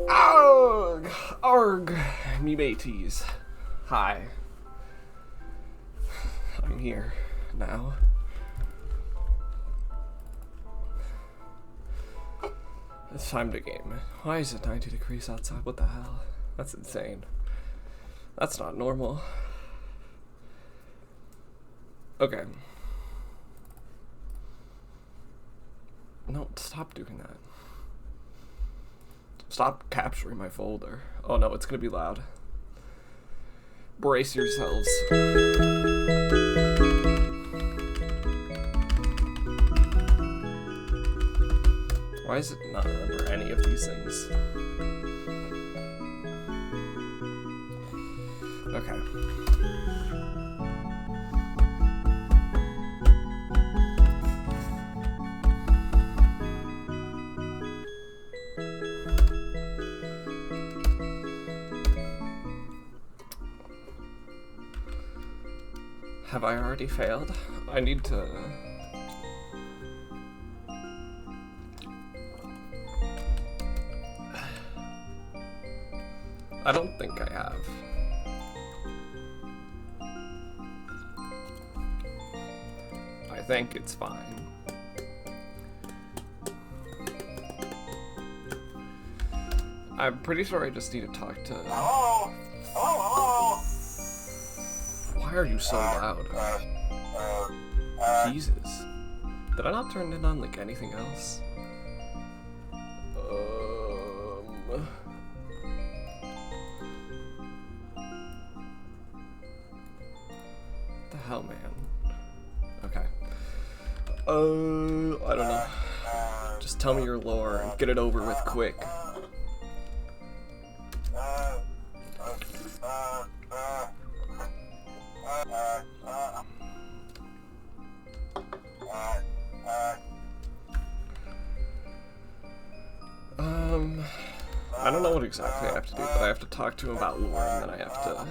Arg! Arg! Me mateys. Hi. I'm here now. It's time to game. Why is it 90 degrees outside? What the hell? That's insane. That's not normal. Okay. No, stop doing that. Stop capturing my folder. Oh no, it's gonna be loud. Brace yourselves. Why does it not remember any of these things? Okay. Have I already failed? I need to... I don't think I have. I think it's fine. I'm pretty sure I just need to talk to... Hello? Hello? Why are you so loud? Jesus. Did I not turn it on like anything else? What the hell, man? Okay. I don't know. Just tell me your lore and get it over with quick. I don't know what exactly I have to do, but I have to talk to him about lore, and then I have to...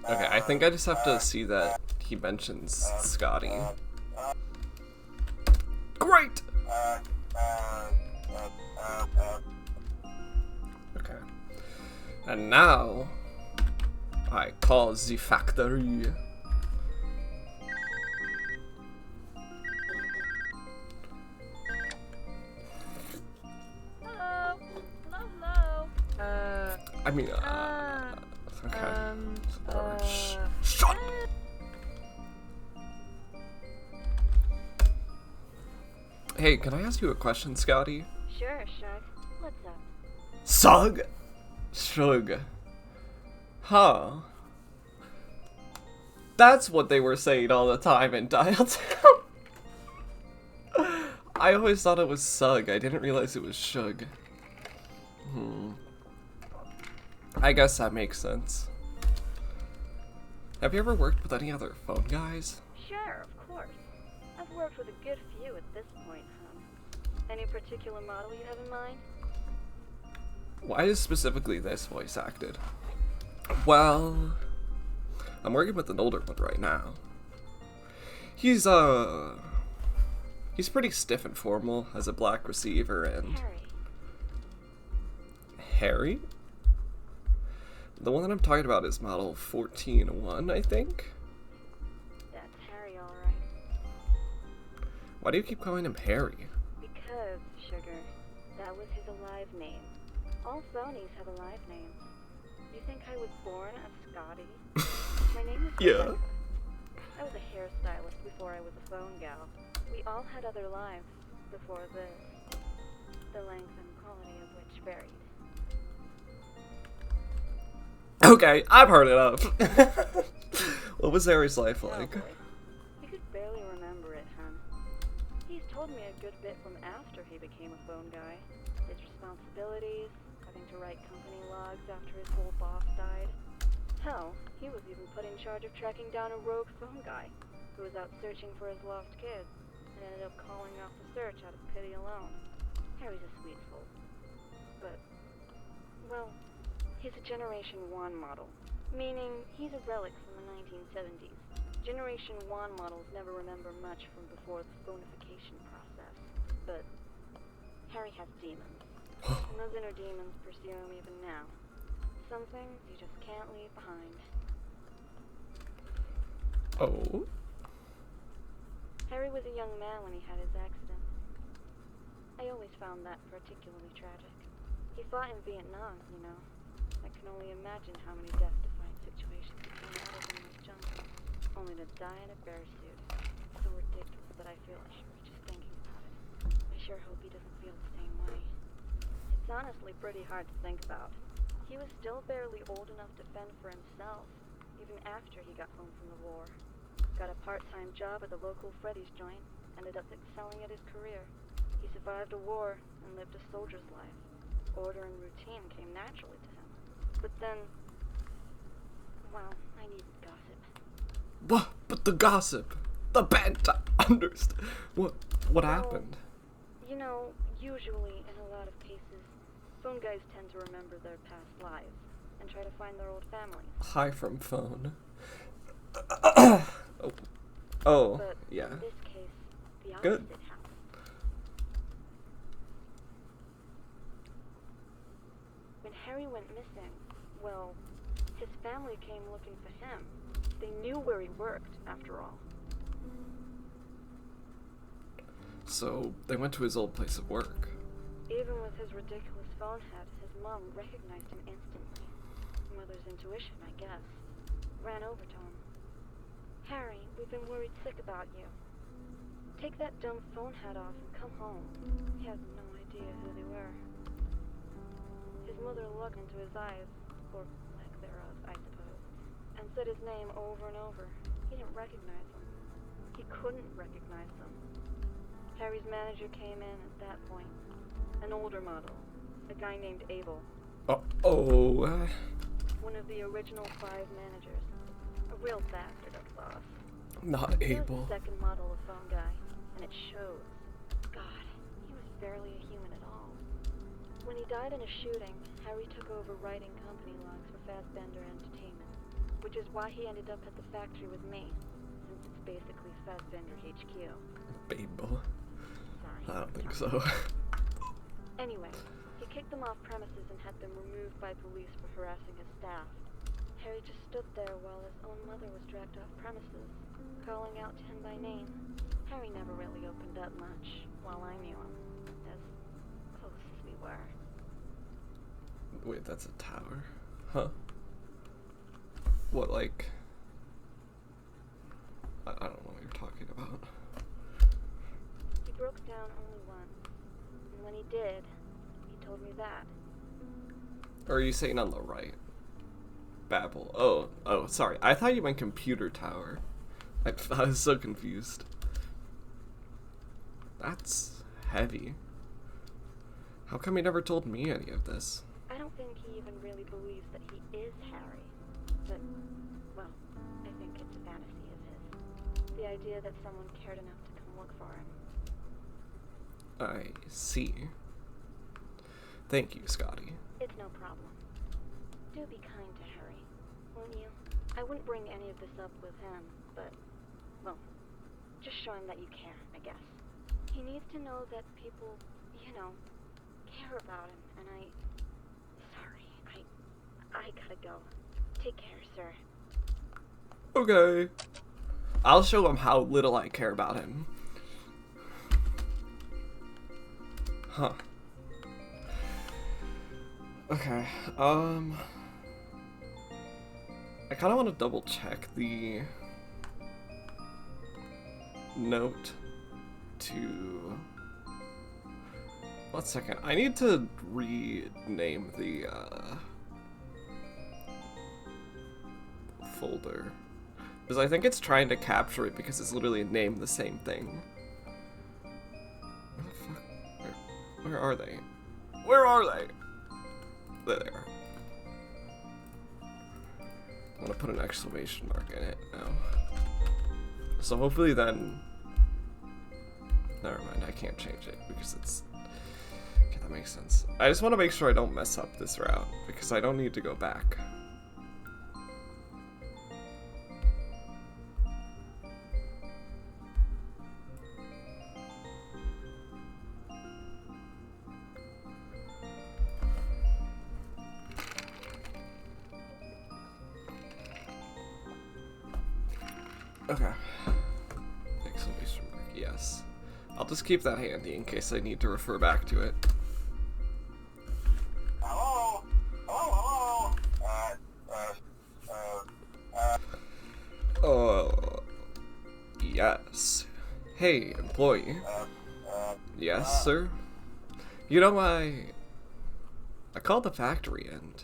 Okay, I think I just have to see that he mentions Scotty. Great! Okay. And now, I call the factory. I mean, okay. Shut! Hey, can I ask you a question, Scotty? Sure, Shug. What's up? Sug? Shug. Huh. That's what they were saying all the time in Dial Town. I always thought it was Sug. I didn't realize it was Shug. I guess that makes sense. Have you ever worked with any other phone guys? Sure, of course. I've worked with a good few at this point, huh? Any particular model you have in mind? Why is specifically this voice acted? Well, I'm working with an older one right now. He's pretty stiff and formal as a black receiver and... Harry? The one that I'm talking about is model 14-1, I think? That's Harry, alright. Why do you keep calling him Harry? Because, Sugar, that was his alive name. All phonies have alive names. You think I was born a Scotty? My name was Yeah. Rebecca. I was a hairstylist before I was a phone gal. We all had other lives before this, the length and quality of which varied. Okay, I've heard enough. What was Harry's life like? Oh boy. You could barely remember it, huh? He's told me a good bit from after he became a phone guy. His responsibilities, having to write company logs after his whole boss died. Hell, he was even put in charge of tracking down a rogue phone guy who was out searching for his lost kids and ended up calling off the search out of pity alone. Harry's a sweet soul. But, well, he's a Generation 1 model, meaning he's a relic from the 1970s. Generation 1 models never remember much from before the phonification process, but Harry has demons. And those inner demons pursue him even now. Some things you just can't leave behind. Oh? Harry was a young man when he had his accident. I always found that particularly tragic. He fought in Vietnam, you know. I can only imagine how many death-defying situations he came out of in those jungles, only to die in a bear suit. So ridiculous that I feel I shiver just thinking about it. I sure hope he doesn't feel the same way. It's honestly pretty hard to think about. He was still barely old enough to fend for himself, even after he got home from the war. Got a part-time job at the local Freddy's joint, ended up excelling at his career. He survived a war and lived a soldier's life. Order and routine came naturally to him. But then, well, I needed gossip. What? But the gossip, the bad understand. What happened? You know, usually in a lot of cases, phone guys tend to remember their past lives and try to find their old families. Hi from phone. Oh, But yeah. in this case, the Good. opposite happened. When Harry went missing, well, his family came looking for him. They knew where he worked, after all. So they went to his old place of work. Even with his ridiculous phone head, his mom recognized him instantly. Mother's intuition, I guess. Ran over to him. Harry, we've been worried sick about you. Take that dumb phone hat off and come home. He had no idea who they were. His mother looked into his eyes, or lack thereof, I suppose, and said his name over and over. He didn't recognize them. He couldn't recognize them. Harry's manager came in at that point. An older model. A guy named Abel. Oh. One of the original 5 managers. A real bastard of a boss. Not He was able. the second model of phone guy, and it shows. God, he was barely a human at all. When he died in a shooting, Harry took over writing company logs for Fassbender Entertainment, which is why he ended up at the factory with me, since it's basically Fassbender HQ. Babel. Sorry. I don't think so. Anyway, he kicked them off premises and had them removed by police for harassing his staff. Harry just stood there while his own mother was dragged off premises, calling out to him by name. Harry never really opened up much while I knew him, as close as we were. Wait, that's a tower? Huh? What, like... I don't know what you're talking about. He broke down only once, and when he did, he told me that. Or are you saying on the right? Babel. Oh, sorry. I thought you meant computer tower. I was so confused. That's heavy. How come he never told me any of this? I don't think he even really believes that he is Harry, but, well, I think it's a fantasy of his. The idea that someone cared enough to come look for him. I see. Thank you, Scotty. It's no problem. Do be kind to Harry, won't you? I wouldn't bring any of this up with him, but, well, just show him that you care, I guess. He needs to know that people, you know, care about him, and sorry, I gotta go. Take care, sir. Okay. I'll show him how little I care about him. Huh. Okay, I kind of want to double check the note to... 1 second, I need to rename the, folder. Because I think it's trying to capture it because it's literally named the same thing. Where the fuck? Where are they? Where are they? There they are. I'm gonna put an exclamation mark in it now. So hopefully then... Never mind, I can't change it because it's... Okay, that makes sense. I just want to make sure I don't mess up this route because I don't need to go back. Okay. Exclamation mark, yes. I'll just keep that handy in case I need to refer back to it. Hello? Hello? Yes. Hey, employee. Yes, sir? You know, I called the factory and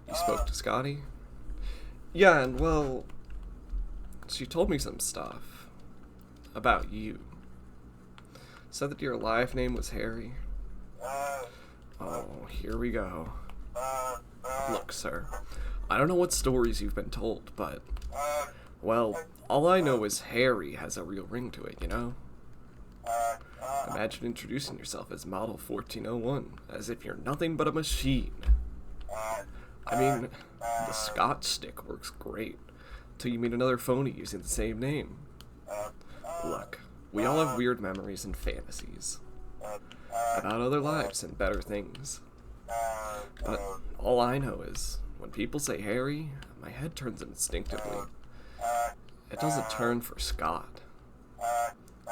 you spoke to Scotty? Yeah, and well, she told me some stuff about you. Said that your live name was Harry. Oh, here we go. Look, sir, I don't know what stories you've been told, but, well, all I know is Harry has a real ring to it, you know? Imagine introducing yourself as Model 1401, as if you're nothing but a machine. I mean, the Scotch stick works great, till you meet another phony using the same name. Look, we all have weird memories and fantasies about other lives and better things. But all I know is, when people say Harry, my head turns instinctively. It doesn't turn for Scott.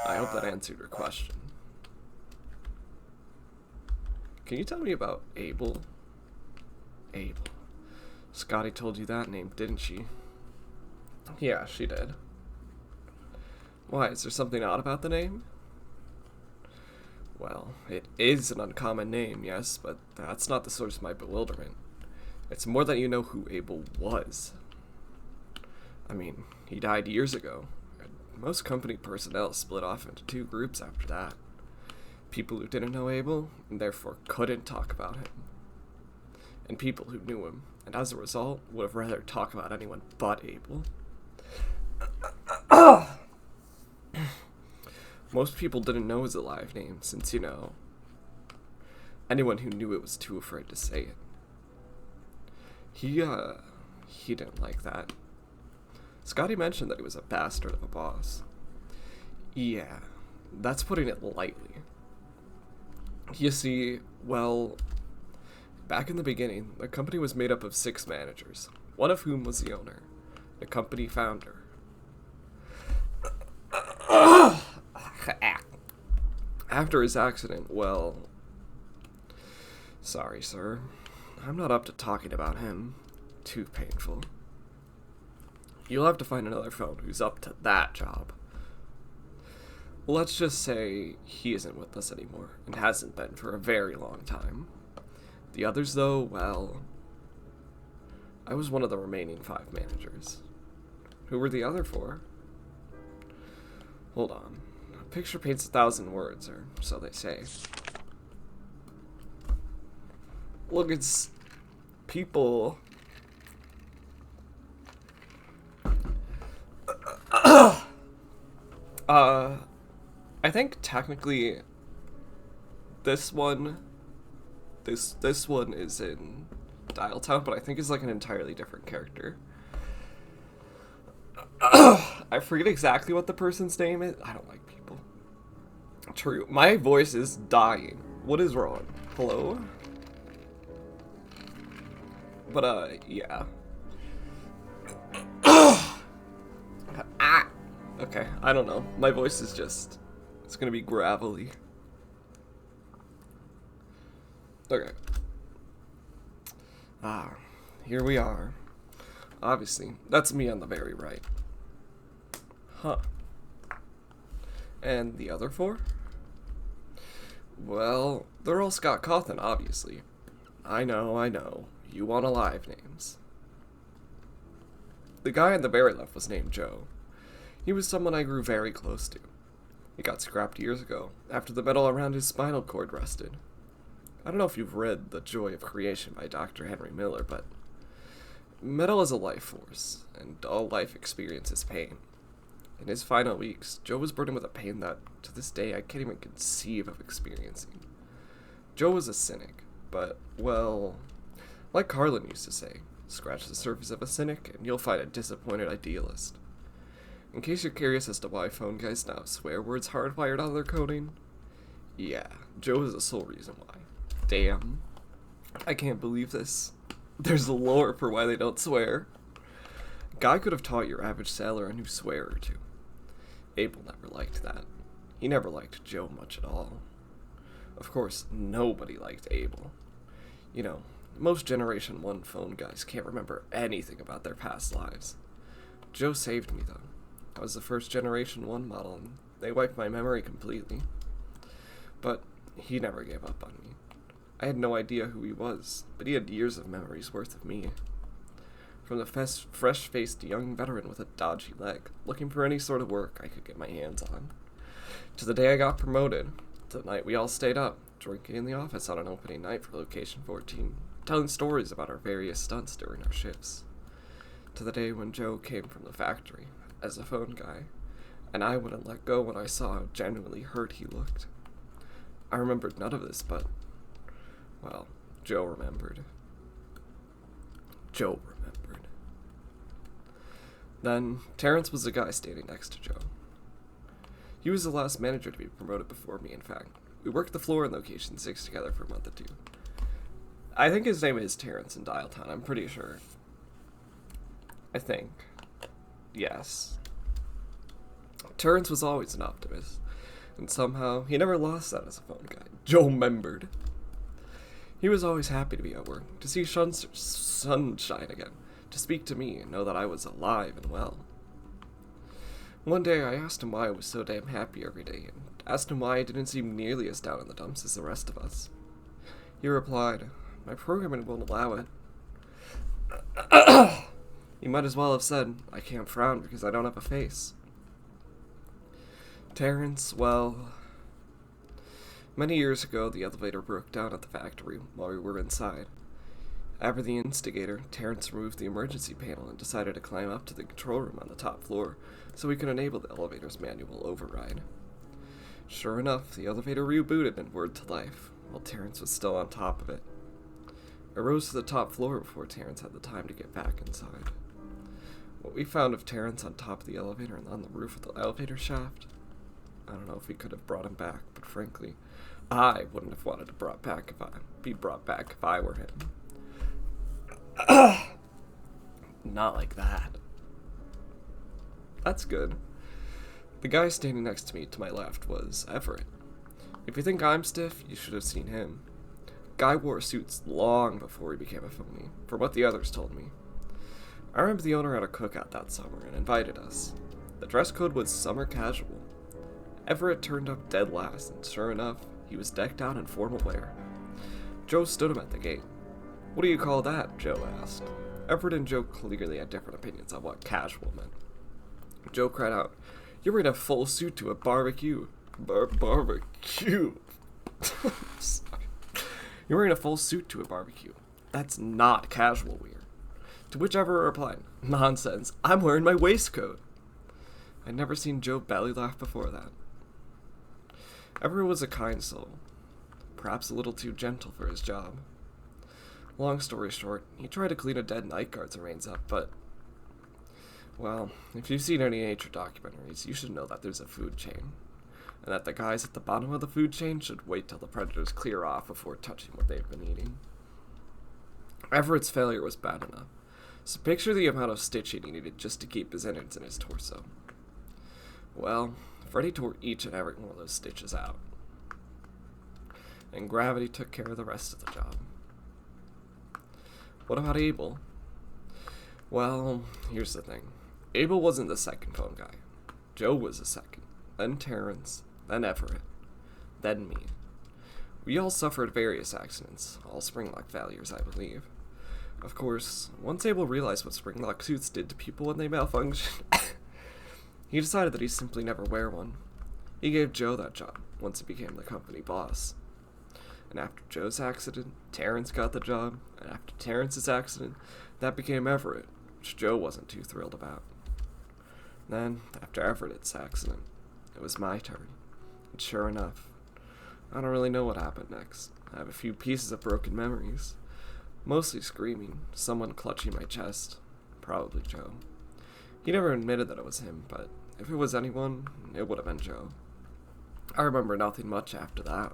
I hope that answered your question. Can you tell me about Abel? Abel. Scotty told you that name, didn't she? Yeah, she did. Why, is there something odd about the name? Well, it is an uncommon name, yes, but that's not the source of my bewilderment. It's more that you know who Abel was. I mean, he died years ago, and most company personnel split off into two groups after that. People who didn't know Abel, and therefore couldn't talk about him. And people who knew him, and as a result, would have rather talk about anyone but Abel. Most people didn't know his alive name, since, you know, anyone who knew it was too afraid to say it. He didn't like that. Scotty mentioned that he was a bastard of a boss. Yeah, that's putting it lightly. You see, well, back in the beginning, the company was made up of 6 managers, one of whom was the owner, the company founder. After his accident, well, sorry, sir, I'm not up to talking about him. Too painful. You'll have to find another phone who's up to that job. Let's just say he isn't with us anymore, and hasn't been for a very long time. The others, though, well, I was one of the remaining 5 managers. Who were the other 4? Hold on. A picture paints 1,000 words, or so they say. Look, it's people. I think technically this one is in Dial Town, but I think it's like an entirely different character. I forget exactly what the person's name is. I don't like people. True. My voice is dying. What is wrong? Hello? But, yeah. Okay, I don't know. My voice is just... It's gonna be gravelly. Okay. Here we are. Obviously, that's me on the very right. Huh. And the other 4? Well, they're all Scott Cawthon, obviously. I know. You want alive names. The guy on the very left was named Joe. He was someone I grew very close to. He got scrapped years ago, after the metal around his spinal cord rusted. I don't know if you've read The Joy of Creation by Dr. Henry Miller, but metal is a life force, and all life experiences pain. In his final weeks, Joe was burdened with a pain that, to this day, I can't even conceive of experiencing. Joe was a cynic, but, well, like Carlin used to say, scratch the surface of a cynic, and you'll find a disappointed idealist. In case you're curious as to why phone guys now have swear words hardwired out of their coding, yeah, Joe is the sole reason why. Damn. I can't believe this. There's a lore for why they don't swear. Guy could have taught your average sailor a new swear or two. Abel never liked that. He never liked Joe much at all. Of course, nobody liked Abel. You know, most Generation 1 phone guys can't remember anything about their past lives. Joe saved me, though. I was the first Generation 1 model, and they wiped my memory completely. But he never gave up on me. I had no idea who he was, but he had years of memories worth of me. From the fresh-faced young veteran with a dodgy leg, looking for any sort of work I could get my hands on, to the day I got promoted, to the night we all stayed up, drinking in the office on an opening night for Location 14, telling stories about our various stunts during our shifts, to the day when Joe came from the factory as a phone guy, and I wouldn't let go when I saw how genuinely hurt he looked. I remembered none of this, but, well, Joe remembered. Joe remembered. Then, Terrence was the guy standing next to Joe. He was the last manager to be promoted before me, in fact. We worked the floor in Location 6 together for a month or two. I think his name is Terrence in Dialtown, I'm pretty sure. I think. Yes. Terrence was always an optimist, and somehow he never lost that as a phone guy. Joe remembered. He was always happy to be at work, to see sunshine again, to speak to me and know that I was alive and well. One day I asked him why I was so damn happy every day, and asked him why I didn't seem nearly as down in the dumps as the rest of us. He replied, "My programming won't allow it." He might as well have said, "I can't frown because I don't have a face." Terrence, well... Many years ago, the elevator broke down at the factory while we were inside. After the instigator, Terrence removed the emergency panel and decided to climb up to the control room on the top floor so we could enable the elevator's manual override. Sure enough, the elevator rebooted and whirred to life, while Terrence was still on top of it. I rose to the top floor before Terrence had the time to get back inside. What we found of Terrence on top of the elevator and on the roof of the elevator shaft, I don't know if we could have brought him back, but frankly, I wouldn't have wanted to be brought back if I were him. Not like that. That's good. The guy standing next to me to my left was Everett. If you think I'm stiff, you should have seen him. Guy wore suits long before he became a phony, from what the others told me. I remember the owner had a cookout that summer and invited us. The dress code was summer casual. Everett turned up dead last, and sure enough, he was decked out in formal wear. Joe stood him at the gate. "What do you call that?" Joe asked. Everett and Joe clearly had different opinions on what casual meant. Joe cried out, "You're in a full suit to a barbecue." Barbecue. Sorry. "You're wearing a full suit to a barbecue. That's not casual wear." To which Everett replied, "Nonsense, I'm wearing my waistcoat." I'd never seen Joe belly laugh before that. Everett was a kind soul, perhaps a little too gentle for his job. Long story short, he tried to clean a dead night guard's remains up, but, well, if you've seen any nature documentaries, you should know that there's a food chain, and that the guys at the bottom of the food chain should wait till the predators clear off before touching what they've been eating. Everett's failure was bad enough, so picture the amount of stitching he needed just to keep his innards in his torso. Well, Freddy tore each and every one of those stitches out, and gravity took care of the rest of the job. What about Abel? Well, here's the thing. Abel wasn't the second phone guy. Joe was the second, then Terrence, then Everett, then me. We all suffered various accidents, all springlock failures, I believe. Of course, once Abel realized what springlock suits did to people when they malfunctioned, he decided that he'd simply never wear one. He gave Joe that job once he became the company boss. And after Joe's accident, Terrence got the job, and after Terrence's accident, that became Everett, which Joe wasn't too thrilled about. Then, after Everett's accident, it was my turn. And sure enough, I don't really know what happened next. I have a few pieces of broken memories. Mostly screaming, someone clutching my chest. Probably Joe. He never admitted that it was him, but if it was anyone, it would have been Joe. I remember nothing much after that.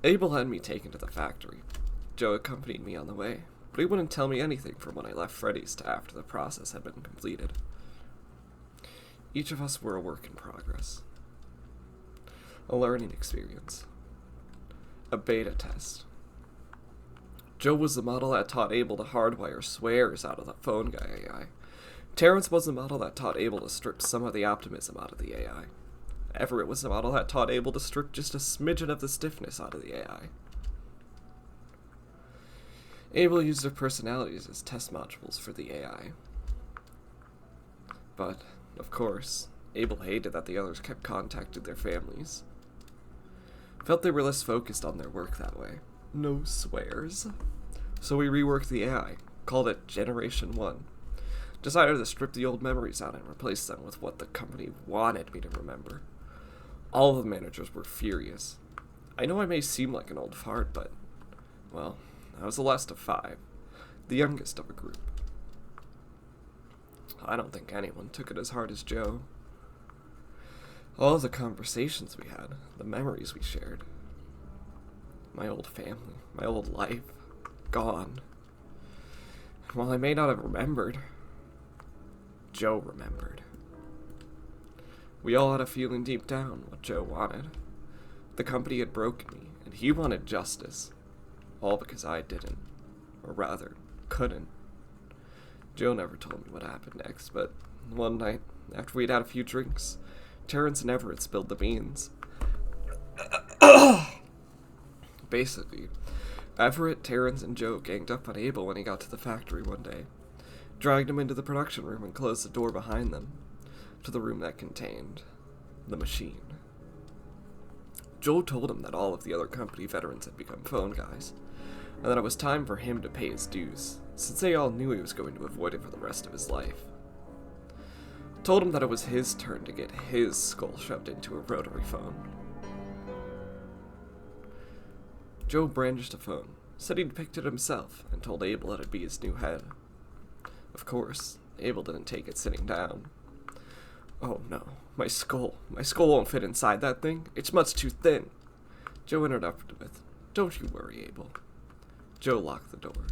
Abel had me taken to the factory. Joe accompanied me on the way, but he wouldn't tell me anything from when I left Freddy's to after the process had been completed. Each of us were a work in progress. A learning experience. A beta test. Joe was the model that taught Abel to hardwire swears out of the phone guy AI. Terrence was the model that taught Abel to strip some of the optimism out of the AI. Everett was the model that taught Abel to strip just a smidgen of the stiffness out of the AI. Abel used their personalities as test modules for the AI. But, of course, Abel hated that the others kept contacting their families. Felt they were less focused on their work that way. No swears. So we reworked the AI, called it Generation 1. Decided to strip the old memories out and replace them with what the company wanted me to remember. All of the managers were furious. I know I may seem like an old fart, but, well, I was the last of 5, the youngest of a group. I don't think anyone took it as hard as Joe. All the conversations we had, the memories we shared. My old family, my old life, gone. And while I may not have remembered, Joe remembered. We all had a feeling deep down what Joe wanted. The company had broken me, and he wanted justice. All because I didn't. Or rather, couldn't. Joe never told me what happened next, but one night, after we'd had a few drinks, Terrence and Everett spilled the beans. Basically, Everett, Terrence, and Joe ganged up on Abel when he got to the factory one day, dragged him into the production room and closed the door behind them, to the room that contained the machine. Joe told him that all of the other company veterans had become phone guys, and that it was time for him to pay his dues, since they all knew he was going to avoid it for the rest of his life. Told him that it was his turn to get his skull shoved into a rotary phone. Joe brandished a phone, said he'd picked it himself, and told Abel that it'd be his new head. Of course, Abel didn't take it sitting down. Oh no, my skull won't fit inside that thing, it's much too thin. Joe interrupted with, "Don't you worry, Abel." Joe locked the door.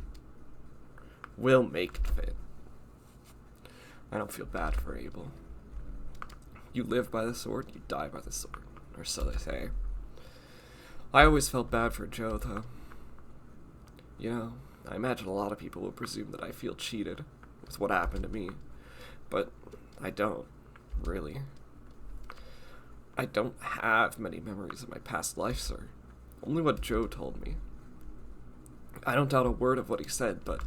"We'll make it fit." I don't feel bad for Abel. You live by the sword, you die by the sword, or so they say. I always felt bad for Joe, though. You know, I imagine a lot of people will presume that I feel cheated with what happened to me, but I don't, really. I don't have many memories of my past life, sir. Only what Joe told me. I don't doubt a word of what he said, but,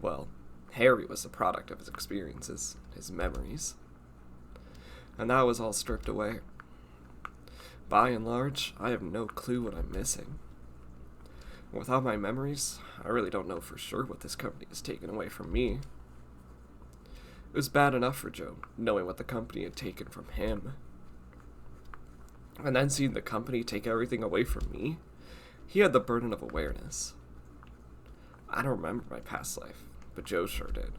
well, Harry was the product of his experiences, his memories. And that was all stripped away. By and large, I have no clue what I'm missing. Without my memories, I really don't know for sure what this company has taken away from me. It was bad enough for Joe, knowing what the company had taken from him. And then seeing the company take everything away from me, he had the burden of awareness. I don't remember my past life, but Joe sure did.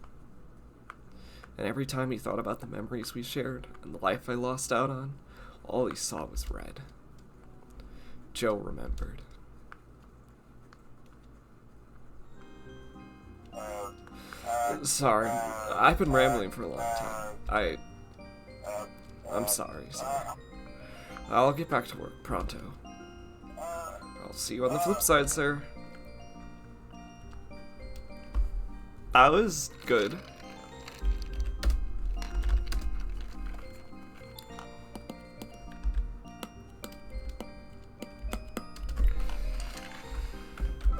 And every time he thought about the memories we shared and the life I lost out on, all he saw was red. Joe remembered. Sorry, I've been rambling for a long time. I'm sorry. I'll get back to work pronto. I'll see you on the flip side, sir. That was good.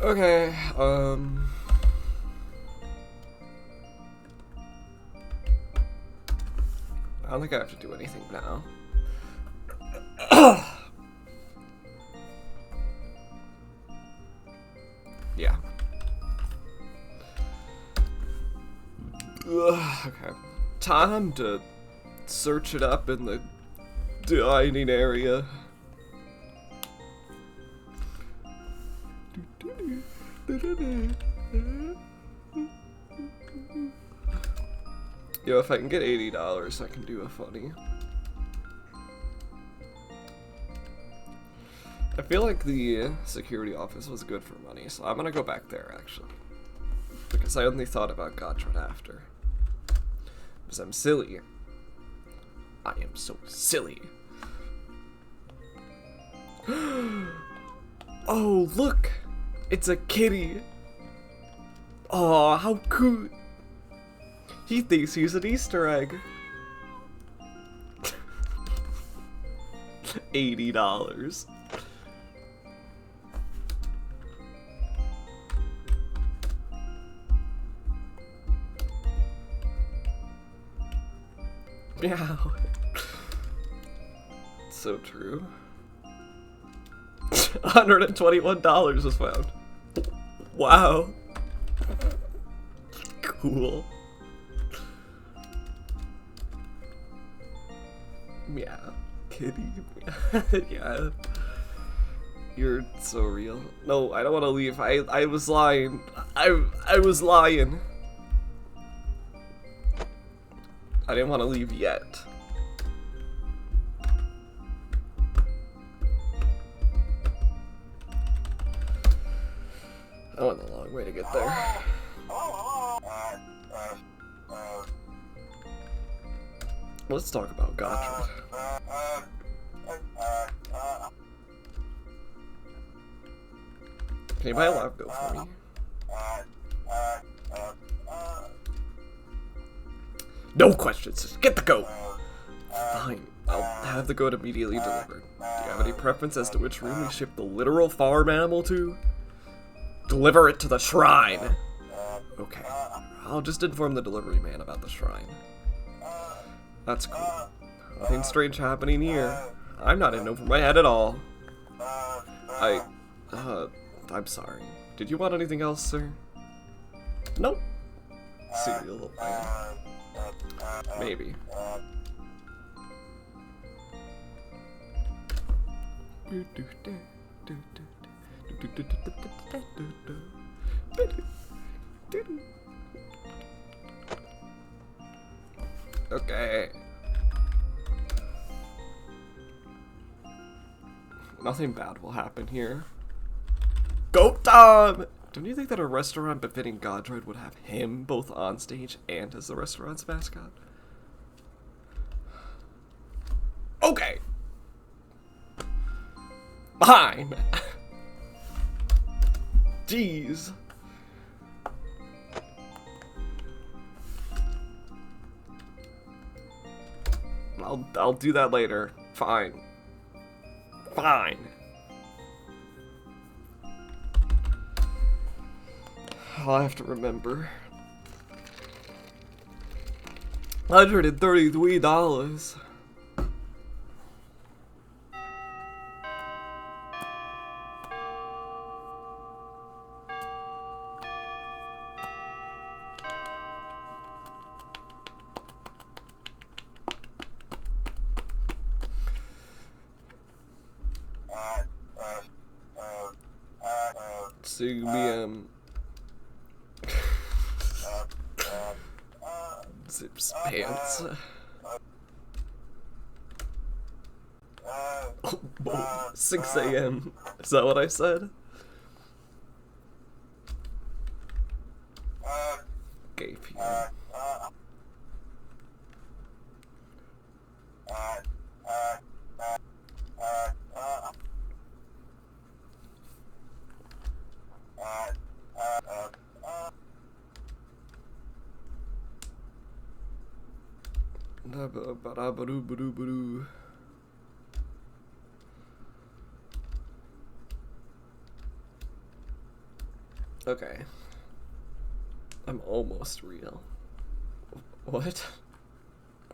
Okay, I don't think I have to do anything now. Yeah. Okay. Time to search it up in the dining area. Yo, if I can get $80, I can do a funny. I feel like the security office was good for money, so I'm gonna go back there, actually. Because I only thought about Godred after. Because I'm silly. I am so silly. Oh, look! It's a kitty! Aw, how cool! He thinks he's an Easter egg. $80. Meow. So true. $121 was found. Wow. Cool. Meow. Kitty. Yeah. You're so real. No, I don't want to leave. I was lying. I was lying. I didn't want to leave yet. I went the long way to get there. Let's talk about Godred. Can you buy a live go for me? No questions, just get the goat! Fine, I'll have the goat immediately delivered. Do you have any preference as to which room we ship the literal farm animal to? Deliver it to the shrine! Okay, I'll just inform the delivery man about the shrine. That's cool. Nothing strange happening here. I'm not in over my head at all. I'm sorry. Did you want anything else, sir? Nope. See you, little man. Maybe. Okay. Nothing bad will happen here. Go Tom! Don't you think that a restaurant befitting Godred would have him both on stage and as the restaurant's mascot? Okay. Fine. Jeez. I'll do that later. Fine. Fine. I'll have to remember. $133. Subium. Zips pants. Oh, whoa, 6 a.m. Is that what I said? Okay, PM. Okay. I'm almost real. What?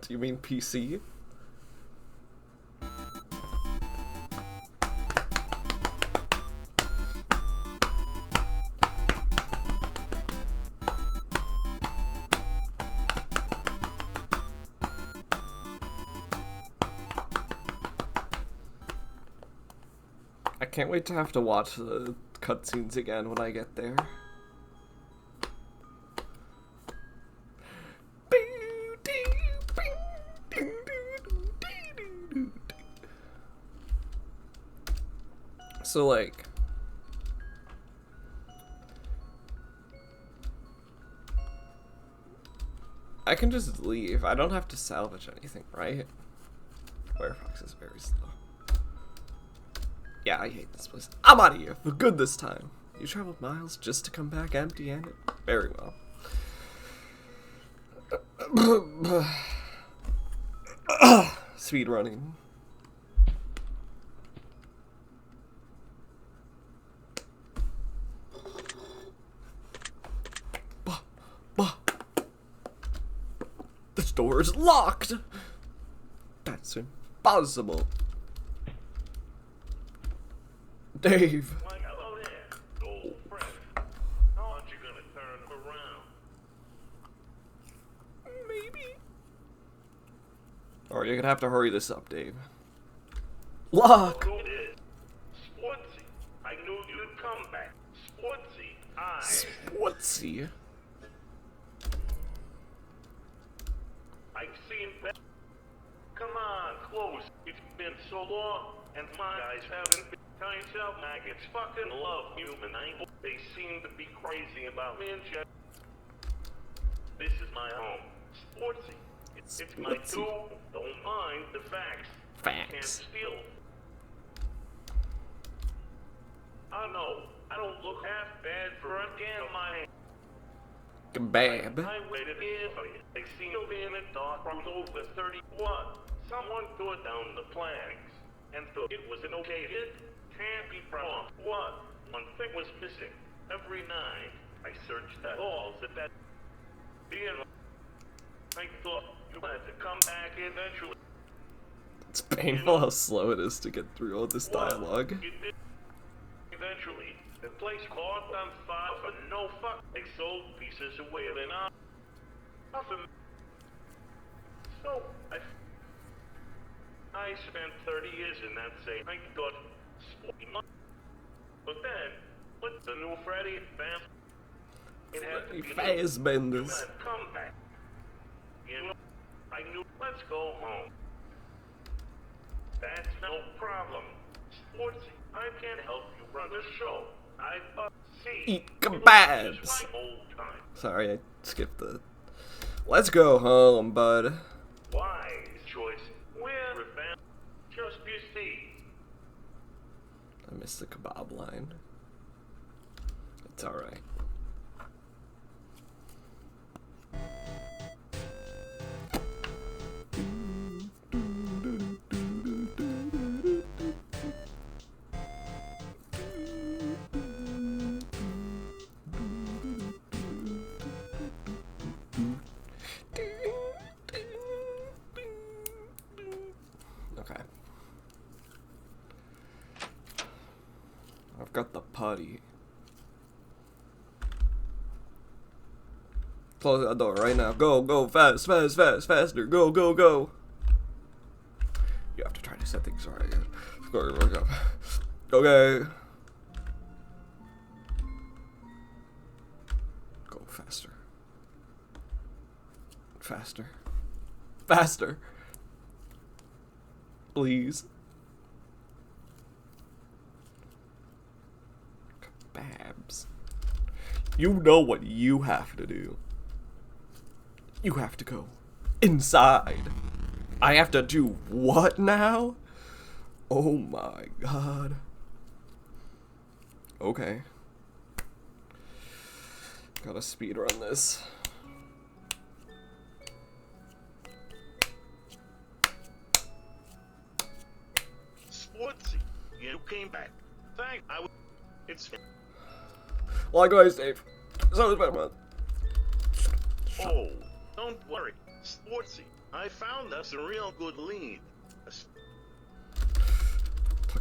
Do you mean PC? I can't wait to have to watch the cutscenes again when I get there. So like, I can just leave. I don't have to salvage anything, right? Firefox is very slow. Yeah, I hate this place. I'm out of here for good this time. You traveled miles just to come back empty-handed? Very well. Speed running. This door is locked. That's impossible. Dave. Why, hello there, old friend. How aren't you gonna turn around? Maybe. Or you're gonna have to hurry this up, Dave. Lock. Who it is? Sportsy. I knew you'd come back. Sportsy. Sportsy. I've seen better. Come on, close. It's been so long, and my guys haven't been kind of maggots. Fucking love human angles. They seem to be crazy about me and Jeff. This is my home. Sportsy. It's my Sportsy. tool. Don't mind the facts. Can't Facts. steal. I know. I don't look half bad for a can of my Kebab. I waited here for you. They seem to be in the dark room over 31. Someone tore down the planks and thought it was an okay hit. Can't be wrong. What? One thing was missing. Every night, I searched the halls at that theater. I thought you had to come back eventually. It's painful how slow it is to get through all this dialogue. You did. Eventually, the place caught on fire for no fuck. They sold pieces away and often. So I spent 30 years in that same. I thought, sporty money. But then, with the new Freddy band, it had to be Fazbenders. a comeback. You know, I knew. Let's go home. That's no problem. Sportsy, I can help you run the show. I see. Eat kebabs. Just like old time. Sorry, I skipped the. Let's go home, bud. Wise choice. We're revenge. Just you see. I missed the kebab line. It's alright. Okay. I've got the putty. Close that door right now. Go, go, fast, fast, fast, faster. Go, go, go. You have to try to set things right again. Go. Okay. Go faster. Faster. Faster. Please. Kebabs. You know what you have to do. You have to go inside. I have to do what now? Oh my god. Okay. Gotta speedrun this. Sportsy, you came back. It's. Likewise, Dave. So is my month. Oh, don't worry. Sportsy, I found us a real good lead.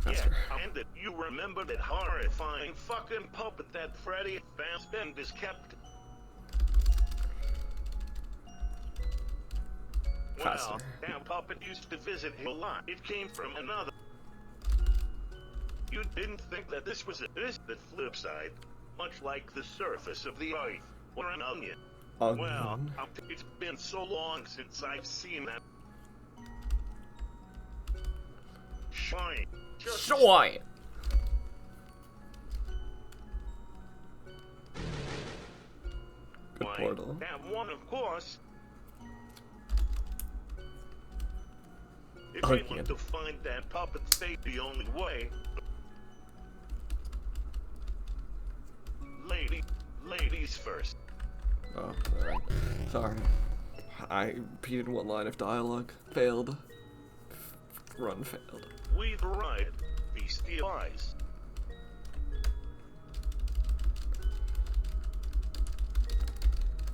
Yeah, and that you remember that horrifying fucking puppet that Freddy Fazbenders kept. Faster. Well, that puppet used to visit him a lot. It came from another. You didn't think that this was the flip side, much like the surface of the earth, or an onion. Well, it's been so long since I've seen that. Shine. Just Shine. Good why, portal. that one, of course. If you want to find that puppet fate the only way. Ladies first. Oh, alright. Sorry. I repeated one line of dialogue. Failed. Run failed. We've arrived. Beastie eyes.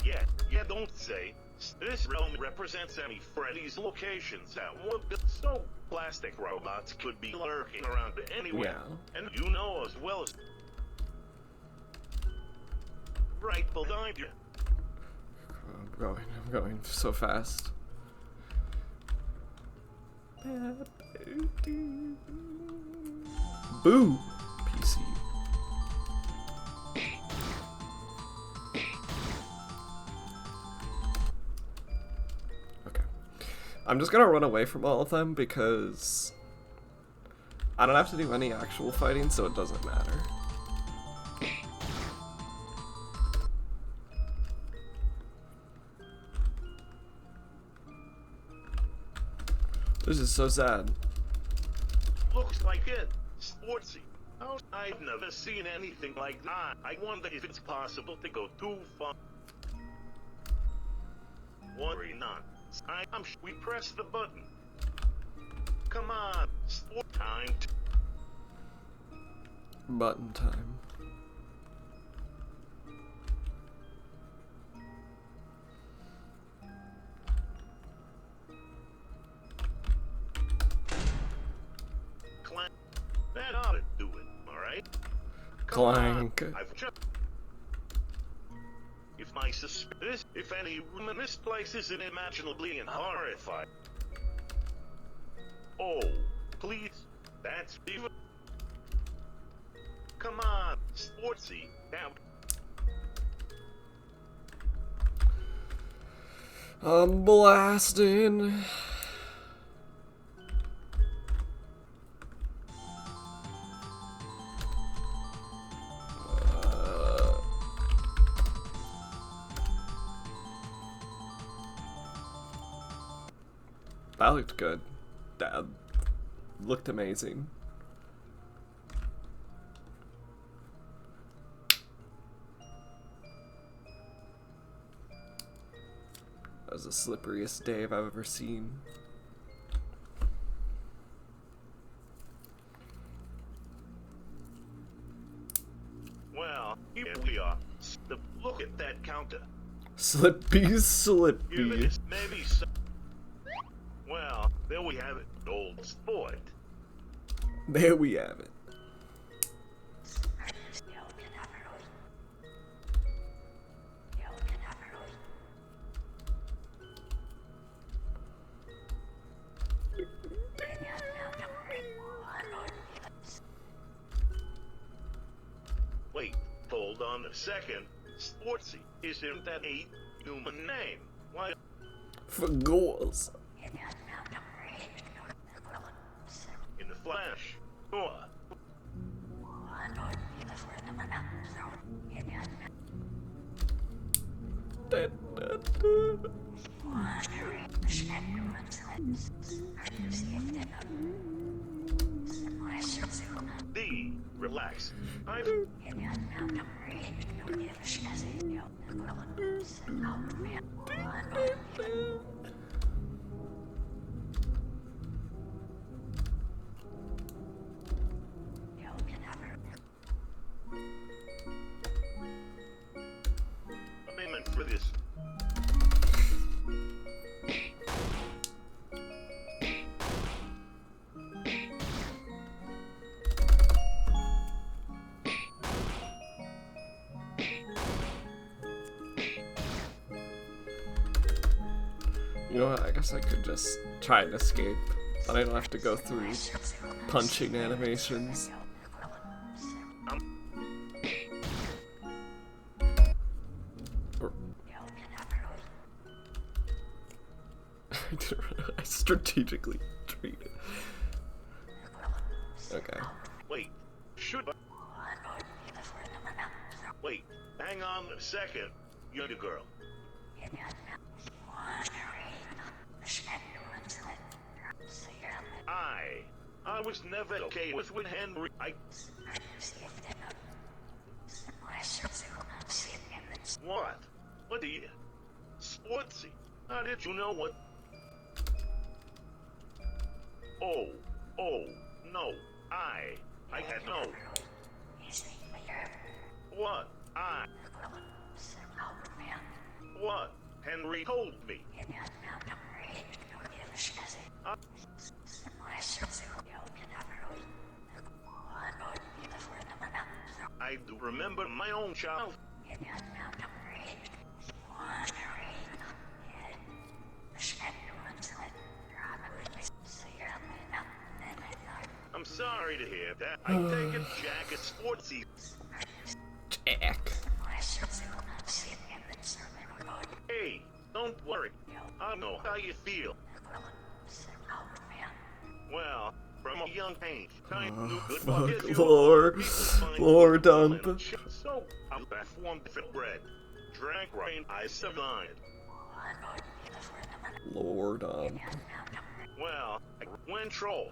Yeah, don't say. This realm represents any Freddy's locations that would be so plastic robots could be lurking around anywhere. Yeah. And you know as well as right behind you. I'm going so fast. Boo! PC. Okay. I'm just gonna run away from all of them because I don't have to do any actual fighting, so it doesn't matter. This is so sad. Looks like it. Sportsy. Oh, I've never seen anything like that. I wonder if it's possible to go too far. Worry not. I'm sure we press the button. Come on. Sport time. Button time. That ought to do it, alright? Clank. I've just... If my if any room in this place is unimaginably and horrified. Oh, please, that's even... Come on, Sportsy, now. I'm blasting. That looked good. That looked amazing. That was the slipperiest Dave I've ever seen. Well, here we are. Look at that counter. Slippy. Maybe so. Well, there we have it, old sport. There we have it. Wait, hold on a second. Sportsy, isn't that a human name? Why? For goals. In the flash. Sure. D, relax. I've... Amendment for this. You know what? I guess I could just try and escape. Then I don't have to go through punching animations. I strategically treated. Okay. Wait, should I? Wait, hang on a second. You're the girl. I was never okay with Henry. What? What do you... Sportsy? How did you know what... Oh, no, I had no... What? What? Henry told me. I do remember my own child. I'm sorry to hear that. I take it Jack is sportsy. Jack. Hey, don't worry. I know how you feel. Well, from a young age, I knew good luck Fuck, is you. lore. People find Lore good dump. and so, I'm back one different bread. Drank rain, I survived. Lore dump. Well, I went trolled.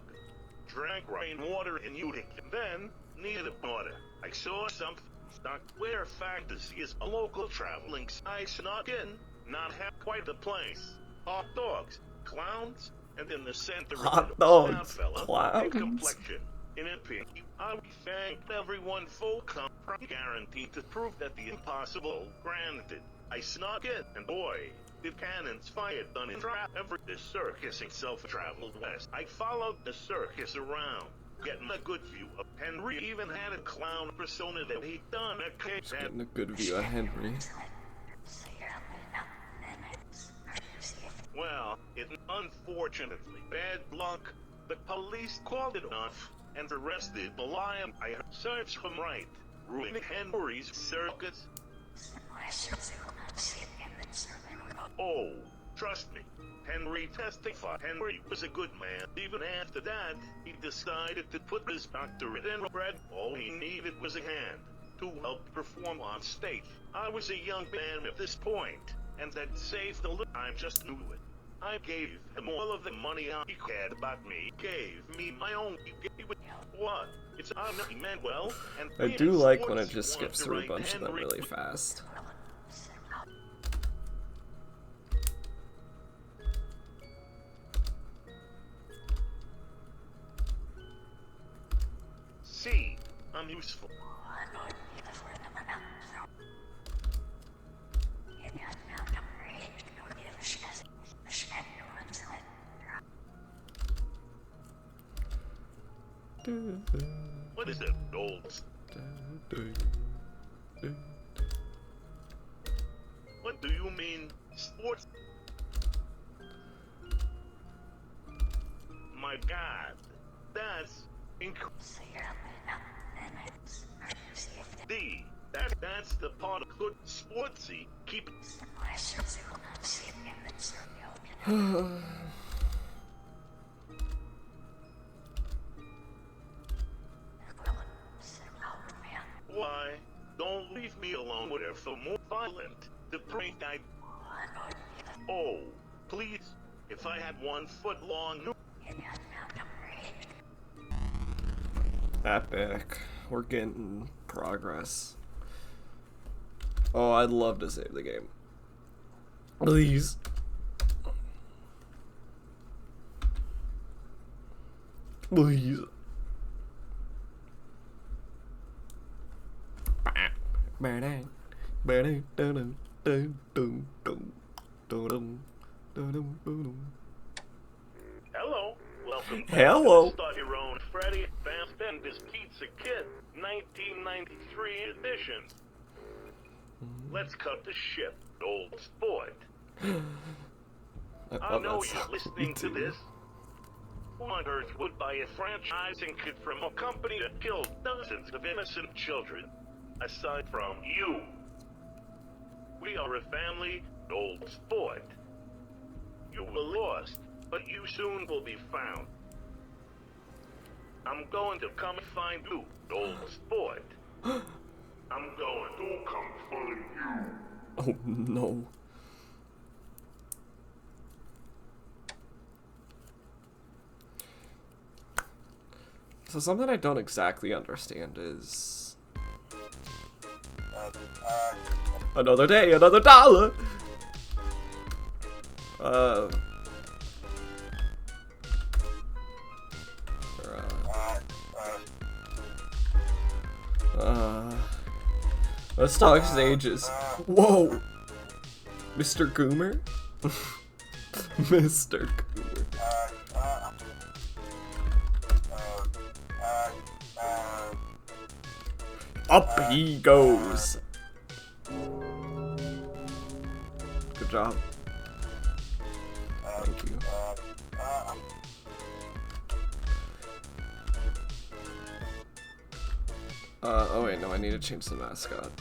Drank rainwater in Utica, and then needed water. I saw something. Stuck where fantasy is a local traveling. I snuck in, not have quite the place. Hot dogs, clowns, and in the center Hot of it, dogs, fella, clowns. in complexion, in a pink. I thanked everyone for coming, guaranteed to prove that the impossible granted. I snuck in, and boy, did cannons fired on in trap ever. The circus itself traveled west. I followed the circus around, getting a good view of Henry. Even had a clown persona that he'd done a cake Just that... getting a good view of Henry. Well, it unfortunately bad luck. The police called it off and arrested the lion. I searched him right, ruining Henry's circus. Oh, trust me. Henry testified Henry was a good man. Even after that, he decided to put his doctorate in bread. All he needed was a hand to help perform on stage. I was a young man at this point, and that saved a little. I just knew it. I gave him all of the money he cared about me. He gave me my own. What? It's he meant well. And I do like when it just skips through a bunch of them really fast. See, I'm useful. What is it, old? What do you mean, sports? My God, that's incredible. That's the part of good sportsy. Keep Why? Don't leave me alone with her for more violent. The prank I... Oh, please. If I had 1 foot long... Epic. We're getting progress. Oh, I'd love to save the game. Please. Please. Hello. Welcome back Hello. to Start Your Own Freddy and this Pizza Kit 1993 edition. Let's cut the shit, old sport. I know you're listening to this. Who on earth would buy a franchising kit from a company that killed dozens of innocent children? Aside from you. We are a family, old sport. You were lost, but you soon will be found. I'm going to come find you, old sport. I'm going to come find you. Oh no. So something I don't exactly understand is... Another day, another dollar! Let's talk stages. Whoa! Mr. Goomer? Mr. Goomer. Up he goes! Good job. Thank you. Oh wait, no, I need to change the mascot.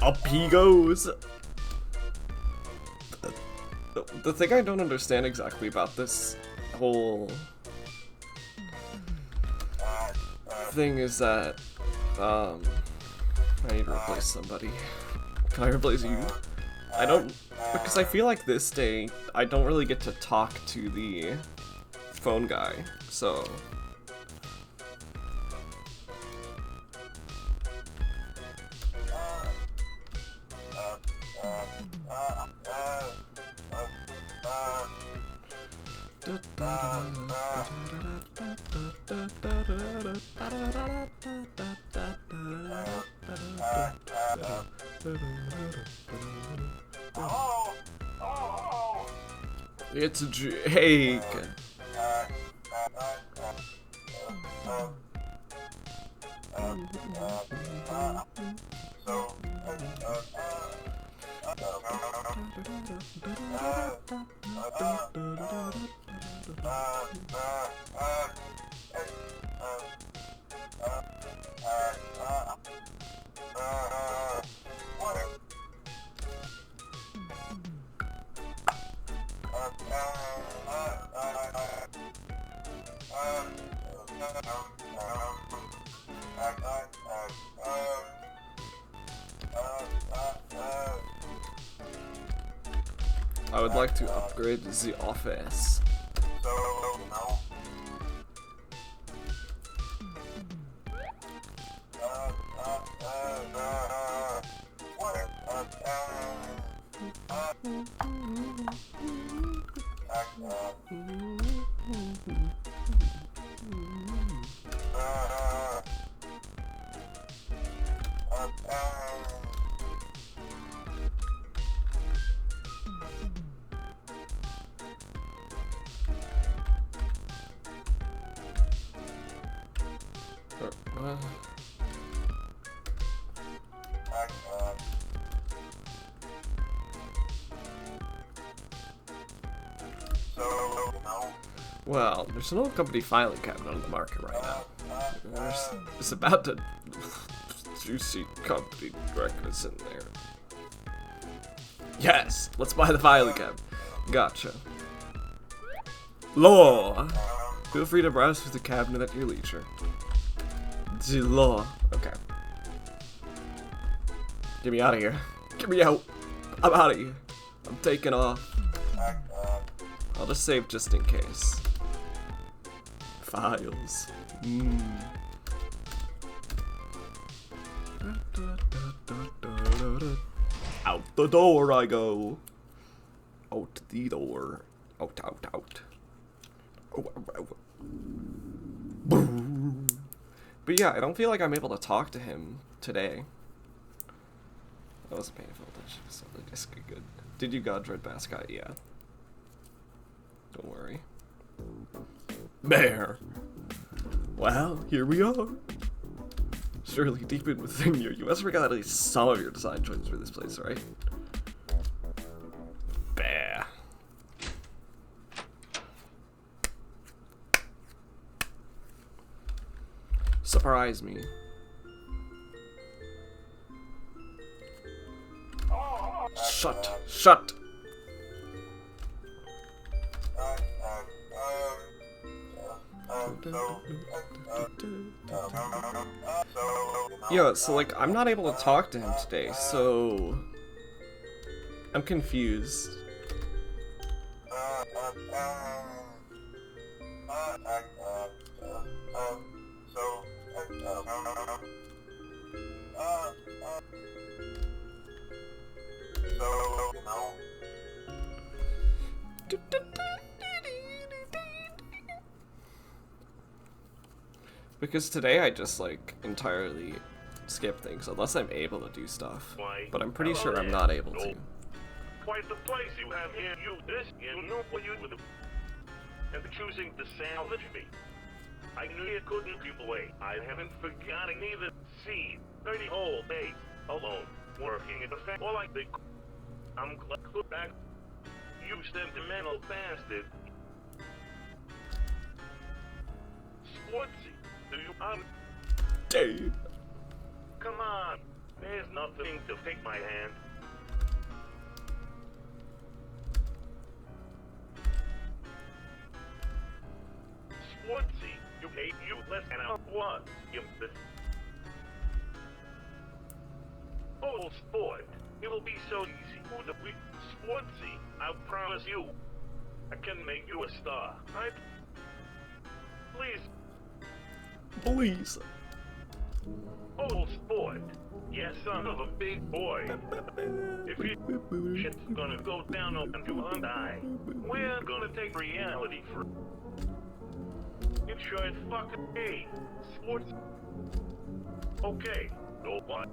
Up he goes! The thing I don't understand exactly about this whole thing is that, I need to replace somebody. Can I replace you? I don't, because I feel like this day, I don't really get to talk to the phone guy, so. It's Jake. I would like to upgrade the office. Well, there's an old company filing cabinet on the market right now. It's about to juicy company records in there. Yes, let's buy the filing cabinet. Gotcha. Law. Feel free to browse through the cabinet at your leisure. The law. Okay. Get me out of here. Get me out. I'm out of here. I'm taking off. I'll just save just in case. Files. Out the door I go. Out the door. Out, out, out. Oh, oh, oh. But yeah, I don't feel like I'm able to talk to him today. That wasn't painful. That's just good. Did you God Dread Mascot? Yeah. Don't worry. Bear. Well, here we are. Surely deep in within you must forget at least some of your design choices for this place, right? Bear. Surprise me. Shut. Shut. Yeah, so like I'm not able to talk to him today, so I'm confused. Because today I just like entirely skip things unless I'm able to do stuff. But I'm pretty sure I'm not able to. Quite the place you have here. You this, you know what you with and choosing to salvage me. I knew you couldn't keep away. I haven't forgotten either. See, 30 whole days alone, working in the fact. All I think, I'm glad to look back. You sentimental bastard. Sportsy, do you Dave. Come on, there's nothing to take my hand. Sportsy, you hate you less than I was. You this. Oh, sport, it'll be so easy. Who the we Sportsy, I promise you, I can make you a star. Please. Please. Oh, sport. Yes, son of a big boy. If you shit's gonna go down on you and I, we're gonna take reality for it. Sure as fucking hey, sports. Okay, no what?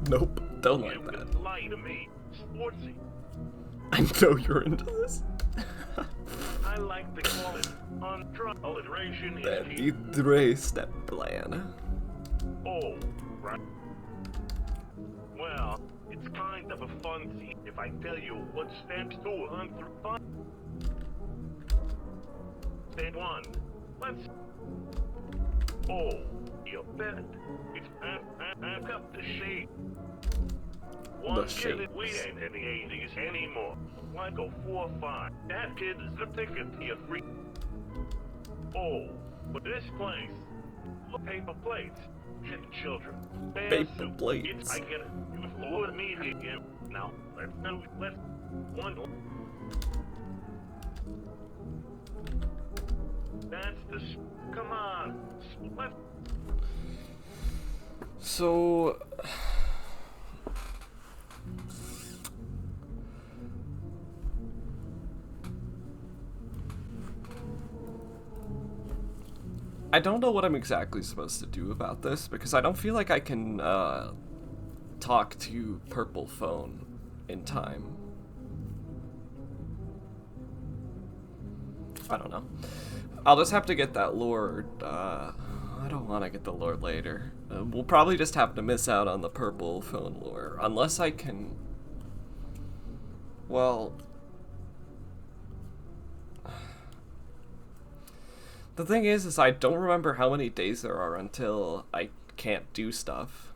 Nope, don't You like that. can lie to me, sportsy. I know you're into this. I like to call it alliteration is That key. three-step plan. Oh, right. Well, it's kind of a fun scene if I tell you what steps 2 on through 5. Step 1. Let's. Oh, you bet. It's I've got the shape. One kid that we ain't in the 80s anymore. Why go 4 or 5? That kid is the ticket to your free. Oh, but this place. Look, paper plates. Shit, children. Paper plates. I get it. You lured me here. Now, let's one. That's the. Come on. Let's. So. I don't know what I'm exactly supposed to do about this because I don't feel like I can talk to Purple Phone in time. I don't know. I'll just have to get that lore. I don't want to get the lore later. We'll probably just have to miss out on the Purple Phone lore unless I can. Well. The thing is I don't remember how many days there are until I can't do stuff.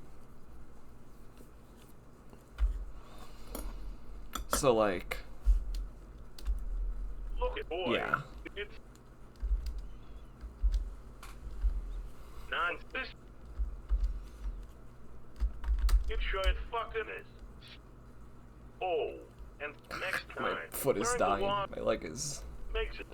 So, like... Look at boy. Yeah. It's... Nonsense. It sure as fucking is. Oh, and next time... My foot is learn to dying. walk My leg is... makes it...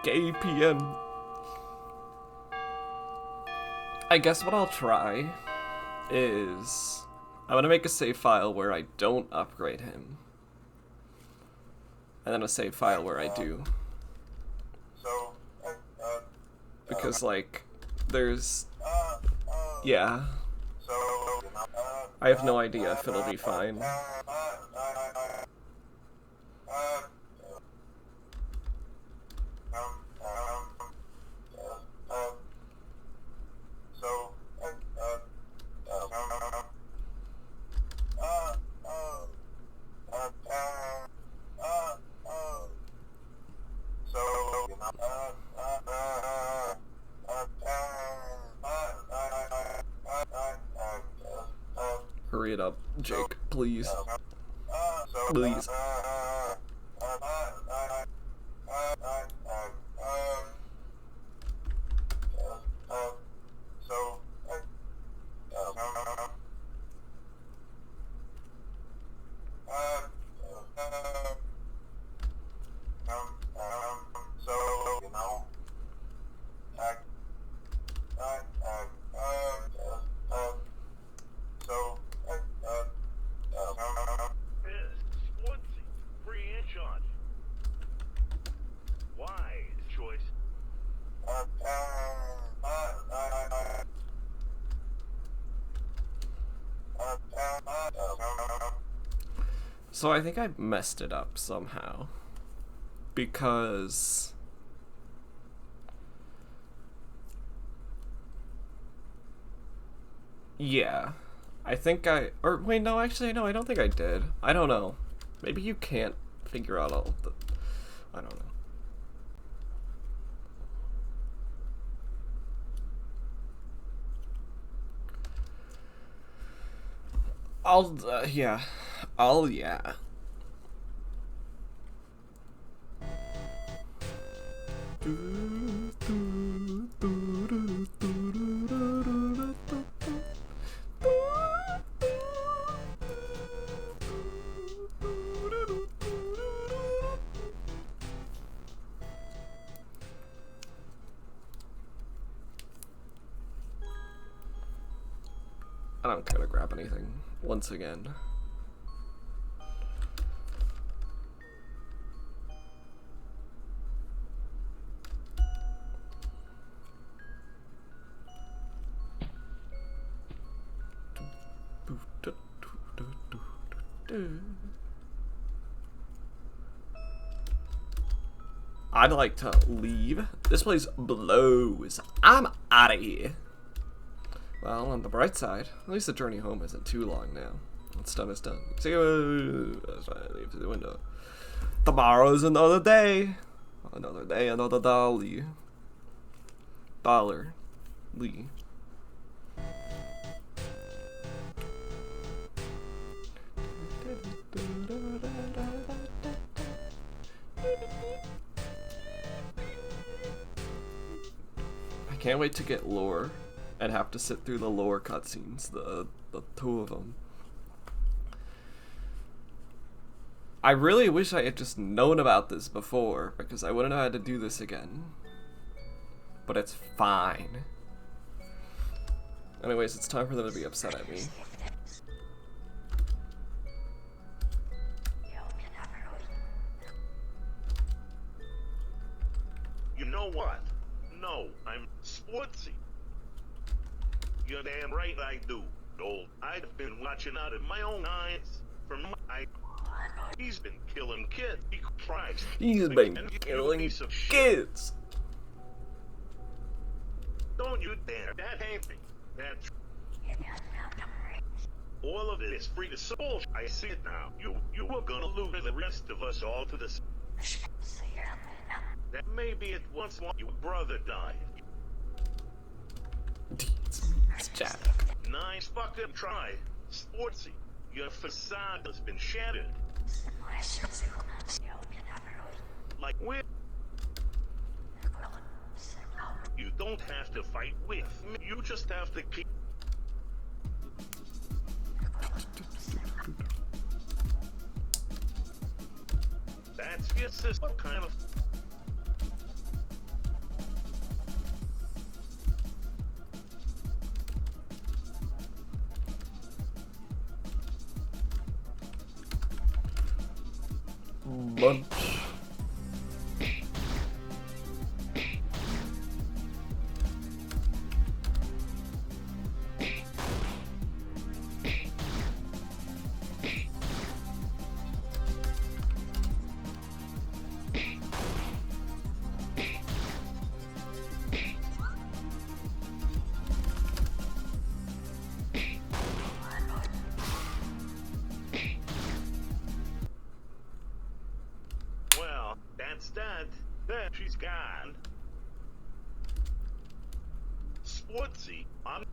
Gay PM. I guess what I'll try is I'm gonna make a save file where I don't upgrade him, and then a save file where I do. Because like there's yeah. I have no idea if it'll be fine. hurry it up, Jake, please. Please. So I think I messed it up somehow. Because... yeah. I think I... or wait, no, actually, no, I don't think I did. I don't know. Maybe you can't figure out all of the... I don't know. Yeah. Yeah. I don't care to grab anything once again. I'd like to leave. This place blows. I'm out of here. Well, on the bright side, at least the journey home isn't too long now. What's done is done. See you. That's why I leave through the window. Tomorrow's another day. Another day, another dolly. Dollar. Lee. I can't wait to get lore and have to sit through the lore cutscenes, the two of them. I really wish I had just known about this before, because I wouldn't have had to do this again. But it's fine. Anyways, it's time for them to be upset at me. You know what? No, I'm sportsy. You're damn right I do. Old, I've been watching out of my own eyes. From my... He's been killing kids. Christ. He's been killing kids. Don't you dare. That ain't me. That's... All of it is free to soul. I see it now. You were gonna lose the rest of us all to this. That maybe it once your brother died. It's Jack. Nice fucking try. Sportsy. Your facade has been shattered. Like with. You don't have to fight with me. You just have to keep. That's your sister. What kind of. Lunch. That's that. Then she's gone. Sportsy, I'm...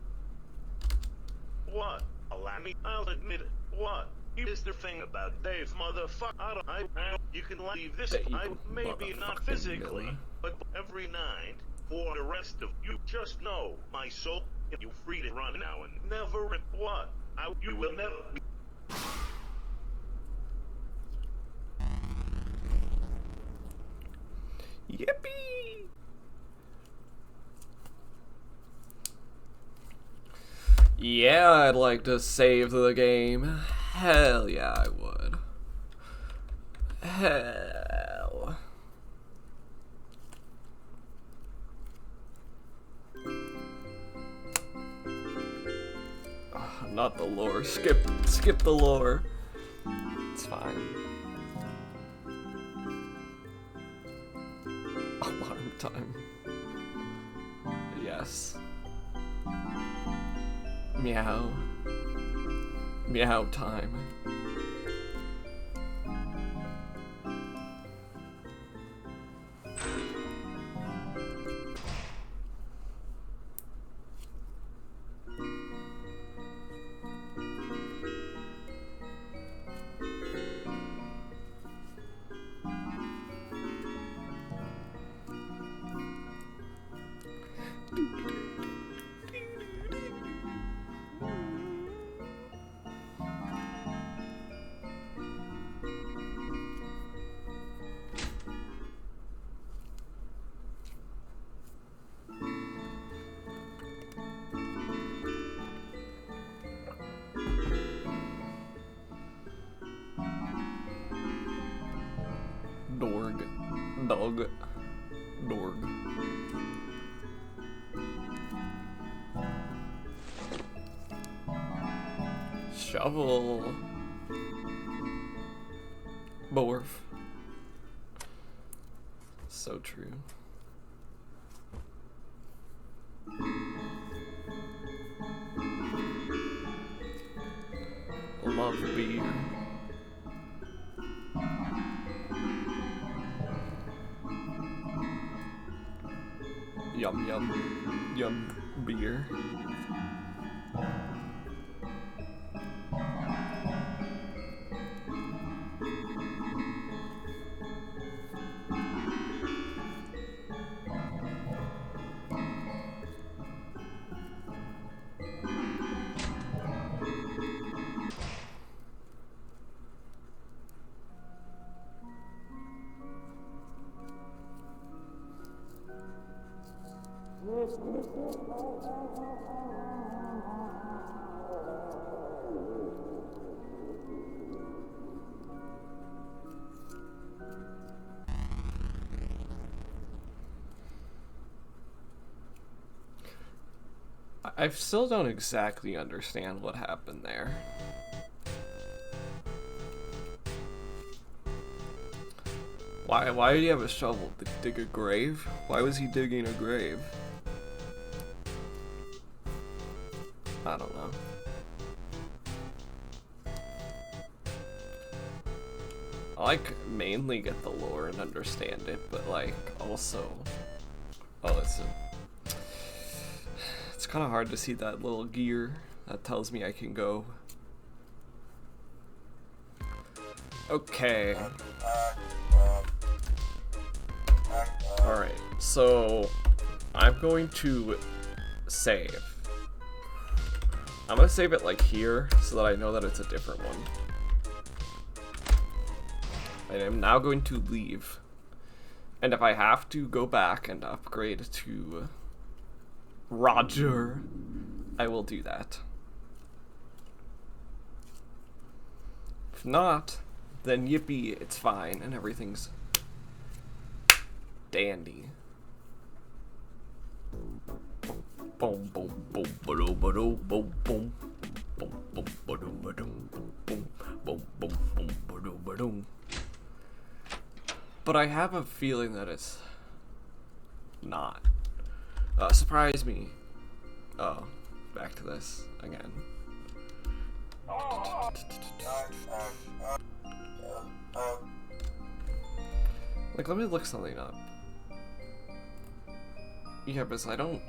What? Allow me, I'll admit it. What? Here's the thing about Dave, motherfucker. You can leave this. Dave, Maybe not motherfucking physically, Millie. but every night. For the rest of you, just know my soul. You free to run now and never. What? You will never be. Yippee! Yeah, I'd like to save the game. Hell yeah, I would. Hell. Oh, not the lore. Skip the lore. It's fine. Alarm time. Yes. Meow. Meow time. Dorg. Dog. Dorg. Shovel. Borf. So true. Love beer. Yum yum. Yum beer. I still don't exactly understand what happened there. Why did he have a shovel to dig a grave? Why was he digging a grave? I don't know. I like mainly get the lore and understand it, but like also, oh, it's kind of hard to see that little gear that tells me I can go. Okay. Alright, so I'm going to save. I'm gonna save it like here so that I know that it's a different one. And I'm now going to leave. And if I have to go back and upgrade to Roger, I will do that. If not, then yippee, it's fine and everything's dandy. Boom boom boom boom boom boom boom boom boom boom boom boom boom boom. But I have a feeling that it's not. Surprise me. Oh, back to this again. Like, let me look something up. Yeah, because I don't...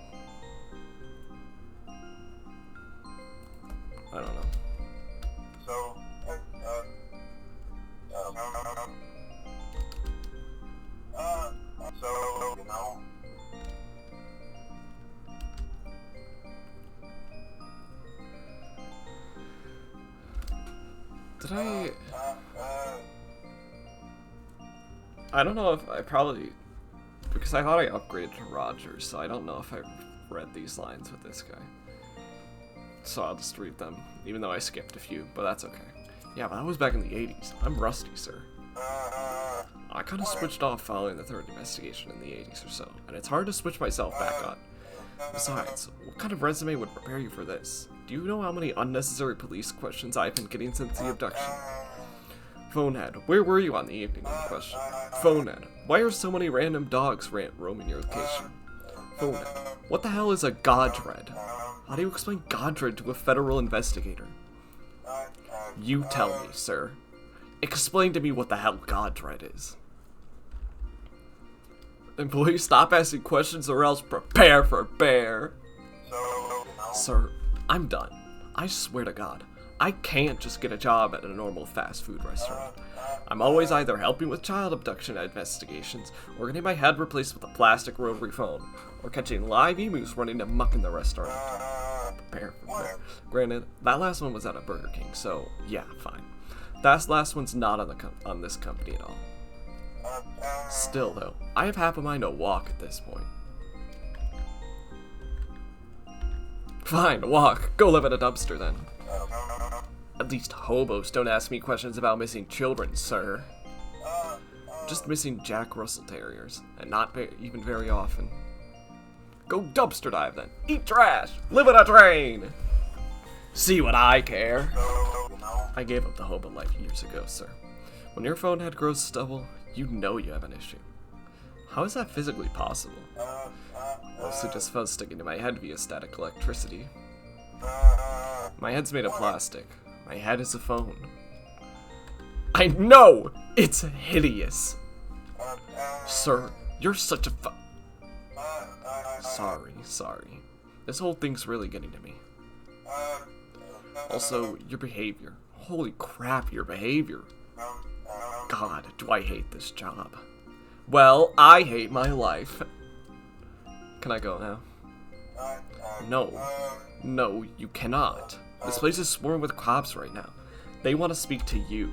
Did I don't know if I probably... Because I thought I upgraded to Roger, so I don't know if I read these lines with this guy. So I'll just read them, even though I skipped a few, but that's okay. Yeah, but that was back in the 80s. I'm rusty, sir. I kind of switched off following the third investigation in the 80s or so, and it's hard to switch myself back on. Besides, what kind of resume would prepare you for this? Do you know how many unnecessary police questions I've been getting since the abduction? Phonehead, where were you on the evening in question? Phonehead, why are so many random dogs roaming your location? Phonehead, what the hell is a Godred? How do you explain Godred to a federal investigator? You tell me, sir. Explain to me what the hell Godred is. Employee, stop asking questions or else prepare for bear. Sir, I'm done. I swear to God, I can't just get a job at a normal fast food restaurant. I'm always either helping with child abduction investigations, or getting my head replaced with a plastic rotary phone, or catching live emus running amok in the restaurant. Prepare for bear. Granted, that last one was at a Burger King, so yeah, fine. That last one's not on this company at all. Still, though, I have half a mind to walk at this point. Fine, walk. Go live in a dumpster, then. At least hobos don't ask me questions about missing children, sir. Just missing Jack Russell Terriers, and not even very often. Go dumpster dive, then. Eat trash. Live in a train. See what I care. I gave up the hobo life years ago, sir. When your phone head grows stubble, you know you have an issue. How is that physically possible? Mostly just fuzz sticking to my head via static electricity. My head's made of plastic. My head is a phone. I know! It's hideous! Sir, you're such a Sorry. This whole thing's really getting to me. Also, your behavior. Holy crap, your behavior. God, do I hate this job. Well, I hate my life. Can I go now? No, you cannot. This place is swarming with cops right now. They want to speak to you.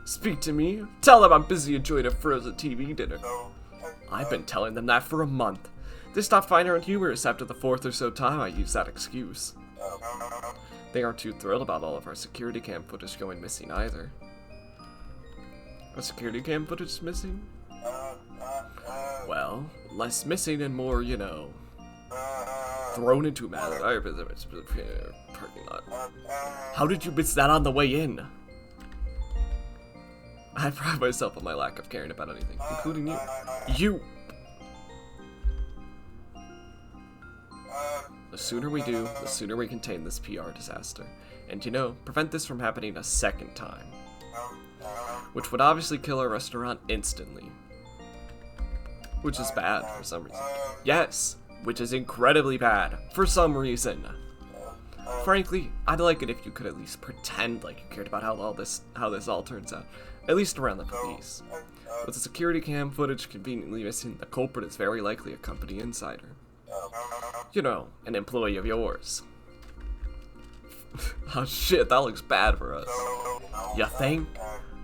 Speak to me? Tell them I'm busy enjoying a frozen TV dinner. I've been telling them that for a month. They stopped finding it humorous after the fourth or so time I used that excuse. They aren't too thrilled about all of our security cam footage going missing either. Our security cam footage missing? Well, less missing and more, you know, thrown into a parking lot. How did you miss that on the way in? I pride myself on my lack of caring about anything, including you. You! The sooner we do, the sooner we contain this PR disaster. And you know, prevent this from happening a second time. Which would obviously kill our restaurant instantly. Which is bad for some reason. Yes, which is incredibly bad for some reason. Frankly, I'd like it if you could at least pretend like you cared about how this all turns out. At least around the police. With the security cam footage conveniently missing, the culprit is very likely a company insider. You know, an employee of yours. Oh shit, that looks bad for us. You think?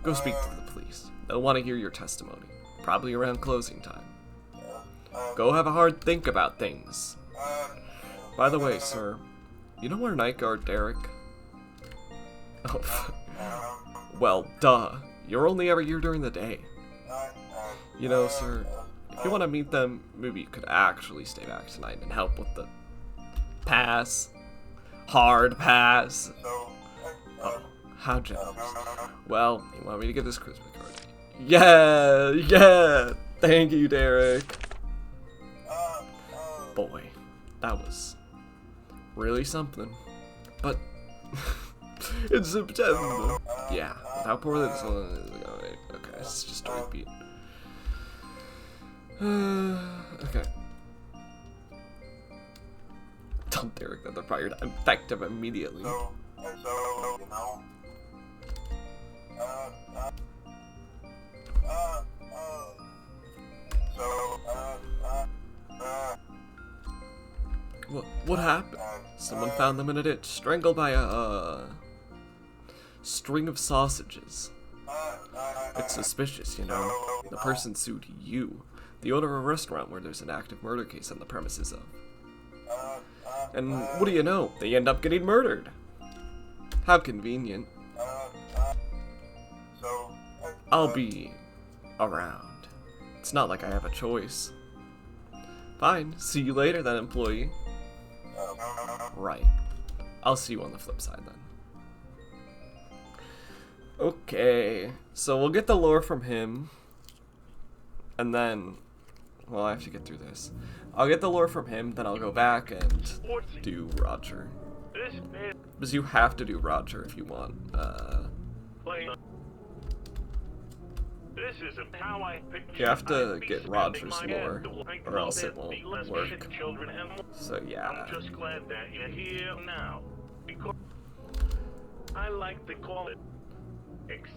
Go speak to the police. They'll want to hear your testimony. Probably around closing time. Go have a hard think about things. By the way, sir, you know our night guard, Derek? Oh, well, duh. You're only ever here during the day. You know, sir, if you want to meet them, maybe you could actually stay back tonight and help with the pass. Hard pass. Oh, how generous. Well, you want me to get this Christmas card? Yeah! Thank you, Derek. Boy, that was really something. But it's September. Yeah, without poorly this one is going. Okay, it's just a repeat. Okay. Tell Derek that they're fired. Effective immediately. What happened? Someone found them in a ditch, strangled by a, String of sausages. It's suspicious, you know. The person sued you, the owner of a restaurant where there's an active murder case on the premises of. And what do you know? They end up getting murdered. How convenient. I'll be around. It's not like I have a choice. Fine, see you later then, employee. Right. I'll see you on the flip side then. Okay, so we'll get the lore from him. And then, well, I have to get through this. I'll get the lore from him, then I'll go back and do Roger. Because you have to do Roger if you want. You have to get Roger's lore, or else it won't work. So yeah. I'm just glad that you're here now. Because I like to call it X.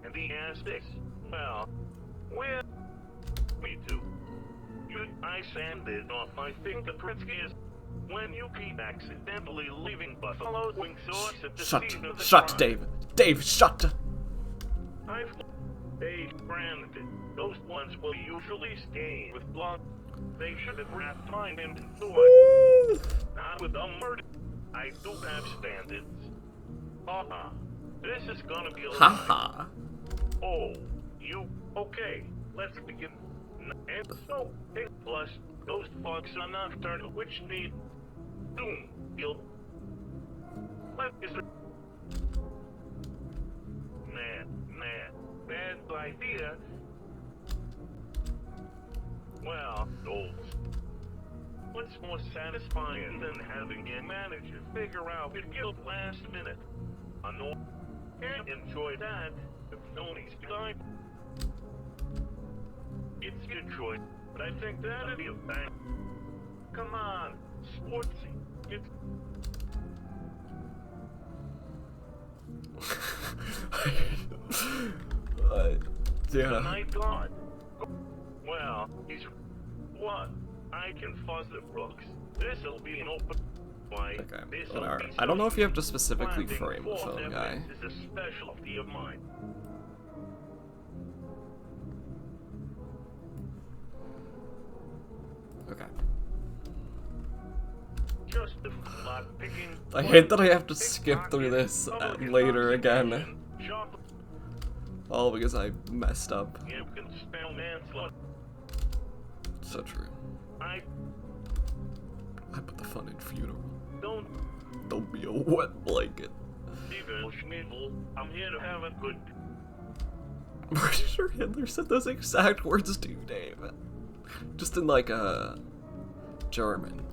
And the answer is, well, where we do. I sanded off my fingerprints is when you keep accidentally leaving Buffalo's wing sauce at the scene of the Shut, crime. Dave. Dave, shut. They branded. Those ones will usually stain with blood. They should have wrapped mine in sword. Not with a murder. I do have standards. This is gonna be a Haha. Oh, you okay? Let's begin. And so, plus those bugs are nocturnal, which need doom. What is it? Bad idea. Well, those. What's more satisfying than having your manager figure out your guilt last minute? I know. Can't enjoy that if Tony's behind. It's your choice, but I think that'd be a bang. Come on, sportsy. It's. Yeah. My God. Well, he's what? I can fuzz the Brooks. This'll be an open. Why? Okay. Whatever. I don't know if you have to specifically frame the phone guy. Is a specialty of mine. Okay. Just the lot picking. I hate that I have to skip through this later again. All because I messed up. You can spell manslaughter. So true. I put the fun in funeral. Don't be a wet blanket. I'm here to have a good. I'm pretty sure Hitler said those exact words to you, Dave. Just in like a German.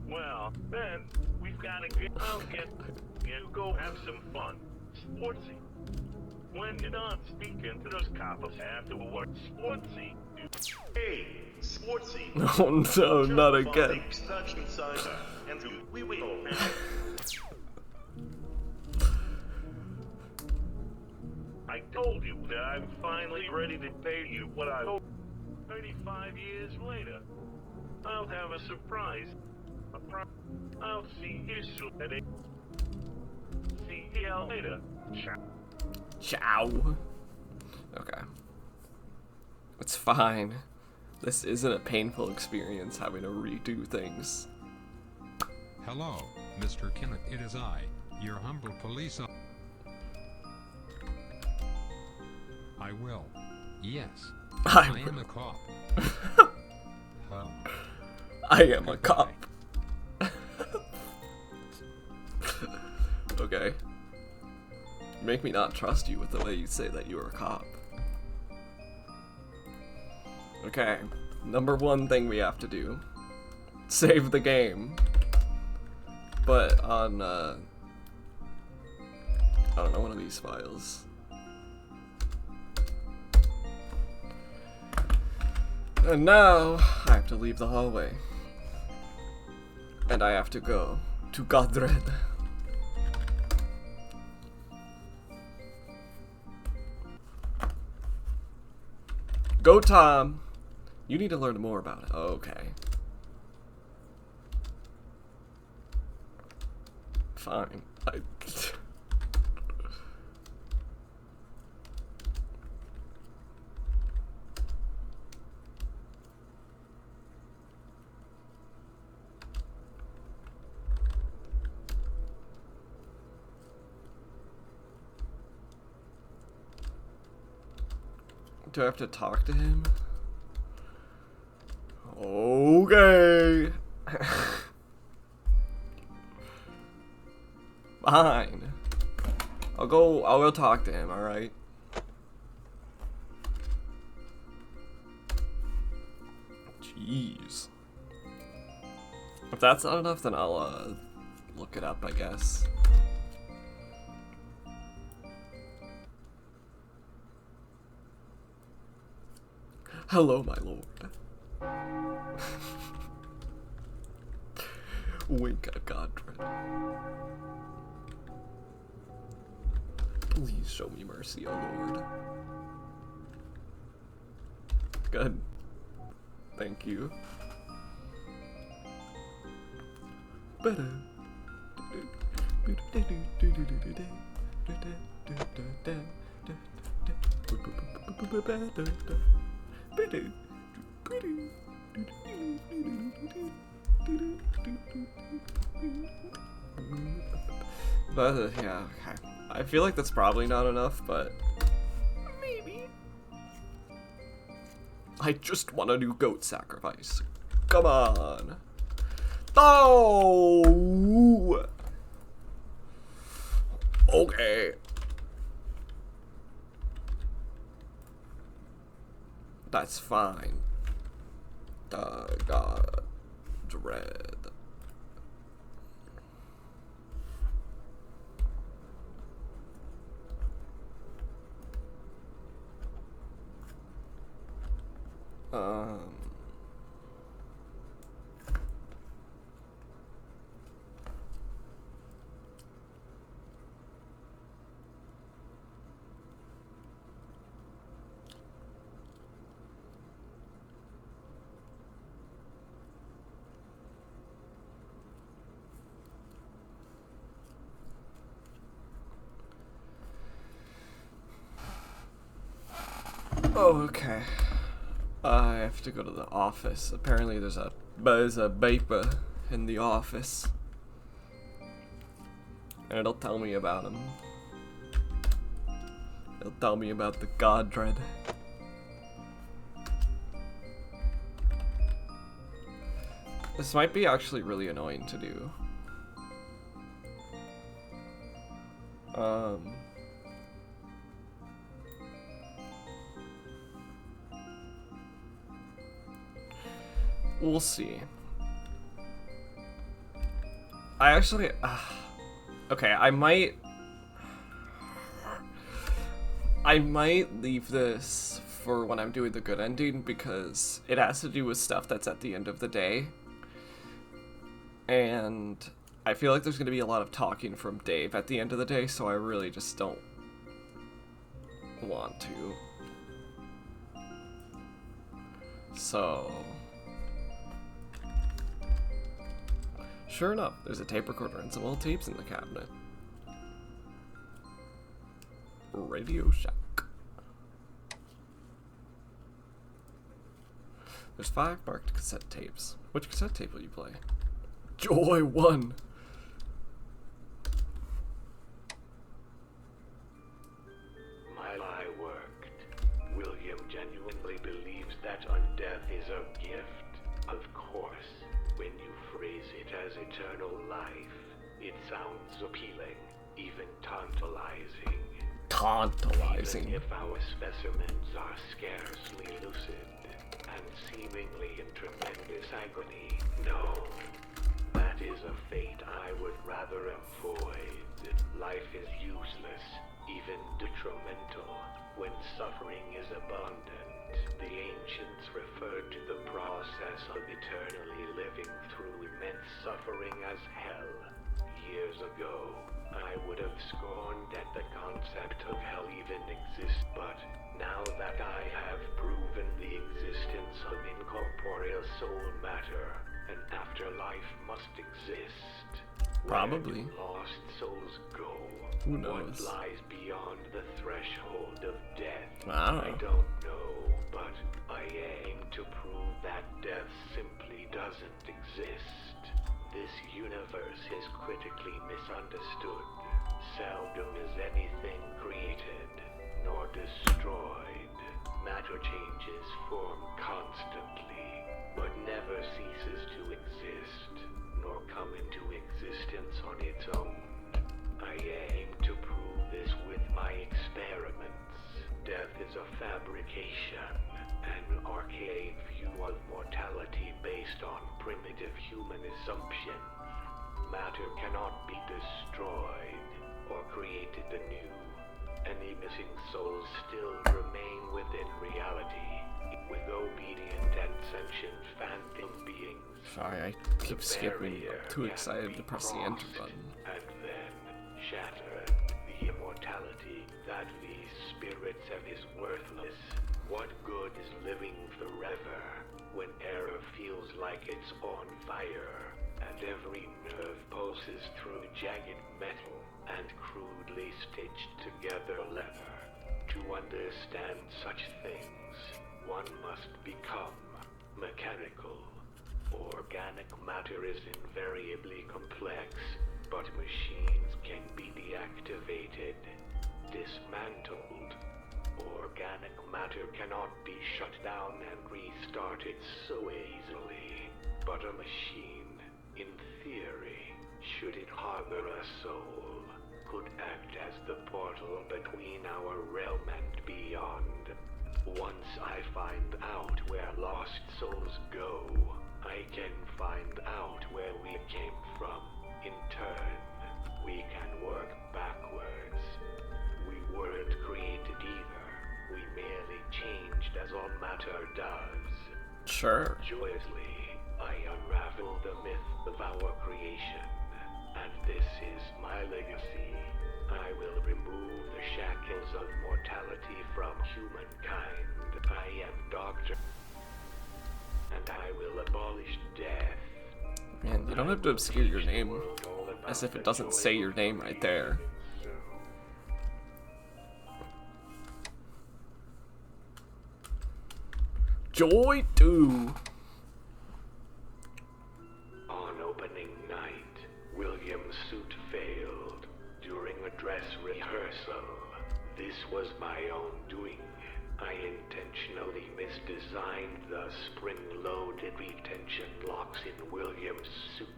Well, then we've got to get out and go have some fun. Sportsy. When you're not speaking to those coppers afterward, sportsy. Hey, sportsy. Oh no, not again. I told you that I'm finally ready to pay you what I owe. 35 years later, I'll have a surprise. I'll see you soon. See you later. Ciao. Ciao. Okay. It's fine. This isn't a painful experience having to redo things. Hello, Mr. Kenneth. It is I, your humble police officer. I will. Yes. I am a cop. I am a cop. Okay. Make me not trust you with the way you say that you're a cop. Okay. Number one thing we have to do. Save the game. But on, I don't know, one of these files. And now, I have to leave the hallway. And I have to go to Godred. Go, Tom! You need to learn more about it. Okay. Fine. Do I have to talk to him? Okay. Fine. I'll go talk to him, alright? Jeez. If that's not enough, then I'll look it up, I guess. Hello, my lord. Wink at Godred. Please show me mercy, O Lord. Good. Thank you. But yeah, okay. I feel like that's probably not enough, but maybe. I just want to do goat sacrifice. Come on. Oh. Okay. That's fine. God dread. Oh, okay. I have to go to the office. Apparently there's a vapor in the office. And it'll tell me about him. It'll tell me about the God Dread. This might be actually really annoying to do. We'll see. I actually... okay, I might leave this for when I'm doing the good ending because it has to do with stuff that's at the end of the day. And I feel like there's going to be a lot of talking from Dave at the end of the day, so I really just don't want to. So... sure enough, there's a tape recorder and some old tapes in the cabinet. Radio Shack. There's 5 marked cassette tapes. Which cassette tape will you play? Joy 1! My lie worked. William genuinely believes that undeath is a gift. Of course, when you phrase it as eternal life, it sounds appealing, even tantalizing. Tantalizing. Even if our specimens are scarcely lucid and seemingly in tremendous agony, no. That is a fate I would rather avoid. Life is useless, even detrimental, when suffering is abundant. The ancients referred to the process of eternally living through immense suffering as hell. Years ago, I would have scorned at the concept of hell even exist, but now that I have proven the existence of incorporeal soul matter, an afterlife must exist. Probably. Where do lost souls go? Who knows? What lies beyond the threshold of death? I don't know. I don't know, but I aim to prove that death simply doesn't exist. This universe is critically misunderstood. Seldom is anything created nor destroyed. Matter changes form constantly, but never ceases to exist, nor come into existence on its own. I aim to prove this with my experiments. Death is a fabrication, an archaic view of mortality based on primitive human assumptions. Matter cannot be destroyed or created anew. Any missing souls still remain within reality, with obedient and sentient phantom beings. Sorry, I keep skipping. I'm too excited to press the enter button. And then shatter the immortality that these spirits have is worthless. What good is living forever when error feels like it's on fire, and every nerve pulses through jagged metal and crudely stitched together leather? To understand such things, one must become mechanical. Organic matter is invariably complex, but machines can be deactivated, dismantled. Organic matter cannot be shut down and restarted so easily, but a machine, in theory, should it harbor a soul, could act as the portal between our realm and beyond. Once I find out where lost souls go, I can find out where we came from. In turn, we can work backwards. We weren't created either. We merely changed as all matter does. Sure. Joyously, I unravel the myth of our creation, and this is my legacy. I will remove the shackles of mortality from humankind. I am Doctor, and I will abolish death. Man, you don't have to obscure your name, as if it doesn't say your name right there. Joy 2. On opening night, William's suit failed during a dress rehearsal. This was my own doing. I intentionally misdesigned the spring-loaded retention locks in William's suit,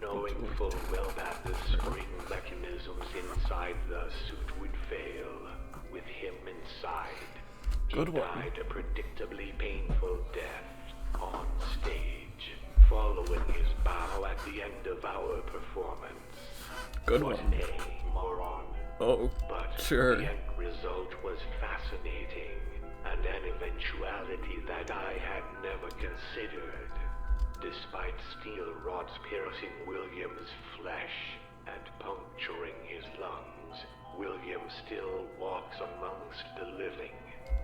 knowing full well that the spring mechanisms inside the suit would fail. With him inside, he died a predictably painful death on stage, following his bow at the end of our performance. Good What one. a moron. Oh, But sure. the end result was fascinating, and an eventuality that I had never considered. Despite steel rods piercing William's flesh and puncturing his lungs, William still walks amongst the living.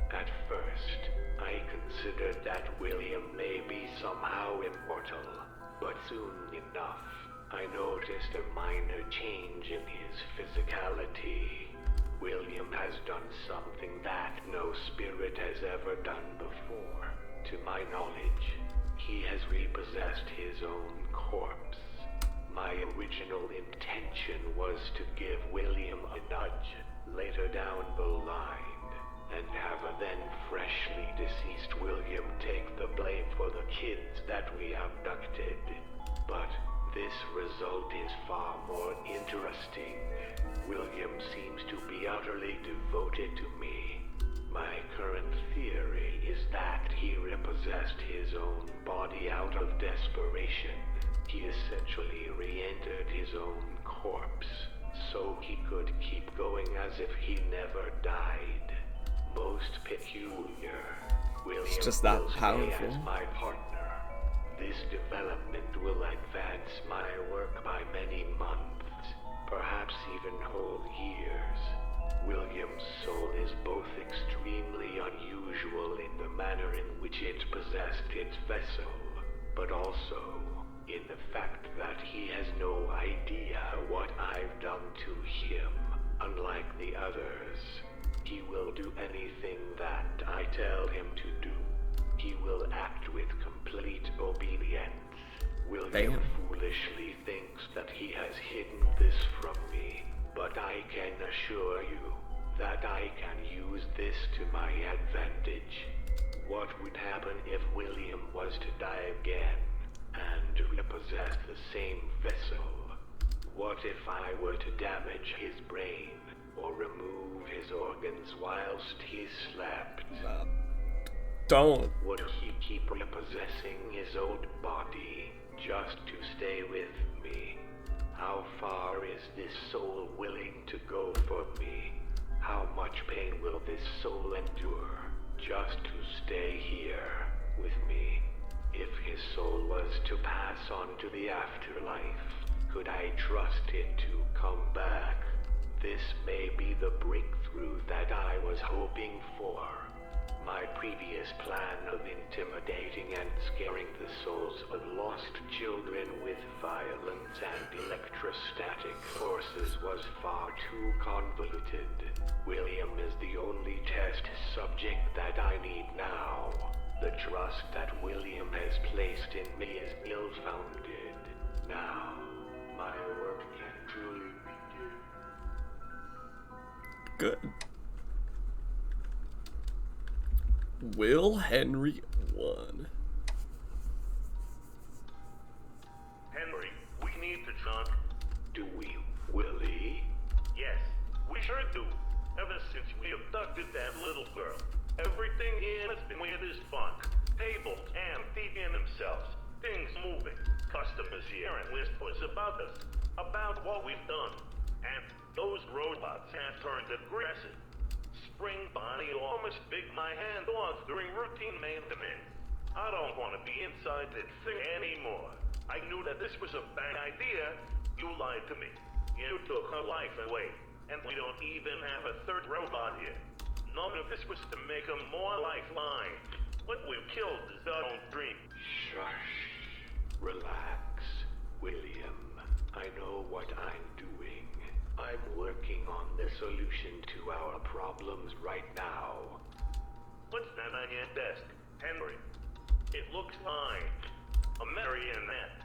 At first, I considered that William may be somehow immortal, but soon enough, I noticed a minor change in his physicality. William has done something that no spirit has ever done before. To my knowledge, he has repossessed his own corpse. My original intention was to give William a nudge later down the line, and have a then freshly deceased William take the blame for the kids that we abducted. But this result is far more interesting. William seems to be utterly devoted to me. My current theory is that he repossessed his own body out of desperation. He essentially re-entered his own corpse, so he could keep going as if he never died. Most peculiar, William It's just that will stay powerful. as my partner. This development will advance my work by many months, perhaps even whole years. William's soul is both extremely unusual in the manner in which it possessed its vessel, but also in the fact that he has no idea what I've done to him, unlike the others. He will do anything that I tell him to do. He will act with complete obedience. William foolishly thinks that he has hidden this from me, but I can assure you that I can use this to my advantage. What would happen if William was to die again and repossess the same vessel? What if I were to damage his brain or remove his organs whilst he slept? Don't. Would he keep repossessing his old body just to stay with me? How far is this soul willing to go for me? How much pain will this soul endure just to stay here with me? If his soul was to pass on to the afterlife, could I trust it to come back? This may be the breakthrough that I was hoping for. My previous plan of intimidating and scaring the souls of lost children with violence and electrostatic forces was far too convoluted. William is the only test subject that I need now. The trust that William has placed in me is ill-founded. Now, my work can truly begin. Good. Will Henry won. Henry, we need to talk. Do we, Willie? Yes, we sure do. Ever since we abducted that little girl, everything here has been weird as fuck. Tables and feeding themselves, things moving. Customers here and list was about us, about what we've done. And those robots have turned aggressive. Spring body almost bit my hand off during routine maintenance. I don't want to be inside that thing anymore. I knew that this was a bad idea. You lied to me. You took her life away. And we don't even have a third robot here. None of this was to make her more lifeline. What we've killed is our own dream. Shush. Relax, William. I know what I'm doing. I'm working on the solution to our problems right now. What's that on your desk, Henry? It looks fine. A marionette.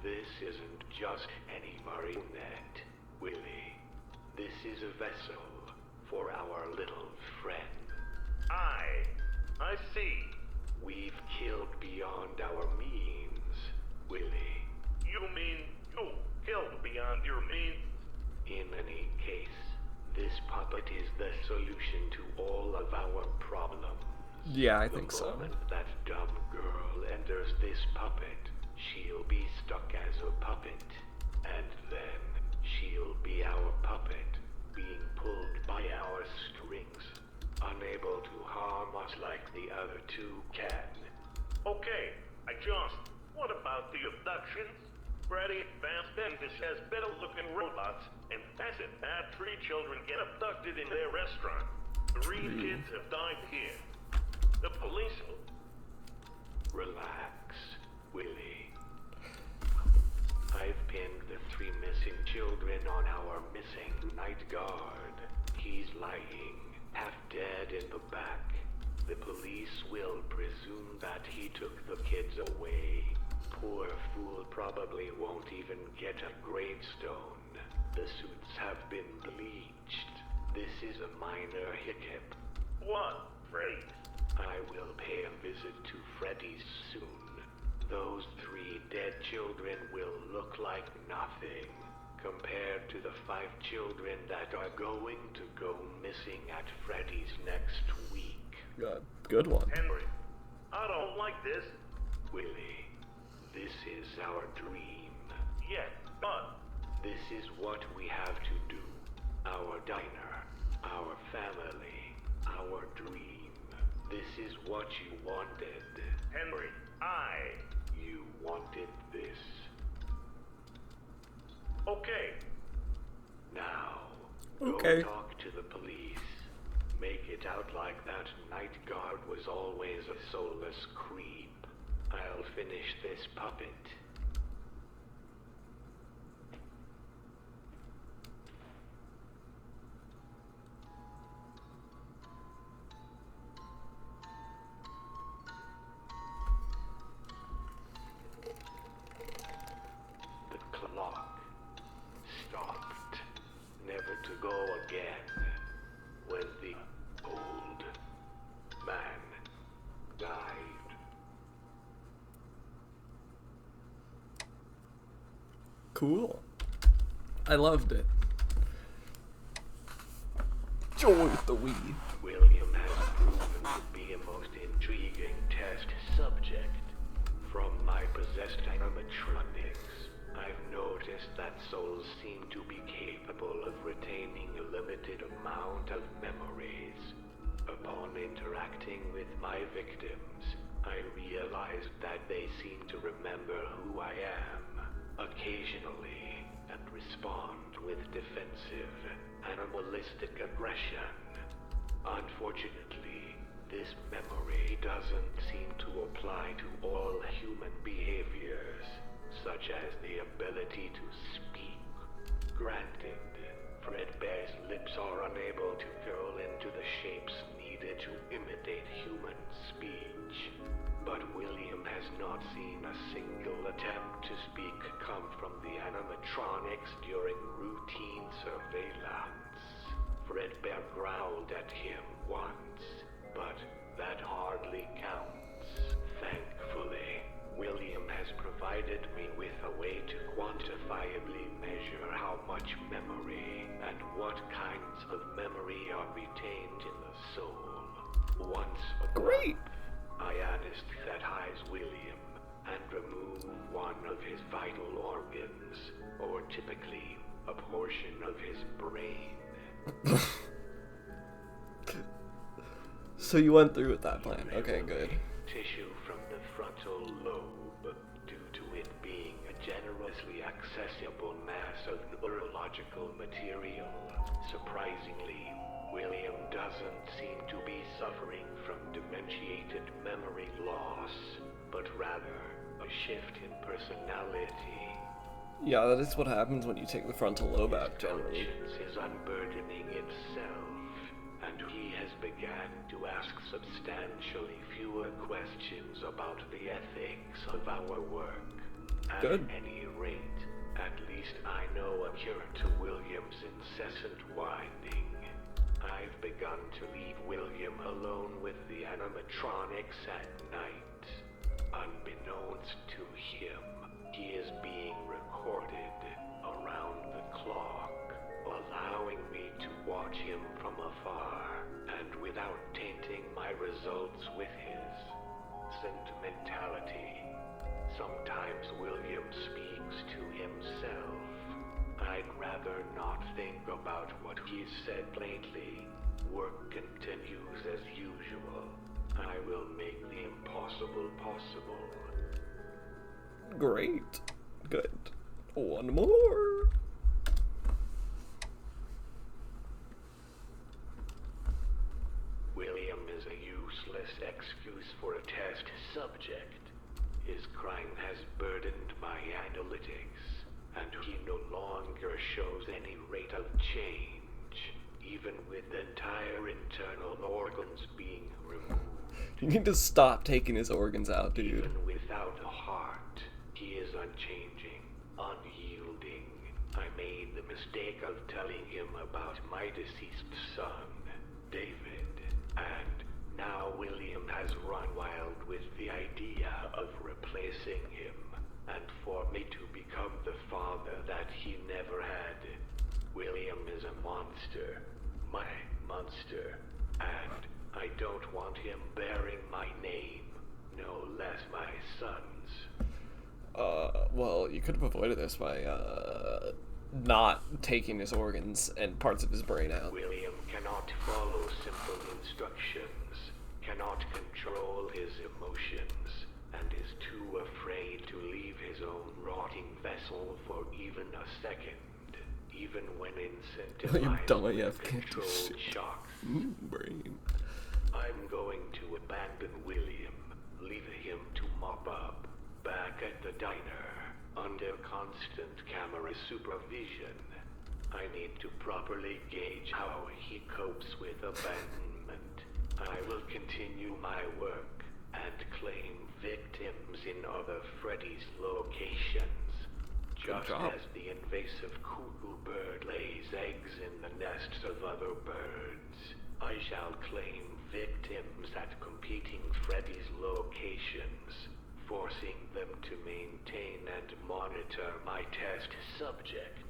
This isn't just any marionette, Willie. This is a vessel for our little friend. I see. We've killed beyond our means, Willie. You mean you killed beyond your means? In any case, this puppet is the solution to all of our problems. Yeah, I think so. The moment that dumb girl enters this puppet, she'll be stuck as a puppet. And then she'll be our puppet, being pulled by our strings, unable to harm us like the other two can. Okay, what about the abductions? Freddy Vance Bendis has better looking robots, and that's it. Bad 3 children get abducted in their restaurant. 3 kids have died here. The police will... Relax, Willie. I've pinned the 3 missing children on our missing night guard. He's lying, half dead in the back. The police will presume that he took the kids away. Poor fool probably won't even get a gravestone. The suits have been bleached. This is a minor hiccup. What, Freddy? I will pay a visit to Freddy's soon. Those 3 dead children will look like nothing compared to the 5 children that are going to go missing at Freddy's next week. Good one. Henry, I don't like this. Willie, this is our dream. Yeah, but... This is what we have to do. Our diner, our family, our dream. This is what you wanted. Henry, You wanted this. Okay. Now, Okay. go talk to the police. Make it out like that night guard was always a soulless creep. I'll finish this puppet. The clock stopped, never to go again. When Cool. I loved it. Joy with the Wii. William has proven to be a most intriguing test subject. From my possessed animatronics, I've noticed that souls seem to be capable of retaining a limited amount of memories. Upon interacting with my victims, I realized that they seem to remember who I am, occasionally, and respond with defensive, animalistic aggression. Unfortunately, this memory doesn't seem to apply to all human behaviors, such as the ability to speak. Granted, Fredbear's lips are unable to curl into the shapes needed to imitate human speech, but William has not seen a single attempt to speak come from the animatronics during routine surveillance. Fredbear growled at him once, but that hardly counts. Thankfully, William has provided me with a way to quantifiably measure how much memory and what kinds of memory are retained in the soul. Once a Great. month, I anesthetize William and remove one of his vital organs, or typically a portion of his brain. So you went through with that plan. Okay, good. Tissue from the frontal lobe, due to it being a generously accessible mass of neurological material. Surprisingly, William doesn't seem to be suffering from dementiated memory loss, but rather a shift in personality. Yeah, that is what happens when you take the frontal lobe out, generally. Conscience is unburdening itself, and he has begun to ask substantially fewer questions about the ethics of our work. Good. At any rate, at least I know a cure to William's incessant whining. I've begun to leave William alone with the animatronics at night. Unbeknownst to him, he is being recorded around the clock, allowing me to watch him from afar and without tainting my results with his sentimentality. Sometimes William speaks to himself. I'd rather not think about what he's said lately. Work continues as usual. I will make the impossible possible. Great. Good. One more. William is a useless excuse for a test subject. His crime has burdened my analytics, and he no longer shows any rate of change, even with entire internal organs being removed. You need to stop taking his organs out, dude. Even without a heart, he is unchanging, unyielding. I made the mistake of telling him about my deceased son, David, and now William has run wild with the idea of replacing him, and for me to become the father that he never had. William is a monster, my monster, and I don't want him bearing my name, no less my son's. Well, you could have avoided this by, not taking his organs and parts of his brain out. William cannot follow simple instructions, cannot control his emotions, and is too afraid to leave his own rotting vessel for even a second, even when incentivized with controlled shocks. Brain. I'm going to abandon William, leaving him to mop up, back at the diner, under constant camera supervision. I need to properly gauge how he copes with abandonment. I will continue my work and claim victims in other Freddy's locations. Just as the invasive cuckoo bird lays eggs in the nests of other birds, I shall claim victims at competing Freddy's locations forcing them to maintain and monitor my test subjects.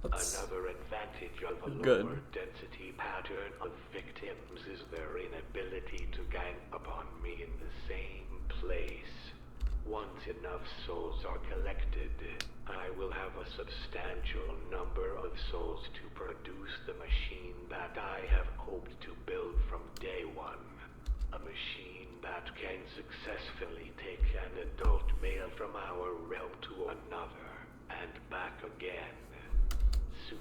Another advantage of a lower density pattern of victims is their inability to gang upon me in the same place. Once enough souls are collected, I will have a substantial number of souls to produce the machine that I have hoped to build from day one. A machine that can successfully take an adult male from our realm to another, and back again. Soon,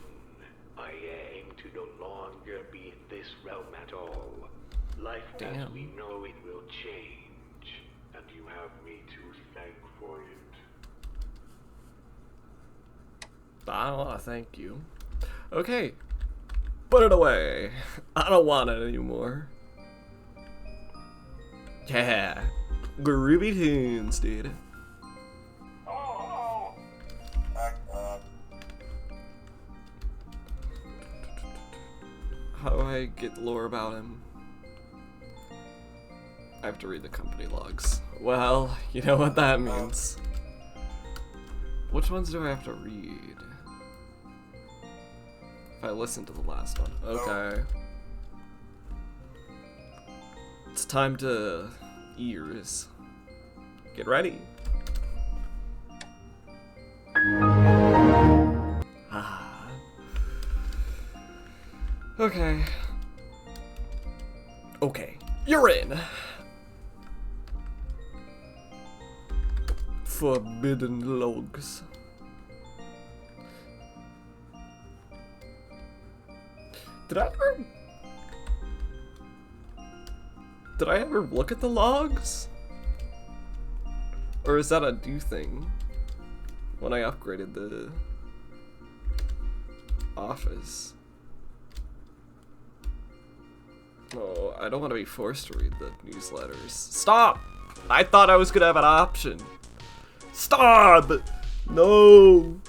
I aim to no longer be in this realm at all. Life as we know it will change, and you have me to thank for it. I don't want to thank you. Okay, put it away. I don't want it anymore. Yeah, groovy tunes, dude. How do I get lore about him? I have to read the company logs. Well, you know what that means. Which ones do I have to read? If I listen to the last one. Okay. It's time to ears. Get ready. Ah. Okay. Okay. You're in. Forbidden logs. Did I ever look at the logs? Or is that a new thing? When I upgraded the office. Oh, I don't want to be forced to read the newsletters. Stop! I thought I was gonna have an option. Stop! No!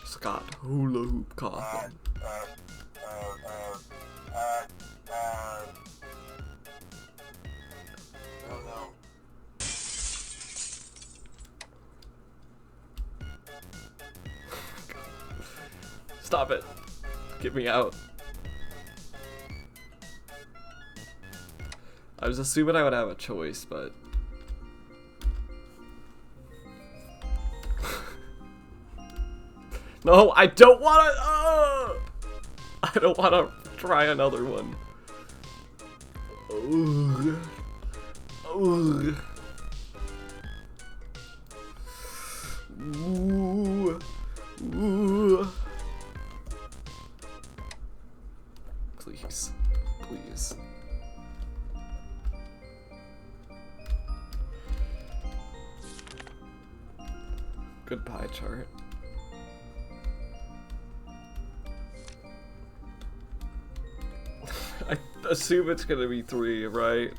Scott Hula Hoop Coffin. Oh no. Stop it. Get me out. I was assuming I would have a choice, but... No, I don't want to... I don't want to try another one. Ugh. Ugh. Ooh. Ooh. Please. Please. Good pie chart. I assume it's gonna be 3, right?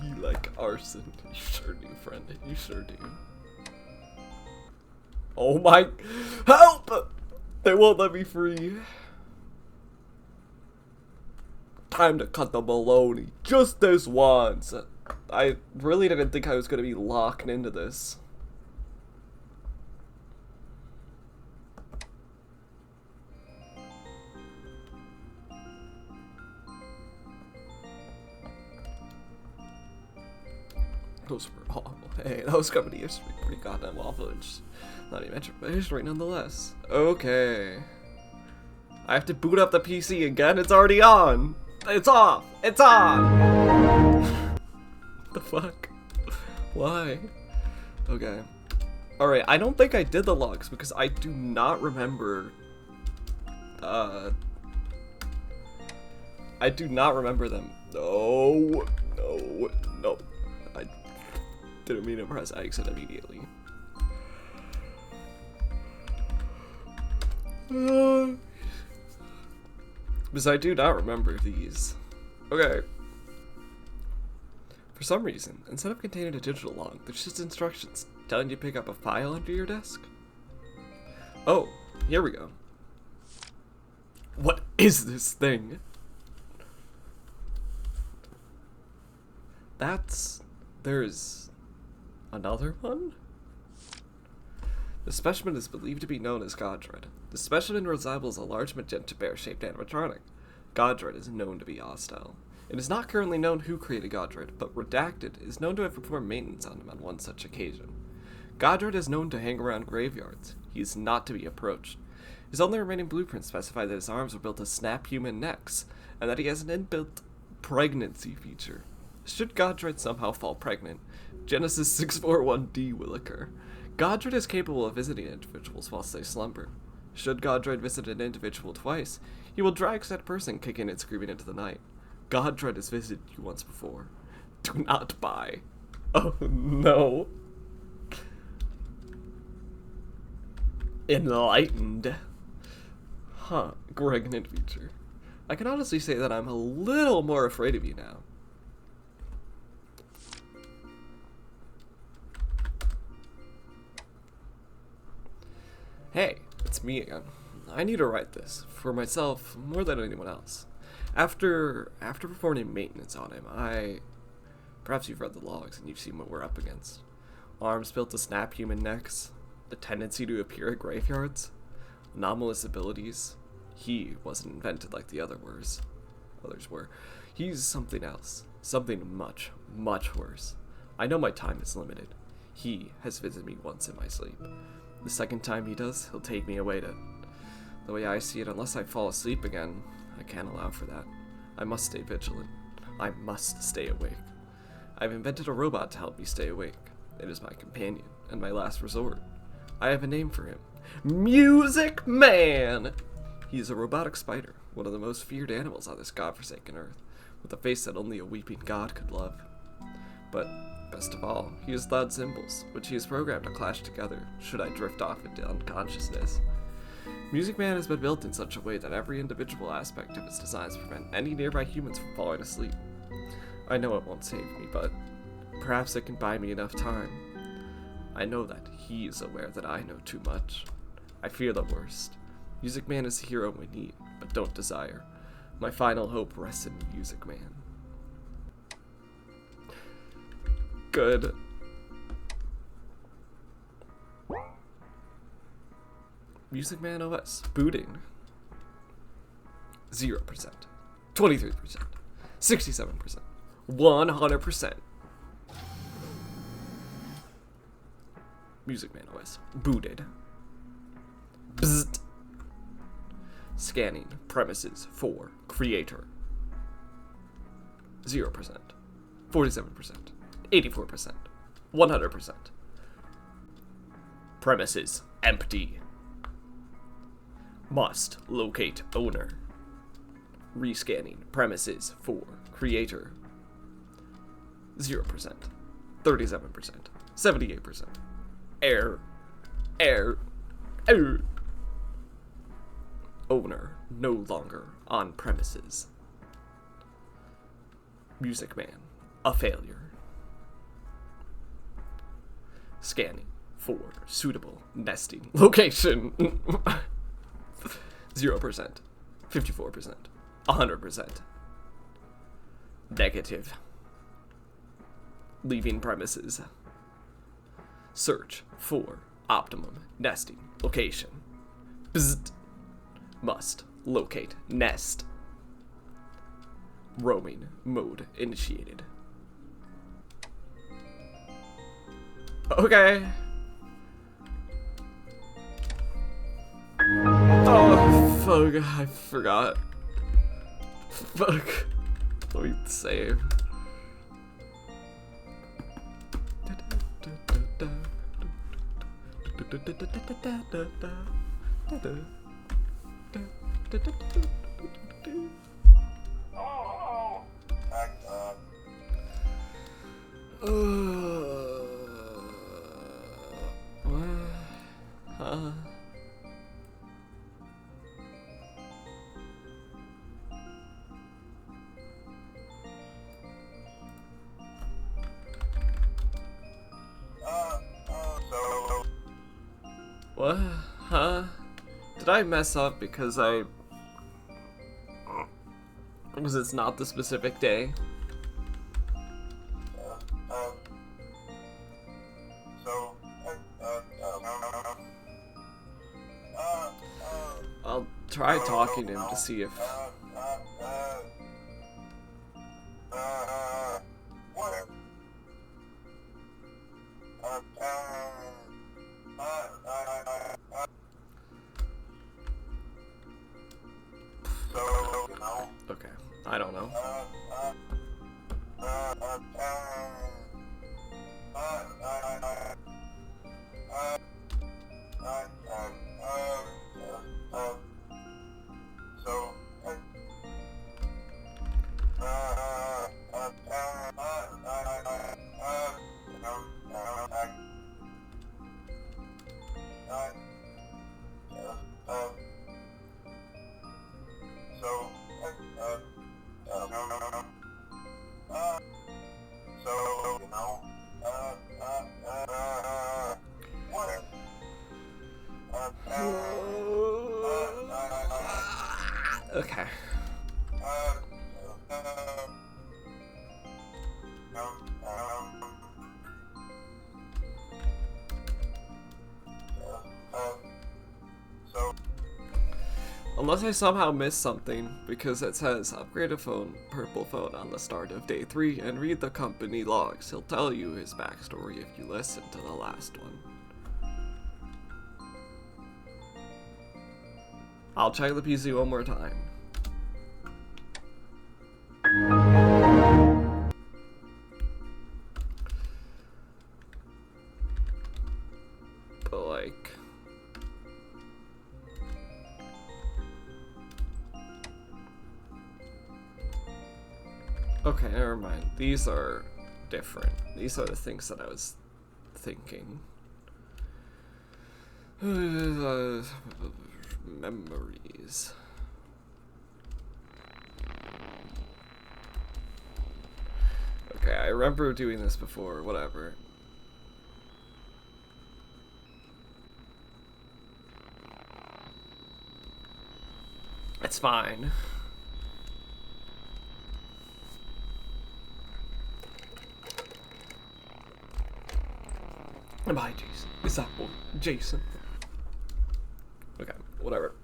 You like arson. You sure do, friend. You sure do. Oh my... Help! They won't let me free. Time to cut the baloney. Just this once. I really didn't think I was going to be locked into this. Those were awful. Hey, those company used to be pretty goddamn awful. Just not even mentioned, but history nonetheless. Okay. I have to boot up the PC again? It's already on! It's off! It's on! What the fuck? Why? Okay. Alright, I don't think I did the logs because I do not remember... I do not remember them. No. No. No. I didn't mean to press exit immediately. Because I do not remember these. Okay. For some reason, instead of containing a digital log, there's just instructions telling you to pick up a file under your desk. Oh, here we go. What is this thing? There's another one? The specimen is believed to be known as Godred. The specimen resembles a large magenta bear-shaped animatronic. Godred is known to be hostile. It is not currently known who created Godred, but Redacted is known to have performed maintenance on him on one such occasion. Godred is known to hang around graveyards. He is not to be approached. His only remaining blueprints specify that his arms were built to snap human necks, and that he has an inbuilt pregnancy feature. Should Godred somehow fall pregnant, Genesis 641D will occur. Godred is capable of visiting individuals whilst they slumber. Should Godred visit an individual twice, he will drag said person kicking and screaming into the night. Godred has visited you once before. Do not buy. Oh no. Enlightened. Huh, pregnant feature. I can honestly say that I'm a little more afraid of you now. Hey, it's me again. I need to write this, for myself more than anyone else. After performing maintenance on him, perhaps you've read the logs and you've seen what we're up against. Arms built to snap human necks, the tendency to appear at graveyards, anomalous abilities. He wasn't invented like the others were. He's something else, something much, much worse. I know my time is limited. He has visited me once in my sleep. The second time he does, he'll take me away to... The way I see it, unless I fall asleep again, I can't allow for that. I must stay vigilant. I must stay awake. I've invented a robot to help me stay awake. It is my companion, and my last resort. I have a name for him. Music Man! He is a robotic spider, one of the most feared animals on this godforsaken earth, with a face that only a weeping god could love. But, best of all, he has loud cymbals, which he is programmed to clash together, should I drift off into unconsciousness. Music Man has been built in such a way that every individual aspect of its designs prevent any nearby humans from falling asleep. I know it won't save me, but perhaps it can buy me enough time. I know that he is aware that I know too much. I fear the worst. Music Man is the hero we need, but don't desire. My final hope rests in Music Man. Good. Music Man OS. Booting. 0%. 23%. 67%. 100%. Music Man OS. Booted. Bzzzt. Scanning premises for creator. 0%. 47%. 84%. 100%. Premises empty. Must locate owner. Rescanning premises for creator. 0%. 37%. 78%. Error. Owner no longer on premises. Music Man, a failure. Scanning for suitable nesting location. 0%, 54%, 100%. Negative. Leaving premises. Search for optimum nesting location. Bzzzt. Must locate nest. Roaming mode initiated. Okay. Oh, fuck. I forgot. Fuck. Let me save. Oh, back up. What? Huh? What? Huh? Did I mess up because because it's not the specific day? I'll try talking to him to see if... Okay, I don't know. Okay. Unless I somehow missed something, because it says upgrade a phone, purple phone on the start of day 3 and read the company logs. He'll tell you his backstory if you listen to the last one. I'll check the PC one more time. But like... Okay, never mind. These are different. These are the things that I was thinking. Memories. Okay, I remember doing this before, whatever. It's fine. Am I Jason? Is that one Jason? Okay, whatever.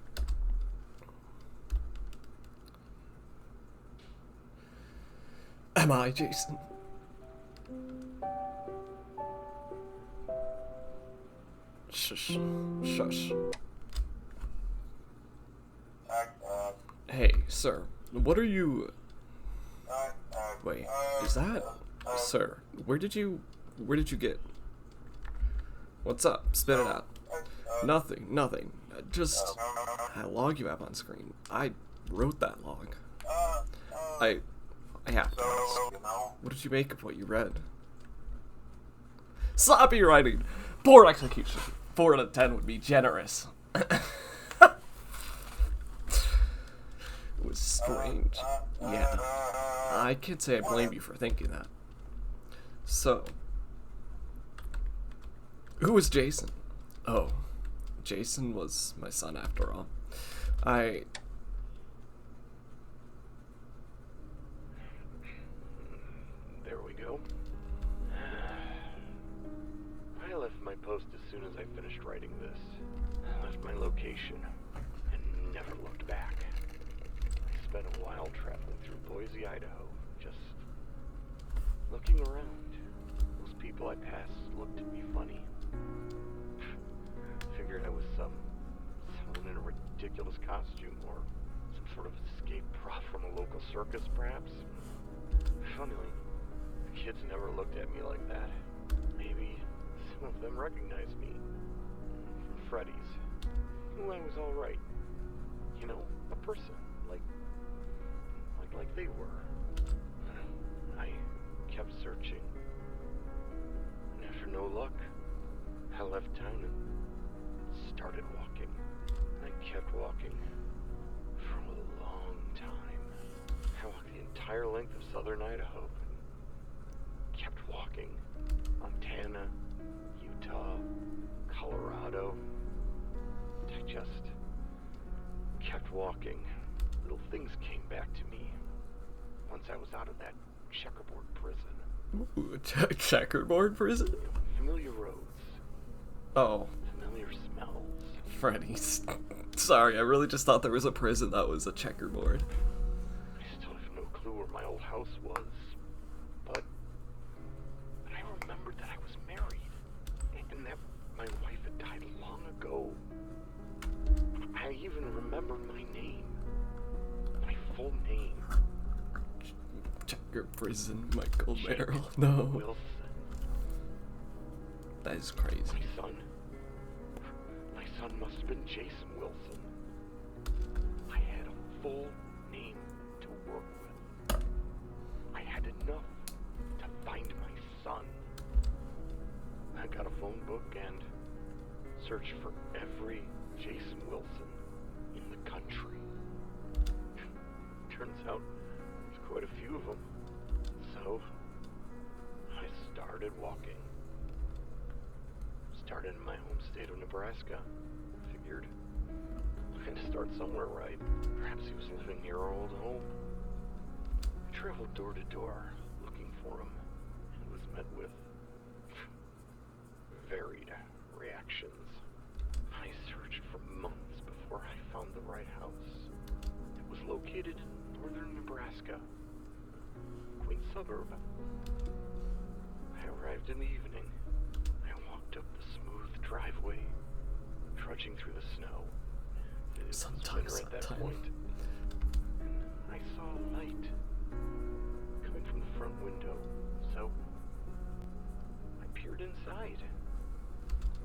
Am I Jason? Shush. Shush. Hey, sir. What are you... Wait, is that... Sir, where did you get... What's up? Spit it out. Nothing. Just that log you have on screen. I wrote that log. I have to ask. What did you make of what you read? Sloppy writing. Poor execution. 4 out of 10 would be generous. It was strange. Yeah. I can't say I blame you for thinking that. So, who was Jason? Oh, Jason was my son after all. There we go. I left my post as soon as I finished writing this. I left my location and never looked back. I spent a while traveling through Boise, Idaho, just looking around. Those people I passed looked at me funny. Figured I was someone in a ridiculous costume or some sort of escape prop from a local circus, perhaps. Funnily, the kids never looked at me like that. Maybe some of them recognized me from Freddy's. Well, I was all right. You know, a person like they were. I kept searching, and after no luck, I left town and started walking. I kept walking for a long time. I walked the entire length of southern Idaho and kept walking. Montana, Utah, Colorado, walking, little things came back to me. Once I was out of that checkerboard prison. Ooh, checkerboard prison? Familiar roads. Oh. Familiar smells. Freddy. Sorry, I really just thought there was a prison that was a checkerboard. I still have no clue where my old house was. But I remembered that I was married. And that my wife had died long ago. I even remembered my name. My full name. Checker prison, Michael Merrill. No. Wilson. That is crazy. My son must have been Jason Wilson. I had a full name to work with. I had enough to find my son. I got a phone book and searched for every Jason Wilson in the country. Turns out there's quite a few of them. So I started walking. Started in my home state of Nebraska. Figured I had to start somewhere, right? Perhaps he was living near our old home. I traveled door to door looking for him and was met with varied reactions. I searched for months before I found the right house. It was located in northern Nebraska, a quaint suburb. I arrived in the evening. Up the smooth driveway, trudging through the snow. It was winter at that point. And I saw a light coming from the front window, so I peered inside,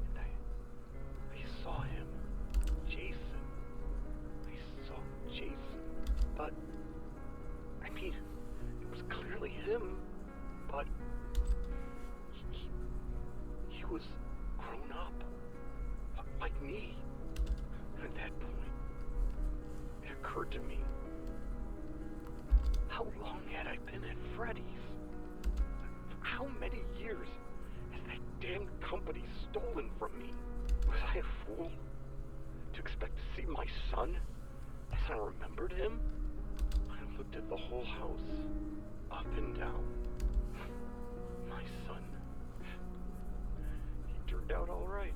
and I saw him, Jason. I saw Jason, but I mean, it was clearly him, but he was grown up, like me. At that point, it occurred to me, how long had I been at Freddy's? How many years has that damned company stolen from me? Was I a fool to expect to see my son as I remembered him? I looked at the whole house, up and down. My son. Turned out all right.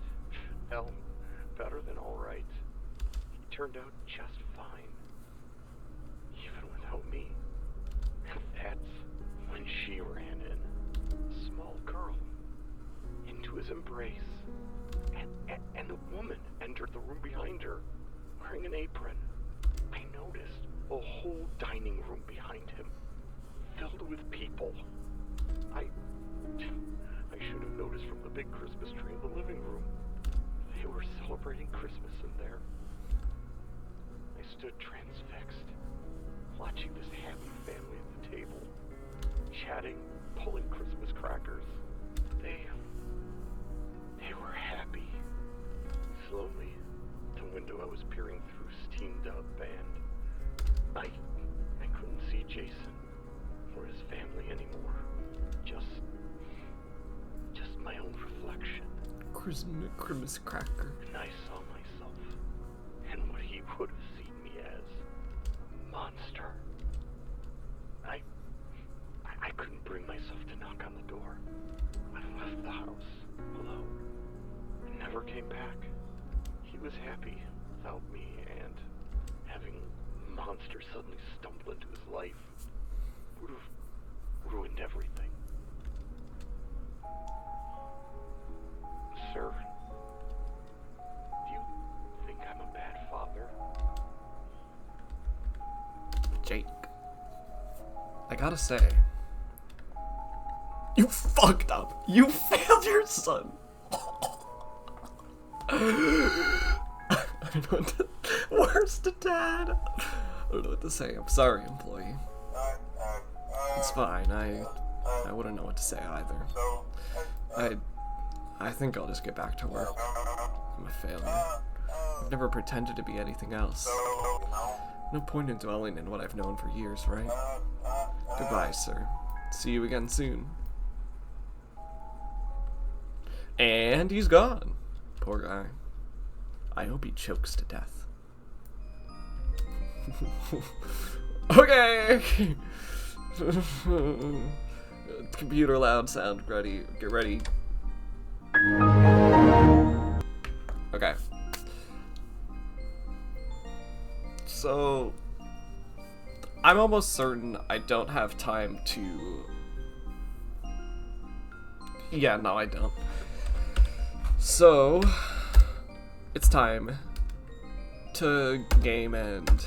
Hell, better than all right. He turned out just fine. Even without me. And that's when she ran in. A small girl. Into his embrace. And a woman entered the room behind her, wearing an apron. I noticed a whole dining room behind him, filled with people. I should have noticed from the big Christmas tree in the living room. They were celebrating Christmas in there. I stood transfixed, watching this happy family at the table, chatting, pulling Christmas crackers. They were happy. Slowly, the window I was peering through steamed up, and I couldn't see Jason or his family anymore. Just my own reflection. Christmas cracker. And I saw myself and what he would have seen me as. A monster. I couldn't bring myself to knock on the door. I left the house alone and never came back. He was happy without me, and having a monster suddenly stumble into his life would have ruined everything. Sir, do you think I'm a bad father? Jake, I gotta say, you fucked up. You failed your son. I don't know what to, worst dad. I don't know what to say. I'm sorry, employee. It's fine. I wouldn't know what to say either. I think I'll just get back to work. I'm a failure. I've never pretended to be anything else. No point in dwelling in what I've known for years, right? Goodbye, sir. See you again soon. And he's gone. Poor guy. I hope he chokes to death. Okay. Computer loud sound ready. Get ready. Okay. So I'm almost certain I don't have time to. Yeah, no, I don't. So it's time to game end.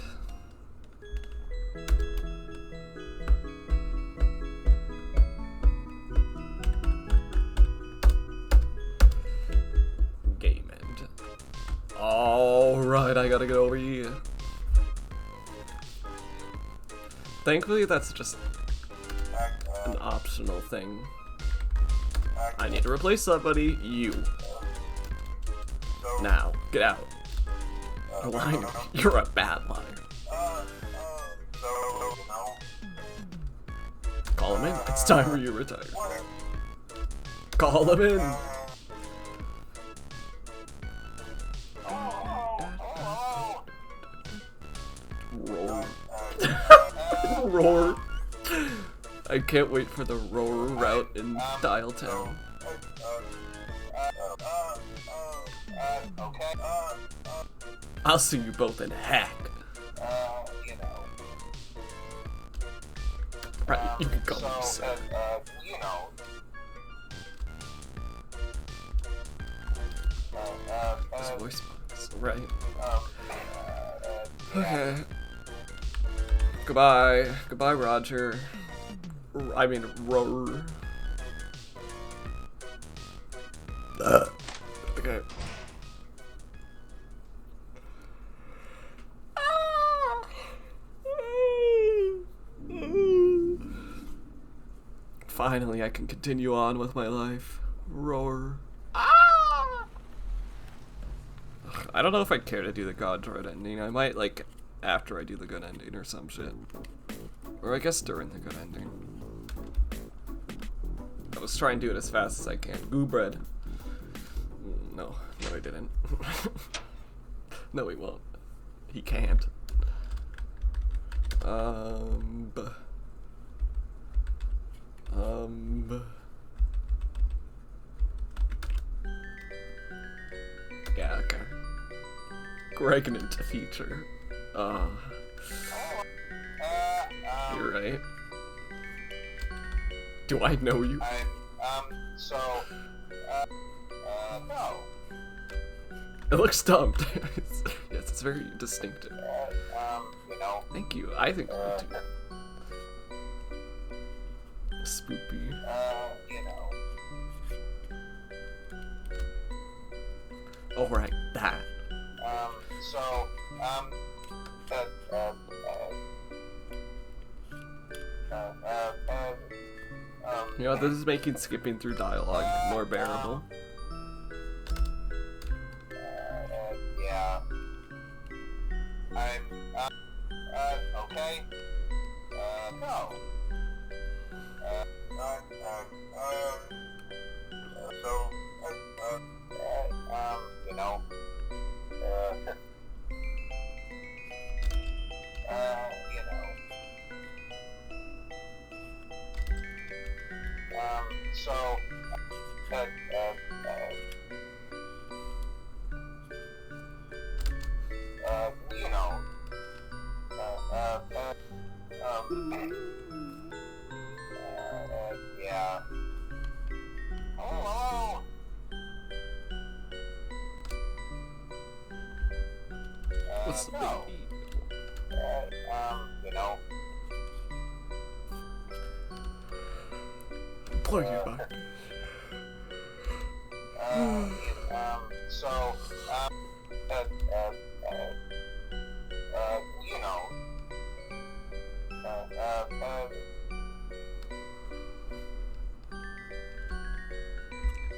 Game end. Alright, I gotta get over here. Thankfully, that's just an optional thing. I need to replace somebody. You. Now, get out. A liar. You're a bad liar. Call him in. It's time for you to retire. Call him in. Roar. Roar. I can't wait for the roar route in Dial Town. I'll see you both in hack. Right, you can call me sir. His voice box, right? Okay. Goodbye. Goodbye, Roger. I mean, Roar. Okay. Finally, I can continue on with my life. Roar. I don't know if I'd care to do the God Droid ending. I might, like, after I do the good ending or some shit. Or I guess during the good ending. I was trying to do it as fast as I can. Goo bread. No, I didn't. No, he won't. He can't. Yeah, okay. Pregnant feature. You're right. Do I know you? No. It looks dumb. Yes, it's very distinctive. Thank you. I think so too. Spoopy. Oh, right, that. You know, this is making skipping through dialogue more bearable. Yeah. Okay. No. Yeah. Hello. What's the No. big Plug you back.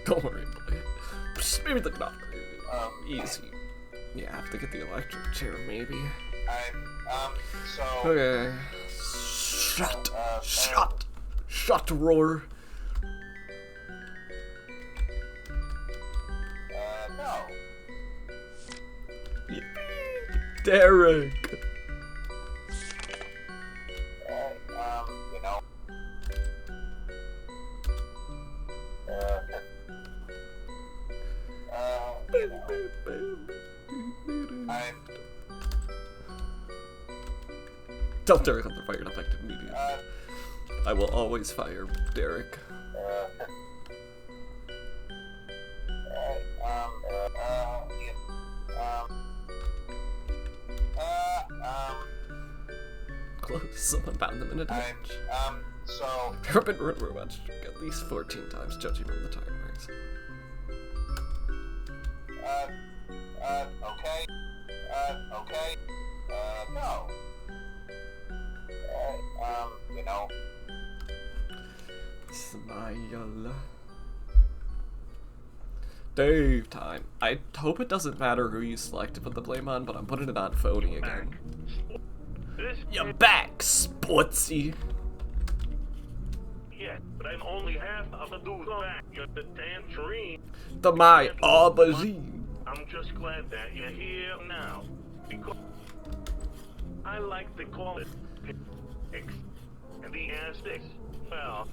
Don't worry about it. Just maybe the knock. Easy. Yeah, I have to get the electric chair, maybe. Okay. Shut, Roar. No. Derek. Tell Derek I'm fired effective immediately. I will always fire Derek. Close. Someone found them in a ditch. So, I've been run rewatched at least 14 times, judging from the time marks. okay. Okay. No. You know. Smile. Dave time. I hope it doesn't matter who you select to put the blame on, but I'm putting it on Fody again. You're back, sportsy. Yeah, but I'm only half of the dude back. You're the tangerine. The my aubergine. I'm just glad that you're here now. Because I like to call it X. And the ass well,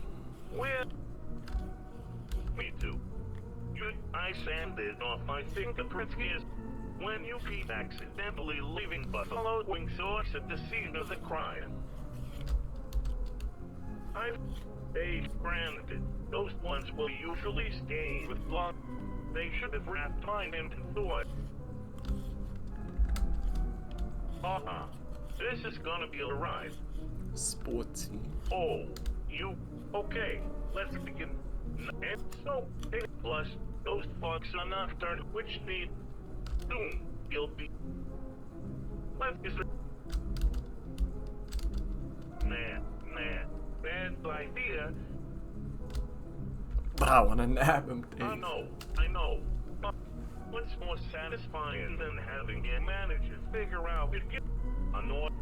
me too. I sanded off my fingerprints here when you keep accidentally leaving Buffalo Wing Sauce at the scene of the crime. Granted, those ones will usually stay with blood. They should have wrapped mine into thought. This is gonna be a ride. Sportsy. Oh, you? Okay, let's begin. And so, plus, those fogs are nocturne, which need soon you'll be. Let's get bad idea. But I wanna nab him, Dave. I know. But what's more satisfying than having your manager figure out it get annoyed?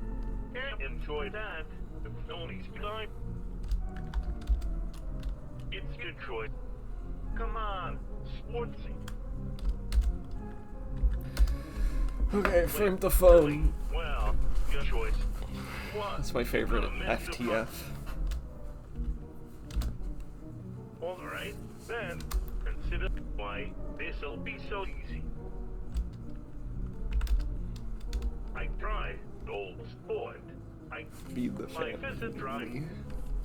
Can't enjoy that if Tony's behind. It's your choice. Come on, sportsy. Okay, frame the phone. Well, your choice. What? That's my favorite FTF. Alright, then consider why this'll be so easy. I tried, old sport. Be the My fan. visit drive.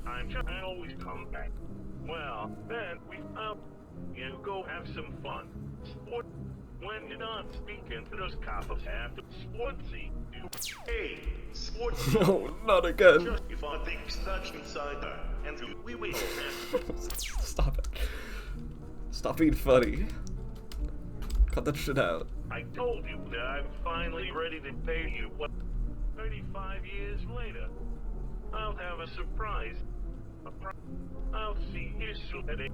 I always come back. Well, then we you go have some fun. Sport. When you're not speaking to those coppers after sportsy. Hey, sportsy. No, not again. Just if I think such inside her, and we will. Stop it. Stop being funny. Cut that shit out. I told you that I'm finally ready to pay you what 35 years later. I'll have a surprise. I'll see you soon.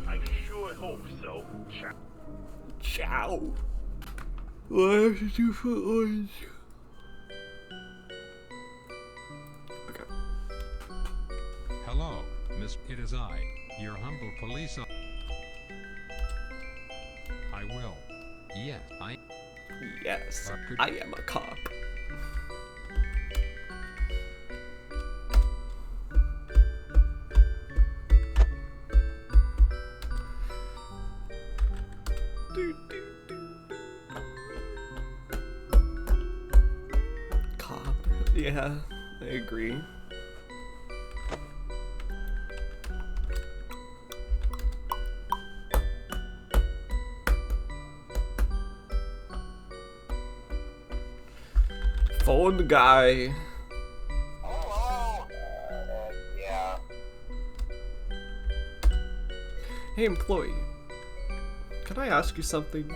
I sure hope so. Ciao. Ciao. Why did you put orange? Okay. Hello, Miss. It is I, your humble police. I will. Yeah, Yes, I am a cop. Cop. Yeah, I agree. Phone guy. Hello? Yeah. Hey, employee. Can I ask you something?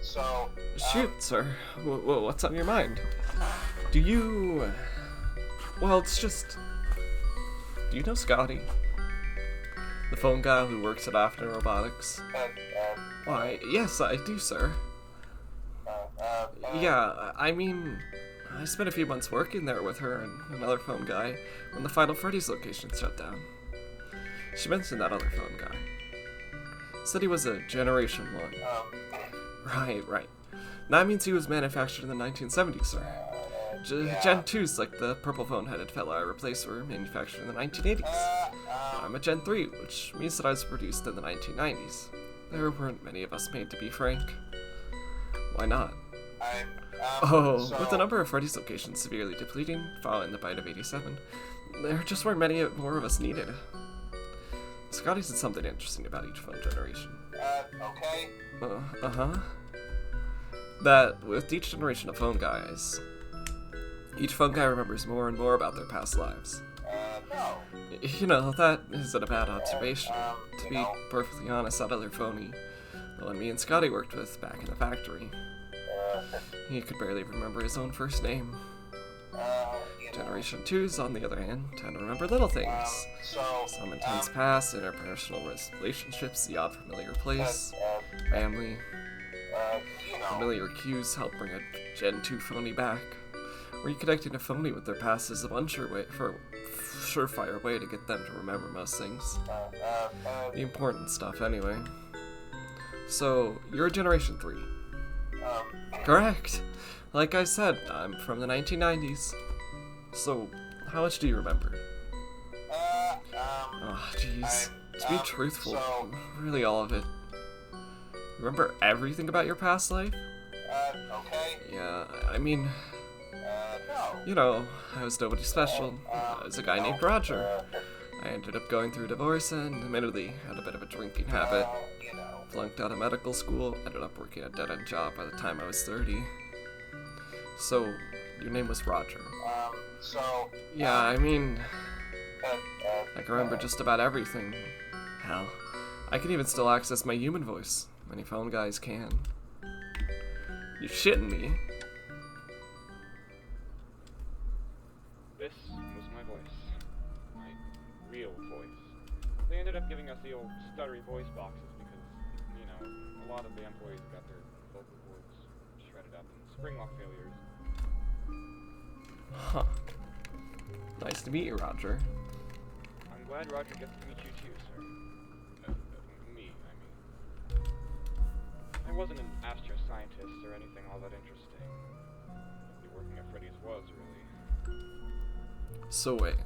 So... Shoot, sir. What's on your mind? Do you... Well, it's just... Do you know Scotty? The phone guy who works at After Robotics? Why, yes, I do, sir. Yeah, I mean... I spent a few months working there with her and another phone guy when the final Freddy's location shut down. She mentioned that other phone guy. Said he was a Generation 1. Right. That means he was manufactured in the 1970s, sir. Gen 2's like the purple phone-headed fella I replaced were manufactured in the 1980s. I'm a Gen 3, which means that I was produced in the 1990s. There weren't many of us made to be frank. Why not? With the number of Freddy's locations severely depleting following the bite of 87, there just weren't many more of us needed. Scotty said something interesting about each phone generation. Okay. That with each generation of phone guys, each phone guy remembers more and more about their past lives. No. You know, that isn't a bad observation. To be perfectly honest, that other phony, the one me and Scotty worked with back in the factory, he could barely remember his own first name. Generation 2s, on the other hand, tend to remember little things. Some intense past, interpersonal relationships, the odd familiar place, family. Familiar cues help bring a Gen 2 phony back. Reconnecting a phony with their past is a surefire way to get them to remember most things. The important stuff, anyway. So, you're Generation 3. Correct! Like I said, I'm from the 1990s. So, how much do you remember? Oh, jeez. To be truthful, really all of it. Remember everything about your past life? Okay. Yeah, I mean, No. you know, I was nobody special. I was a guy named Roger. I ended up going through a divorce and admittedly had a bit of a drinking habit. Flunked out of medical school, ended up working a dead-end job by the time I was 30. So, your name was Roger. Yeah, I mean, I can remember just about everything. Hell, I can even still access my human voice. Many phone guys can. You're shitting me. This was my voice. My real voice. They ended up giving us the old stuttery voice boxes because, you know, a lot of the employees got their vocal cords shredded up in spring lock failures. Huh. Nice to meet you, Roger. I'm glad Roger gets to meet you too, sir. Me, I mean. I wasn't an astroscientist or anything all that interesting. Working at Freddy's was, really. So wait.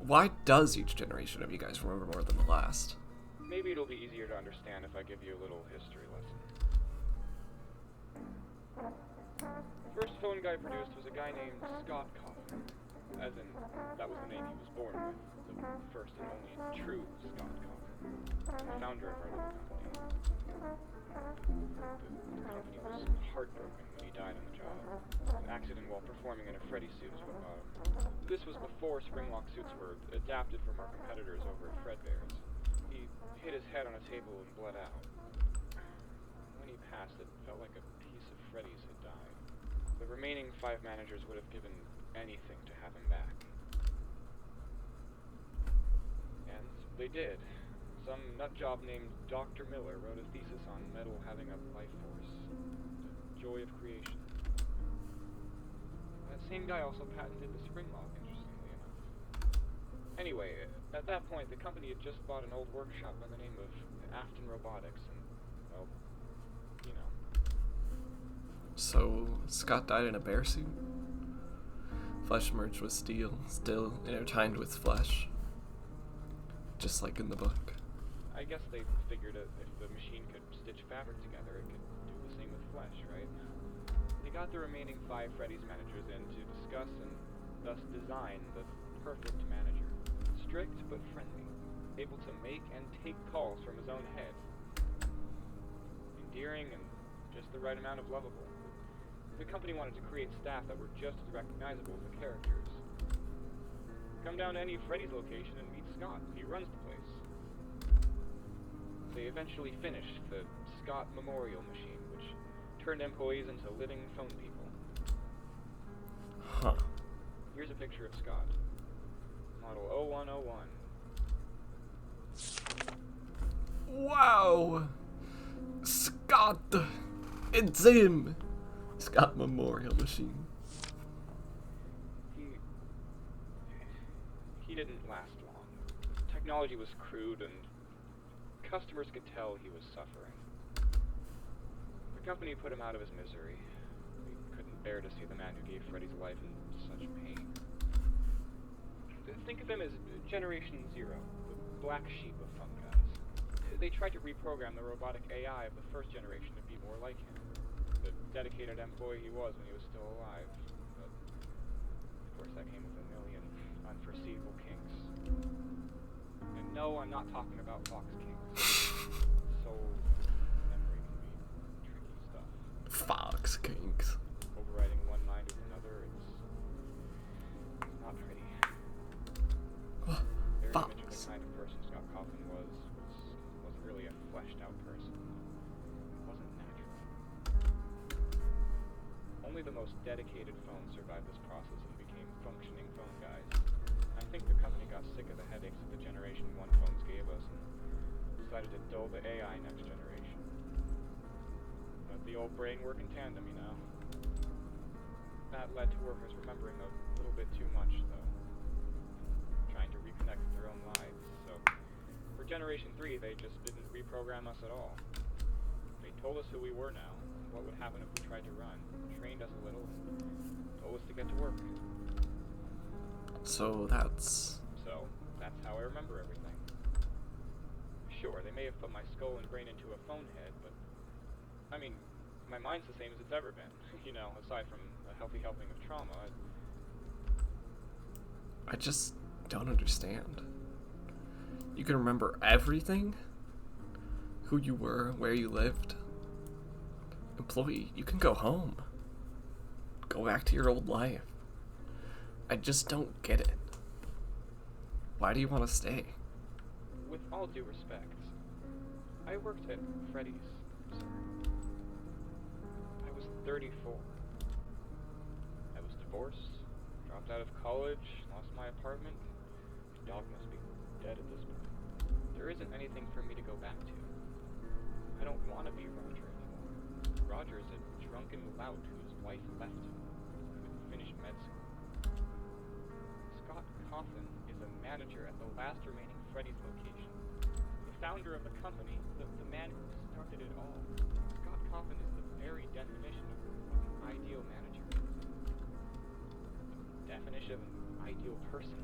Why does each generation of you guys remember more than the last? Maybe it'll be easier to understand if I give you a little history lesson. First phone guy produced was a guy named Scott Coffin. As in, that was the name he was born with. The first and only true Scott Coffin. The founder of our little company. The company was heartbroken when he died on the job. An accident while performing in a Freddy suit is what got him. This was before springlock suits were adapted from our competitors over at Fredbear's. He hit his head on a table and bled out. When he passed, it felt like a piece of Freddy's had died. The remaining 5 managers would have given anything to have him back. And they did. Some nutjob named Dr. Miller wrote a thesis on metal having a life force. The joy of creation. That same guy also patented the spring lock, interestingly enough. Anyway, at that point, the company had just bought an old workshop by the name of Afton Robotics, and, well, you know. So, Scott died in a bear suit? Flesh merged with steel, still intertwined with flesh. Just like in the book. I guess they figured if the machine could stitch fabric together, it could do the same with flesh, right? They got the remaining 5 Freddy's managers in to discuss and thus design the perfect manager. Strict but friendly, able to make and take calls from his own head. Endearing and just the right amount of lovable. The company wanted to create staff that were just as recognizable as the characters. Come down to any Freddy's location and meet Scott. He runs the place. They eventually finished the Scott Memorial Machine, which turned employees into living phone people. Huh. Here's a picture of Scott. Model 0101. Wow! Scott! It's him! Scott Memorial Machine. He didn't last long. Technology was crude and customers could tell he was suffering. The company put him out of his misery. We couldn't bear to see the man who gave Freddy's life in such pain. Think of him as Generation 0, the black sheep of phone guys. They tried to reprogram the robotic AI of the first generation to be more like him. the dedicated employee he was when he was still alive. But, of course, that came with a million unforeseeable kinks. And no, I'm not talking about Fox kinks. Soul memory can be tricky stuff. Fox kinks. Overriding one mind with another, it's not pretty. Their Fox. image of the kind of person Scott Coughlin wasn't really a fleshed out person. It wasn't natural. Only the most dedicated phones survived this process and became functioning phone guys. I think the company got sick of the headaches that the Generation 1 phones gave us and decided to dull the AI next generation. But the old brain work in tandem, you know. That led to workers remembering a little bit too much, though. Trying to reconnect with their own lives. So, for Generation 3, they just didn't reprogram us at all. They told us who we were now, and what would happen if we tried to run, trained us a little, and told us to get to work. So that's how I remember everything. Sure, they may have put my skull and brain into a phone head, but I mean, my mind's the same as it's ever been. You know, aside from a healthy helping of trauma. I just don't understand. You can remember everything? Who you were, where you lived. Employee, you can go home. Go back to your old life. I just don't get it. Why do you want to stay? With all due respect, I worked at Freddy's, sir. I was 34. I was divorced, dropped out of college, lost my apartment. My dog must be dead at this point. There isn't anything for me to go back to. I don't want to be Roger anymore. Roger's a drunken lout whose wife left him. Couldn't finish med school. Scott Coughlin is a manager at the last remaining Freddy's location. The founder of the company, the man who started it all. Scott Coughlin is the very definition of what an ideal manager is. The definition of an ideal person.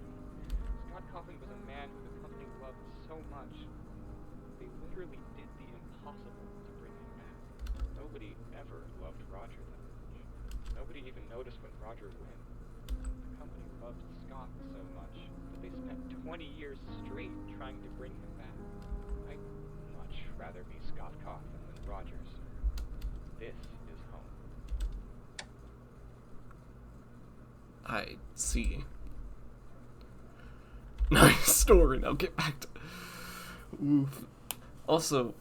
Scott Coughlin was a man who the company loved so much, they literally did the impossible to bring him back. Nobody ever loved Roger that much. Nobody even noticed when Roger went. The company loved Scott so much that they spent 20 years straight trying to bring him back. I'd much rather be Scott Coughlin than Rogers. This is home. I see. Nice story. Now get back to... Oof. Also,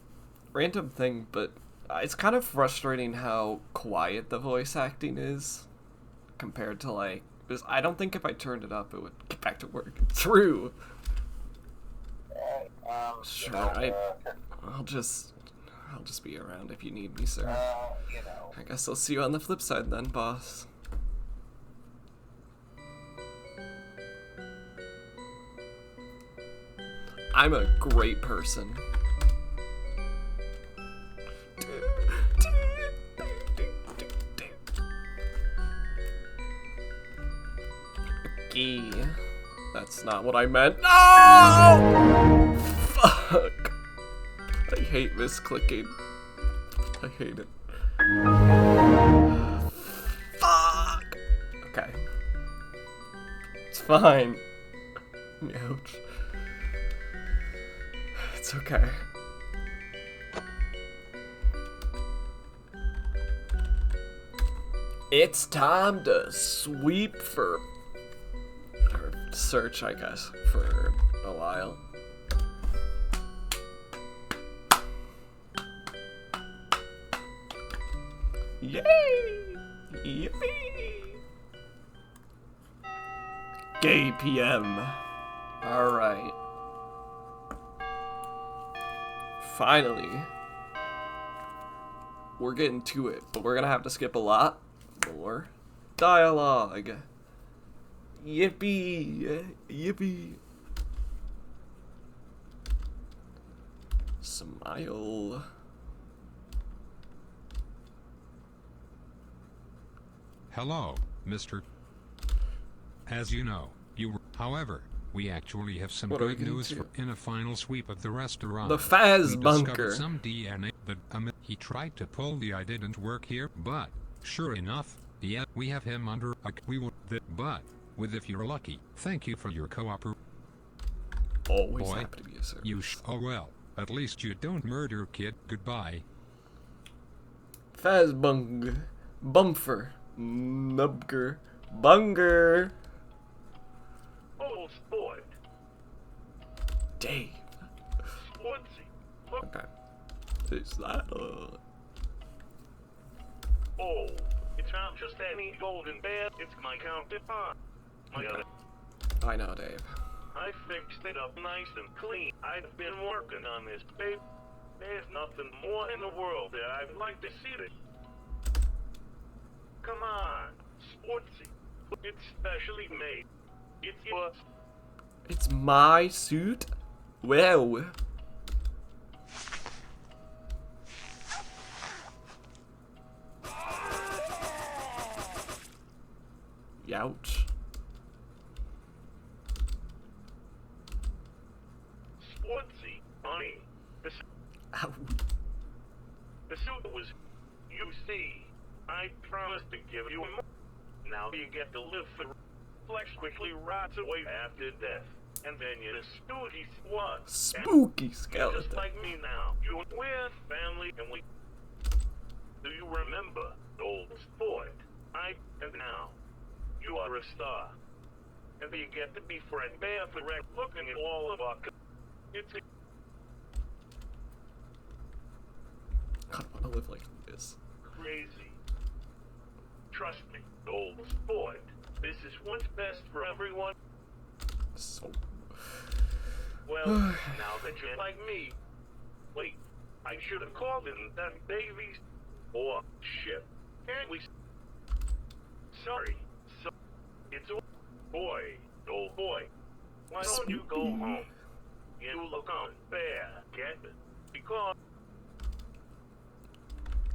random thing, but it's kind of frustrating how quiet the voice acting is compared to, like... Because I don't think if I turned it up, it would get back to work. True. Sure, I'll just be around if you need me, sir. You know. I guess I'll see you on the flip side then, boss. I'm a great person. Okay. That's not what I meant. No! Fuck. I hate misclicking. I hate it. Fuck! Okay. It's fine. Ouch. It's okay. It's time to sweep for... or search, I guess, for a while. Yay! Yippee! Gay PM. Alright. Finally. We're getting to it, but we're gonna have to skip a lot more dialogue. Yippee! Yippee! Smile. Hello, Mr. As you know, however, we actually have some What are we good getting news to? in a final sweep of the restaurant. The Faz we bunker. discovered some DNA. but he tried to pull the I didn't work here, but sure enough, yeah, we have him under a we will but with if you're lucky. Thank you for your cooperation. Always Boy, happy to be a service. oh well, at least you don't murder, kid. Goodbye. Fazbung, Bumfer, Nubger, Bunger, Oh, sport. Dave. Sportsy. Look. Okay. Is that Oh, it's not just any golden bed. It's my counterpart. My other. I know, Dave. I fixed it up nice and clean. I've been working on this, babe. There's nothing more in the world that I'd like to see it. Come on, sportsy. It's specially made. It's yours. It's my suit? Well. Youch. Sportsy, honey. Ow. The suit was, you see, I promised to give you more. Now you get to live for flesh quickly rots away after death. And then you're a spooky squad. Spooky Just skeleton. like me now. We're family and we... Do you remember, old sport? And now, you are a star. And you get to be Fred Bear for looking at all of our... It's a... God, I wanna live like this. crazy. Trust me, old sport. This is what's best for everyone. So. Well, now that you're like me. Wait, I should have called it that babies. Or shit. Can't we? Sorry. So, it's a boy. Oh boy. Why don't you go home? You look on fair. Get it? Because.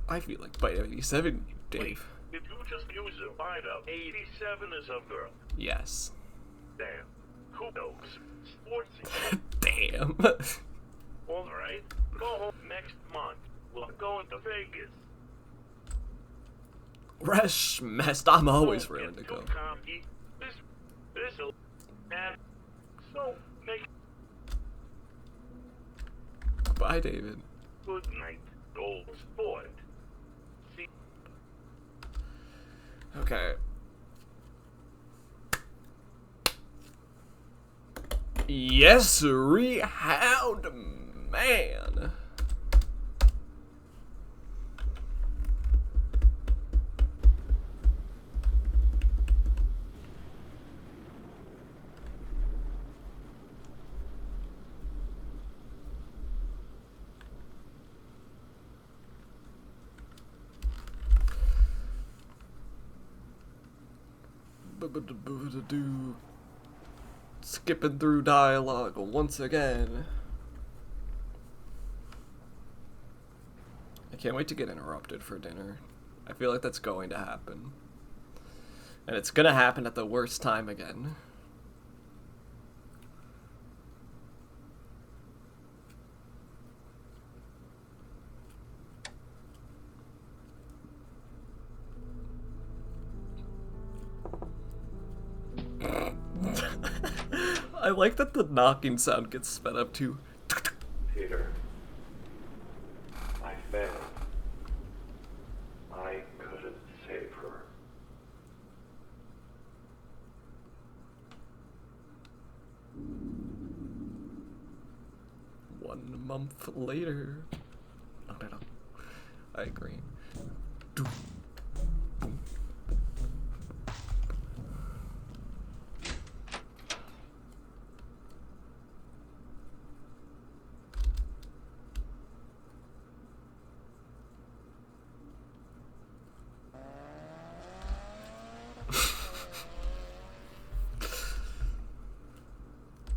I feel like by 87, Dave. Wait, did you just use a bite of 87 as a girl? Yes. Damn. Who knows? Sportsy. Damn. Alright. Go home next month. We're going to Vegas. Resh messed. I'm always Don't willing get to go. too cocky. This'll... And... So, make... Bye, David. Good night, old sport. See... Okay. Yes, Rehound Man. Skipping through dialogue once again. I can't wait to get interrupted for dinner. I feel like that's going to happen. And it's gonna happen at the worst time again. I like that the knocking sound gets sped up too. Peter, I failed. I couldn't save her. One month later. No. I agree.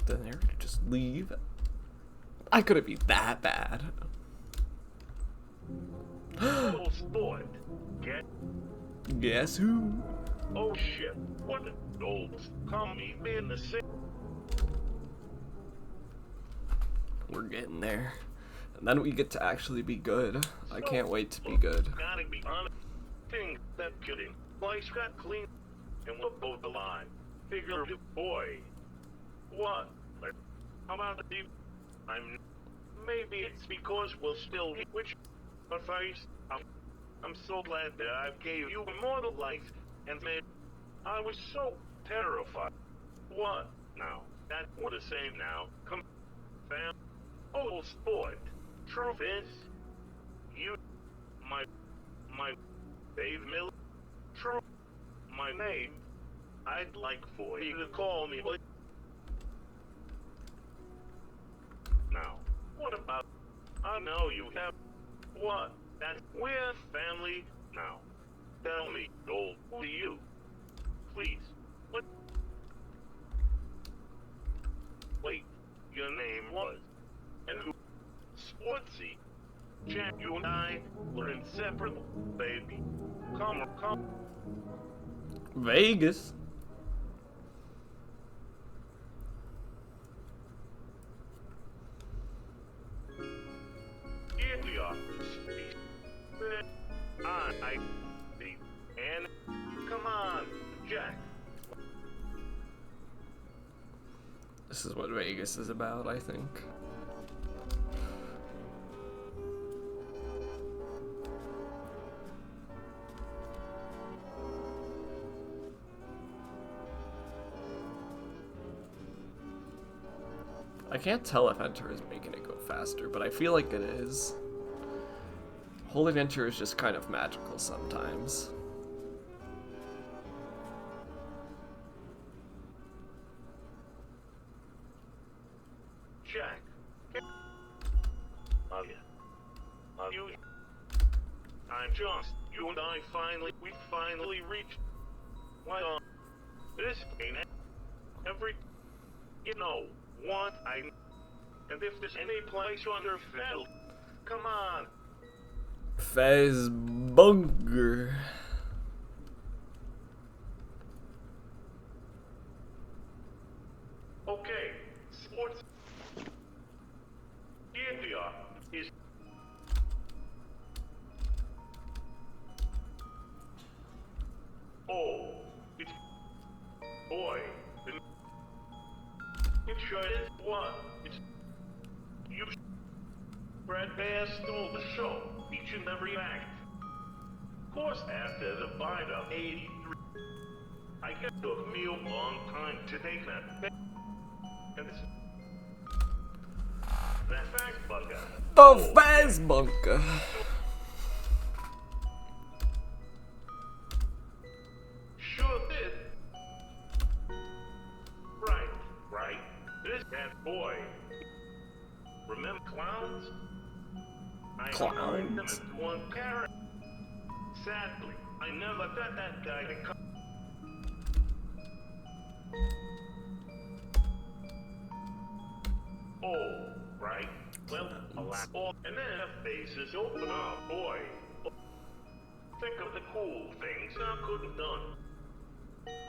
Then they're gonna just leave. I couldn't be that bad. Old sport. Get... Guess who? Oh shit. What the... Old... Call me in the same... We're getting there. And then we get to actually be good. I can't wait to be good. Gotta be honest. Thing that kidding. Place got clean and look both the line. Figure boy. What? Like, how about the deep? Maybe it's because we'll still which but first I'm so glad that I gave you immortal life and made I was so terrified. What? Now that's what the same now. Come fam. Oh sport. Truth is you my Dave Miller. True. My name. I'd like for you to call me. Now, what about? I know you have. What? That's we're family. Now, tell me, Joel, who are you? Please. What? Wait, your name was. And who? Sportsy. Jack, you and I were inseparable, baby. Come. Vegas. Here we are. I see. And come on, Jack. This is what Vegas is about, I think. I can't tell if enter is making it go faster, but I feel like it is. Holding enter is just kind of magical sometimes. Jack. Love you. I'm just, you and I we finally reached. Well, this ain't every, you know, what and if there's any place under Fell, come on. Fez Bunker. Okay, sports. Here we are. Is oh, it's boy. It sure is what? It's you. Brad Bear stole the show, each and every act. Of course, after the bite of 83, I guess it took me a long time to take that. And this, that fact bugger. The Fez Bunker. Sure did. Right. This that boy. Remember clowns? Clowns. I them as one character. Sadly, I never got that guy to come. Oh, right. Well, alas. And then her faces open up, boy. Think of the cool things I could have done.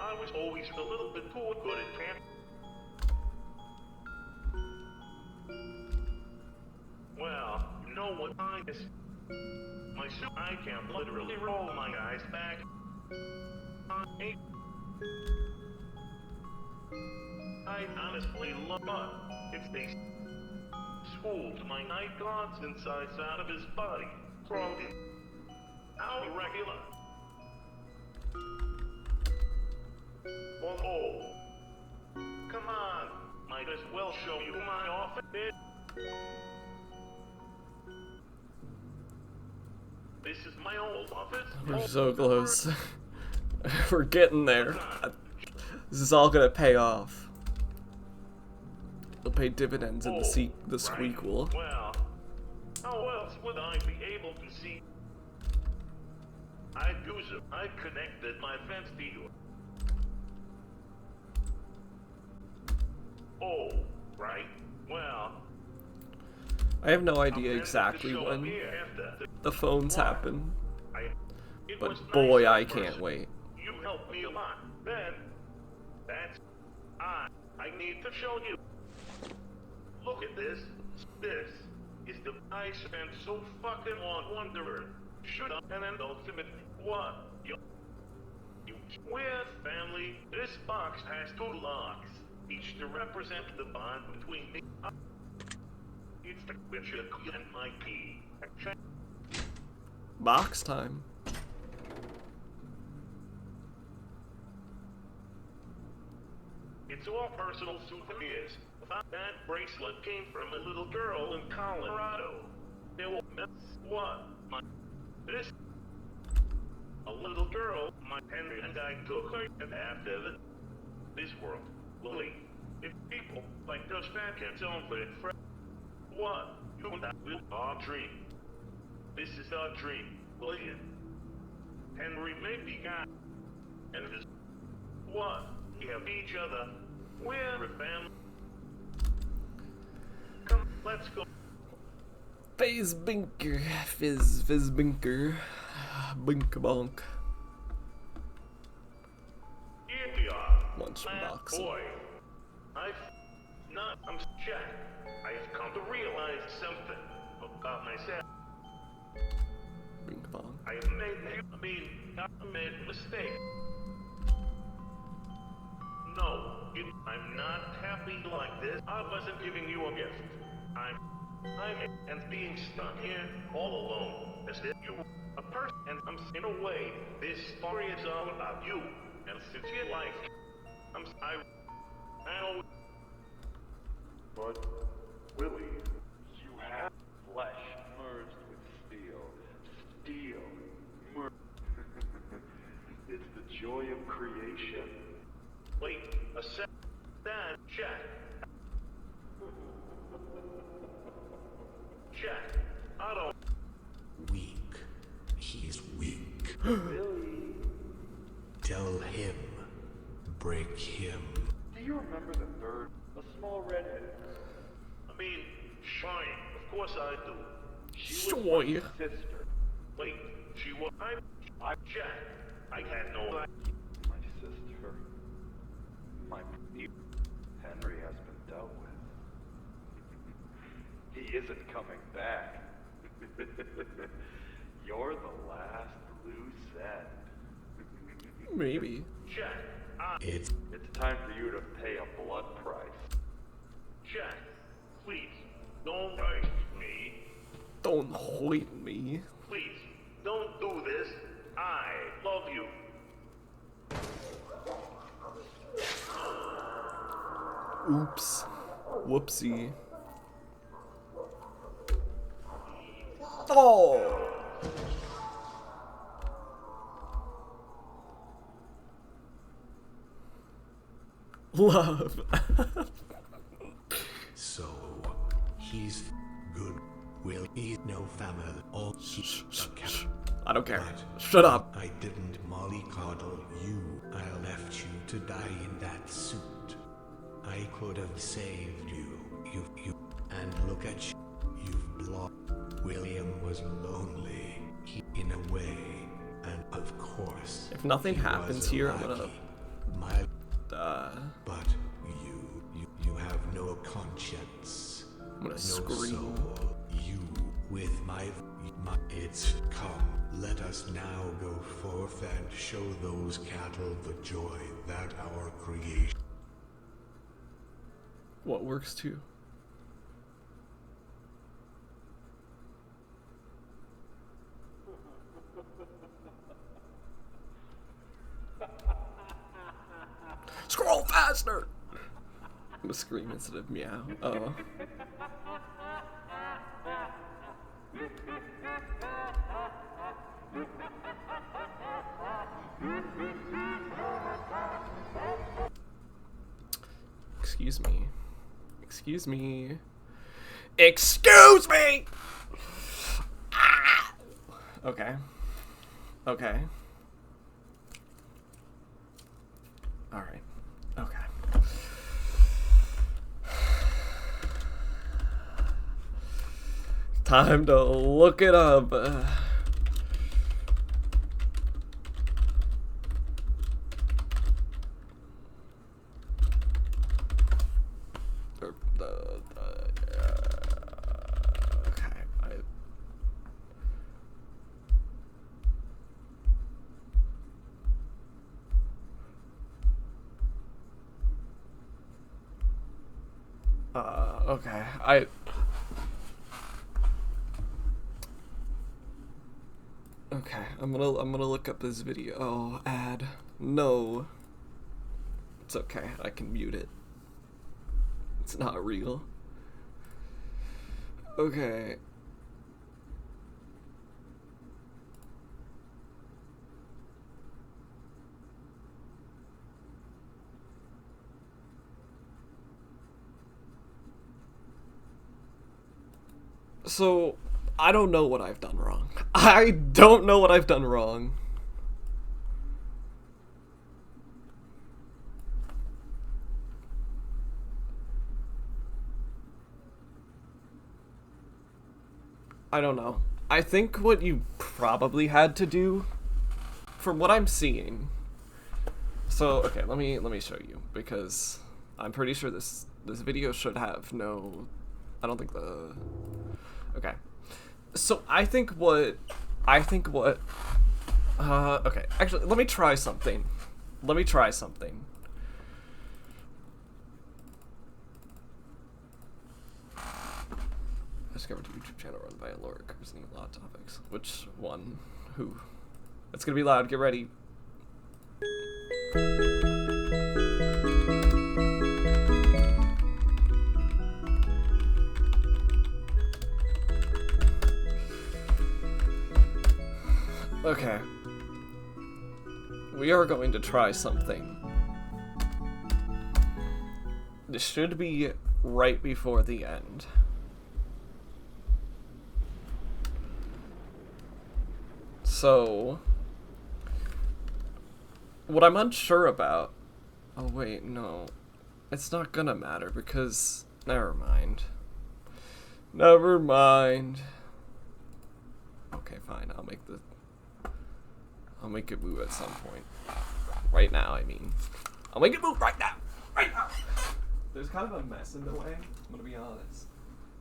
I was always a little bit too good at camp. Well, you know what I is? My suit, I can literally roll my guys back. I honestly love it. If they schooled my night gods insides out of his body, crawled in. How irregular. Oh, come on. Might as well show you my office. This is my old office. We're so close. We're getting there. This is all gonna pay off. It'll pay dividends in the sequel. Well, how else would I be able to see? I connected my fence to you. Oh, right. Well, I have no idea exactly when the phones happen, but boy, I can't wait. You helped me a lot. Then, that's I need to show you. Look at this. This is the I spent so fucking long wondering. Should I and then ultimately what? You we're family. This box has 2 locks, each to represent the bond between me. It's the Witcher and my key. Box time. It's all personal souvenirs. That bracelet came from a little girl in Colorado. There was what? This a little girl. My Henry and I took her after this world. Lily, if people like us back can celebrate what? You and I will our dream. This is our dream, William. Henry may be gone, and it is what? We have each other. We're a family. Come, let's go. Fizzbinker, Fizzbinker, Bink bonk. Here we are. Lunchbox. Boy, I'm Jack. I've come to realize something about myself. Bink bonk. I made a mistake. No, I'm not happy like this. I wasn't giving you a gift. And being stuck here all alone. As if you a person, and in a way, this story is all about you. And since your life, I know. But, Willie, you have flesh merged with steel. Steel merged. It's the joy of creation. Wait a sec. Dad, Jack. Jack, I don't. Weak. He's weak. Tell him. Break him. Do you remember the third? A small redhead. I mean, fine. Of course I do. She was Sure. my sister. Wait, she was. I'm Jack. I had no. My sister. My Henry has been dealt with. He isn't coming back. You're the last loose end. Maybe. Jack, It's time for you to pay a blood price. Jack, please, don't hurt me. Don't hoit me. Please, don't do this. I love you. Oops. Whoopsie. Oh! Love. so. He's good. Will he no family? All Shh, he shh, can. shh. I don't care. But Shut up. I didn't mollycoddle you. I left you to die in that suit. I could have saved you. You. And look at you. You've blocked. William was lonely. In a way. And of course. If nothing he happens was here, I'm gonna. lucky. My. But you have no conscience. I'm gonna No scream. soul. You with my. It's come. Let us now go forth and show those cattle the joy that our creation. What works too? Scroll faster! I'm gonna scream instead of meow. Oh. Excuse me. Excuse me. Excuse me! Ah! Okay. Okay. Alright. Okay. Time to look it up. Okay. Okay, okay, I'm gonna look up this video. Oh, ad. No. It's okay, I can mute it. It's not real. Okay. So, I don't know what I've done wrong. I don't know what I've done wrong. I don't know. I think what you probably had to do, from what I'm seeing. So, okay, let me show you, because I'm pretty sure this video should have no, I don't think the, okay. So I think what, okay, actually, let me try something. Discovered a YouTube channel run by a lawyer covering a lot of topics. Which one? Who? It's gonna be loud, get ready. Okay. We are going to try something. This should be right before the end. So, what I'm unsure about, oh wait, no, it's not gonna matter because, never mind. Okay, fine, I'll make it move at some point. Right now, I mean. I'll make it move right now! There's kind of a mess in the way, I'm gonna be honest.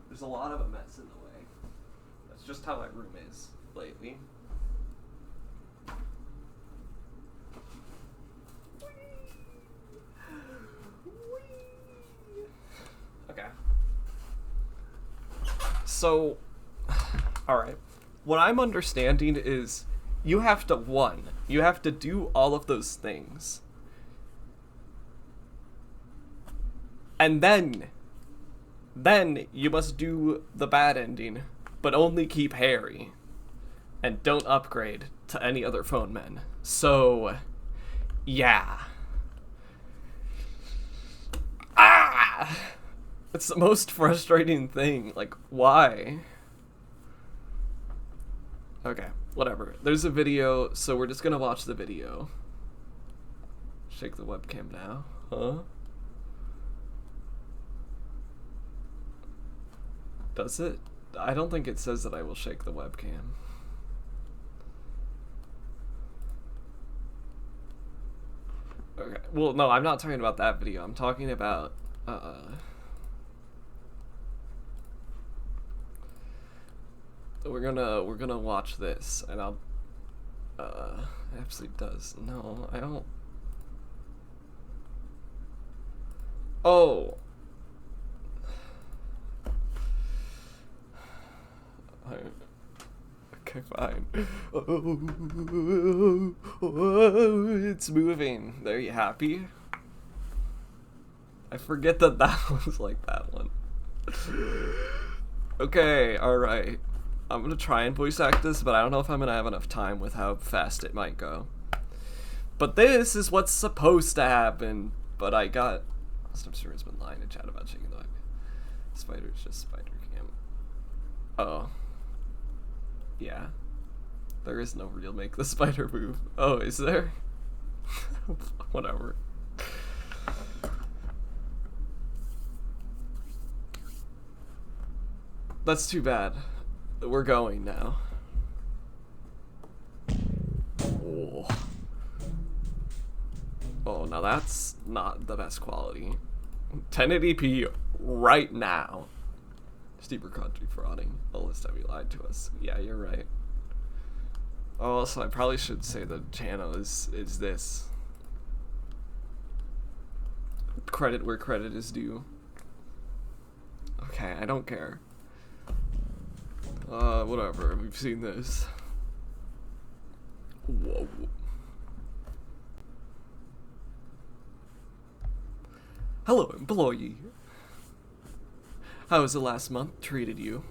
There's a lot of a mess in the way. That's just how my room is lately. Okay. So, alright. What I'm understanding is you have to do all of those things. And then you must do the bad ending, but only keep Harry. And don't upgrade to any other phone men. So, yeah. It's the most frustrating thing. Like, why? Okay, whatever. There's a video, so we're just gonna watch the video. Shake the webcam now. Huh? Does it? I don't think it says that I will shake the webcam. Okay, well, no, I'm not talking about that video. I'm talking about, we're gonna watch this, and I'll, it absolutely does. No, I don't. Oh. Okay, fine. Oh, it's moving. There, you happy? I forget that was like that one. Okay, alright. I'm gonna try and voice act this, but I don't know if I'm gonna have enough time with how fast it might go. But this is what's supposed to happen. But I got... Snipster has been lying in chat about shaking the web. Spider's just spider cam. Oh. Yeah. There is no real make the spider move. Oh, is there? Whatever. That's too bad. We're going now. Oh. Oh, now that's not the best quality. 1080p right now. Steeper country frauding. Oh, this time you lied to us. Yeah, you're right. Oh, so I probably should say the channel is this. Credit where credit is due. I don't care. Whatever. We've seen this. Whoa. Hello, employee. How has the last month treated you?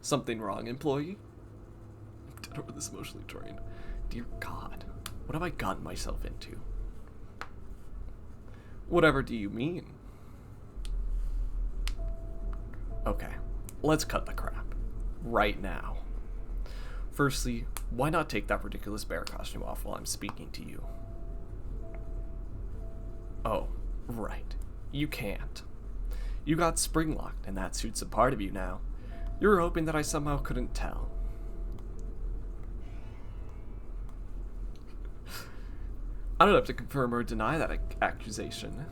Something wrong, employee? I'm dead over this emotionally drained. Dear God, what have I gotten myself into? Whatever do you mean? Okay, let's cut the crap. Right now. Firstly, why not take that ridiculous bear costume off while I'm speaking to you? Oh, right. You can't. You got spring locked, and that suit's a part of you now. You were hoping that I somehow couldn't tell. I don't have to confirm or deny that accusation.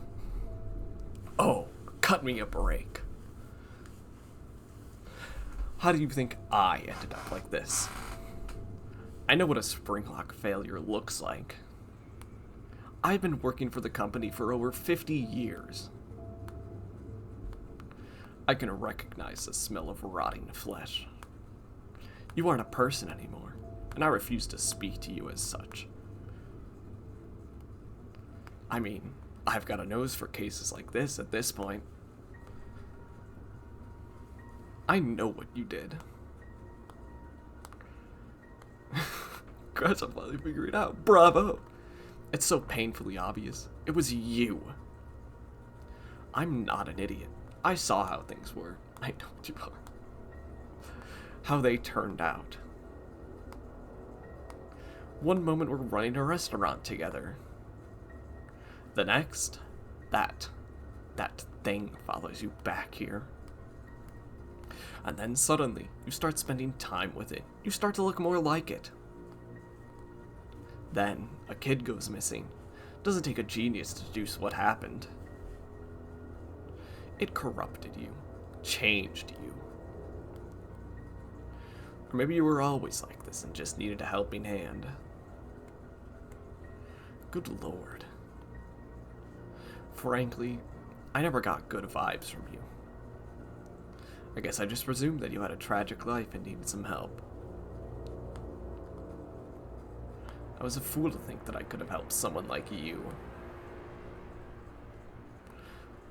Oh, cut me a break. How do you think I ended up like this? I know what a springlock failure looks like. I've been working for the company for over 50 years. I can recognize the smell of rotting flesh. You aren't a person anymore, and I refuse to speak to you as such. I mean, I've got a nose for cases like this at this point. I know what you did. Congrats on finally figuring it out. Bravo! It's so painfully obvious. It was you. I'm not an idiot. I saw how things were. I know what you are. How they turned out. One moment we're running a restaurant together. The next, that thing follows you back here. And then suddenly, you start spending time with it. You start to look more like it. Then, a kid goes missing. Doesn't take a genius to deduce what happened. It corrupted you. Changed you. Or maybe you were always like this and just needed a helping hand. Good lord. Frankly, I never got good vibes from you. I guess I just presumed that you had a tragic life and needed some help. I was a fool to think that I could have helped someone like you.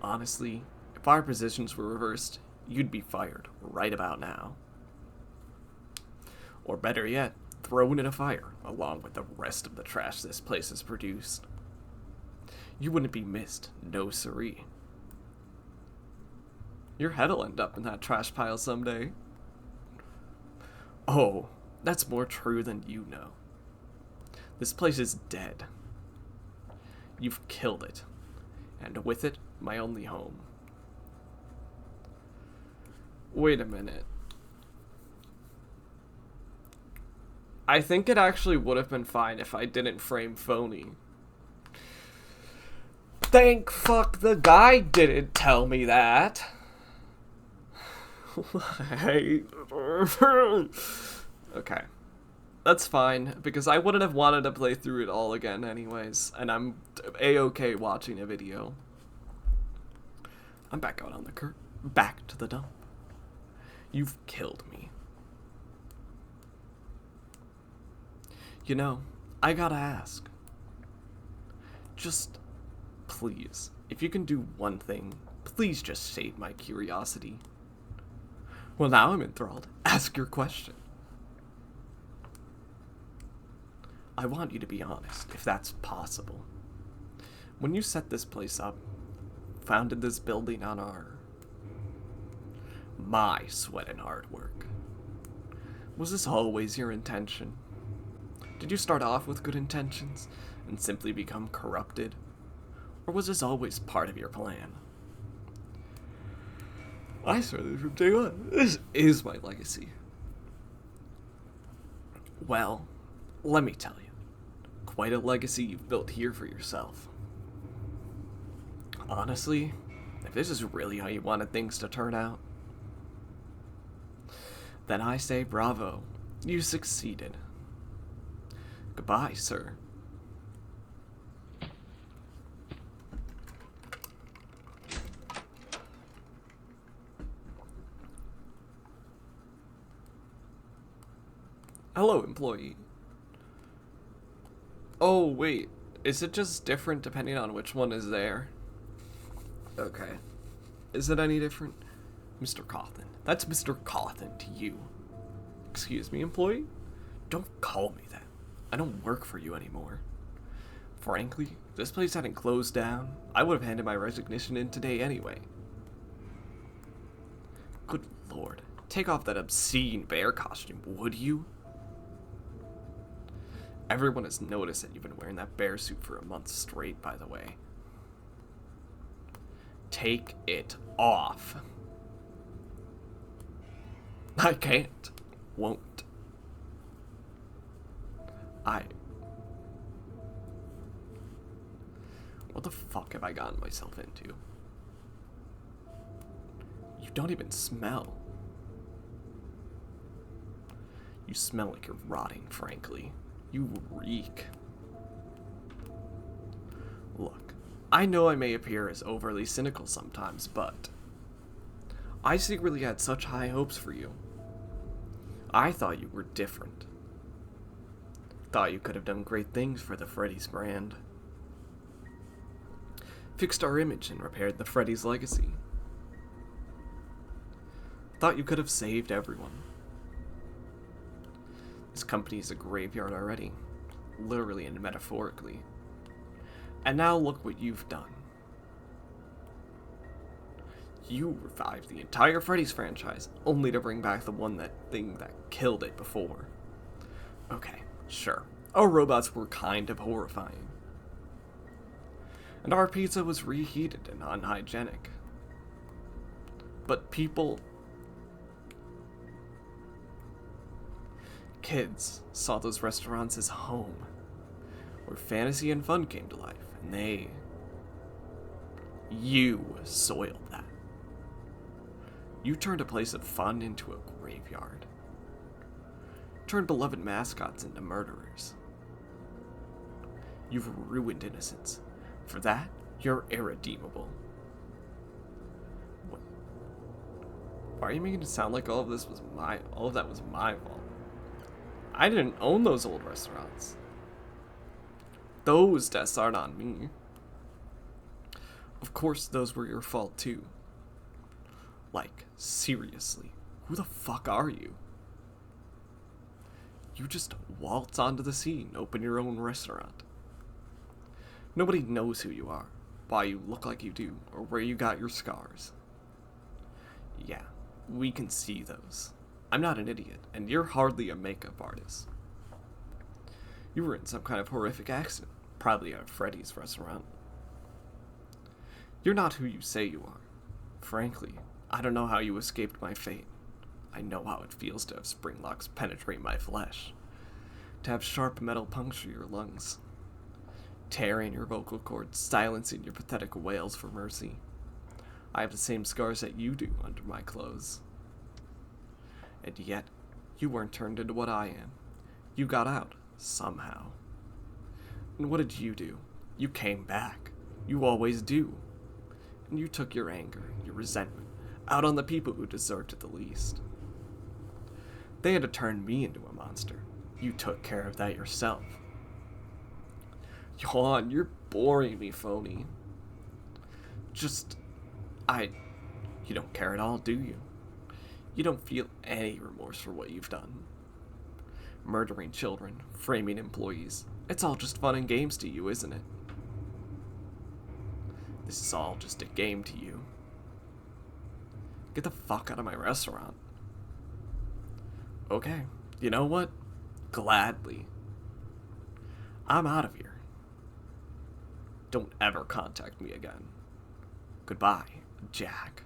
Honestly, if our positions were reversed, you'd be fired right about now. Or better yet, thrown in a fire along with the rest of the trash this place has produced. You wouldn't be missed, no siree. Your head'll end up in that trash pile someday. Oh, that's more true than you know. This place is dead. You've killed it, and with it, my only home. Wait a minute. I think it actually would have been fine if I didn't frame phony. Thank fuck the guy didn't tell me that. Okay. That's fine, because I wouldn't have wanted to play through it all again anyways, and I'm a-okay watching a video. I'm back out on the back to the dump. You've killed me. You know, I gotta ask. Just, please, if you can do one thing, please just sate my curiosity. Well, now I'm enthralled. Ask your question. I want you to be honest, if that's possible. When you set this place up, founded this building on my sweat and hard work, was this always your intention? Did you start off with good intentions and simply become corrupted? Or was this always part of your plan? I started from day one. This is my legacy. Well, let me tell you. Quite a legacy you've built here for yourself. Honestly, if this is really how you wanted things to turn out, then I say bravo. You succeeded. Goodbye, sir. Hello, employee. Oh, wait. Is it just different depending on which one is there? Okay. Is it any different? Mr. Cawthon. That's Mr. Cawthon to you. Excuse me, employee? Don't call me that. I don't work for you anymore. Frankly, if this place hadn't closed down, I would have handed my resignation in today anyway. Good lord. Take off that obscene bear costume, would you? Everyone has noticed that you've been wearing that bear suit for a month straight, by the way. Take it off. I can't. Won't. What the fuck have I gotten myself into? You don't even smell. You smell like you're rotting, frankly. You reek. Look, I know I may appear as overly cynical sometimes, but I secretly had such high hopes for you. I thought you were different. Thought you could have done great things for the Freddy's brand. Fixed our image and repaired the Freddy's legacy. Thought you could have saved everyone. This company is a graveyard already, literally and metaphorically. And now look what you've done. You revived the entire Freddy's franchise, only to bring back the one thing that killed it before. Okay, sure, our robots were kind of horrifying. And our pizza was reheated and unhygienic. But people... Kids saw those restaurants as home, where fantasy and fun came to life, and you soiled that. You turned a place of fun into a graveyard. Turned beloved mascots into murderers. You've ruined innocence. For that, you're irredeemable. What? Why are you making it sound like all of that was my fault? I didn't own those old restaurants. Those deaths aren't on me. Of course, those were your fault too. Like, seriously, who the fuck are you? You just waltz onto the scene, open your own restaurant. Nobody knows who you are, why you look like you do, or where you got your scars. Yeah, we can see those. I'm not an idiot, and you're hardly a makeup artist. You were in some kind of horrific accident, probably at a Freddy's restaurant. You're not who you say you are. Frankly, I don't know how you escaped my fate. I know how it feels to have spring locks penetrate my flesh, to have sharp metal puncture your lungs, tearing your vocal cords, silencing your pathetic wails for mercy. I have the same scars that you do under my clothes. And yet, you weren't turned into what I am. You got out, somehow. And what did you do? You came back. You always do. And you took your anger, your resentment, out on the people who deserved it the least. They had to turn me into a monster. You took care of that yourself. Yawn, you're boring me, phony. You don't care at all, do you? You don't feel any remorse for what you've done. Murdering children, framing employees, it's all just fun and games to you, isn't it? This is all just a game to you. Get the fuck out of my restaurant. Okay, you know what? Gladly. I'm out of here. Don't ever contact me again. Goodbye, Jack.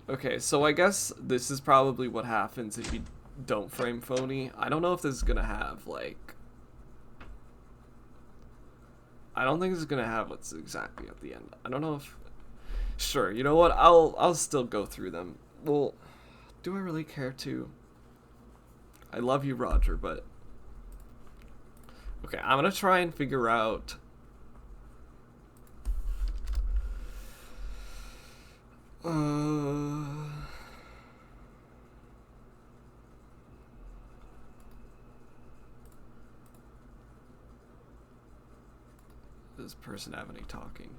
Okay, so I guess this is probably what happens if you don't frame phony. I don't know if this is gonna have, like... I don't think this is gonna have what's exactly at the end. I don't know if... Sure, you know what? I'll still go through them. Well, do I really care to? I love you, Roger, but... Okay, I'm gonna try and figure out... this person have any talking?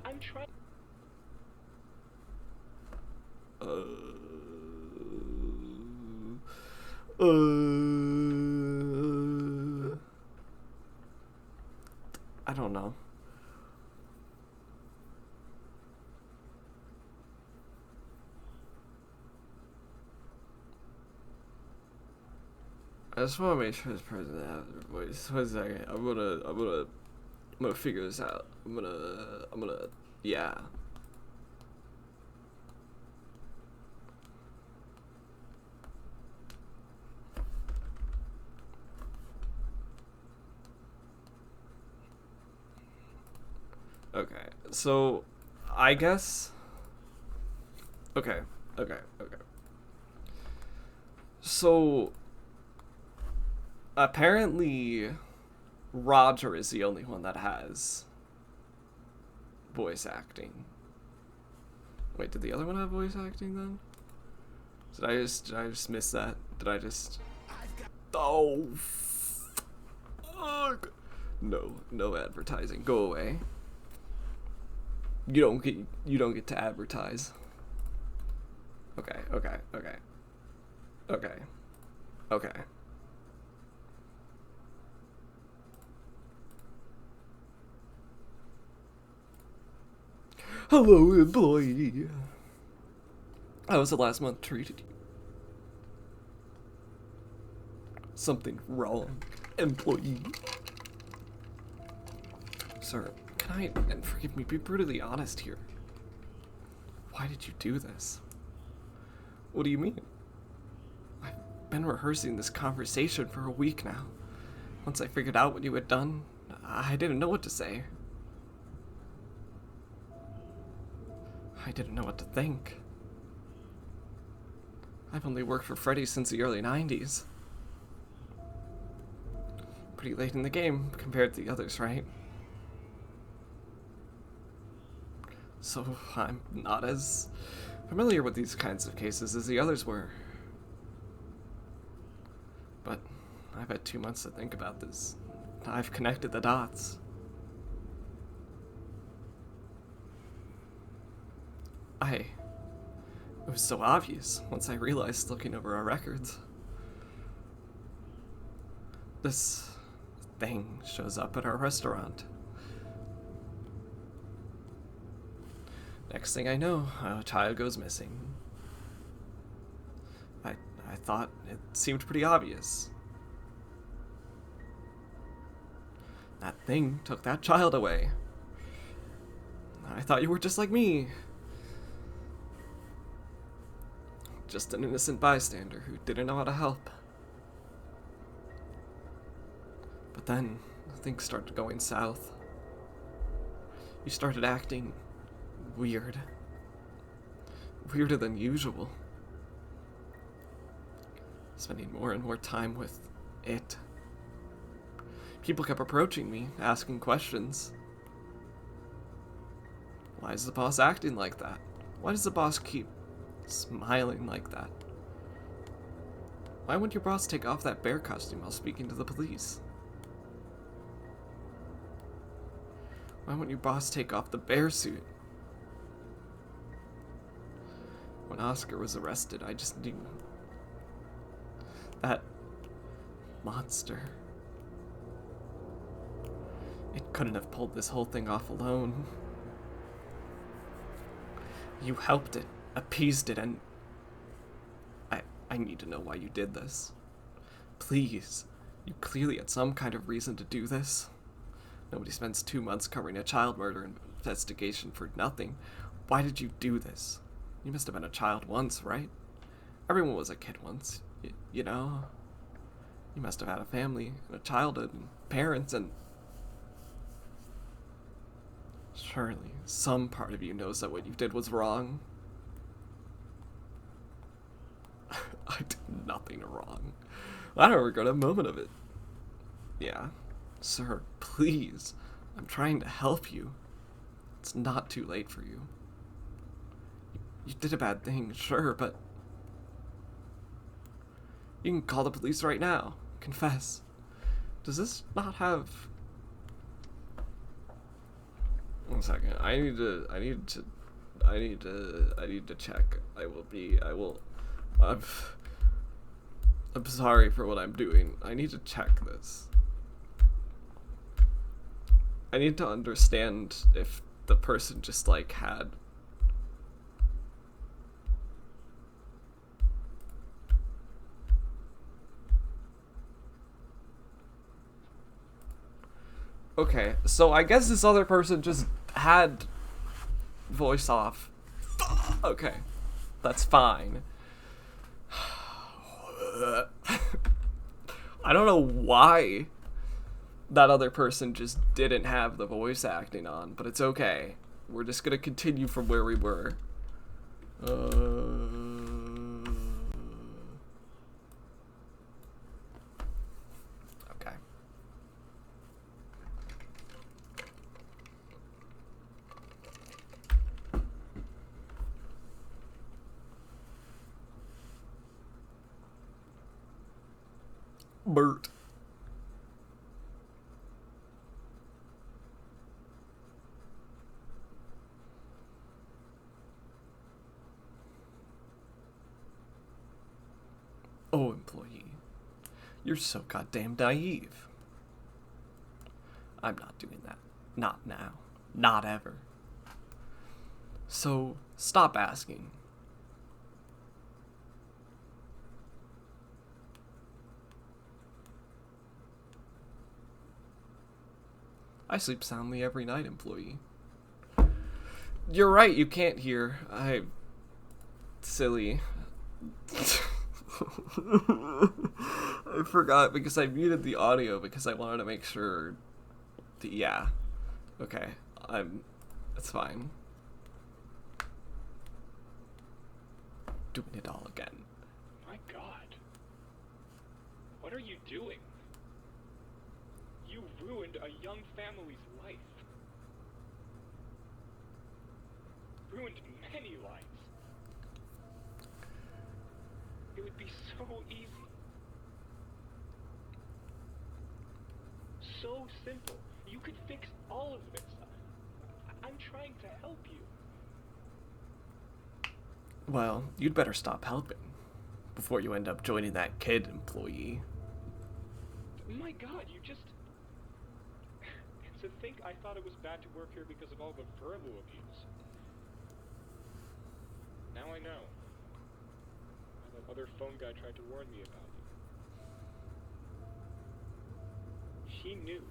I'm trying. I don't know. I just want to make sure this person has their voice. 1 second. I'm gonna figure this out. Yeah. Okay, so I guess. Okay. So apparently Roger is the only one that has voice acting. Wait, did the other one have voice acting then? Did I just miss that? Did I just... Oh, fuck. No advertising. Go away. You don't get to advertise. Okay. Hello, employee. How was the last month treated you? Something wrong, employee. Sir, can I, and forgive me, be brutally honest here? Why did you do this? What do you mean? I've been rehearsing this conversation for a week now. Once I figured out what you had done, I didn't know what to say. I didn't know what to think. I've only worked for Freddy since the early 90s. Pretty late in the game compared to the others, right? So I'm not as familiar with these kinds of cases as the others were. But I've had 2 months to think about this. I've connected the dots. It was so obvious once I realized looking over our records. This thing shows up at our restaurant. Next thing I know, a child goes missing. I thought it seemed pretty obvious. That thing took that child away. I thought you were just like me. Just an innocent bystander who didn't know how to help. But then, things started going south. You started acting weird. Weirder than usual. Spending more and more time with it. People kept approaching me, asking questions. Why is the boss acting like that? Why does the boss keep smiling like that? Why wouldn't your boss take off that bear costume while speaking to the police? Why wouldn't your boss take off the bear suit? When Oscar was arrested, I just knew. That monster. It couldn't have pulled this whole thing off alone. You helped it, appeased it, and I need to know why you did this. Please, you clearly had some kind of reason to do this. Nobody spends 2 months covering a child murder investigation for nothing. Why did you do this? You must have been a child once, right? Everyone was a kid once, you know? You must have had a family, and a childhood, and parents, and... Surely, some part of you knows that what you did was wrong. I did nothing wrong. I don't regret a moment of it. Yeah, sir, please. I'm trying to help you. It's not too late for you. You did a bad thing, sure, but... You can call the police right now. Confess. Does this not have 1 second. I need to check. I'm sorry for what I'm doing. I need to check this. I need to understand if the person just like had okay, so I guess this other person just had voice off. Okay, that's fine. I don't know why that other person just didn't have the voice acting on, but it's okay. We're just gonna continue from where we were. Okay. Bert. Oh, employee. You're so goddamn naive. I'm not doing that. Not now. Not ever. So, stop asking. I sleep soundly every night, employee. You're right, you can't hear. Silly. I forgot because I muted the audio because I wanted to make sure. Yeah. Okay. It's fine. Doing it all again. My God. What are you doing? You ruined a young family's life. Ruined many lives. It would be so easy. So simple. You could fix all of this. I'm trying to help you. Well, you'd better stop helping before you end up joining that kid, employee. My God, you just... And to think I thought it was bad to work here because of all the verbal abuse. Now I know. That other phone guy tried to warn me about you. He knew.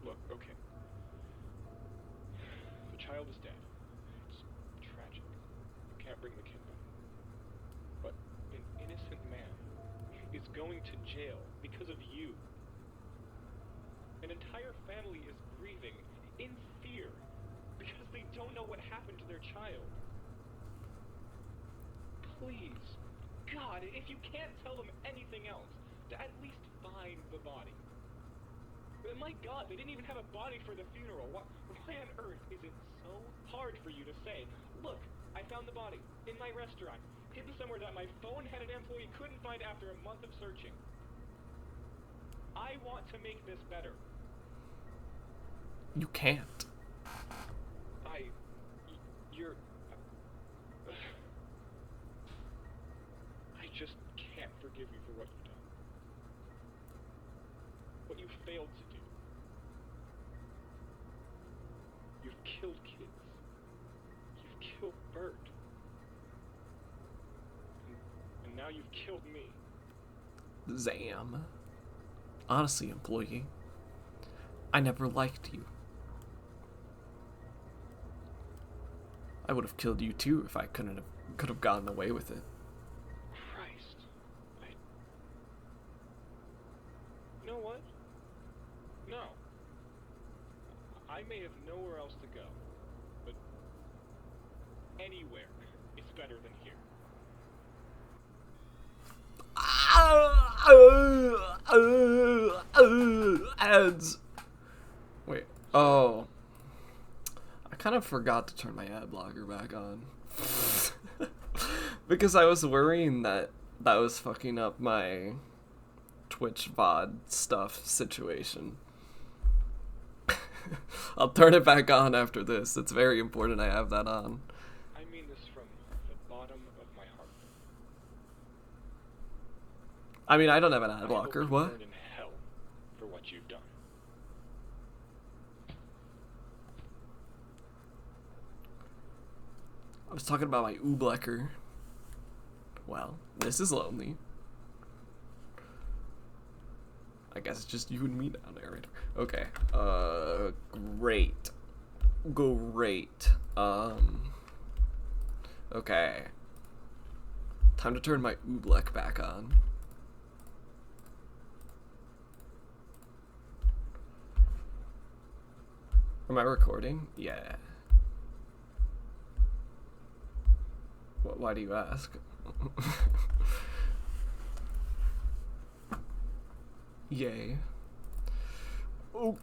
Look, okay. The child is dead. It's tragic. You can't bring the kid back. But an innocent man is going to jail because of you. An entire family is grieving in fear because they don't know what happened to their child. Please, God, if you can't tell them anything else, to at least find the body. My God, they didn't even have a body for the funeral. Why on earth is it so hard for you to say, look, I found the body in my restaurant, hidden somewhere that my phone had an employee couldn't find after a month of searching. I want to make this better. You can't. You're... I just can't forgive you for what you've done. What you failed to do. You've killed kids. You've killed Bert. And now you've killed me. Zam. Honestly, employee, I never liked you. I would have killed you too if I could have gotten away with it. Christ. You know what? No. I may have nowhere else to go, but anywhere is better than here. Ads. Wait. Oh. I kind of forgot to turn my ad blocker back on. Because I was worrying that was fucking up my Twitch VOD stuff situation. I'll turn it back on after this. It's very important I have that on. I mean this from the bottom of my heart. I mean, I don't have an ad I hope blocker. you What? burn in hell for what you've done. I was talking about my ooblecker. Well, this is lonely. I guess it's just you and me now, narrator. Okay. Great. Great. Okay. Time to turn my oobleck back on. Am I recording? Yeah. Why do you ask? Yay. Okay.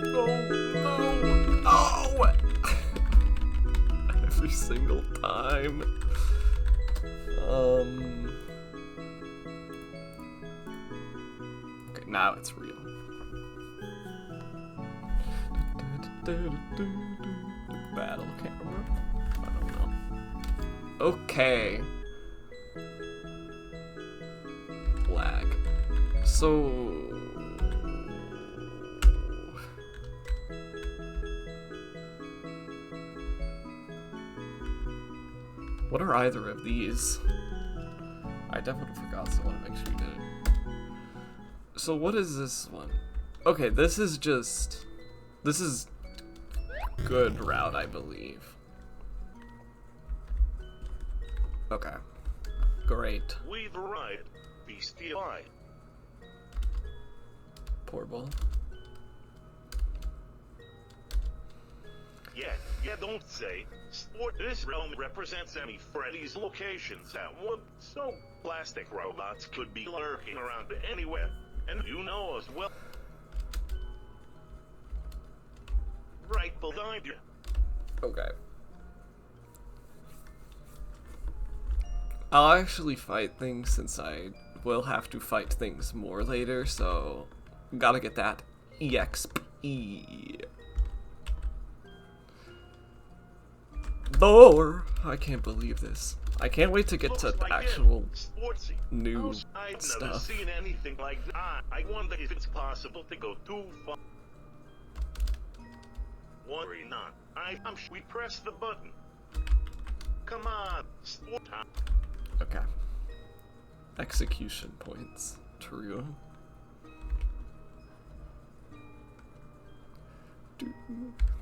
Oh no! No! Every single time. Okay, now it's real. Battle camera? I don't know. Okay. Lag. So... what are either of these? I definitely forgot, so I want to make sure you did it. So what is this one? Okay, this is just... this is good route, I believe. Okay. Great. We've arrived. Be still. Poor ball. Yeah, don't say. Sport this realm represents any Freddy's locations at one, so plastic robots could be lurking around anywhere, and you know as well. Right behind you. Okay. I'll actually fight things since I will have to fight things more later, so gotta get that EXP. Thor! I can't believe this. I can't wait to get to Looks like actual sportsy. new I've never stuff. seen anything like that. I wonder if it's possible to go too far. Worry not. I'm sure we press the button. Come on, sport time. Okay. Execution points. True.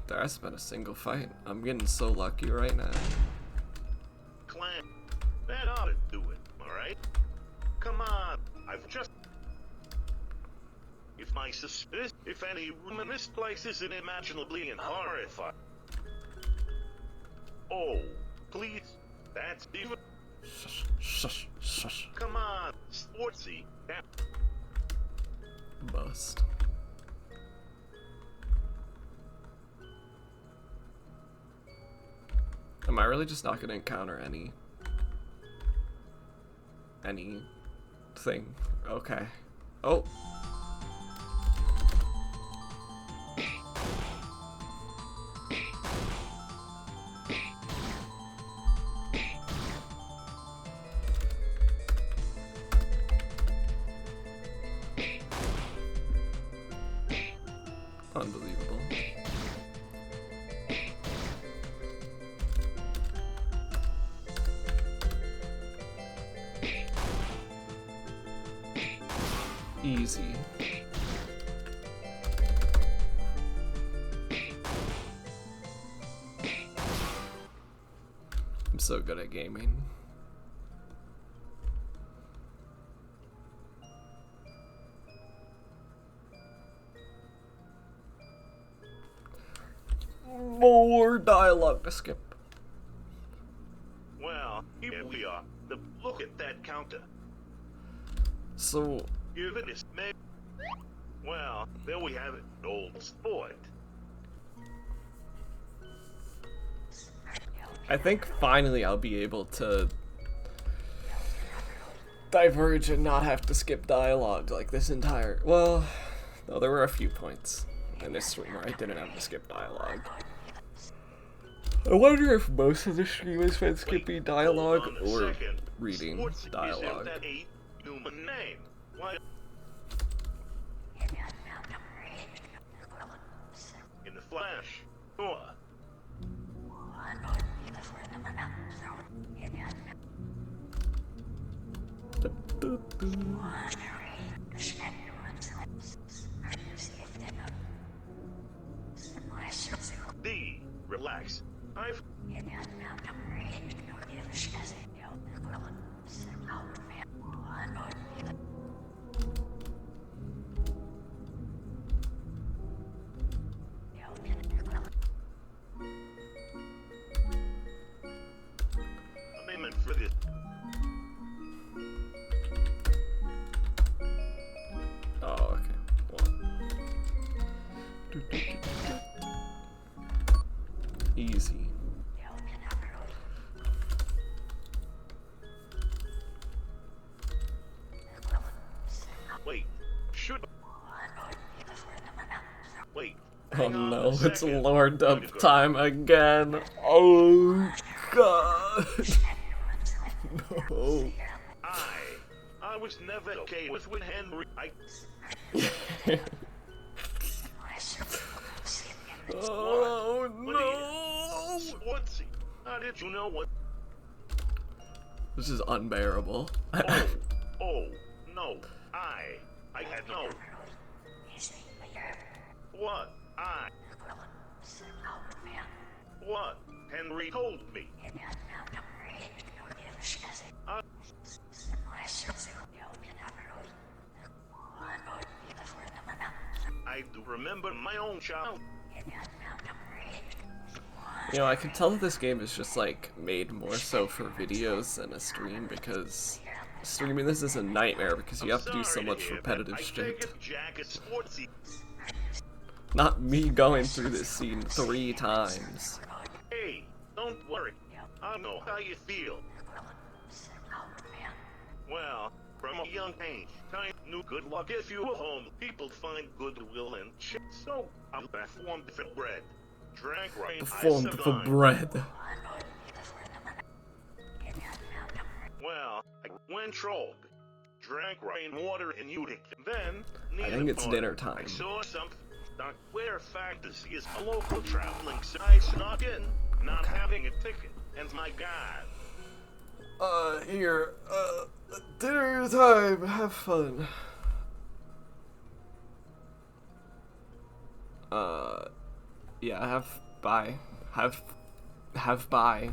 There has been a single fight. I'm getting so lucky right now. Clan, that ought to do it, alright? Come on, I've just... If my if any room in this place is unimaginably and horrified. Oh, please, that's even... Shush, shush, shush. Come on, sportsy. Bust. Am I really just not gonna encounter anything? Okay. Oh. Unbelievable. Easy. I'm so good at gaming. More dialogue to skip. Well, here we are. Look at that counter. So, Give it a maybe. Well, there we have it, old sport. I think finally I'll be able to diverge and not have to skip dialogue like this entire. Well, no, there were a few points in this stream where I didn't have to skip dialogue. I wonder if most of the stream has been skipping dialogue or reading dialogue. Human name. Why? In the flash. Sure. D. Relax. I've. Amendment for this. Oh, okay. Well. Easy. Wait. Should. Wait. Oh Hang on no, a it's second. Lord up time again. Oh god. No. I was never okay with when Henry. Oh no. What's he? How did you know what? This is unbearable. Oh, no. I had no. What? What? Henry told me. I do remember my own child. You know, I can tell that this game is just like made more so for videos than a stream, because streaming this is a nightmare because you have to do so much repetitive shit. Not me going through this scene 3 times. Hey, don't worry. I know how you feel. Well, from a young age, I knew good luck if you were home. People find goodwill and shit. So I performed for bread. Drank rain. Performed for bread. Well, I went trolled. Drank rainwater in Utica. Then, I think it's dinner time. I saw something. Not where fantasy is a local traveling. So I snuck in, not having a ticket. And my God. Here, dinner time, have fun. Yeah, bye. Have bye.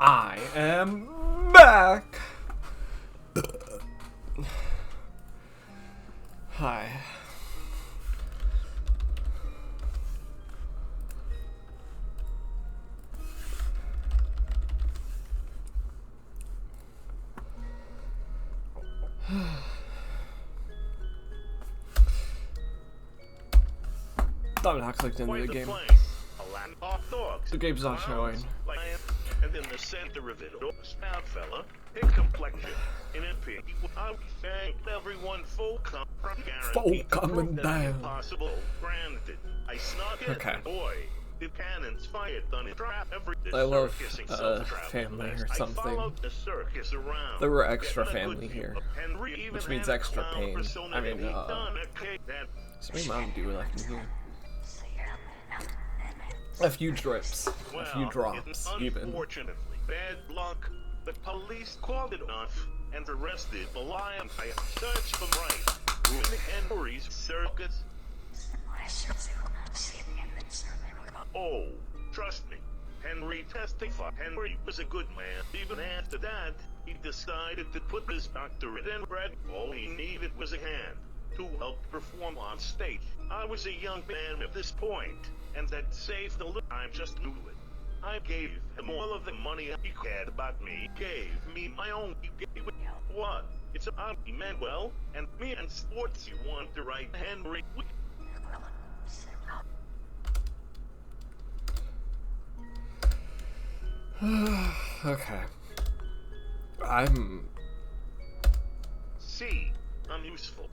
I am back. Hi. I'm not clicked into the game. The game's not showing. And in the center of it, a stout fella, his complexion, in a pig. I thanked everyone full coming down. Impossible. Granted, I snuck in. Okay. Boy, the cannons fired on it. I love family or something. There were extra family here, which means extra pain. I mean, what's my mom do left in here? A few drips, a few drops, even. Unfortunately, bad luck. The police called it off and arrested the lion. I searched for right. Ruining Henry's circus. Oh, trust me. Henry testified. Henry was a good man. Even after that, he decided to put his doctorate in bread. All he needed was a hand to help perform on stage. I was a young man at this point, and that saved the little. I just knew it. I gave him all of the money he cared about me. He gave me my own. He gave me what? It's about Emmanuel and me and sports. You want to write Henry? Okay. See, I'm useful.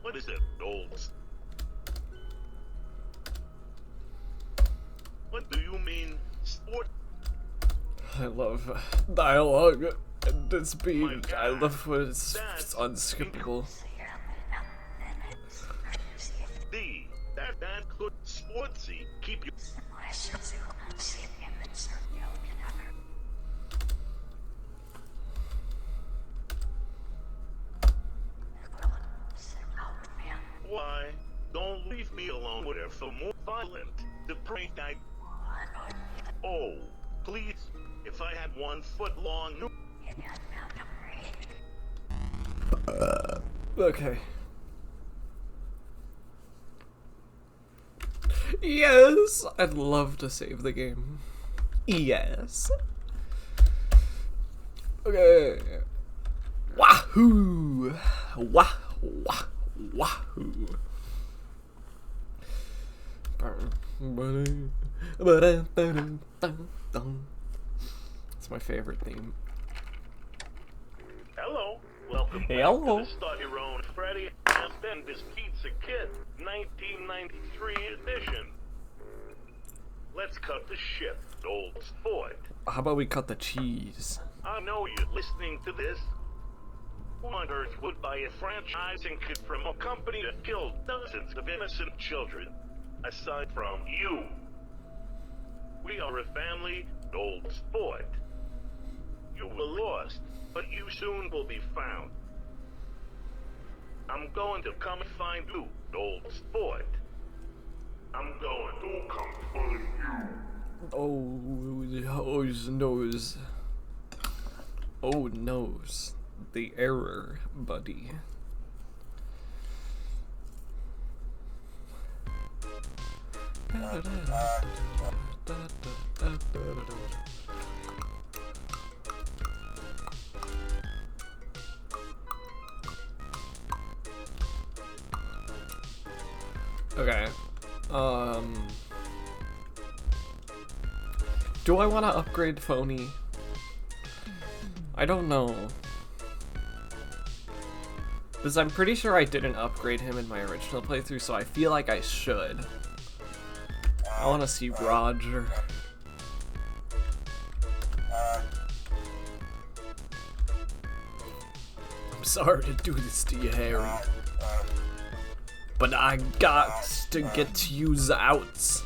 What is it, Knowles? What do you mean, sport? I love dialogue and the speed. I love when it's unskippable. That could sportsy keep you. Why? Don't leave me alone with her for more violent. The prank I. Oh, please. If I had 1 foot long. Okay. Yes, I'd love to save the game. Yes. Okay. Wahoo! Wahoo! It's my favorite theme. Hello. Welcome back Hello. to the Start Your Own Freddy and then this Pizza Kit 1993 edition. Let's cut the shit, old sport. How about we cut the cheese? I know you're listening to this. Who on earth would buy a franchising kit from a company that killed dozens of innocent children? Aside from you. We are a family, old sport. You were lost, but you soon will be found. I'm going to come find you, old sport. I'm going to come find you. Oh, nose. Oh, nose. The error, buddy. Okay. Do I want to upgrade Phony? I don't know. Because I'm pretty sure I didn't upgrade him in my original playthrough, so I feel like I should. I want to see Roger. I'm sorry to do this to you, Harry. But I got to get to use outs.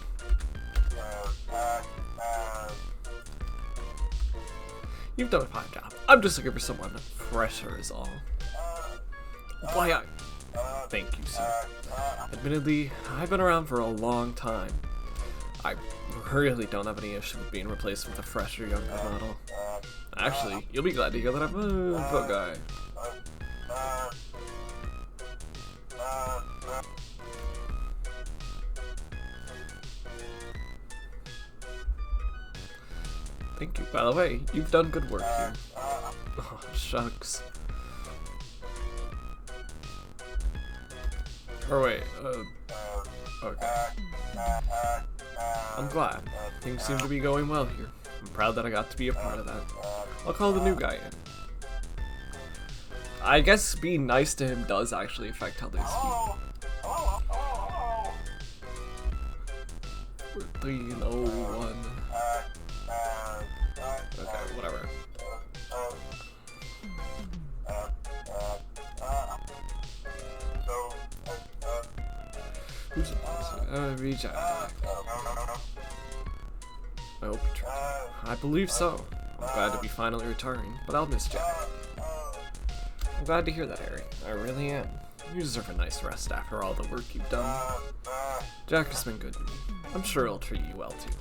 You've done a fine job. I'm just looking for someone fresher is all. Why Thank you, sir. Admittedly, I've been around for a long time. I really don't have any issue with being replaced with a fresher, younger model. Actually, you'll be glad to hear that I'm a good guy. Thank you. By the way, you've done good work here. Oh, shucks. Or wait, okay. I'm glad. Things seem to be going well here. I'm proud that I got to be a part of that. I'll call the new guy in. I guess being nice to him does actually affect how they speak. 301. Okay, whatever. Who's the boss? Reach out. I hope you try. I believe so. I'm glad to be finally returning, but I'll miss Jack. I'm glad to hear that, Harry. I really am. You deserve a nice rest after all the work you've done. Jack has been good to me. I'm sure he'll treat you well too.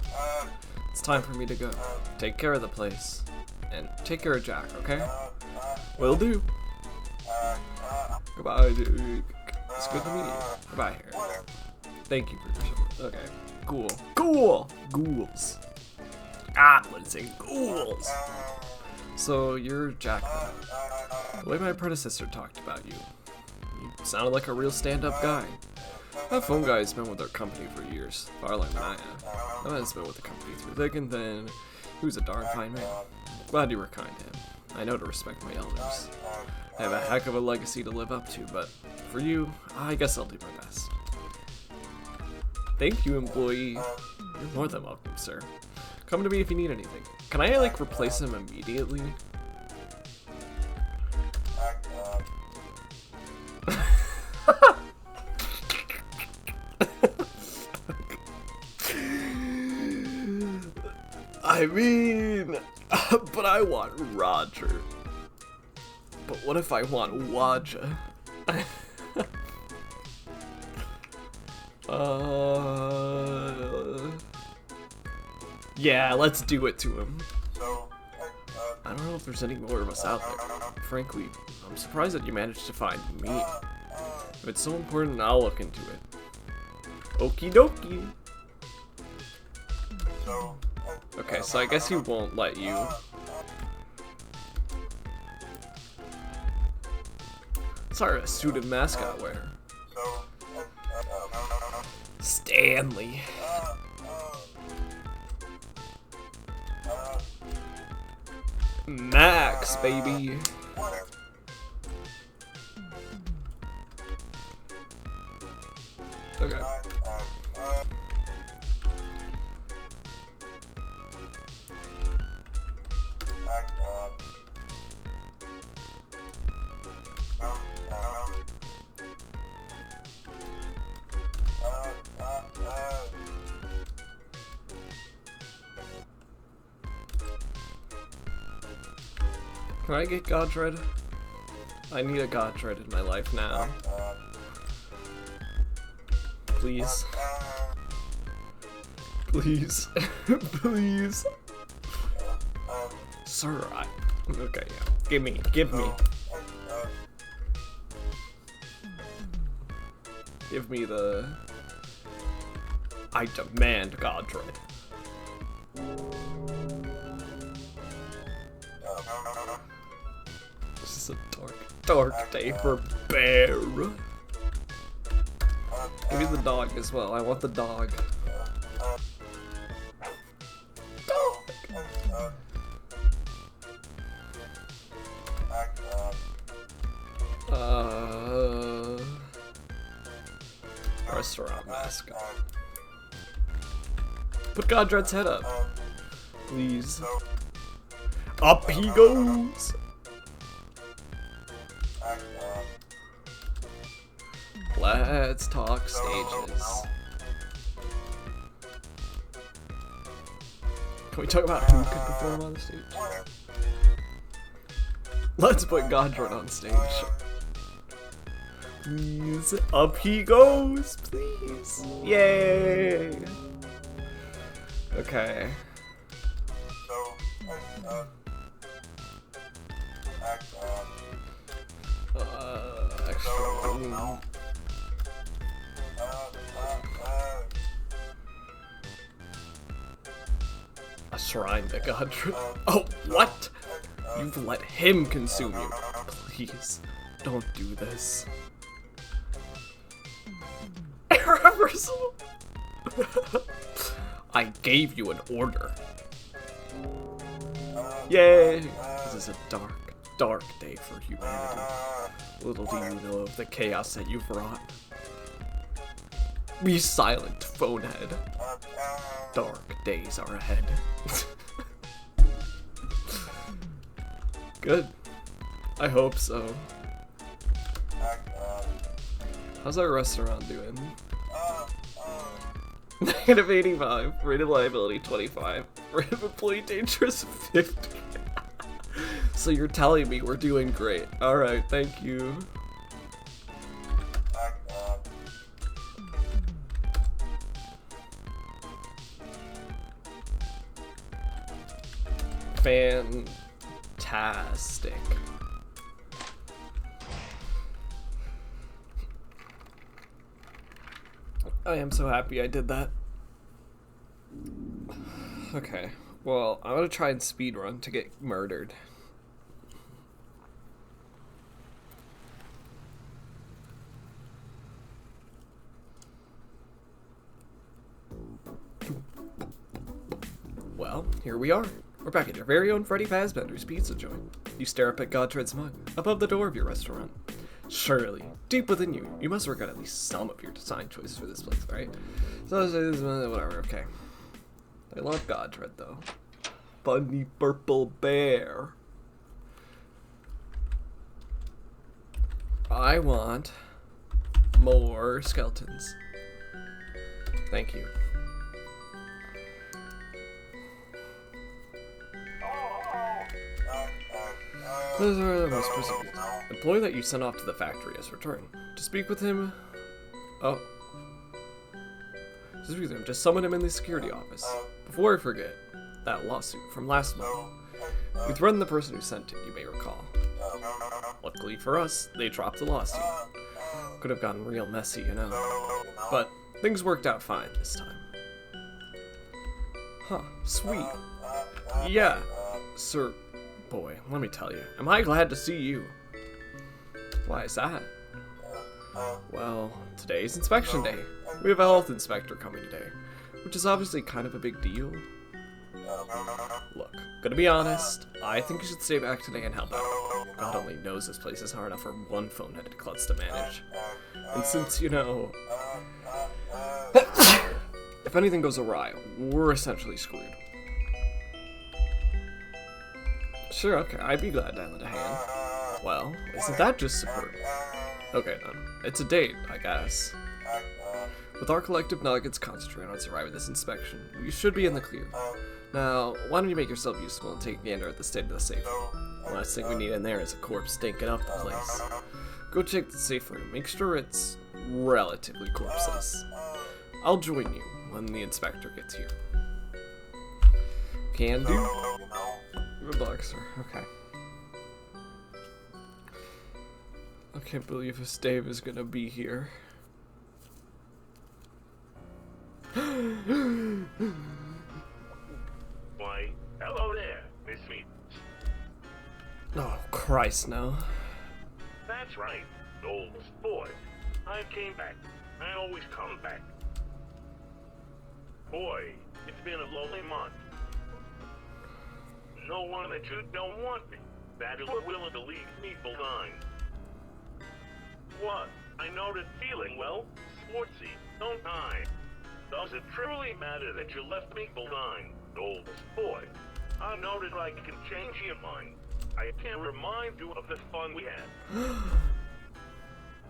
It's time for me to go. Take care of the place. And take care of Jack, okay? Will do. Goodbye, dude. It's good to meet you. Goodbye, Harry. Thank you for your support. Okay. Cool. Cool! Ghouls. Goblins and ghouls! So, you're Jack then. The way my predecessor talked about you. You sounded like a real stand-up guy. That phone guy has been with our company for years, far longer than I have. That man's been with the company through thick and thin. He was a darn fine man. Glad you were kind to him. I know to respect my elders. I have a heck of a legacy to live up to, but for you, I guess I'll do my best. Thank you, employee. You're more than welcome, sir. Come to me if you need anything. Can I, like, replace him immediately? I mean, but I want Roger. But what if I want Waja? Yeah, let's do it to him. I don't know if there's any more of us out there. Frankly, I'm surprised that you managed to find me. If it's so important, I'll look into it. Okie dokie. Okay, so I guess he won't let you. Sorry, a suit and mask I wear. Stanley. Max, baby. Okay. Can I get Godred? I need a Godred in my life now. Please. Please. Please. Sir, okay, yeah. Give me. Give me the... I demand Godred. This is a dark day for Bear. Give me the dog as well. I want the dog. Restaurant mascot. Put Godred's head up. Please. Up he goes! Let's talk stages. Can we talk about who can perform on the stage? Let's put Godred on stage. Please. Up he goes, please. Yay. Okay. Extra room. A shrine to Godred. Oh, what? You've let him consume you. Please, don't do this. Irreversible. I gave you an order. Yay! This is a dark, dark day for humanity. Little do you know of the chaos that you've wrought. Be silent, phonehead. Dark days are ahead. Good. I hope so. How's our restaurant doing? Negative 85, rate of liability 25, rate of employee dangerous 50. So you're telling me we're doing great. Alright, thank you. Fantastic. I am so happy I did that. Okay, well, I'm gonna try and speedrun to get murdered. Well, here we are. We're back at your very own Freddy Fazbender's Pizza Joint. You stare up at Godred's mug, above the door of your restaurant. Surely, deep within you, you must regret at least some of your design choices for this place, right? So, whatever, okay. I love Godred, though. Bunny Purple Bear. I want more skeletons. Thank you. Those are the most specific. Employee that you sent off to the factory has returned. To speak with him... Oh. To speak with him, just summon him in the security office. Before I forget, that lawsuit from last month. We threatened the person who sent it, you may recall. Luckily for us, they dropped the lawsuit. Could have gotten real messy, you know. But things worked out fine this time. Huh, sweet. Yeah, sir... Boy, let me tell you, am I glad to see you. Why is that? Well, today's inspection day. We have a health inspector coming today, which is obviously kind of a big deal. Look, gonna be honest, I think you should stay back today and help out. God only knows this place is hard enough for one phone-headed klutz to manage. And since, you know... if anything goes awry, we're essentially screwed. Sure, okay, I'd be glad to lend a hand. Well, isn't that just superb? Okay then, it's a date, I guess. With our collective nuggets concentrating on surviving this inspection, we should be in the clear. Now, why don't you make yourself useful and take a gander at the state of the safe? The last thing we need in there is a corpse stinking up the place. Go check the safe room, make sure it's relatively corpseless. I'll join you when the inspector gets here. Can do. Good luck, sir. Okay. I can't believe this Dave is gonna be here. Why, hello there, Miss Meat. Oh, Christ, no. That's right, old boy. I came back. I always come back. Boy, it's been a lonely month. No one that you don't want me. That is willing to leave me behind. What? I noted feeling, well, sportsy, don't I? Does it truly matter that you left me behind, old boy? I noted I can change your mind. I can remind you of the fun we had.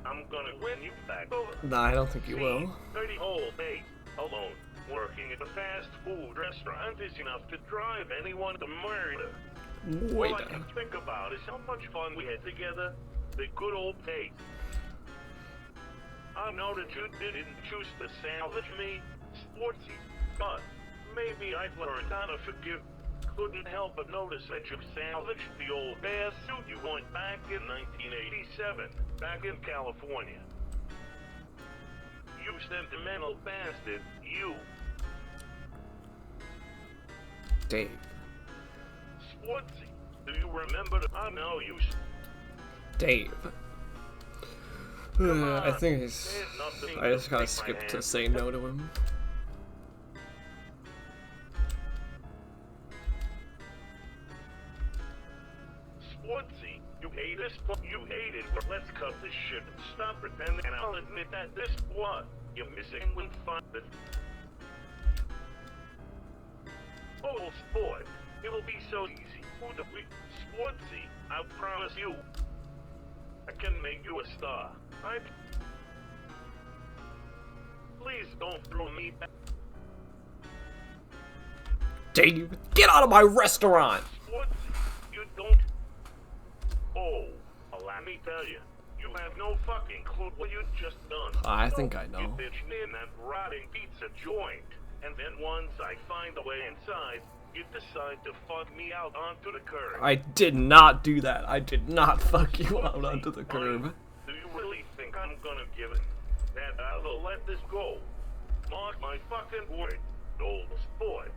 I'm gonna win you back over. Nah, I don't think you will. 30 whole days alone. Working at a fast food restaurant is enough to drive anyone to murder. Wait. All I can think about is how much fun we had together. The good old days. I know that you didn't choose to salvage me, sportsy, but maybe I've learned how to forgive. Couldn't help but notice that you salvaged the old bear suit you won back in 1987, back in California. You sentimental bastard, you. Dave. Sportsy, do you remember the... I know you... Dave. I think he's... There's nothing I just to gotta take my skip to hand. say no to him. Sportsy, you hate us, but you hate it. But let's cut this shit. Stop pretending, and I'll admit that this what you're missing when fun. Oh, sport, it'll be so easy. Who the we Sportsy? I promise you, I can make you a star. Please don't throw me back. Dave, get out of my restaurant! Sportsy, you don't. Oh, let me tell you, you have no fucking clue what you just done. I think I know. You bitched in that rotting pizza joint, and then once I find a way inside, you decide to fuck me out onto the curb. I did not do that. I did not fuck you out onto the curb. Do you really think I'm gonna give it? That I'll let this go? Mark my fucking word, old sport.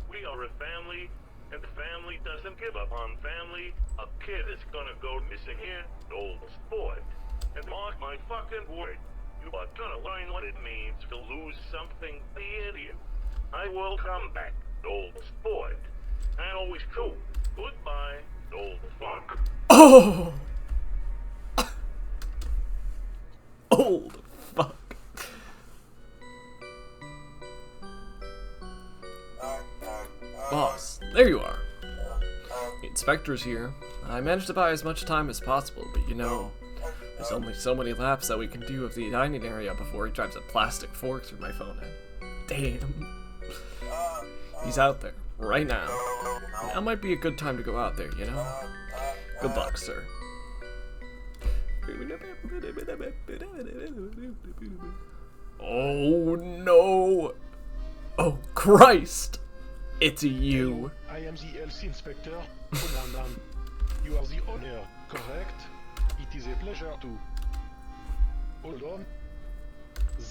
We are a family, and the family doesn't give up on family. A kid is gonna go missing here, old sport. And mark my fucking word, you are gonna learn what it means to lose something dear to you. I will come back, old sport. And always true. Goodbye, old fuck. Oh! Old fuck. Boss, there you are. The inspector's here. I managed to buy as much time as possible, but you know, there's only so many laps that we can do of the dining area before he drives a plastic fork through my phone head. Damn. He's out there, right now. Now might be a good time to go out there, you know? Good luck, sir. Oh no! Oh Christ! It's you! I am the LC Inspector, Commandant. You are the owner, correct? It is a pleasure to... Hold on.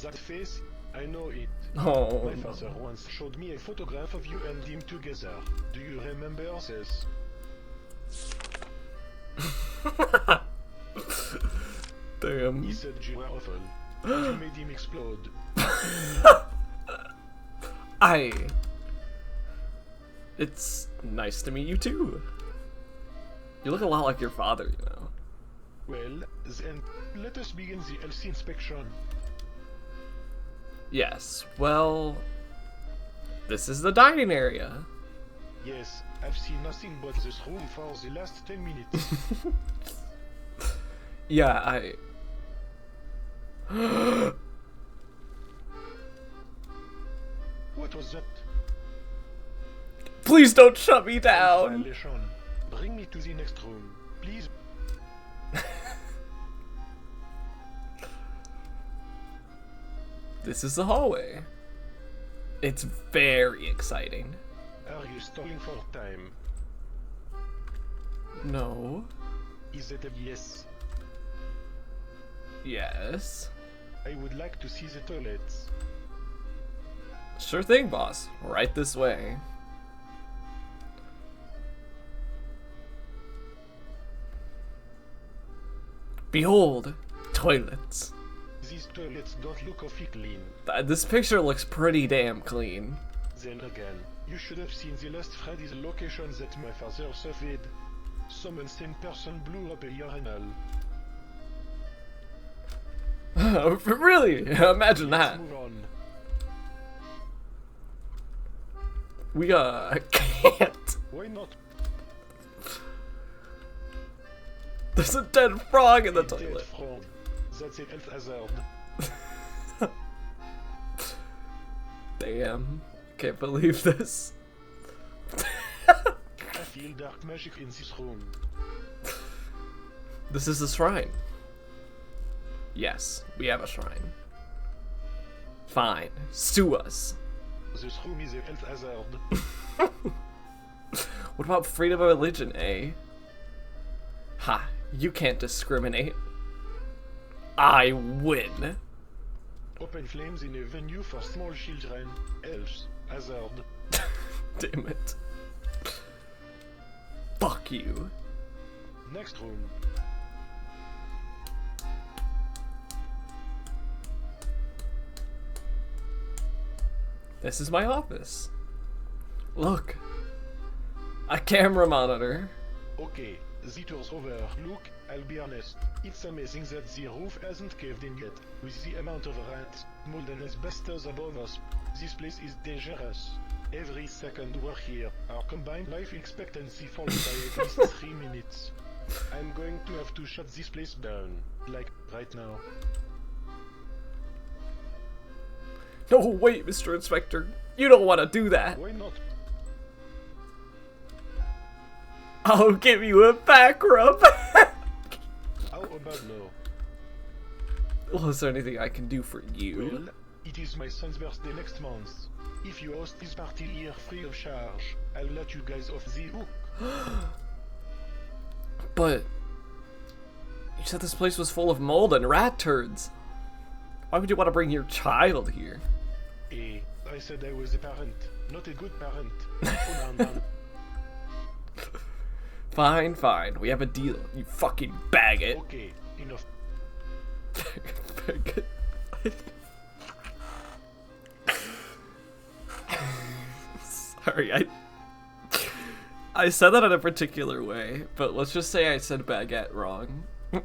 That face, I know it. Oh, My father once showed me a photograph of you and him together. Do you remember this? damn. He said you were awful. And you made him explode. It's nice to meet you too. You look a lot like your father, you know. Well, then let us begin the LC inspection. Yes, well... This is the dining area. Yes, I've seen nothing but this room for the last 10 minutes. Yeah, What was that? Please don't shut me down! Violation. Bring me to the next room, please. This is the hallway. It's very exciting. Are you stalling for time? No. Is it a yes? Yes. I would like to see the toilets. Sure thing, boss. Right this way. Behold, toilets. These toilets don't look awfully clean. This picture looks pretty damn clean. Then again, you should have seen the last Freddy's location that my father surveyed. Some insane person blew up a urinal. Really? Imagine that. Let's move on. We can't. Why not? There's a dead frog in the Dead toilet. frog. That's a health hazard. Damn. Can't believe this. I feel dark magic in this room. This is a shrine. Yes, we have a shrine. Fine, sue us. This room is a health hazard. What about freedom of religion, eh? Ha, you can't discriminate. I win. Open flames in a venue for small children. Health hazard. Damn it. Fuck you. Next room. This is my office. Look. A camera monitor. Okay, the tour's over. Look, I'll be honest. It's amazing that the roof hasn't caved in yet. With the amount of rats, mold and asbestos above us, this place is dangerous. Every second we're here, our combined life expectancy falls by at least 3 minutes. I'm going to have to shut this place down. Like, right now. No, wait, Mr. Inspector. You don't want to do that. Why not? I'll give you a back rub. How about no? Well, is there anything I can do for you? Well, it is my son's birthday next month. If you host this party here free of charge, I'll let you guys off the hook. But you said this place was full of mold and rat turds. Why would you want to bring your child here? Hey, I said I was a parent, not a good parent. Oh, no, no. Fine, fine. We have a deal. You fucking baggot. Okay, enough. Baggot. Sorry, I said that in a particular way, but let's just say I said baguette wrong. I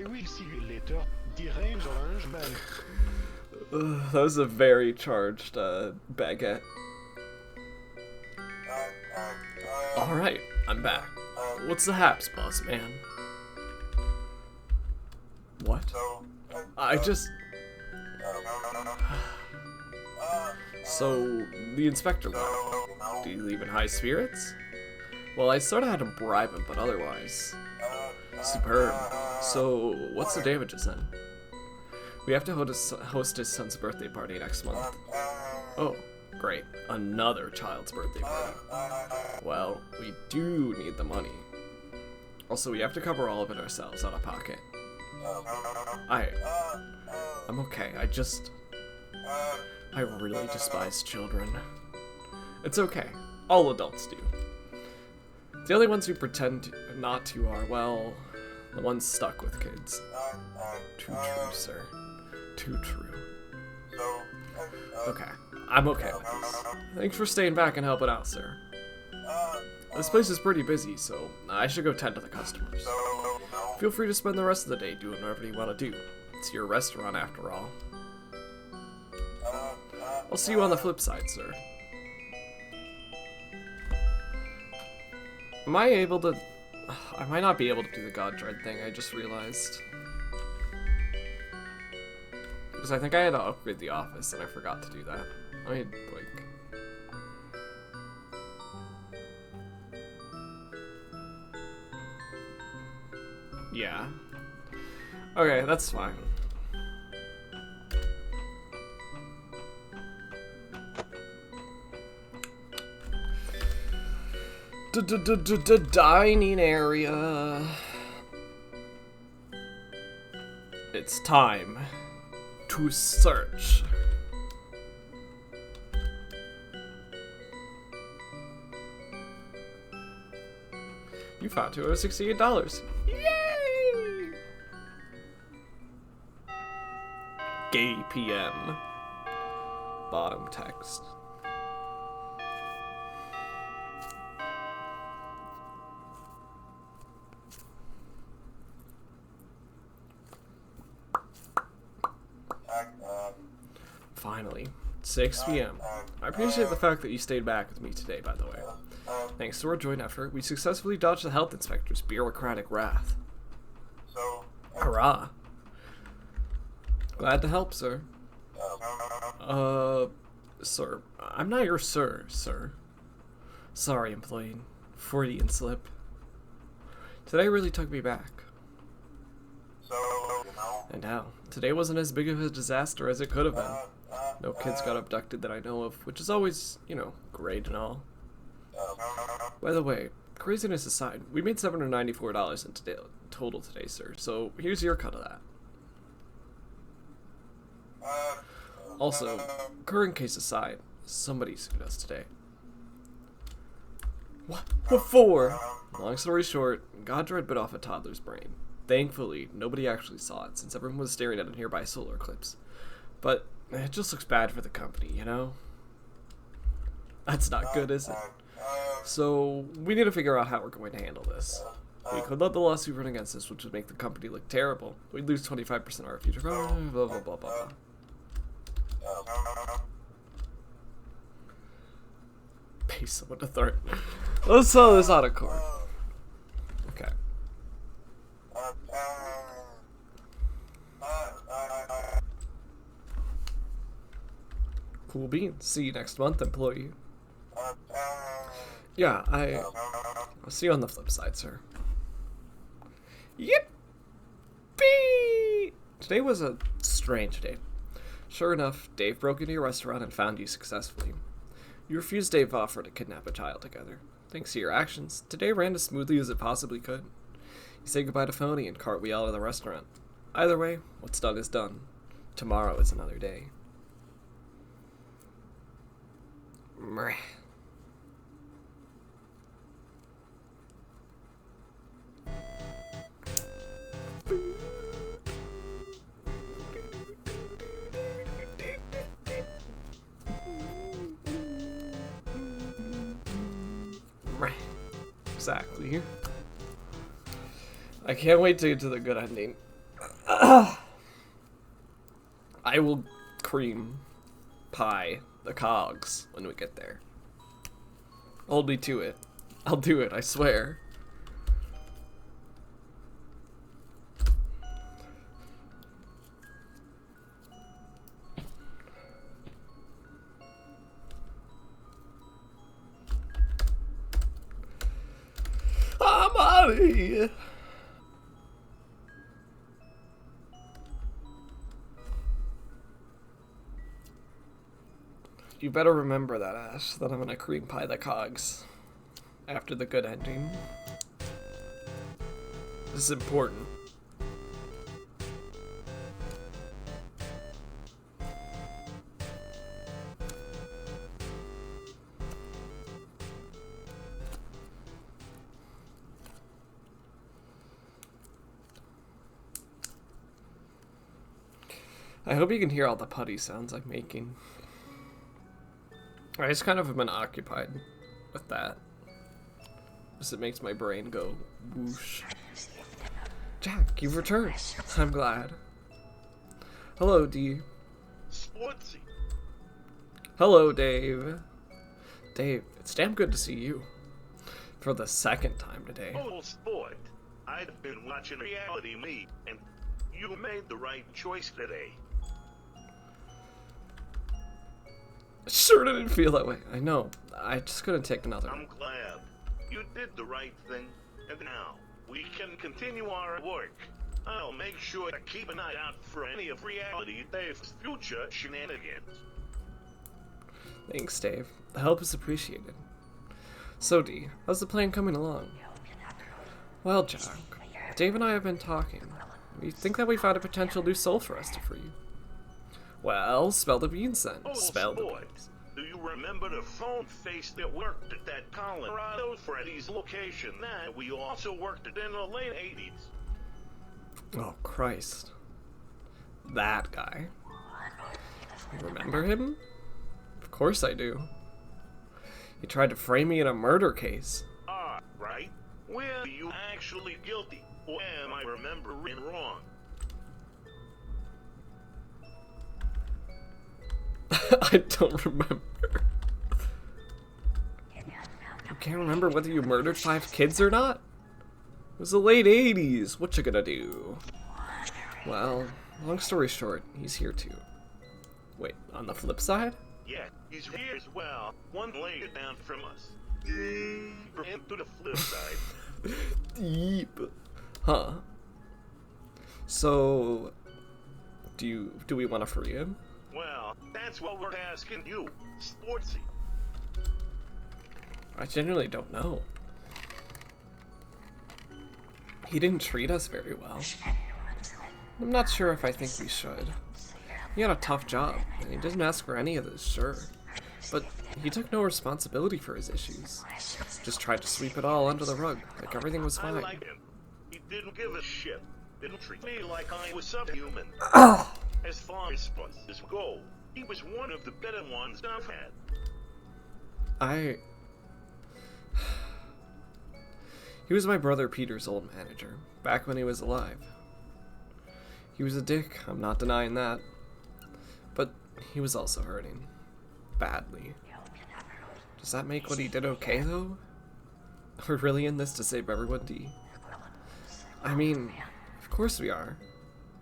will see you later, deranged orange man. That was a very charged baguette. Alright, I'm back. What's the haps, boss man? What? I just... So, the inspector left. Do you leave in high spirits? Well, I sorta had to bribe him, but otherwise... Superb. So, what's the damages then? We have to host his son's birthday party next month. Oh, great. Another child's birthday party. Well, we do need the money. Also, we have to cover all of it ourselves out of pocket. I'm okay. I really despise children. It's okay. All adults do. The only ones who pretend not to are, well, the ones stuck with kids. Too true, sir. Too true. Okay. I'm okay with this. Thanks for staying back and helping out, sir. This place is pretty busy, so I should go tend to the customers. Feel free to spend the rest of the day doing whatever you want to do. It's your restaurant after all. I'll see you on the flip side, sir. Am I able to... I might not be able to do the God Dread thing, I just realized. Because I think I had to upgrade the office, and I forgot to do that. I mean, like... Yeah. Okay, that's fine. Dining area. It's time to search. You found $268. Yay! Gay PM. Bottom text. Finally, 6 p.m. I appreciate the fact that you stayed back with me today, by the way. Thanks to our joint effort, we successfully dodged the health inspector's bureaucratic wrath. Hurrah! Glad to help, sir. Sir. I'm not your sir. Sorry, employee. Freudian slip. Today really took me back. So, you know, And how? Today wasn't as big of a disaster as it could have been. No kids got abducted that I know of, which is always, you know, great and all. By the way, craziness aside, we made $794 in total today, sir, so here's your cut of that. Also, current case aside, somebody sued us today. What for? Long story short, Godred bit off a toddler's brain. Thankfully, nobody actually saw it, since everyone was staring at a nearby solar eclipse. But it just looks bad for the company, you know? That's not good, is it? So, we need to figure out how we're going to handle this. We could let the lawsuit run against us, which would make the company look terrible. We'd lose 25% of our future. Blah, blah, blah, blah, blah. Pay someone to throw it. Let's settle this out of court. Okay. Cool beans. See you next month, employee. Yeah, I'll see you on the flip side, sir. Yippee! Today was a strange day. Sure enough, Dave broke into your restaurant and found you successfully. You refused Dave's offer to kidnap a child together. Thanks to your actions, today ran as smoothly as it possibly could. You say goodbye to Phony and cartwheel out of the restaurant. Either way, what's done is done. Tomorrow is another day. Meh. Exactly. I can't wait to get to the good ending. I will cream pie the cogs when we get there. Hold me to it. I'll do it, I swear. I'm out of here. You better remember that, Ash, that I'm gonna cream pie the cogs after the good ending. This is important. I hope you can hear all the putty sounds I'm making. I just kind of have been occupied with that. Because it makes my brain go whoosh. Jack, you've returned. I'm glad. Hello, Dee. Sportsy. Hello, Dave. Dave, it's damn good to see you. For the second time today. Oh, sport. I've been watching reality me, and you made the right choice today. Sure didn't feel that way. I know. I just couldn't take another. I'm glad. You did the right thing, and now we can continue our work. I'll make sure to keep an eye out for any of Reality Dave's future shenanigans. Thanks, Dave. The help is appreciated. So, Dee, how's the plan coming along? Well, Jack, Dave and I have been talking. We think that we found a potential new soul for us to free. Well, spell the beans then. Oh, Spell the sport. beans. Do you remember the phone face that worked at that Colorado Freddy's location that we also worked at in the late 80s? Oh, Christ. That guy. You remember him? Of course I do. He tried to frame me in a murder case. Ah, right. Were you actually guilty? Or am I remembering wrong? I don't remember. You can't remember whether you murdered 5 kids or not? It was the late 80s. What you gonna do? Well, long story short, he's here too. Wait, on the flip side? Yeah, he's here as well. One layer down from us. deeper into the flip side. Deep. Huh. So, do we want to free him? Well, that's what we're asking you, Sportsy. I genuinely don't know. He didn't treat us very well. I'm not sure if I think we should. He had a tough job, and he didn't ask for any of this, sure. But he took no responsibility for his issues. Just tried to sweep it all under the rug, like everything was I fine. like him. He didn't give a shit. Didn't treat me like I was subhuman. As far as sponsors go, he was one of the better ones I've had. He was my brother Peter's old manager, back when he was alive. He was a dick, I'm not denying that. But he was also hurting. Badly. Does that make what he did okay, though? We're really in this to save everyone, D? I mean, of course we are.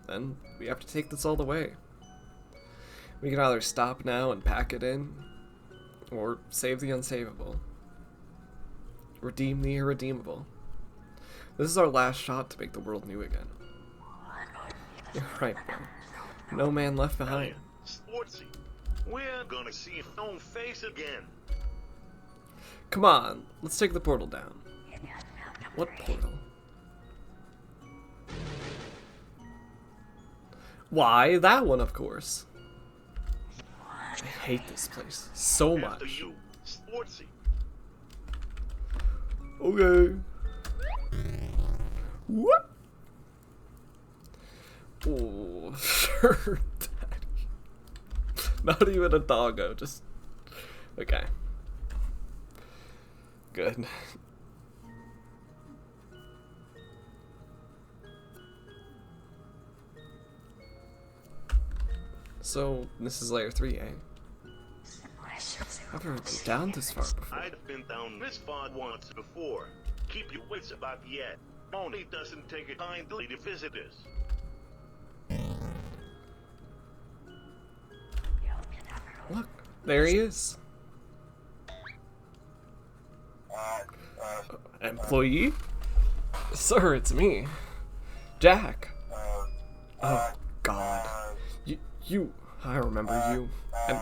Then we have to take this all the way. We can either stop now and pack it in, or save the unsavable. Redeem the irredeemable. This is our last shot to make the world new again. You're right, bro. No man left behind. Sportsy, we're gonna see your own face again. Come on, let's take the portal down. What portal? Why, that one, of course. I hate this place so After much. you, Sportsy. Okay. What? Oh, sure, Daddy. Not even a doggo, just... Okay. Good. So, this is layer 3, eh? I've never been down this far before. I've been down this far once before. Keep your wits about yet. Only doesn't take it kindly to visitors. Look, there he is. Employee? Sir, it's me. Jack. Oh, God. I remember you. And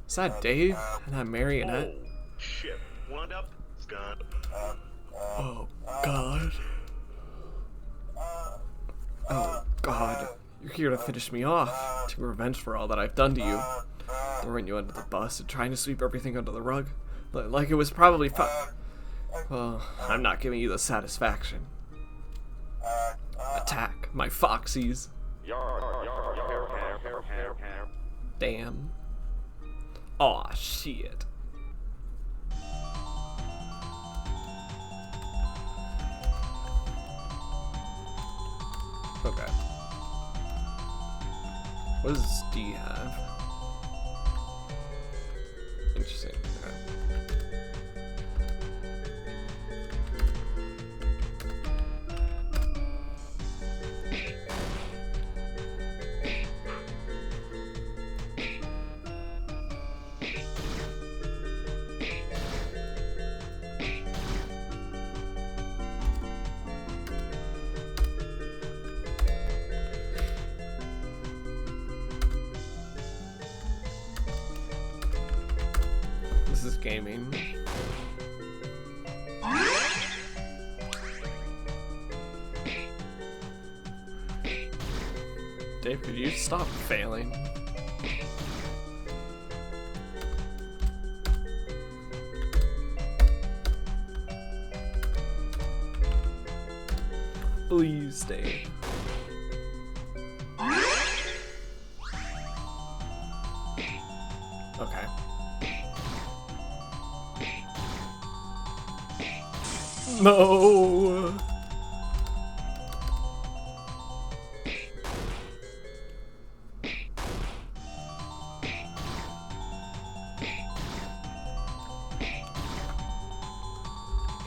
is that Dave? And that Marionette? Oh, shit. Wound up, Scott. Oh, God. Oh, God. You're here to finish me off. Take revenge for all that I've done to you. Throwing you under the bus and trying to sweep everything under the rug. Like it was probably Well, I'm not giving you the satisfaction. Attack, my foxies. Damn. Aw, shit. Okay. What does D have? Interesting. Okay. This is gaming. Dave, could you stop failing? Please, Dave. Okay. No.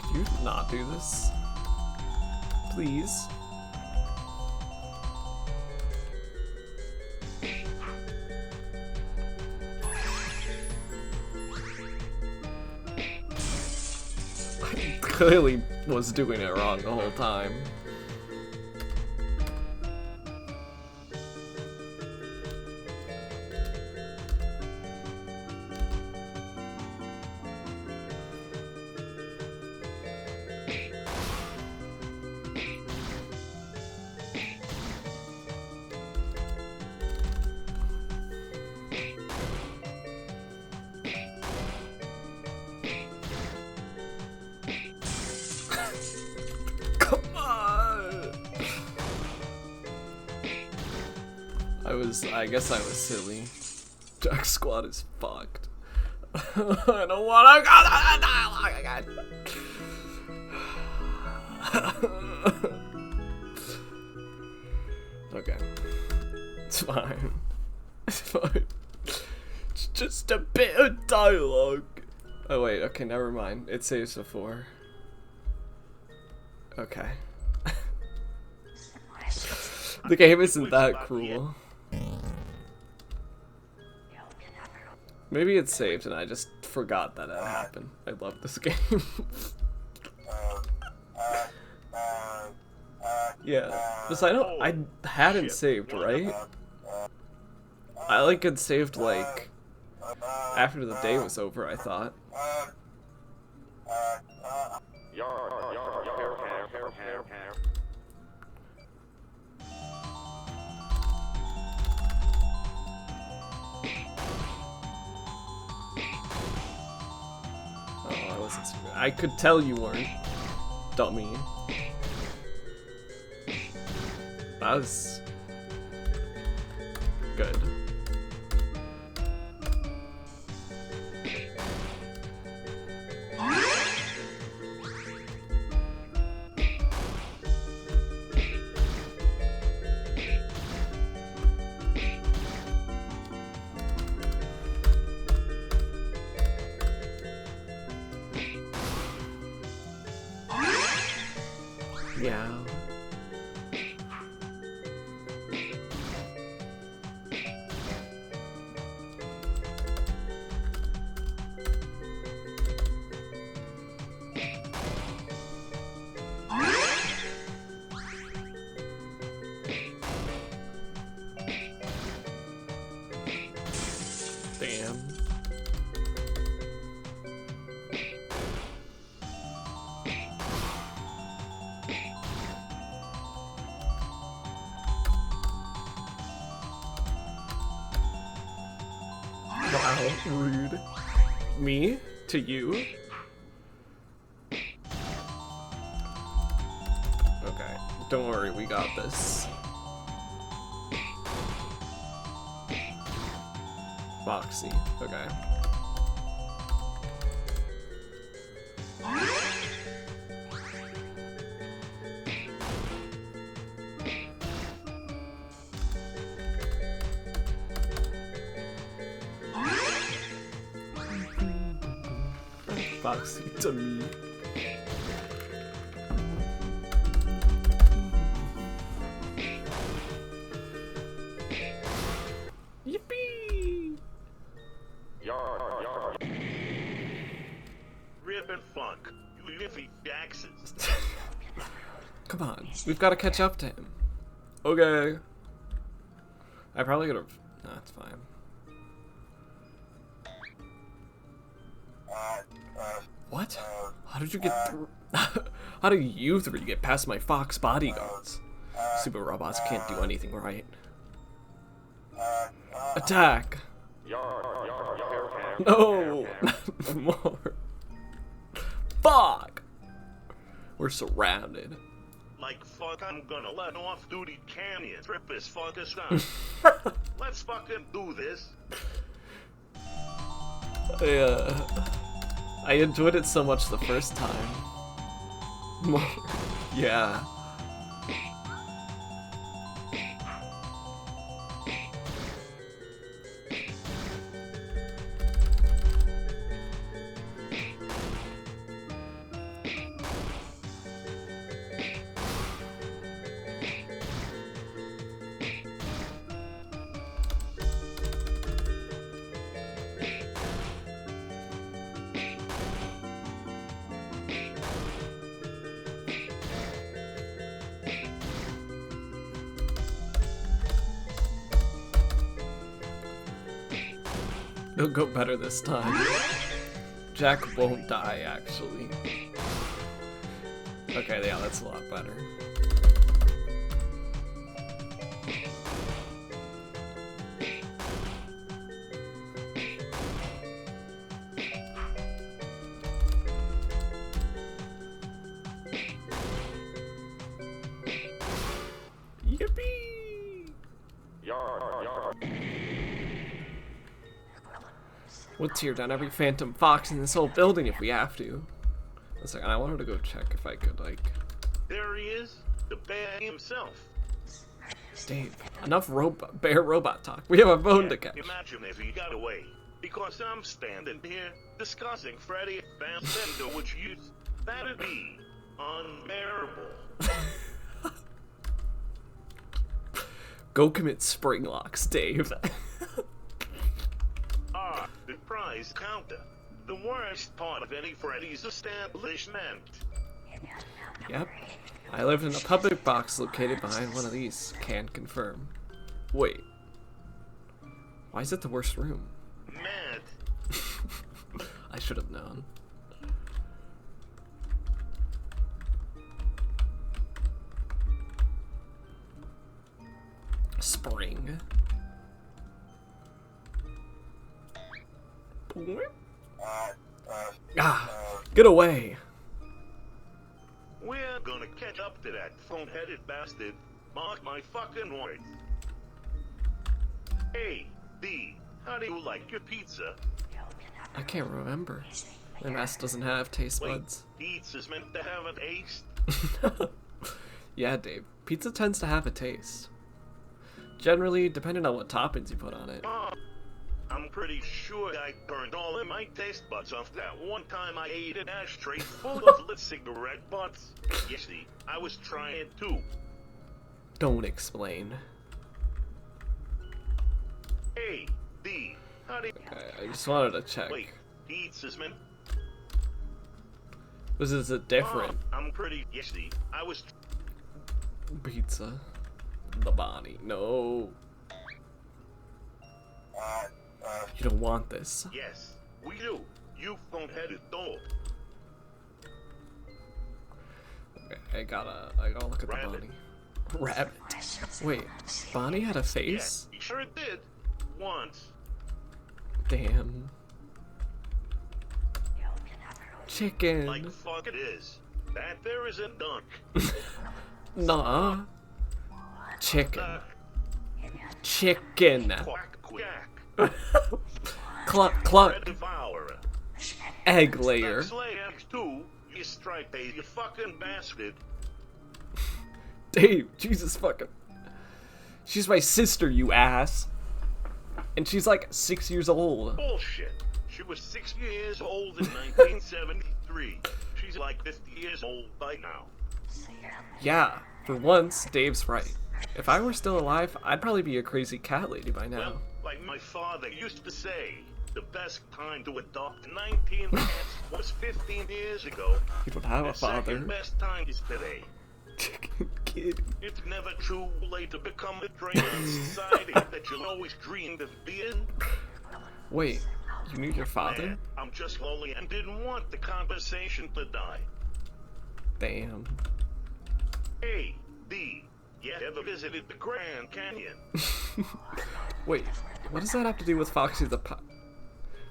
Could you not do this? Please. clearly was doing it wrong the whole time. I guess I was silly. Jack Squad is fucked. I don't wanna Okay. It's fine. It's fine. It's just a bit of dialogue. Oh wait, okay, never mind. It saves before. Okay. The game isn't that cruel. Maybe it's saved and I just forgot that it happened. I love this game. Yeah, because I hadn't saved, right? I like had saved like after the day was over, I thought. I could tell you weren't. Dummy. That was good. Yeah. Damn. Wow, rude. Me? To you? Okay, don't worry, we got this. Foxy, okay. Foxy to me. Yippee! Rip and funk. You liffy Jacksons. Come on, we've got to catch up to him. Okay. I probably could have. Nah, it's fine. What? How did you get through? How do you three get past my Fox bodyguards? Super robots can't do anything right. Attack! No! Not more. Fuck! We're surrounded. Like fuck, I'm gonna let off-duty canyon trip this fucking down. Let's fucking do this. I enjoyed it so much the first time. Yeah. It'll go better this time. Jack won't die, actually. Okay, yeah, that's a lot better. Yippee! We'll tear down every phantom fox in this whole building if we have to. A second, I wanted to go check if I could, like... There he is, the bear himself. Dave, enough bear robot talk. We have a bone to catch. Imagine if he got away. Because I'm standing here discussing Freddy Van Fender, which you... That'd be unbearable. Go commit spring locks, Dave. The prize counter. The worst part of any Freddy's establishment. Yep. I lived in a public box located behind one of these. Can confirm. Wait. Why is it the worst room? Mad. I should have known. Spring. Get away! We're gonna catch up to that phone-headed bastard. Mark my fucking words. Hey, D, how do you like your pizza? I can't remember. My mask doesn't have taste buds. Pizza's meant to have a taste. Yeah, Dave. Pizza tends to have a taste. Generally, depending on what toppings you put on it. I'm pretty sure I burned all of my taste buds off that one time I ate an ashtray full of lit cigarette butts. Yes, see, I was trying too. Don't explain. Hey, D, how do you... I just wanted to check. Wait, pizza's meant... This is a different I'm pretty... Yes, see, I was... pizza. The Bonnie. No. You don't want this. Yes, we do. You phone-headed dog. Okay, I gotta look at Rabbit. the Bonnie. Rabbit. Wait, Bonnie had a face? Yeah, he sure did. Once. Damn. Chicken. Like fuck it is. That there is a duck. Nah. Chicken. Chicken. Quack, quack. Cluck, cluck. Red devourer. Egg layer. Ducks lay eggs too. You striped a you fucking bastard. Dave, Jesus fucking. She's my sister, you ass. And she's like 6 years old. Bullshit. She was 6 years old in 1973. She's like 50 years old by now. Yeah, for once, Dave's right. If I were still alive, I'd probably be a crazy cat lady by now. Well, like my father used to say, the best time to adopt 19 cats was 15 years ago. You don't have a The father. second best time is today. Chicken kid. It's never too late to become the drain of society that you'll always dreamed of being. Wait, you knew your father? Man, I'm just lonely and didn't want the conversation to die. Damn. Hey, D, you ever visited the Grand Canyon? Wait, what does that have to do with Foxy the Pop?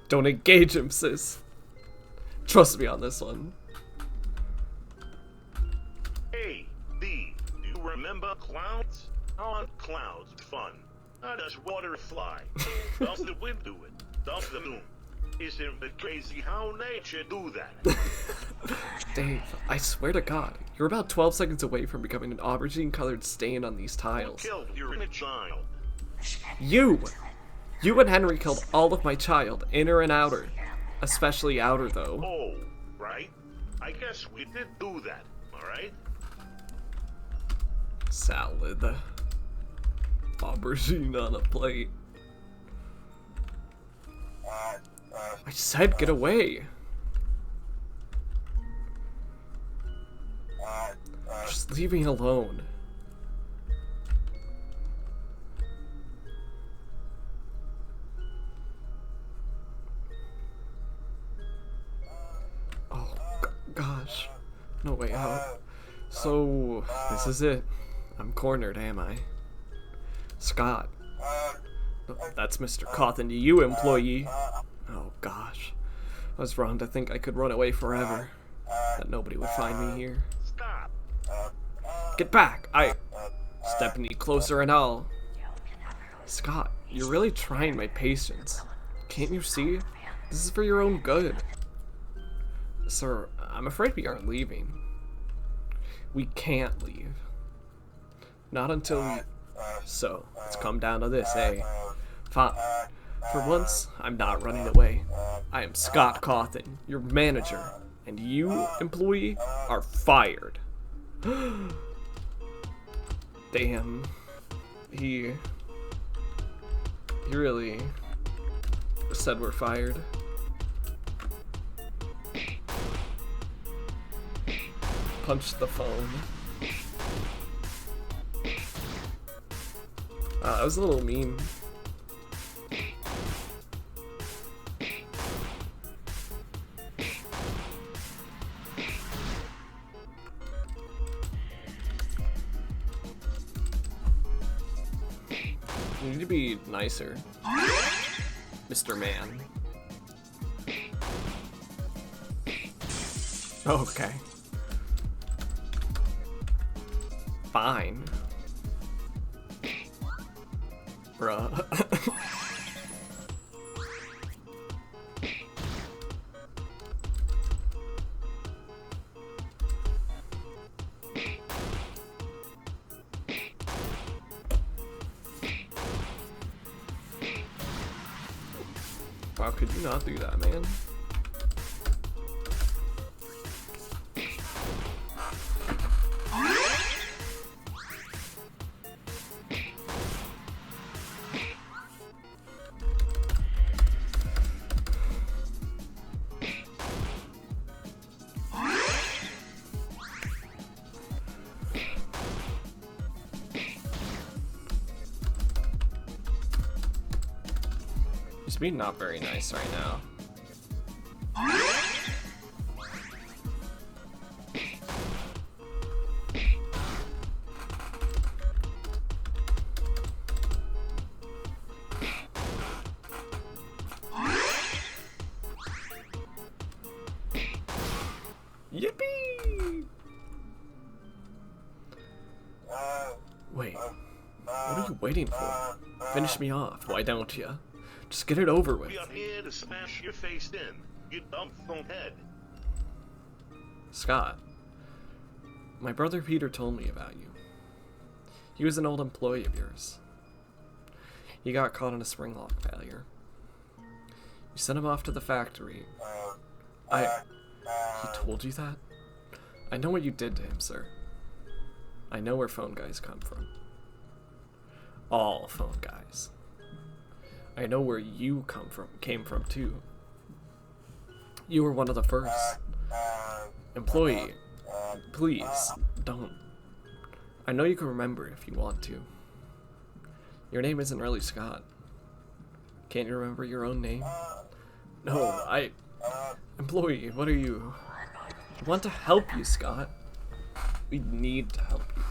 Don't engage him, sis. Trust me on this one. Hey, D, do you remember clouds? Aren't clouds fun? How does water fly? Does the wind do it? Does the moon? Isn't it crazy how nature do that? Dave, I swear to God, you're about 12 seconds away from becoming an aubergine-colored stain on these Who tiles. killed your inner child? You! You and Henry killed all of my child, inner and outer. Especially outer, though. Oh, right. I guess we did do that, alright? Salad. Aubergine on a plate. I said get away. Just leave me alone. gosh. No way out. So, this is it. I'm cornered, am I? Scott. No, that's Mr. Cawthon to you, employee. Oh, gosh. I was wrong to think I could run away forever. That nobody would find me here. Stop. Get back! Step any closer and I'll... Scott, you're really trying my patience. Can't you see? This is for your own good. Sir, I'm afraid we aren't leaving. We can't leave. Not until we... So, it's come down to this, eh? Fine. For once, I'm not running away. I am Scott Cawthon, your manager, and you, employee, are fired. Damn. He really said we're fired. Punch the phone. That was a little mean. You need to be nicer, Mr. Man. Okay. Fine. Bruh. Wow, could you not do that, man? Just being not very nice right now. Yippee! Wait, what are you waiting for? Finish me off, why don't you? Just get it over with. We are here to smash your face in. You dumb phone head. Scott, my brother Peter told me about you. He was an old employee of yours. He got caught in a spring lock failure. You sent him off to the factory. He told you that? I know what you did to him, sir. I know where phone guys come from. All phone guys. I know where you came from too. You were one of the first. Employee, please, don't. I know you can remember if you want to. Your name isn't really Scott. Can't you remember your own name? No, Employee, what are you? I want to help you, Scott. We need to help you.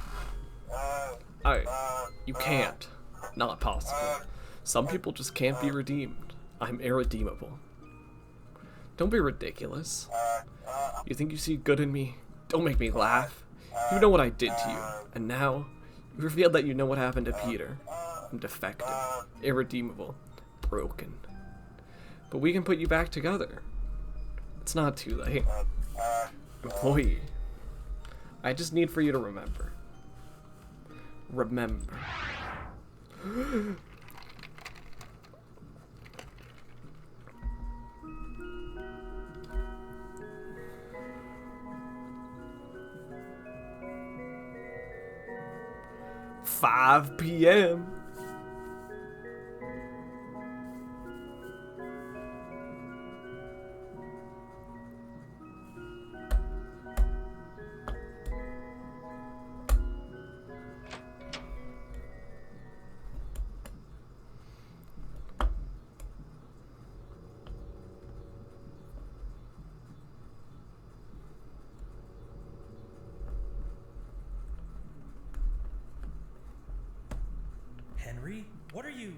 You can't. Not possible. Some people just can't be redeemed. I'm irredeemable. Don't be ridiculous. You think you see good in me? Don't make me laugh. You know what I did to you. And now, you revealed that you know what happened to Peter. I'm defective, irredeemable, broken. But we can put you back together. It's not too late. Employee, I just need for you to remember. Remember. 5 p.m. Henry? What are you...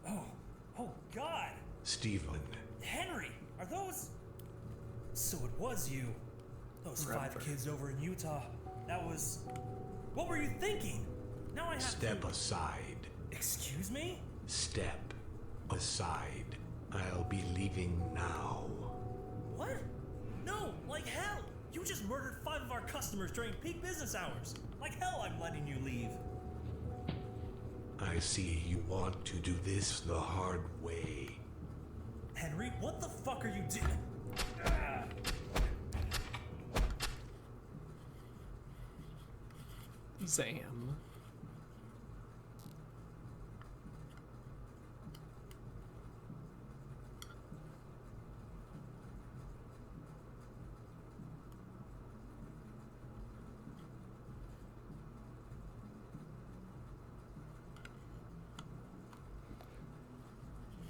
Oh God! Stephen. Henry! Are those... So it was you. Those 5 kids over in Utah. That was... What were you thinking? Now I have Step aside. Excuse me? Step aside. I'll be leaving now. What? No, like hell! You just murdered 5 of our customers during peak business hours. Like hell I'm letting you leave. I see you want to do this the hard way. Henry, what the fuck are you doing? Sam.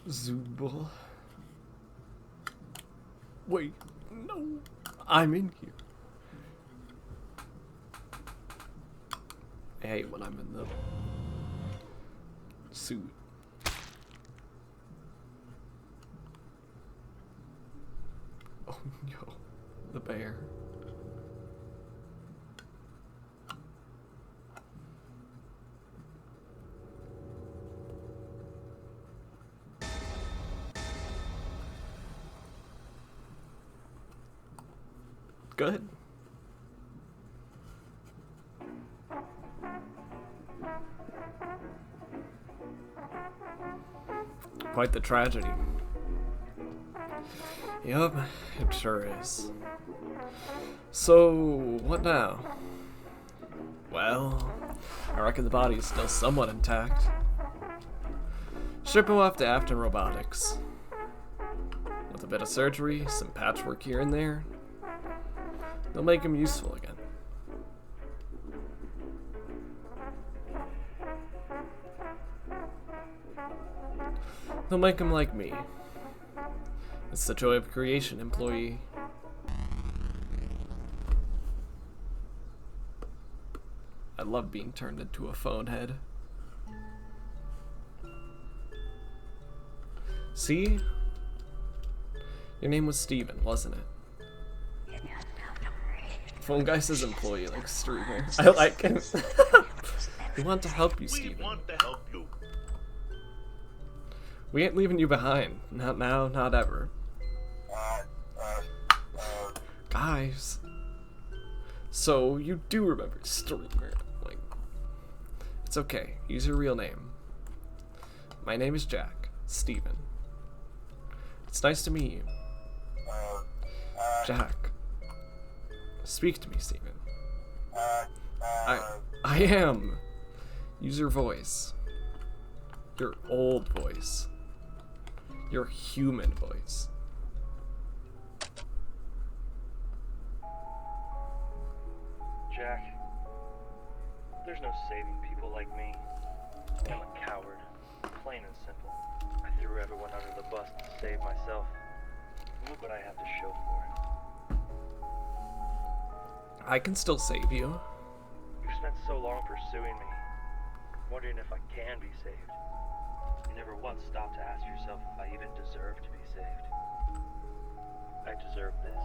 Zubul. Wait, no, I'm in here. I hate when I'm in the suit. Oh no, the bear. Good. Quite the tragedy. Yup, it sure is. So, what now? Well, I reckon the body is still somewhat intact. Ship him off to Afton Robotics. With a bit of surgery, some patchwork here and there, they'll make him useful again. They'll make him like me. It's the joy of creation, employee. I love being turned into a phone head. See? Your name was Steven, wasn't it? Phone guy says employee, like streamer. I like him. We want to help you, Steven. We want to help you. We ain't leaving you behind. Not now, not ever. Guys. So, you do remember streamer. Like, it's okay. Use your real name. My name is Jack. Steven. It's nice to meet you. Jack. Speak to me, Steven. I am. Use your voice. Your old voice. Your human voice. Jack, there's no saving people like me. I'm a coward, plain and simple. I threw everyone under the bus to save myself. Look what I have to show for it. I can still save you. You've spent so long pursuing me, wondering if I can be saved. You never once stopped to ask yourself if I even deserve to be saved. I deserve this.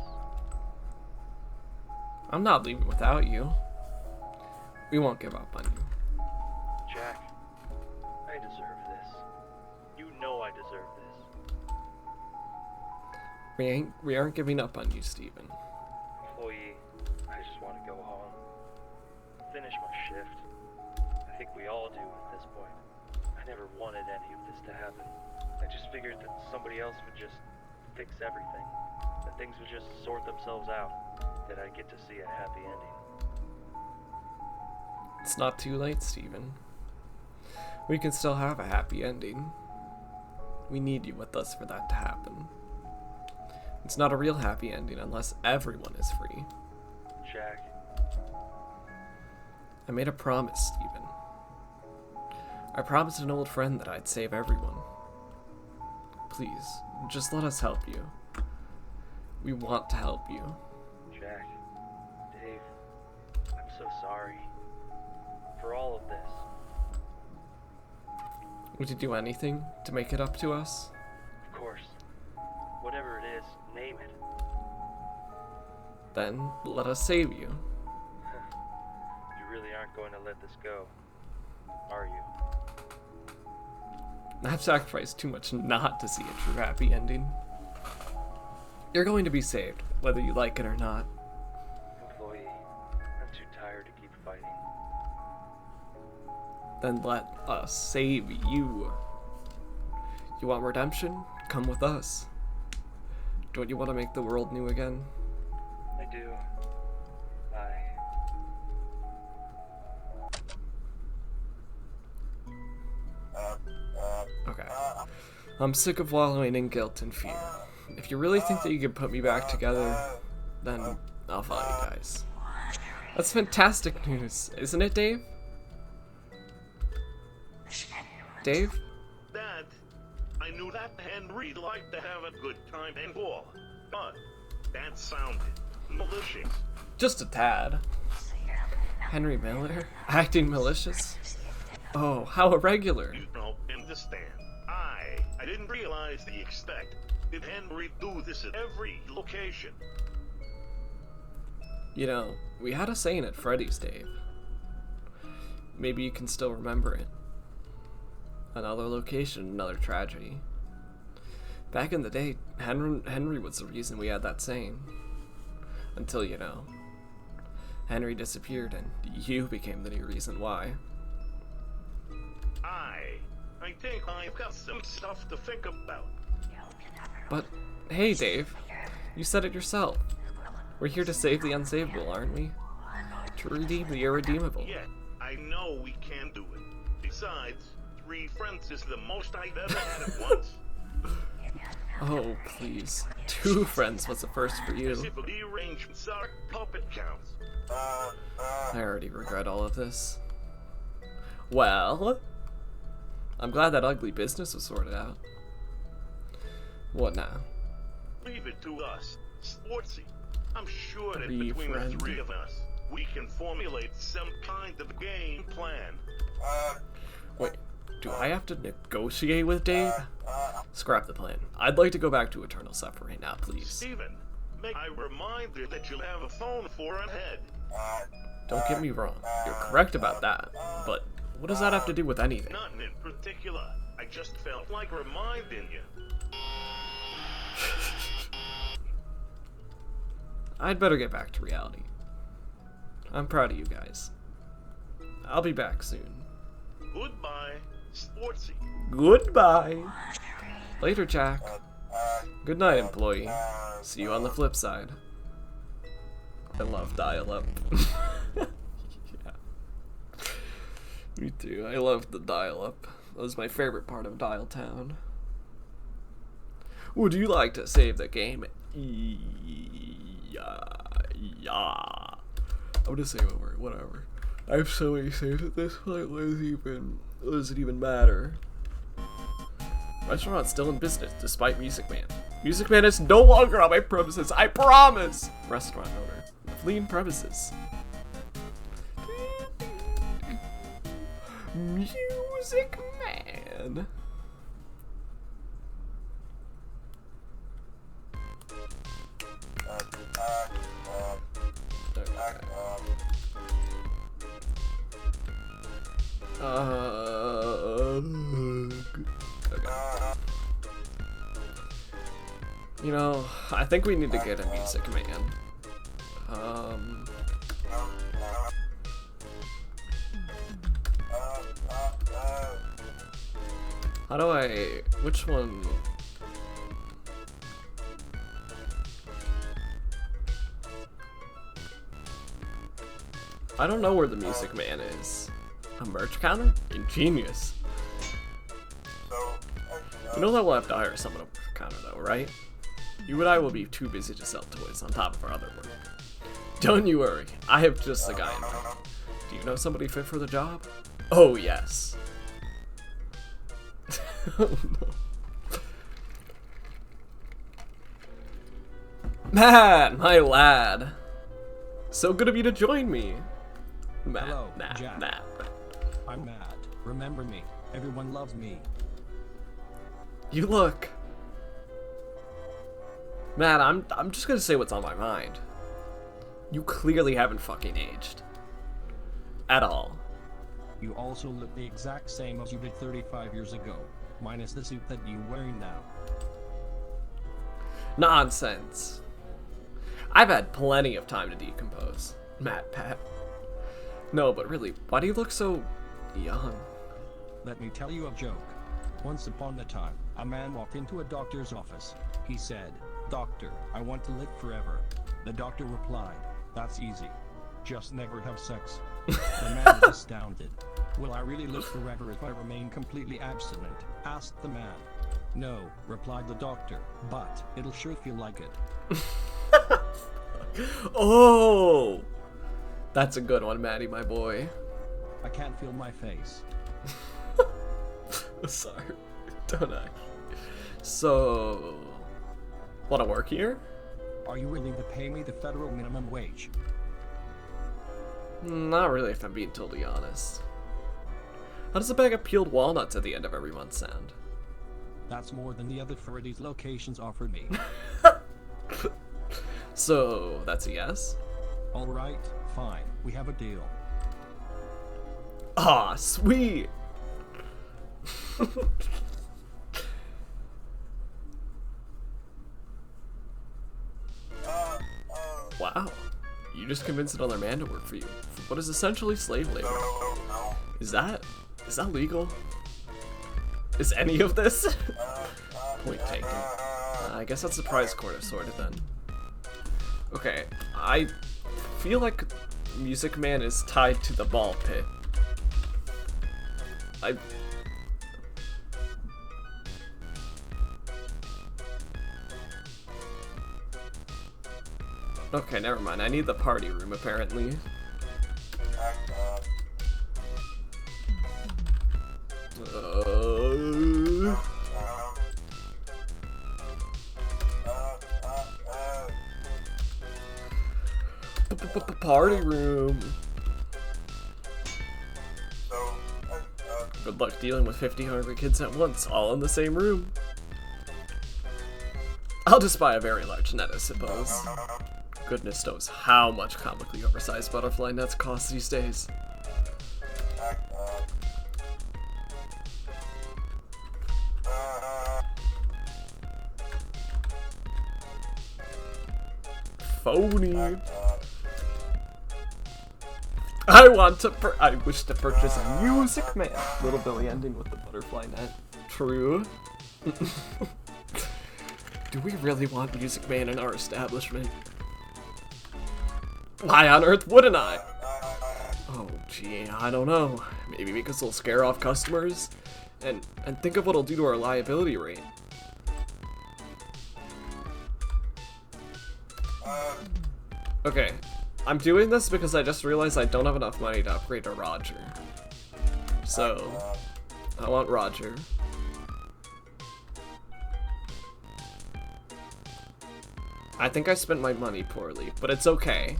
I'm not leaving without you. We won't give up on you. Jack, I deserve this. You know I deserve this. We aren't giving up on you, Steven. Employee, I just want to go home. Finish my shift. I think we all do at this point. I never wanted any of this to happen. I just figured that somebody else would just fix everything. That things would just sort themselves out. That I'd get to see a happy ending. It's not too late, Steven. We can still have a happy ending. We need you with us for that to happen. It's not a real happy ending unless everyone is free. Jack. I made a promise, Steven. I promised an old friend that I'd save everyone. Please, just let us help you. We want to help you. Jack, Dave, I'm so sorry for all of this. Would you do anything to make it up to us? Of course. Whatever it is, name it. Then let us save you. You really aren't going to let this go, are you? I've sacrificed too much not to see a true happy ending. You're going to be saved, whether you like it or not. Employee, I'm too tired to keep fighting. Then let us save you. You want redemption? Come with us. Don't you want to make the world new again? I do. Okay. I'm sick of wallowing in guilt and fear. If you really think that you can put me back together, then I'll follow you guys. That's fantastic news, isn't it, Dave? Dave? Dad, I knew that Henry liked to have a good time and all, but that sounded malicious. Just a tad. Henry Miller? Acting malicious? Oh, how irregular. You don't understand. I didn't realize the extent. Did Henry do this at every location? You know, we had a saying at Freddy's, Dave. Maybe you can still remember it. Another location, another tragedy. Back in the day, Henry was the reason we had that saying. Until, you know, Henry disappeared and you became the new reason why. I think I've got some stuff to think about. But, hey Dave, you said it yourself. We're here to save the unsavable, aren't we? To redeem the irredeemable. Yeah, I know we can do it. Besides, 3 friends is the most I've ever had at once. Oh, please. 2 friends was the first for you. As if the arrangements are puppet counts. I already regret all of this. Well, I'm glad that ugly business was sorted out. What now? Leave it to us, Sportsy. I'm sure that 3 between friends. the 3 of us, we can formulate some kind of game plan. Wait, do I have to negotiate with Dave? Scrap the plan. I'd like to go back to eternal suffering now, please. Steven, make I remind you that you'll have a phone for ahead. Don't get me wrong, you're correct about that, but what does that have to do with anything? Nothing in particular. I just felt like reminding you. I'd better get back to reality. I'm proud of you guys. I'll be back soon. Goodbye, Sportsy. Goodbye. Later, Jack. Good night, employee. See you on the flip side. I love dial-up. Yeah. Me too. I loved the dial-up. That was my favorite part of Dial Town. Would you like to save the game? Yeah. I'm gonna save over it, whatever. I have so many saves at this point, what does it even matter? Restaurant's still in business, despite Music Man. Music Man is no longer on my premises, I promise! Restaurant owner, fleeing premises. Music Man. Okay. You know, I think we need to get a Music Man. How do I... which one... I don't know where the Music Man is. A merch counter? Ingenious. You know that we'll have to hire someone to work the counter though, right? You and I will be too busy to sell toys on top of our other work. Don't you worry, I have just the guy in mind. Do you know somebody fit for the job? Oh yes. Oh no. Matt, my lad. So good of you to join me. Matt, Hello, Matt, Jack. Matt. I'm Matt. Remember me? Everyone loves me. You look... Matt, I'm just gonna say what's on my mind. You clearly haven't fucking aged. At all. You also look the exact same as you did 35 years ago, minus the suit that you're wearing now. Nonsense. I've had plenty of time to decompose. Matt Pat. No, but really, why do you look so young? Let me tell you a joke. Once upon a time, a man walked into a doctor's office. He said, "Doctor, I want to live forever." The doctor replied, "That's easy. Just never have sex." The man was astounded. "Will I really live forever if I remain completely abstinent?" asked the man. "No," replied the doctor, "but it'll sure feel like it." Oh! That's a good one, Maddie, my boy. I can't feel my face. Sorry, don't I? So... wanna work here? Are you willing to pay me the federal minimum wage? Not really, if I'm being totally honest. How does a bag of peeled walnuts at the end of every month sound? That's more than the other Freddy's locations offered me. So, that's a yes? Alright, fine, we have a deal. Ah, sweet! Wow. You just convinced another man to work for you for what is essentially slave labor. Is that legal? Is any of this? Point taken. I guess that's the prize corner sorted then. Okay, I feel like Music Man is tied to the ball pit. Okay, never mind. I need the party room, apparently. Party room. Good luck dealing with 50 hungry kids at once, all in the same room. I'll just buy a very large net, I suppose. Goodness knows how much comically oversized butterfly nets cost these days. Phony. I wish to purchase a Music Man. Little Billy ending with the butterfly net. True. Do we really want Music Man in our establishment? Why on earth wouldn't I? Oh gee, I don't know. Maybe because it'll scare off customers? And think of what it'll do to our liability rate. Okay, I'm doing this because I just realized I don't have enough money to upgrade to Roger. So, I want Roger. I think I spent my money poorly, but it's okay.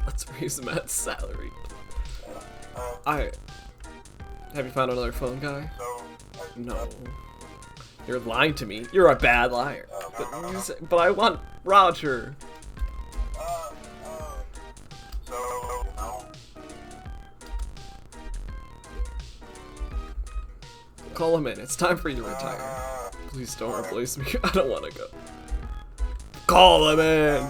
Let's raise Matt's salary. Have you found another phone guy? No. You're lying to me. You're a bad liar. But I want Roger. Call him in. It's time for you to retire. Please don't replace me. I don't want to go. Call him in.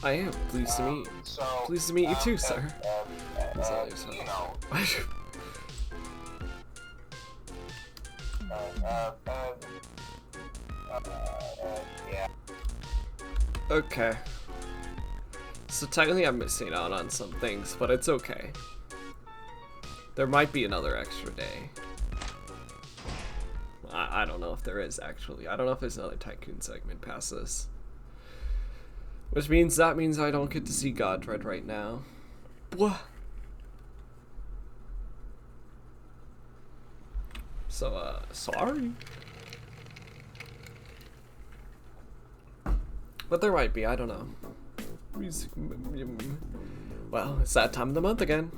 I am pleased to meet you. Pleased to meet you too, sir. Okay. So technically I'm missing out on some things, but it's okay. There might be another extra day. I don't know if there is, actually. I don't know if there's another Tycoon segment past this. Which means that means I don't get to see Godred right now. What? So, sorry. But there might be, I don't know. Well, it's that time of the month again.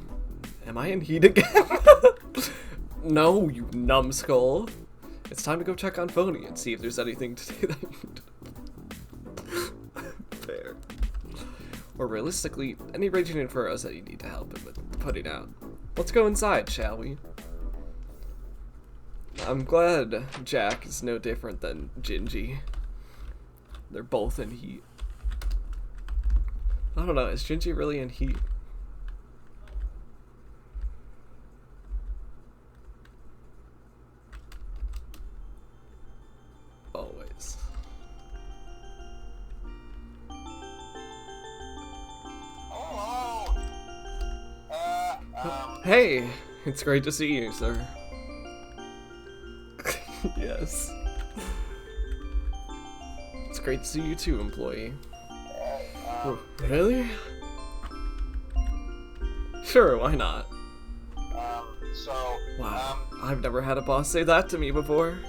Am I in heat again? No, you numbskull. It's time to go check on Phony and see if there's anything today that I need. Fair. Or realistically, any raging infernos that you need to help him with putting out. Let's go inside, shall we? I'm glad Jack is no different than Gingy. They're both in heat. I don't know, is Gingy really in heat? Always. Hey, it's great to see you, sir. Yes. It's great to see you too, employee. Really? Sure, why not? Wow, I've never had a boss say that to me before.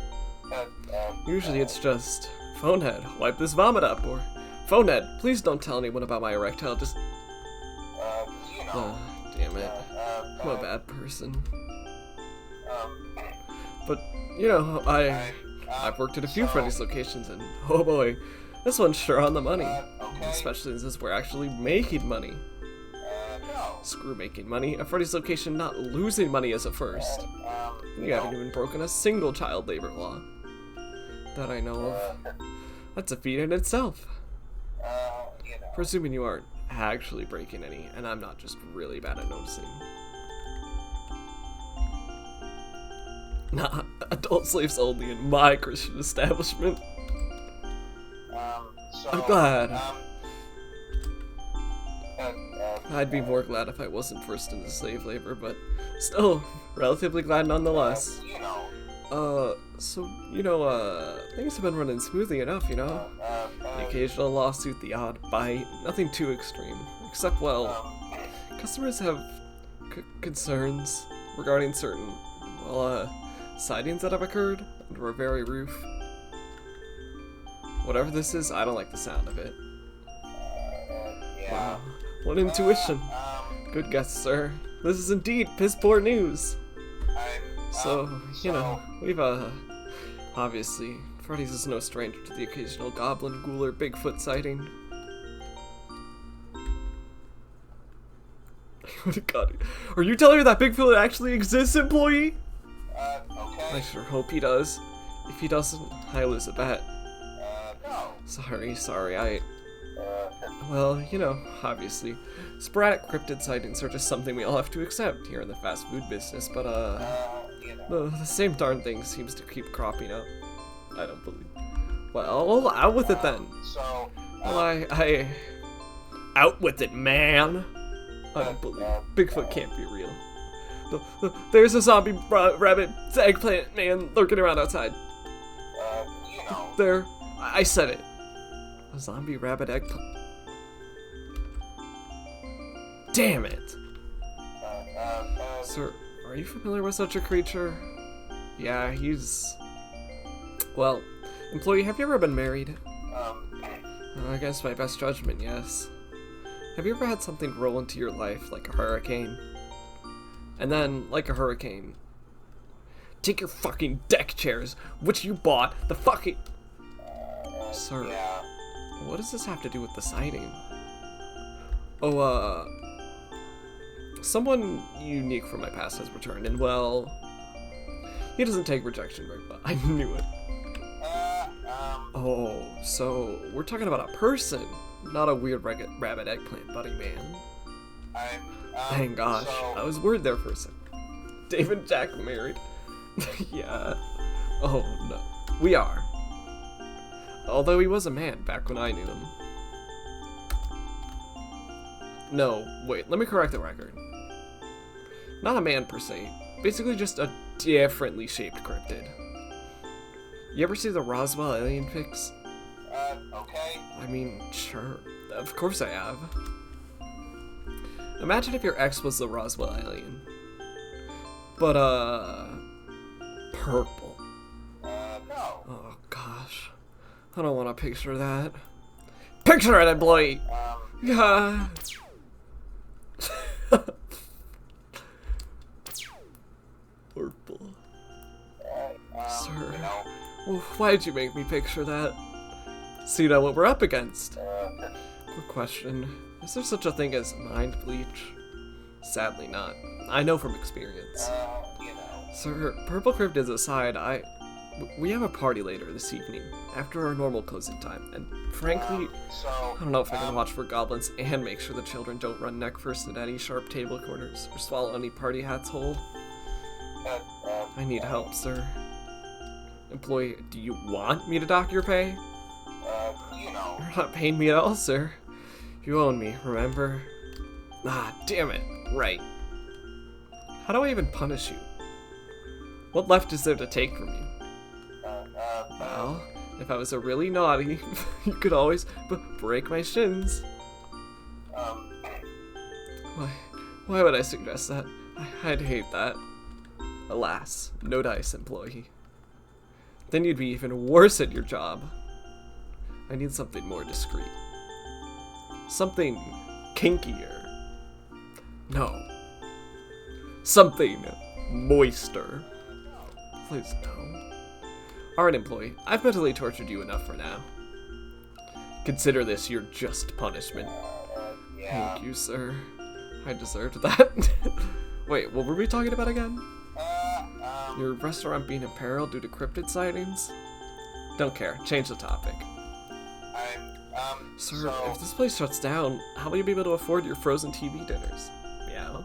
Usually it's just, Phonehead, wipe this vomit up, or Phonehead, please don't tell anyone about my erectile, just... damn it. I'm a bad person. But, you know, I've worked at a few Freddy's locations, and oh boy, this one's sure on the money. Especially since we're actually making money. Screw making money. A Freddy's location not losing money is a first. You haven't even broken a single child labor law that I know of. That's a feat in itself. Presuming you aren't actually breaking any, and I'm not just really bad at noticing. Nah, adult slaves only in my Christian establishment. I'm glad. I'd be more glad if I wasn't forced into slave labor, but still, relatively glad nonetheless. So, you know, things have been running smoothly enough, you know? The occasional lawsuit, the odd bite, nothing too extreme. Except, well, customers have concerns regarding certain, well, sightings that have occurred under our very roof. Whatever this is, I don't like the sound of it. Wow, what intuition. Good guess, sir. This is indeed piss-poor news. So, you know, we've, obviously, Freddy's is no stranger to the occasional goblin, ghoul, or Bigfoot sighting. God, are you telling me that Bigfoot actually exists, employee? I sure hope he does. If he doesn't, I lose a bet. Sorry, well, you know, obviously, sporadic cryptid sightings are just something we all have to accept here in the fast food business, but, the same darn thing seems to keep cropping up. I don't believe. Well, out with it then. Well, I... Out with it, man! I don't believe it. Bigfoot can't be real. There's a zombie rabbit eggplant man lurking around outside. There. I said it. A zombie rabbit eggplant. Damn it! Sir, are you familiar with such a creature? Yeah, he's... Well, employee, have you ever been married? Against my best judgment, yes. Have you ever had something roll into your life like a hurricane? And then, like a hurricane, take your fucking deck chairs, which you bought, the fucking... Sir, what does this have to do with the sighting? Oh, someone unique from my past has returned, and well, he doesn't take rejection very well. I knew it. Oh, so we're talking about a person, not a weird rabbit eggplant buddy man. Thank gosh, I was worried there for a second. Dave and Jack married? Yeah. Oh no, we are. Although he was a man back when I knew him. No, wait, let me correct the record. Not a man per se. Basically just a differently shaped cryptid. You ever see the Roswell alien pics? Okay. I mean, sure. Of course I have. Imagine if your ex was the Roswell alien. But, purple. No. Oh, gosh. I don't want to picture that. Picture it, employee! Yeah. Purple. Sir, You know, well, why did you make me picture that? So you know what we're up against. Quick question. Is there such a thing as mind bleach? Sadly not. I know from experience. you know. Sir, purple cryptids aside, we have a party later this evening, after our normal closing time, and frankly, I don't know if I can watch for goblins and make sure the children don't run neck first at any sharp table corners, or swallow any party hats whole. I need help, sir. Employee, do you want me to dock your pay? You know. You're not paying me at all, sir. You own me, remember? Ah, damn it. Right. How do I even punish you? What left is there to take from you? Well, if I was a really naughty, you could always break my shins. Why would I suggest that? I'd hate that. Alas, no dice, employee. Then you'd be even worse at your job. I need something more discreet. Something kinkier. No. Something moister. Please, no. Alright, employee. I've mentally tortured you enough for now. Consider this your just punishment. Thank you, sir. I deserved that. Wait, what were we talking about again? Your restaurant being in peril due to cryptid sightings? Don't care. Change the topic. Sir, if this place shuts down, how will you be able to afford your frozen TV dinners? Yeah.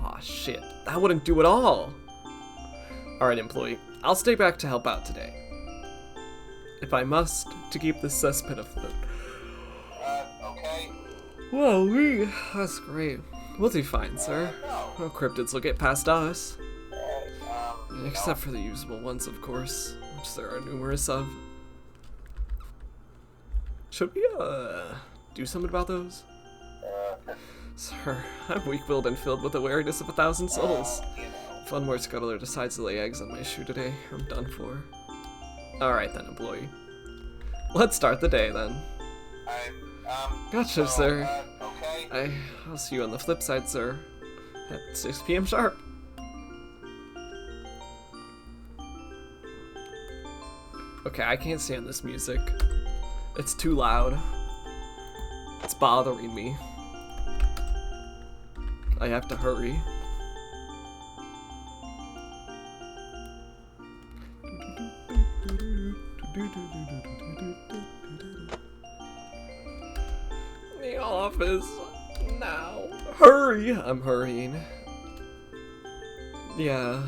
Aw, shit. That wouldn't do at all. Alright, employee. I'll stay back to help out today. If I must, to keep this cesspit afloat. Okay. Well, that's great. We'll do fine, sir. No cryptids will get past us. Except for the usable ones, of course, which there are numerous of. Should we, do something about those? Sir, I'm weak-willed and filled with the wariness of 1,000 souls. If one more scuttler decides to lay eggs on my shoe today, I'm done for. Alright then, employee. Let's start the day, then. Gotcha, sir. Okay. I'll see you on the flip side, sir. At 6 p.m. sharp. Okay, I can't stand this music. It's too loud. It's bothering me. I have to hurry. The office. Now. Hurry! I'm hurrying. Yeah.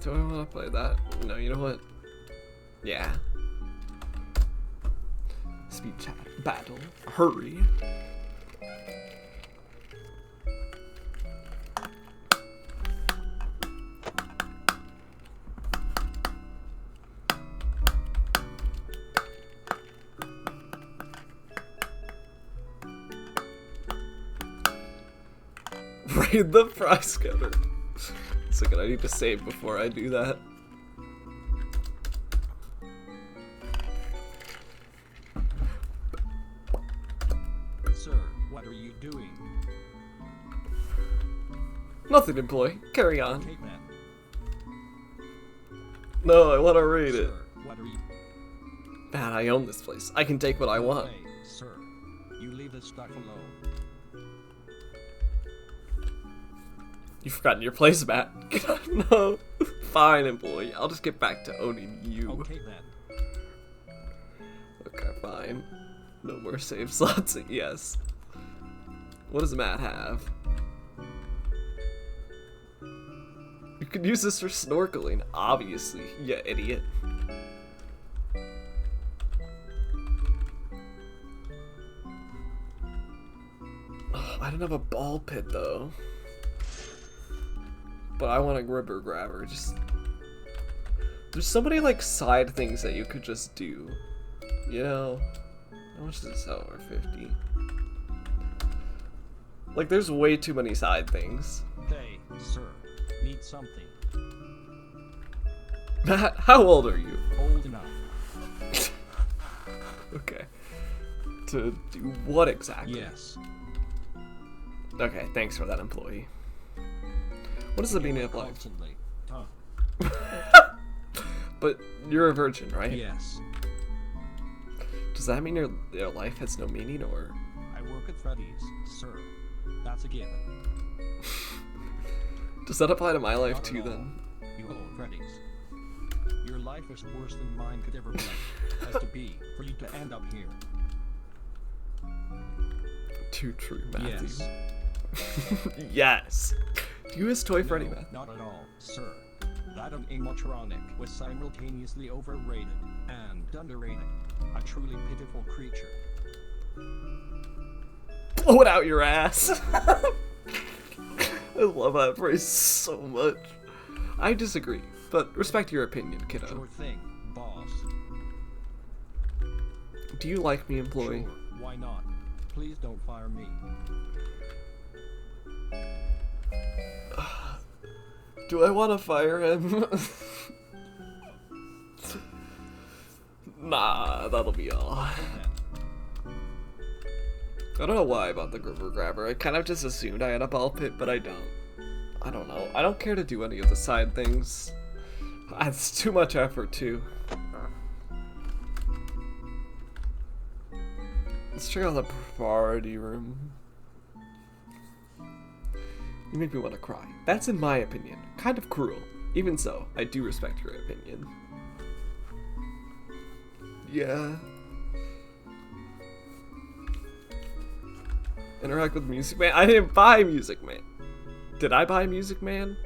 Do I want to play that? No, you know what? Yeah. Speed chat. Battle. Hurry. Raid the prize cutter. Second, I need to save before I do that. Sir, what are you doing? Nothing, employee. Carry on. Okay, then. No, I want to read it. Sir, what are you... Man, I own this place. I can take what I want. Hey, sir, you leave this stuff alone. You've forgotten your place, Matt. No. Fine, employee. I'll just get back to owning you. Okay, then. Okay, fine. No more save slots. Yes. What does Matt have? You could use this for snorkeling, obviously, you idiot. Oh, I don't have a ball pit though. But I want a gripper grabber. Just there's so many like side things that you could just do. You know? How much does it sell for? 50? Like there's way too many side things. Hey, sir. Need something. Matt, how old are you? Old enough. Okay. To do what exactly? Yes. Okay, thanks for that, employee. What is the meaning of life? Constantly. But you're a virgin, right? Yes. Does that mean your life has no meaning, or? I work at Freddy's, sir. That's a given. Does that apply to my life Not too, at all. then? You own Freddy's. Your life is worse than mine could ever be. Has to be for you to end up here. Too true, Matthew. Yes. Yes. Do you use Toy Freddy, No, Matt? not at all, sir. That animatronic was simultaneously overrated and underrated. A truly pitiful creature. Blow it out your ass. I love that phrase so much. I disagree, but respect your opinion, kiddo. Sure thing, boss. Do you like me, employee? Sure, why not? Please don't fire me. Do I want to fire him? Nah, that'll be all. I don't know why about the gripper grabber. I kind of just assumed I had a ball pit, but I don't. I don't know. I don't care to do any of the side things. It's too much effort, too. Let's check out the party room. You make me want to cry. That's in my opinion. Kind of cruel. Even so, I do respect your opinion. Yeah. Interact with Music Man? I didn't buy Music Man. Did I buy Music Man?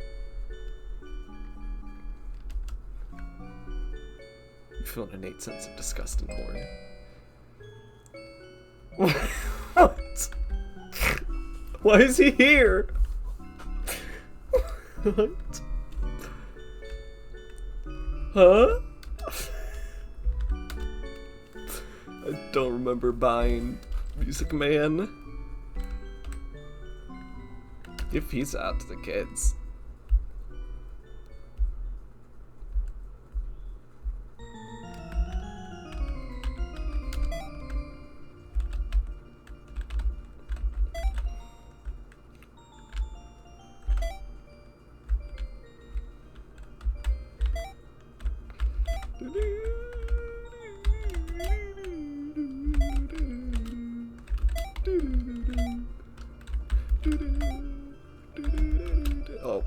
You feel an innate sense of disgust and horror. What? Why is he here? What? Huh? I don't remember buying Music Man. Give pizza out to the kids. Oh.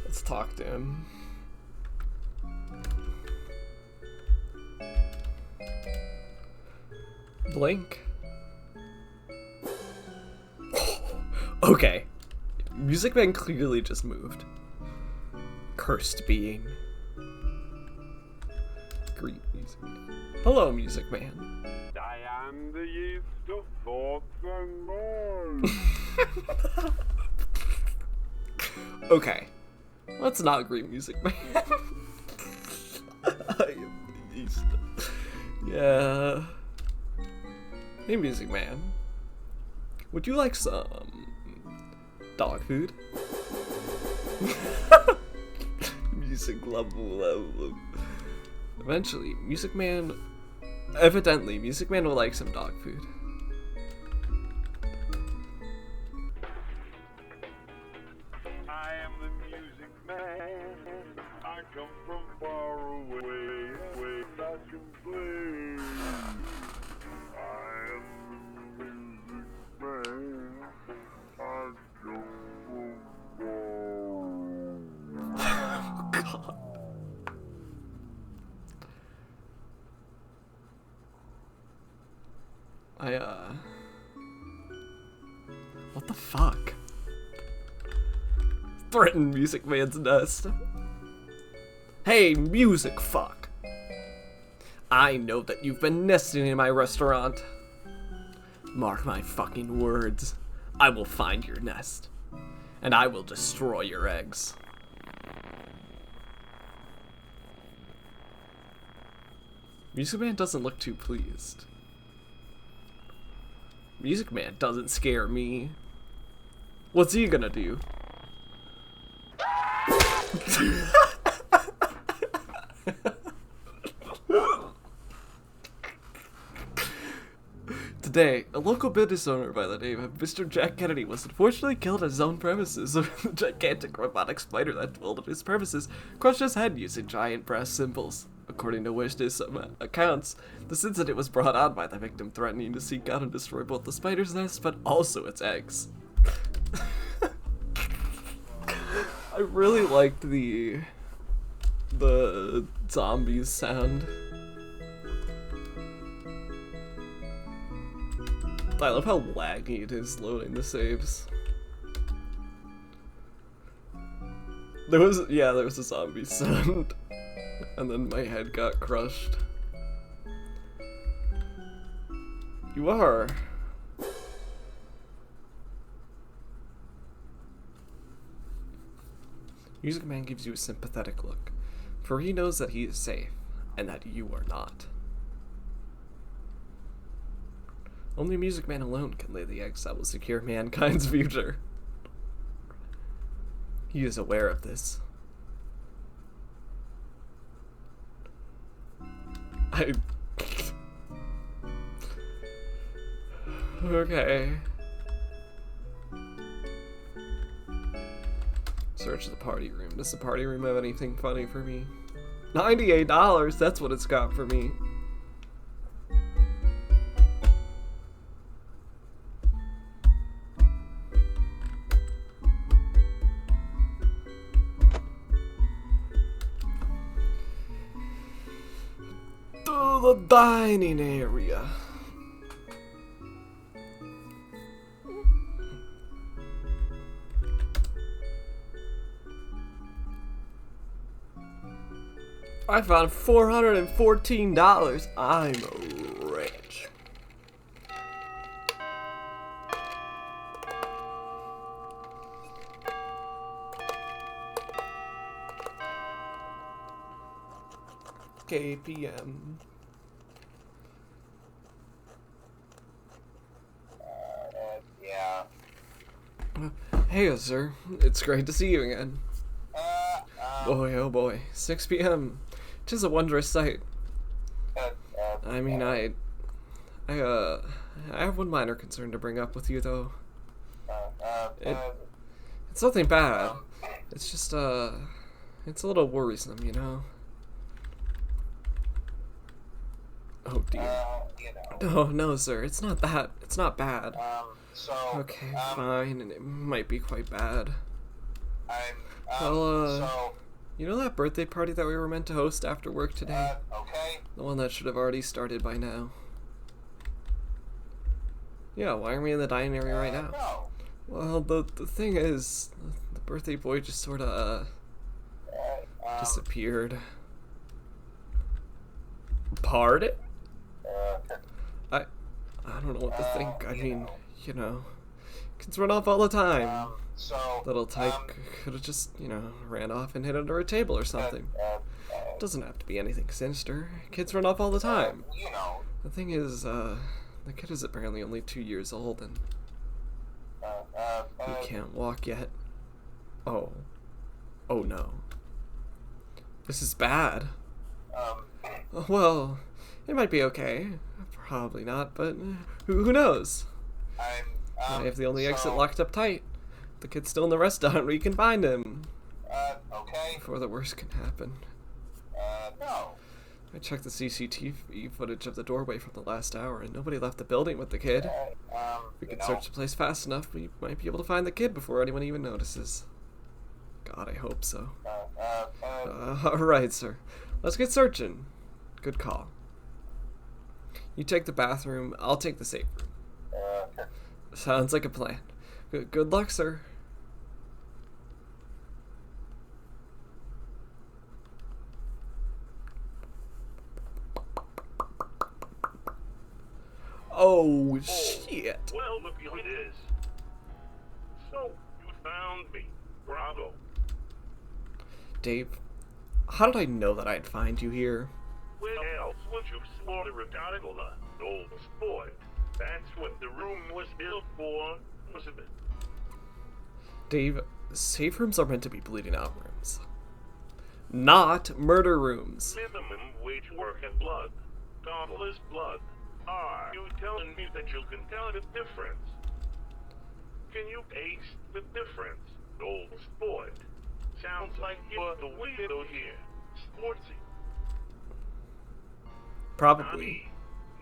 Let's talk to him. Blink. Okay. Music Man clearly just moved. Cursed being. Greet Music Man. Hello, Music Man. I am the yeast of thoughts and more. Okay. Let's not greet Music Man. I am the yeast. Yeah. Hey, Music Man. Would you like some dog food? Music level. Eventually, evidently, Music Man will like some dog food. I am the music man. I come from far away, way I can play. I am the music man. I come from far away. Oh, God. What the fuck? Threaten Music Man's nest. Hey, music fuck. I know that you've been nesting in my restaurant. Mark my fucking words. I will find your nest. And I will destroy your eggs. Music Man doesn't look too pleased. Music Man doesn't scare me. What's he gonna do? Today, a local business owner by the name of Mr. Jack Kennedy was unfortunately killed at his own premises. The gigantic robotic spider that dwelled at his premises crushed his head using giant brass cymbals. According to witness accounts, this incident was brought on by the victim threatening to seek out and destroy both the spider's nest, but also its eggs. I really liked the zombies sound. I love how laggy it is loading the saves. There was a zombie sound. And then my head got crushed. You are. Music Man gives you a sympathetic look, for he knows that he is safe, and that you are not. Only Music Man alone can lay the eggs that will secure mankind's future. He is aware of this. Okay. Search the party room. Does the party room have anything funny for me? $98, that's what it's got for me. To the dining area. I found $414. I'm rich. KPM. Yeah. Hey, sir. It's great to see you again. Boy, oh boy. 6 p.m. 'Tis a wondrous sight. I mean, I have one minor concern to bring up with you, though. It's nothing bad. It's just, it's a little worrisome, you know? Oh, dear. Oh, no, sir. It's not that. It's not bad. Okay, fine, and it might be quite bad. Well, you know that birthday party that we were meant to host after work today? The one that should have already started by now. Yeah, why are we in the dining area right now? Well, the thing is, the birthday boy just sort of, disappeared. Pardon? I don't know what to think. I mean, you know, kids run off all the time. Little Tyke could have just, you know, ran off and hid under a table or something. It doesn't have to be anything sinister. Kids run off all the time. The thing is, the kid is apparently only 2 years old and he can't walk yet. Oh. Oh no. This is bad. Well, it might be okay. Probably not, but who knows? I have the only exit locked up tight. The kid's still in the restaurant. We can find him. Before the worst can happen. No. I checked the CCTV footage of the doorway from the last hour, and nobody left the building with the kid. If we could search the place fast enough, we might be able to find the kid before anyone even notices. God, I hope so. Alright, sir. Let's get searching. Good call. You take the bathroom, I'll take the safe room. Sounds like a plan. Good luck, sir. Oh, shit. Well, look who it is. So, you found me. Bravo. Dave, how did I know that I'd find you here? Where else would you slaughter a Godzilla, old sport? That's what the room was built for, wasn't it? Dave, safe rooms are meant to be bleeding out rooms. Not murder rooms. Minimum wage work and blood. Godless blood. Are you telling me that you can tell the difference? Can you taste the difference, old sport? Sounds like you're the weirdo here. Sportsy. Probably.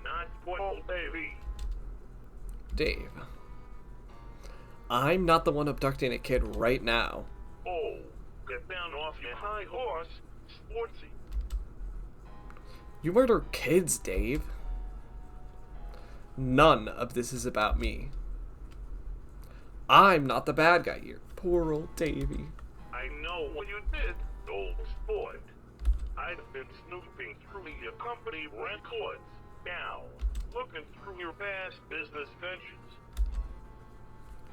Not old baby. Dave, I'm not the one abducting a kid right now. Oh, get down off your high horse, Sportsy. You murder kids, Dave. None of this is about me. I'm not the bad guy here. Poor old Davy. I know what you did, old sport. I've been snooping through your company records. Now, looking through your past business ventures.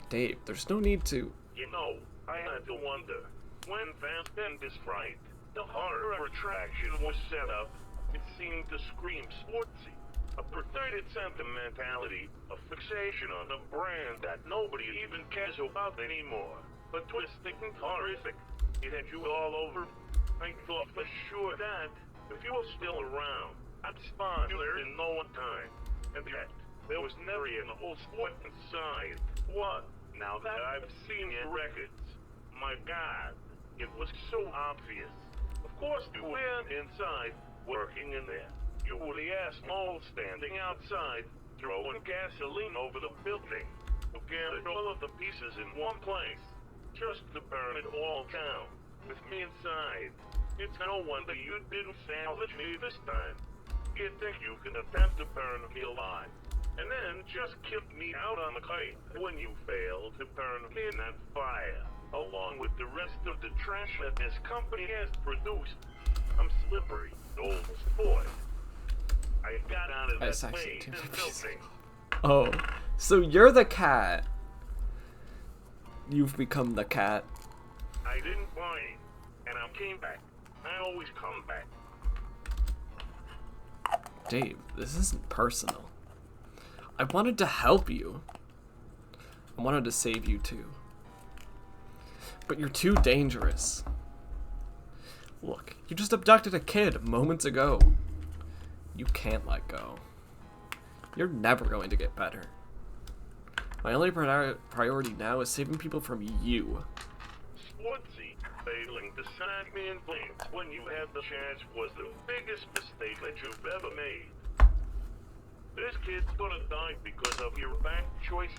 Dave, there's no need to... You know, I had to wonder, when Fast and is right, the horror attraction was set up, it seemed to scream sportsy. A perverted sentimentality, a fixation on a brand that nobody even cares about anymore. But twisted and horrific. It had you all over. I thought for sure that, if you were still around, I'd spawn you there in no time. And yet, there was never an old sport inside. What? Now that I've seen your records, my God, it was so obvious. Of course you weren't inside, working in there. You were the asshole standing outside, throwing gasoline over the building. You gathered all of the pieces in one place, just to burn it all down, with me inside. It's no wonder you didn't salvage me this time. You think you can attempt to burn me alive, and then just kick me out on the kite when you fail to burn me in that fire, along with the rest of the trash that this company has produced. I'm slippery, old sport. I got out of that way in building. Oh, so you're the cat. You've become the cat. I didn't mind, and I came back. I always come back. Dave, this isn't personal. I wanted to help you. I wanted to save you too. But you're too dangerous. Look, you just abducted a kid moments ago. You can't let go. You're never going to get better. My only priority now is saving people from you. Sportsy, failing to sign me in flames when you had the chance was the biggest mistake that you've ever made. This kid's gonna die because of your bad choices.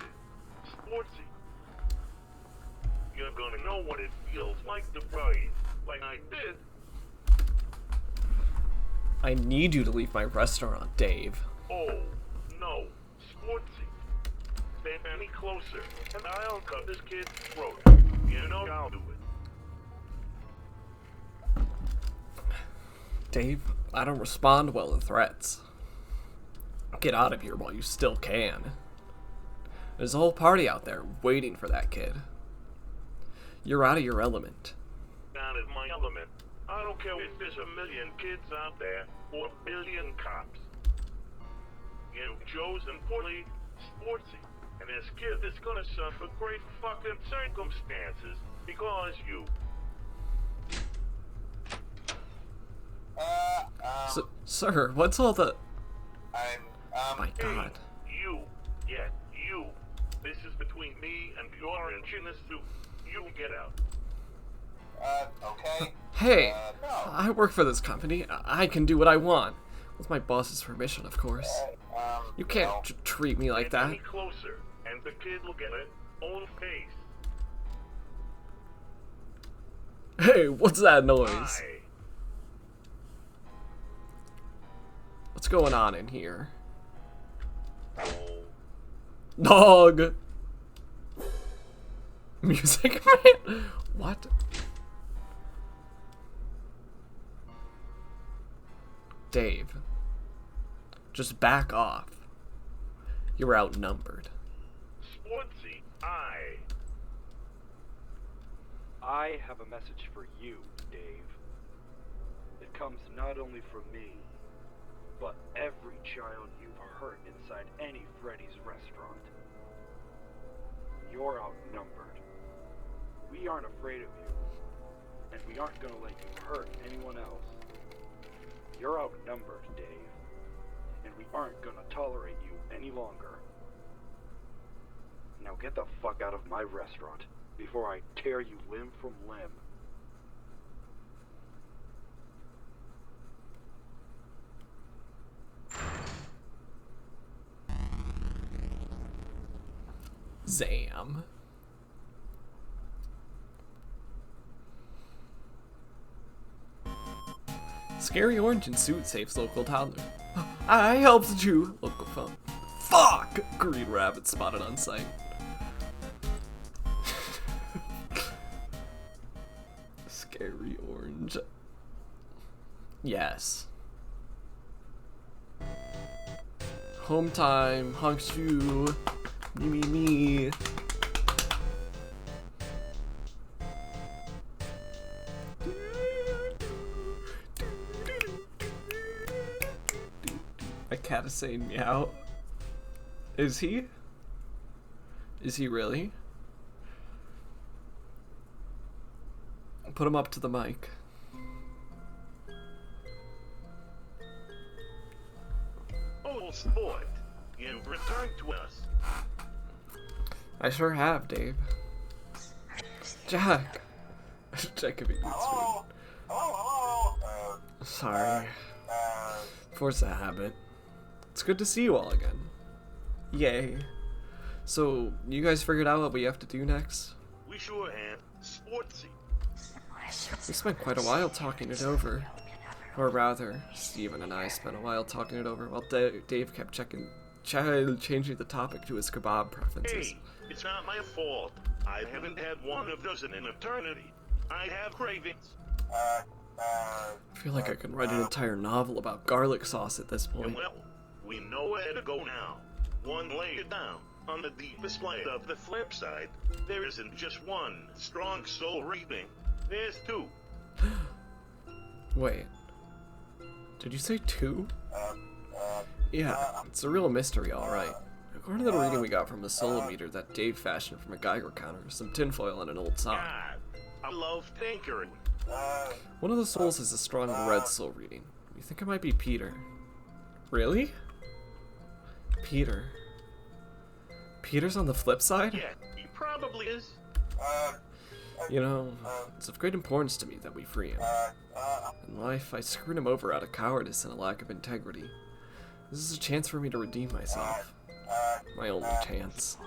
Sportsy. You're gonna know what it feels like to breathe, like I did. I need you to leave my restaurant, Dave. Oh, no. Sportsy. Step any closer, and I'll cut this kid's throat. You know I'll do it. Dave, I don't respond well to threats. Get out of here while you still can. There's a whole party out there waiting for that kid. You're out of your element. Out of my element. I don't care if there's a million kids out there or a billion cops. You've chosen poorly, Sportsy, and this kid is gonna suffer great fucking circumstances because you. Sir, what's all the... I'm, My God. You. Yeah, you. This is between me and the orange in the soup. You get out. Okay. Hey, No. I work for this company. I can do what I want. With my boss's permission, of course. You can't no. treat me like Get that. any closer, and the kid will get it own face. Hey, what's that noise? Aye. What's going on in here? Dog. Music man? What? Dave. Just back off. You're outnumbered. Sportsy, I have a message for you, Dave. It comes not only from me, but every child you've hurt inside any Freddy's restaurant. You're outnumbered. We aren't afraid of you, and we aren't gonna let you hurt anyone else. You're outnumbered, Dave, and we aren't gonna tolerate you any longer. Now get the fuck out of my restaurant before I tear you limb from limb. Zam. Scary orange in suit saves local toddler. I helped you. Local phone. Fuck! Green rabbit spotted on sight. Scary orange. Yes. Home time. Honks you. Me. A cat is saying meow. Is he? Is he really? Put him up to the mic. Oh, sport, you've returned to us. I sure have, Dave. Jack. Jack could be sweet. Sorry. Force a habit. It's good to see you all again. Yay. So, you guys figured out what we have to do next? We sure have. Sportsy. We spent quite a while talking it over. Or rather, Steven and I spent a while talking it over while Dave kept changing the topic to his kebab preferences. Hey, it's not my fault. I haven't had one of those in an eternity. I have cravings. I feel like I can write an entire novel about garlic sauce at this point. Well, we know where to go now. One layer down, on the deepest layer of the flip side, there isn't just one strong soul reaping. There's two. Wait. Did you say two? Yeah, it's a real mystery, alright. According to the reading we got from the soul meter that Dave fashioned from a Geiger counter, some tinfoil and an old sock. God, I love tinkering. One of the souls has a strong red soul reading. You think it might be Peter. Really? Peter. Peter's on the flip side? Yeah, he probably is. You know, it's of great importance to me that we free him. In life, I screwed him over out of cowardice and a lack of integrity. This is a chance for me to redeem myself. My only chance.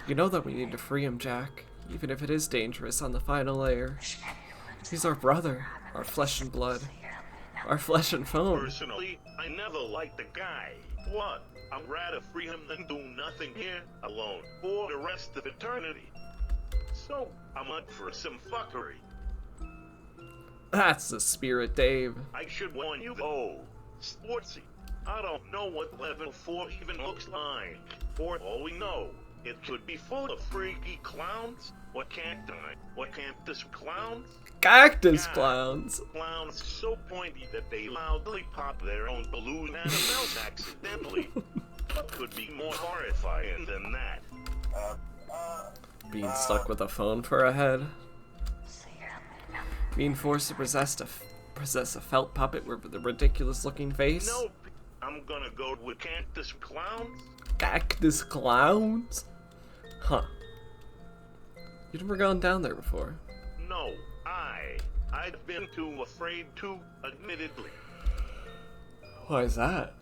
You know that we need to free him, Jack, even if it is dangerous on the final layer. He's our brother, our flesh and blood, our flesh and bone. Personally, I never liked the guy. What? I'd rather free him than do nothing here alone for the rest of eternity. So, I'm up for some fuckery. That's the spirit, Dave. I should warn you though, Sportsy, I don't know what level 4 even looks like. For all we know, it could be full of freaky clowns, or cacti, or cactus clowns. Cactus clowns! Clowns so pointy that they loudly pop their own balloon out of mouth accidentally. What could be more horrifying than that? Being stuck with a phone for a head. Being forced to possess a felt puppet with a ridiculous looking face. Nope, I'm gonna go with cactus clowns. Cactus clowns? Huh. You've never gone down there before. No, I'd been too afraid to, admittedly. Why is that?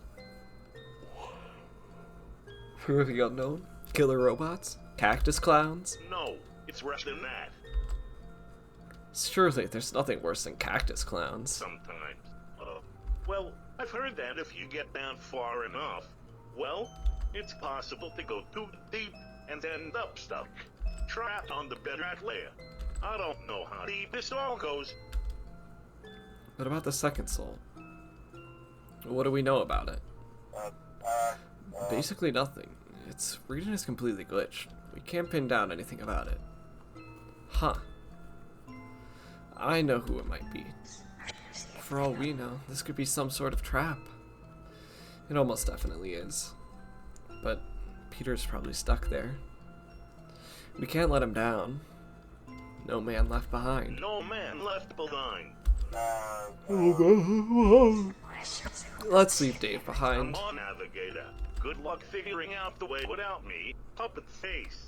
Fear of the unknown? Killer robots? Cactus clowns? No, it's worse than that. Surely there's nothing worse than cactus clowns. Sometimes. Well, I've heard that if you get down far enough, well, It's possible to go too deep and end up stuck, trapped on the bedrock layer. I don't know how deep this all goes. What about the second soul? What do we know about it? Basically nothing. Its region is completely glitched. We can't pin down anything about it. Huh. I know who it might be. For all we know, this could be some sort of trap. It almost definitely is. But Peter's probably stuck there. We can't let him down. No man left behind. No man left behind. Let's leave Dave behind. Come on, Navigator. Good luck figuring out the way without me. Puppet face.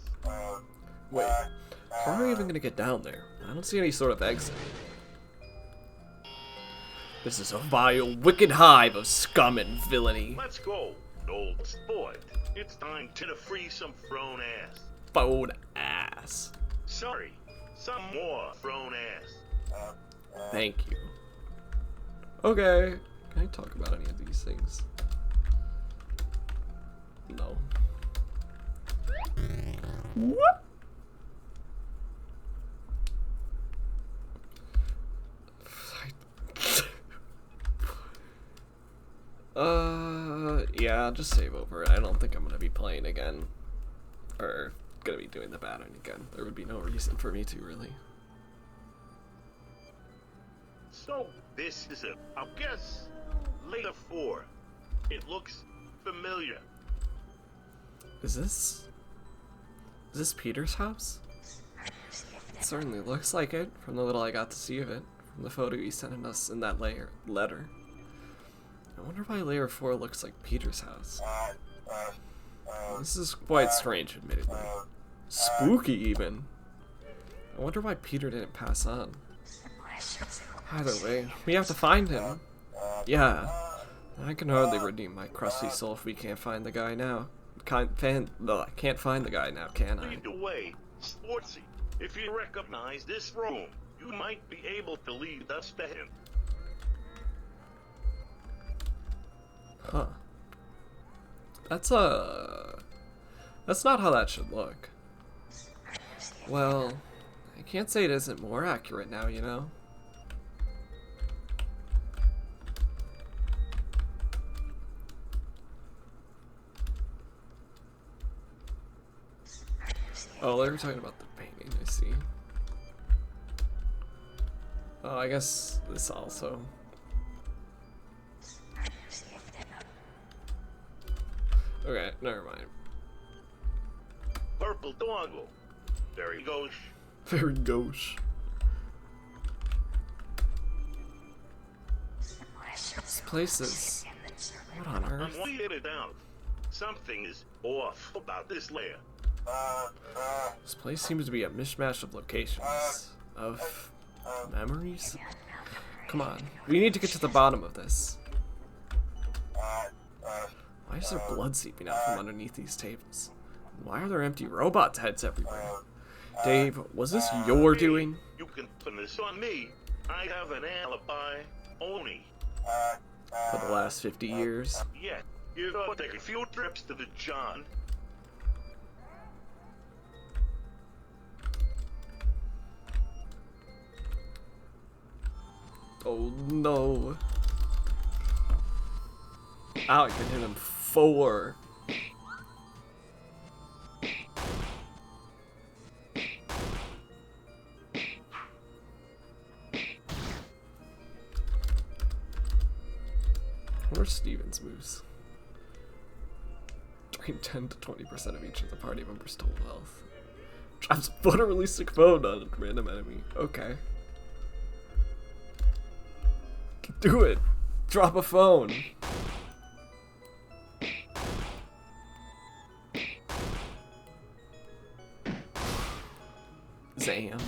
Wait, how are we even gonna get down there? I don't see any sort of exit. This is a vile, wicked hive of scum and villainy. Let's go, old sport. It's time to free some thrown ass. Phone ass. Sorry, some more thrown ass. Thank you. Okay. Can I talk about any of these things? No. What? Yeah, just save over it. I don't think I'm gonna be playing again. Or gonna be doing the battering again. There would be no reason for me to, really. So, this is it. I'll guess layer 4. It looks familiar. Is this Peter's house? It certainly looks like it, from the little I got to see of it, from the photo he sent us in that letter. I wonder why layer 4 looks like Peter's house. This is quite strange, admittedly. Spooky, even. I wonder why Peter didn't pass on. Either way, we have to find him. Yeah. I can hardly redeem my crusty soul if we can't find the guy now. I can't find the guy now, can I? Lead the way, Sportsy. If you recognize this room, you might be able to lead us to him. Huh. That's not how that should look. Well, I can't say it isn't more accurate now, you know? Oh, they were talking about the painting, I see. Oh, I guess this also. Okay, never mind. Purple doggle. There he goes. Very gauche. This place is... what on earth? I'm weighing it down. Something is off about this layer. This place seems to be a mishmash of locations. Of... memories? Come on, we need to get to the bottom of this. Why is there blood seeping out from underneath these tables? Why are there empty robot heads everywhere? Dave, was this your doing? You can put this on me. I have an alibi. Only. For the last 50 years? Yeah, you know, take a few trips to the John. Oh no. Ow, I can hit him 4. What are Steven's moves? Drain 10 to 20% of each of the party members' total health. Drops photorealistic phone on a random enemy. Okay. Do it! Drop a phone! Zam.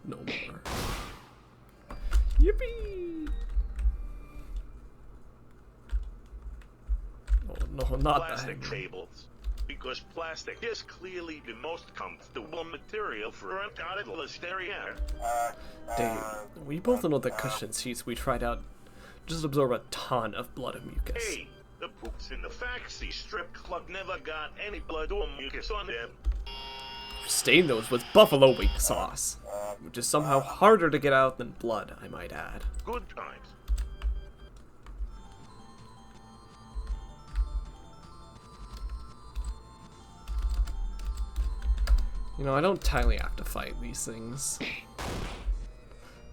No more. Yippee! No, not plastic that. tables. Because plastic is clearly the most comfortable material for a cordless derriere. Dave, we both know the cushion seats we tried out just absorb a ton of blood and mucus. Hey, the poops in the Faxi strip club never got any blood or mucus on them. Stain those with buffalo wing sauce, which is somehow harder to get out than blood, I might add. Good times. You know, I don't entirely have to fight these things.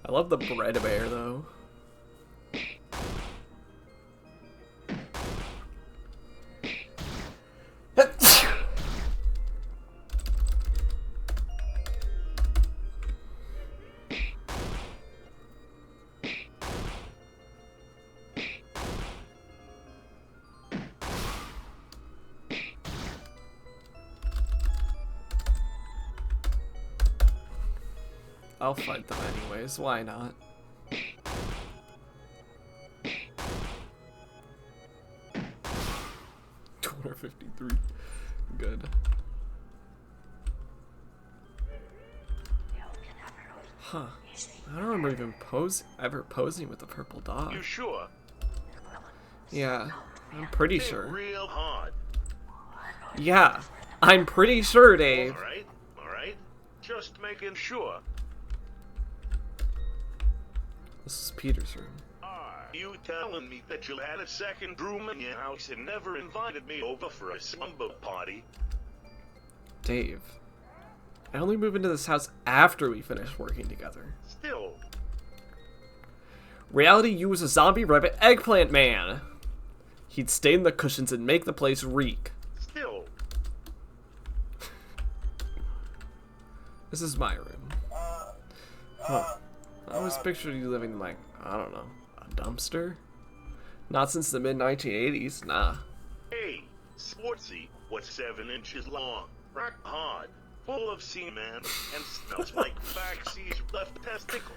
I love the bread bear, though. I'll fight them anyways, why not? $253. Good. Huh. I don't remember even ever posing with the purple dog. You sure? Yeah, I'm pretty Think sure. real hard. Yeah, I'm pretty sure, Dave. Alright. Just making sure. This is Peter's room. Are you telling me that you had a second room in your house and never invited me over for a slumber party? Dave, I only moved into this house after we finished working together. Still. Reality, you was a zombie rabbit eggplant man. He'd stain the cushions and make the place reek. Still. This is my room. Huh. I always pictured you living in, like, I don't know, a dumpster? Not since the mid-1980s, nah. Hey, sportsy, what's 7 inches long, rock hard, full of semen, and smells like Faxi's left testicle.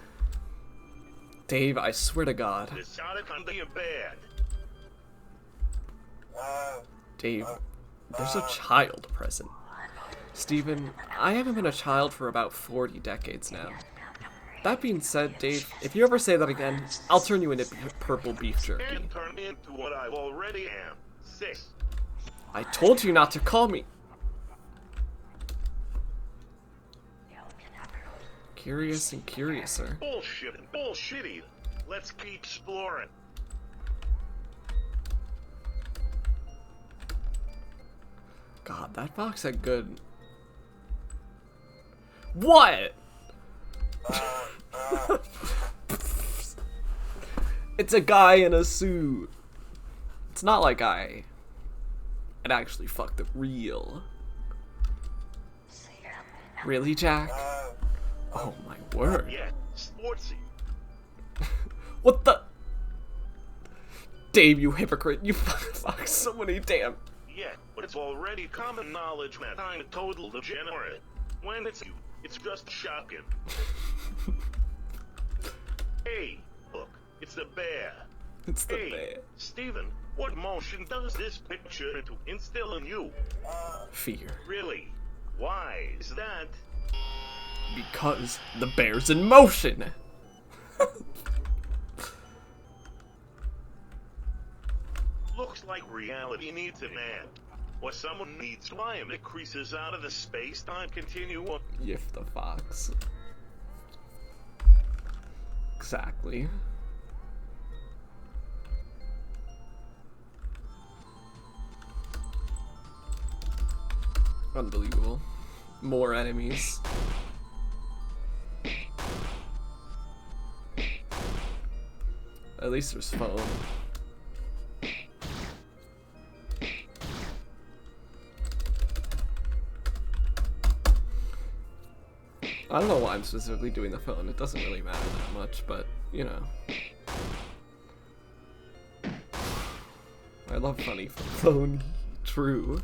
Dave, I swear to God. It's got it under your bed. Dave, there's a child present. Steven, I haven't been a child for about 40 decades now. That being said, Dave, if you ever say that again, I'll turn you into purple beef jerky. And turn me into what I already am. 6. I told you not to call me. Curious and curiouser. Bullshit and bullshitty. Let's keep exploring. God, that box had good... What? It's a guy in a suit. It's not like I'd actually fucked it real. Really, Jack? Oh my word. Yeah, sportsy. What the? Dave, you hypocrite. You fucked so many damn... Yeah, but it's already common knowledge that I'm a total degenerate. When it's you, it's just shocking. Hey, look, it's the bear. It's the hey, bear. Steven, what emotion does this picture to instill in you? Fear. Really? Why is that? Because the bear's in motion. Looks like reality needs a man. Or someone needs time that creases out of the space-time continuum. Yif the fox. Exactly. Unbelievable. More enemies. At least there's phone. I don't know why I'm specifically doing the phone. It doesn't really matter that much, but, you know. I love funny phone. True.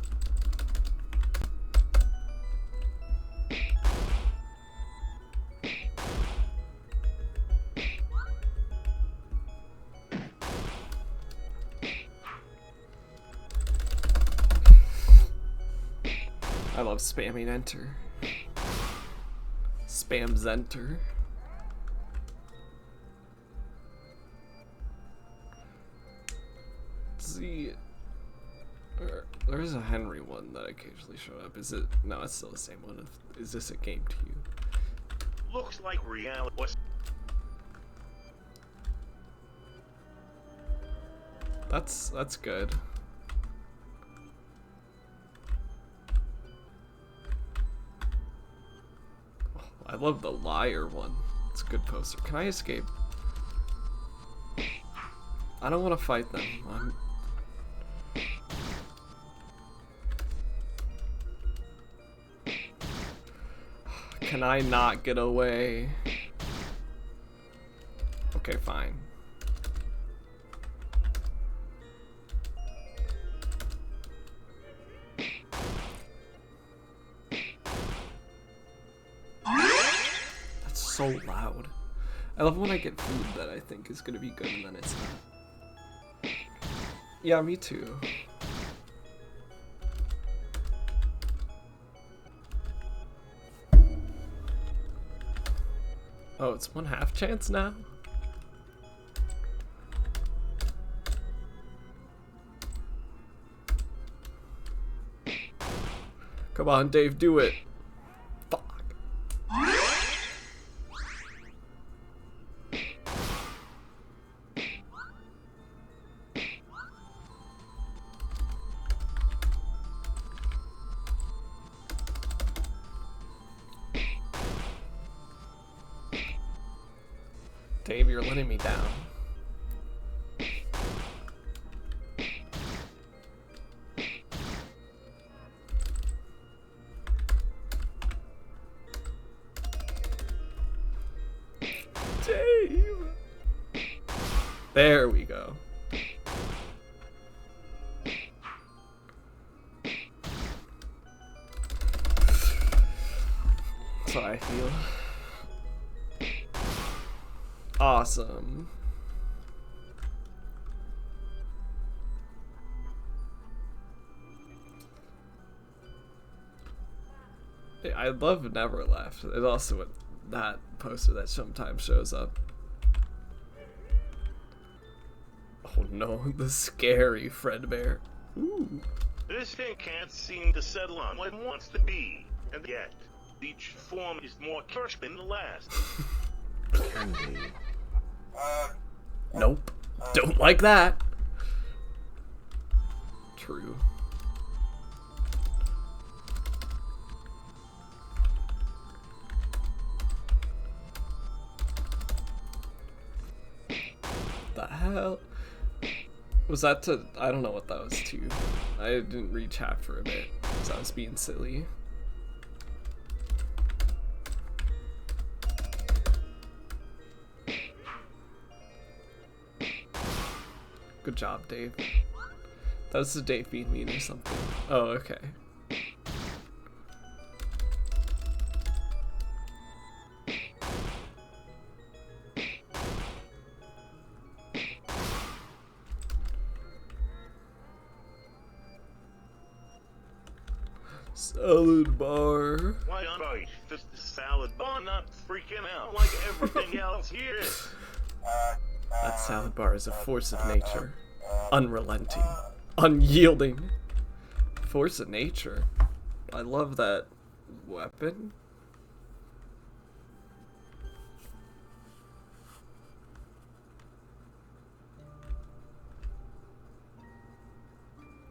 I love spamming enter. Spams enter. See, there's a Henry one that occasionally showed up. Is it? No, it's still the same one. Is this a game to you? Looks like reality was. That's good. Oh, I love the liar one. It's a good poster. Can I escape? I don't want to fight them. Can I not get away? Okay, fine. That's so loud. I love when I get food that I think is gonna be good and then it's not. Yeah, me too. Oh, it's 1/2 chance now? Come on, Dave, do it. Fuck. Dave, you're letting me down. Dave! There we go. That's how I feel. Awesome. I love Never Left. It's also that poster that sometimes shows up. Oh no, the scary Fredbear. Ooh. This thing can't seem to settle on what it wants to be, and yet each form is more cursed than the last. Candy. Nope. Don't like that. True. The hell? Was that to... I don't know what that was to. I didn't read chat for a bit, because I was being silly. Good job, Dave. That was the Dave being mean or something. Oh, okay. Salad bar. Why on earth does the salad bar not freaking out like everything else here? That salad bar is a force of nature. Unrelenting. Unyielding. Force of nature. I love that weapon.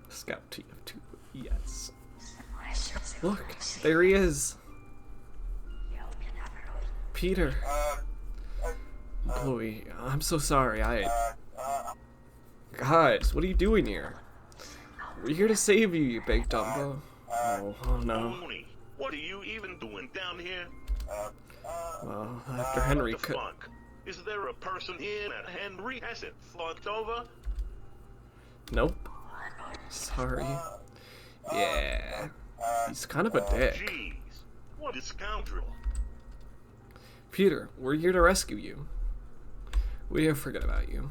Scout TF2. Yes. Look, there he is. Peter. Chloe, I'm so sorry. Guys, what are you doing here? We're here to save you, you big Dumbo. Oh no. Tony, what are you even doing down here? Well, after Henry What the could. fuck? Is there a person here that Henry hasn't fucked over? Nope. Sorry. Yeah. He's kind of a dick. Jeez, what a scoundrel. Peter, we're here to rescue you. We didn't forget about you.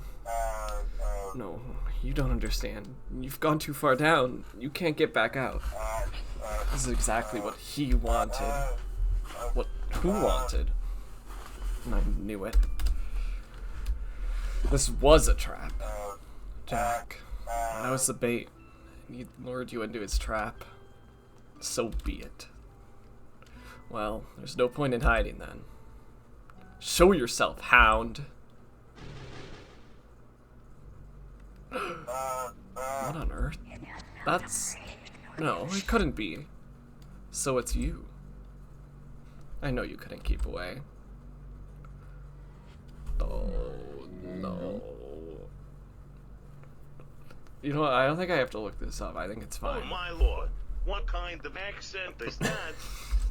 No, you don't understand. You've gone too far down. You can't get back out. This is exactly what he wanted. Who wanted? And I knew it. This was a trap. Jack, I was the bait, and he lured you into his trap. So be it. Well, there's no point in hiding then. Show yourself, hound! What on earth? That's... No, it couldn't be. So it's you. I know you couldn't keep away. Oh, no. You know what, I don't think I have to look this up. I think it's fine. Oh, my lord. What kind of accent is that?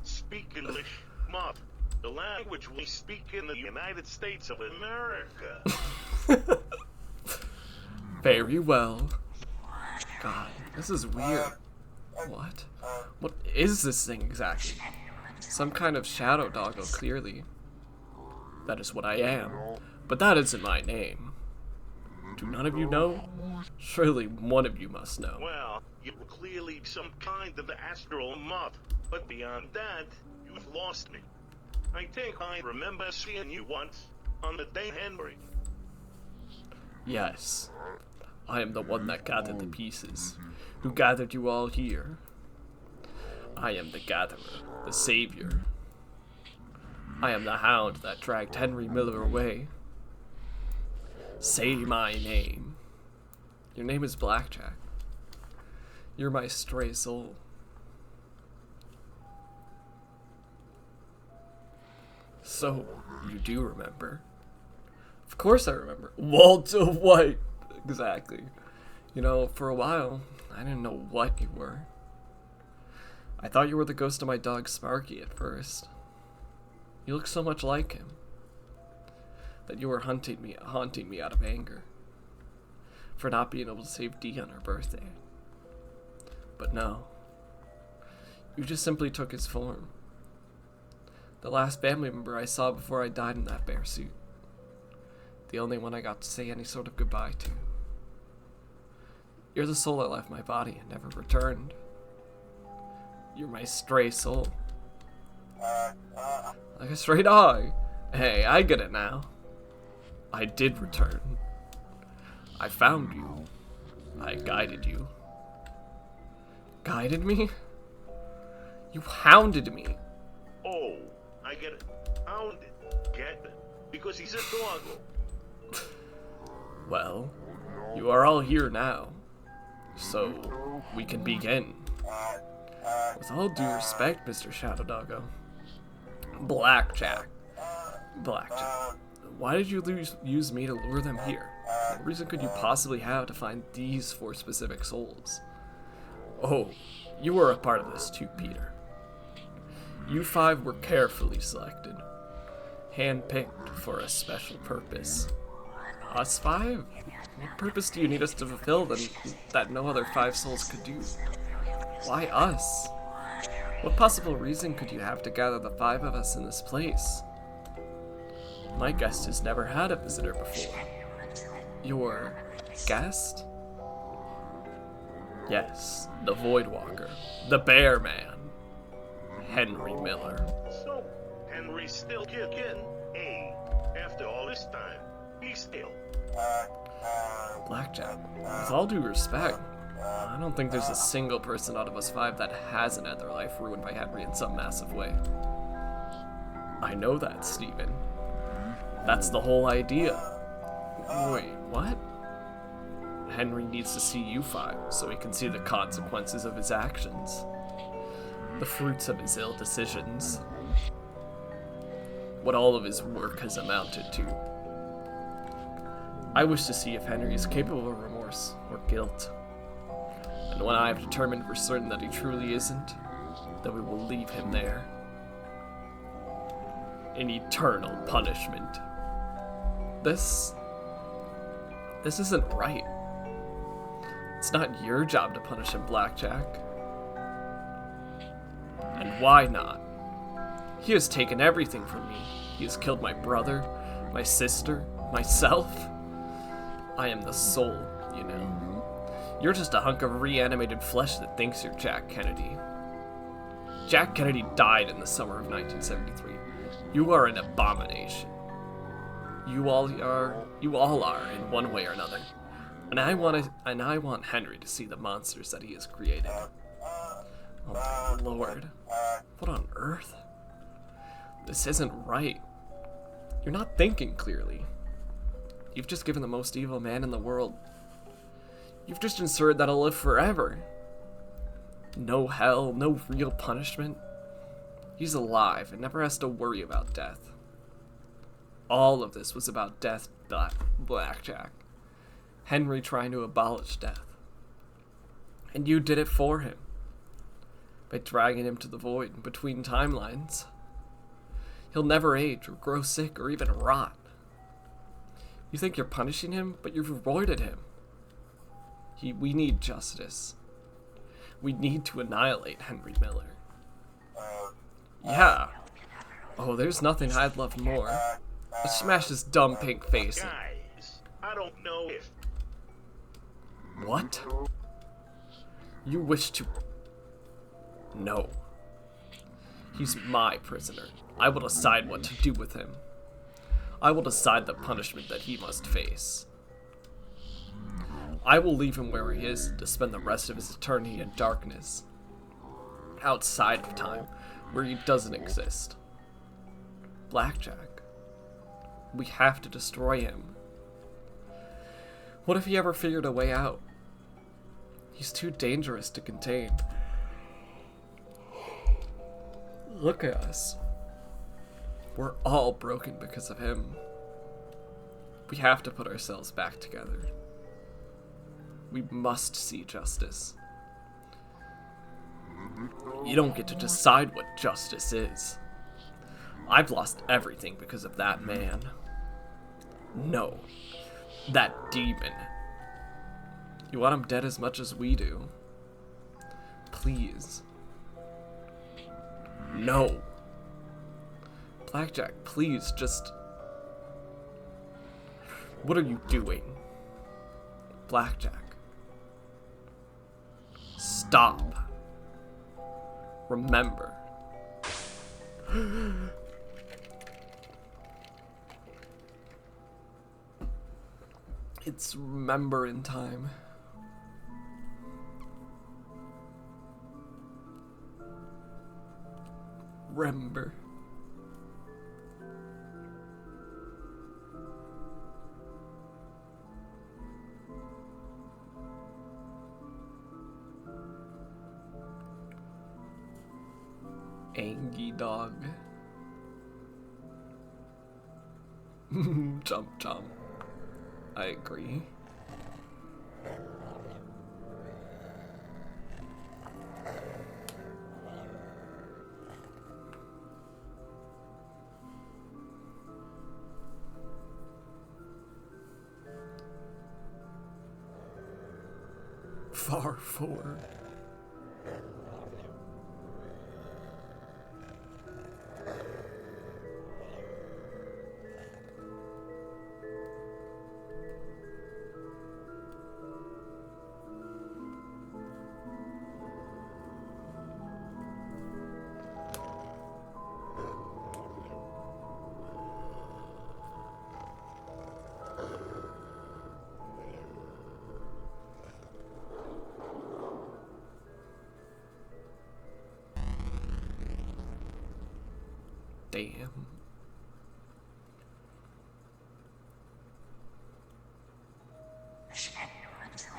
Speak English, Muff. The language we speak in the United States of America. Very well. God, this is weird. What? What is this thing exactly? Some kind of shadow doggo, clearly. That is what I am. But that isn't my name. Do none of you know? Surely one of you must know. Well, you're clearly some kind of astral muff. But beyond that, you've lost me. I think I remember seeing you once on the day Henry. Yes. I am the one that gathered the pieces, who gathered you all here. I am the gatherer, the savior. I am the hound that dragged Henry Miller away. Say my name. Your name is Blackjack. You're my stray soul. So, you do remember. Of course I remember. Walter White. Exactly. You know, for a while, I didn't know what you were. I thought you were the ghost of my dog Sparky at first. You look so much like him. That you were haunting me out of anger. For not being able to save Dee on her birthday. But no. You just simply took his form. The last family member I saw before I died in that bear suit. The only one I got to say any sort of goodbye to. You're the soul that left my body and never returned. You're my stray soul. Like a stray dog. Hey, I get it now. I did return. I found you. I guided you. Guided me? You hounded me. Oh, I get it. Hounded. Get it. Because he's a doggo. Well, you are all here now. So, we can begin. With all due respect, Mr. Shadow Doggo. Blackjack. Blackjack. Why did you use me to lure them here? What reason could you possibly have to find these 4 specific souls? Oh, you were a part of this too, Peter. You 5 were carefully selected. Handpicked for a special purpose. Us 5? What purpose do you need us to fulfill that no other 5 souls could do? Why us? What possible reason could you have to gather the 5 of us in this place? My guest has never had a visitor before. Your guest? Yes, the Voidwalker, the Bear Man, Henry Miller. So, Henry's still kicking. Hey, after all this time, he's still. Blackjack, with all due respect, I don't think there's a single person out of us 5 that hasn't had their life ruined by Henry in some massive way. I know that, Stephen. That's the whole idea. Wait, what? Henry needs to see you 5 so he can see the consequences of his actions. The fruits of his ill decisions. What all of his work has amounted to. I wish to see if Henry is capable of remorse or guilt. And when I have determined for certain that he truly isn't, then we will leave him there. In eternal punishment. This isn't right. It's not your job to punish him, Blackjack. And why not? He has taken everything from me. He has killed my brother, my sister, myself. I am the soul, you know. You're just a hunk of reanimated flesh that thinks you're Jack Kennedy. Jack Kennedy died in the summer of 1973. You are an abomination. You all are in one way or another. And I want Henry to see the monsters that he has created. Oh my lord. What on earth? This isn't right. You're not thinking clearly. You've just given the most evil man in the world. You've just ensured that he'll live forever. No hell, no real punishment. He's alive and never has to worry about death. All of this was about death, Blackjack. Henry trying to abolish death. And you did it for him. By dragging him to the void between timelines. He'll never age or grow sick or even rot. You think you're punishing him, but you've avoided him. We need justice. We need to annihilate Henry Miller. Yeah. Oh, there's nothing I'd love more. Let's smash his dumb pink face. Guys, I don't know if... What? You wish to... No. He's my prisoner. I will decide what to do with him. I will decide the punishment that he must face. I will leave him where he is to spend the rest of his eternity in darkness. Outside of time, where he doesn't exist. Blackjack. We have to destroy him. What if he ever figured a way out? He's too dangerous to contain. Look at us. We're all broken because of him. We have to put ourselves back together. We must see justice. You don't get to decide what justice is. I've lost everything because of that man. No. That demon. You want him dead as much as we do. Please. No. Blackjack, please, just... What are you doing? Blackjack. Stop. Remember. It's remembering time. Remember. Angie dog. Jump, jump. I agree. Far forward. Damn.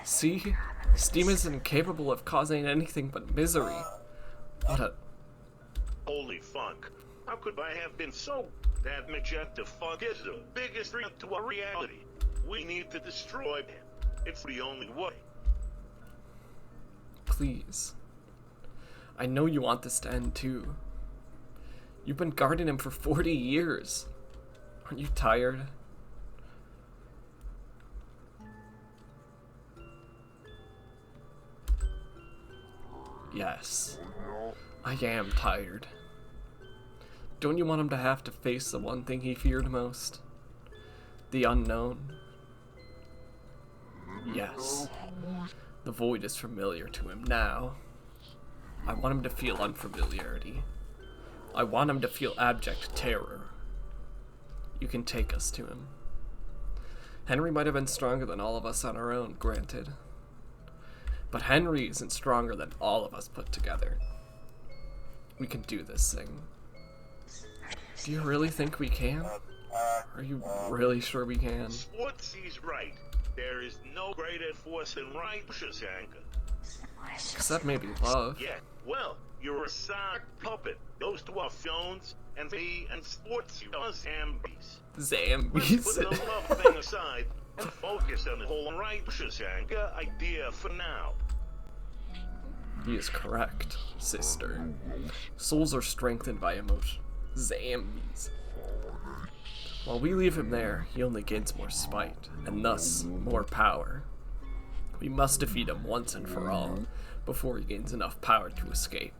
See? Steam is incapable of causing anything but misery. What a... Holy fuck. How could I have been so... That magenta fuck is the biggest threat to our reality. We need to destroy him. It's the only way. Please. I know you want this to end too. You've been guarding him for 40 years. Aren't you tired? Yes. I am tired. Don't you want him to have to face the one thing he feared most? The unknown? Yes. The void is familiar to him now. I want him to feel unfamiliarity. I want him to feel abject terror. You can take us to him. Henry might have been stronger than all of us on our own, granted. But Henry isn't stronger than all of us put together. We can do this thing. Do you really think we can? Are you really sure we can? Swartzy's right. There is no greater force than right, Shazanka. Except maybe love. Yeah, well, you're a sock puppet. Those two are Jones, and me and Swartzy are Zambies. Zambies. Let's put the love thing aside and focus on the whole right Shazanka idea for now. He is correct, sister. Souls are strengthened by emotion. Zambies. While we leave him there, he only gains more spite, and thus more power. We must defeat him once and for all, before he gains enough power to escape.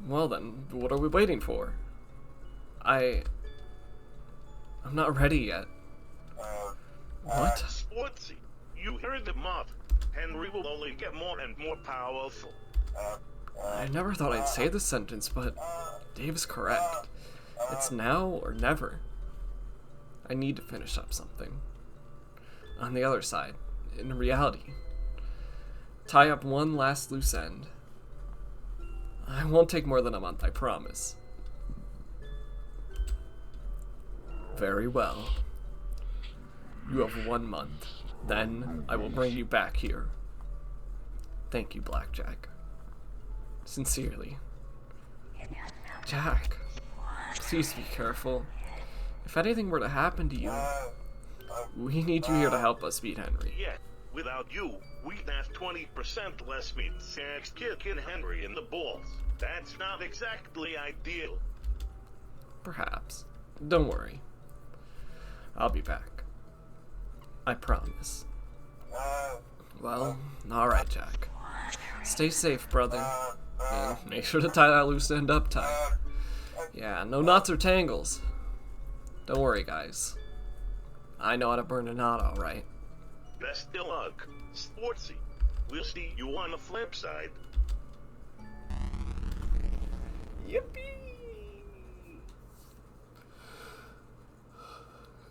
Well then, what are we waiting for? I'm not ready yet. What? Swartzy, you heard the mob. Henry will only get more and more powerful. I never thought I'd say this sentence, but Dave is correct. It's now or never. I need to finish up something. On the other side, in reality, tie up one last loose end. I won't take more than a month, I promise. Very well. You have 1 month. Then I will bring you back here. Thank you, Blackjack. Sincerely. Jack, please be careful. If anything were to happen to you, we need you here to help us beat Henry. Yeah, without you, we'd have 20% less meat. Sam's kicking Henry in the balls. That's not exactly ideal. Perhaps. Don't worry. I'll be back. I promise. Well, alright, Jack. Stay safe, brother. And make sure to tie that loose end up tight. Yeah, no knots or tangles. Don't worry, guys. I know how to burn a knot, alright. Best of luck, Sportsy. We'll see you on the flip side. Yippee!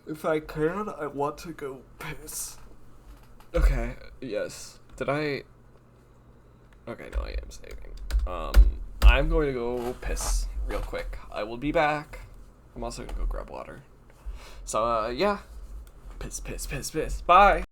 If I can, I want to go piss. Okay, yes. Did I... Okay, no, I am saving. I'm going to go piss real quick. I will be back. I'm also going to go grab water. So, yeah. Piss, piss, piss, piss. Bye!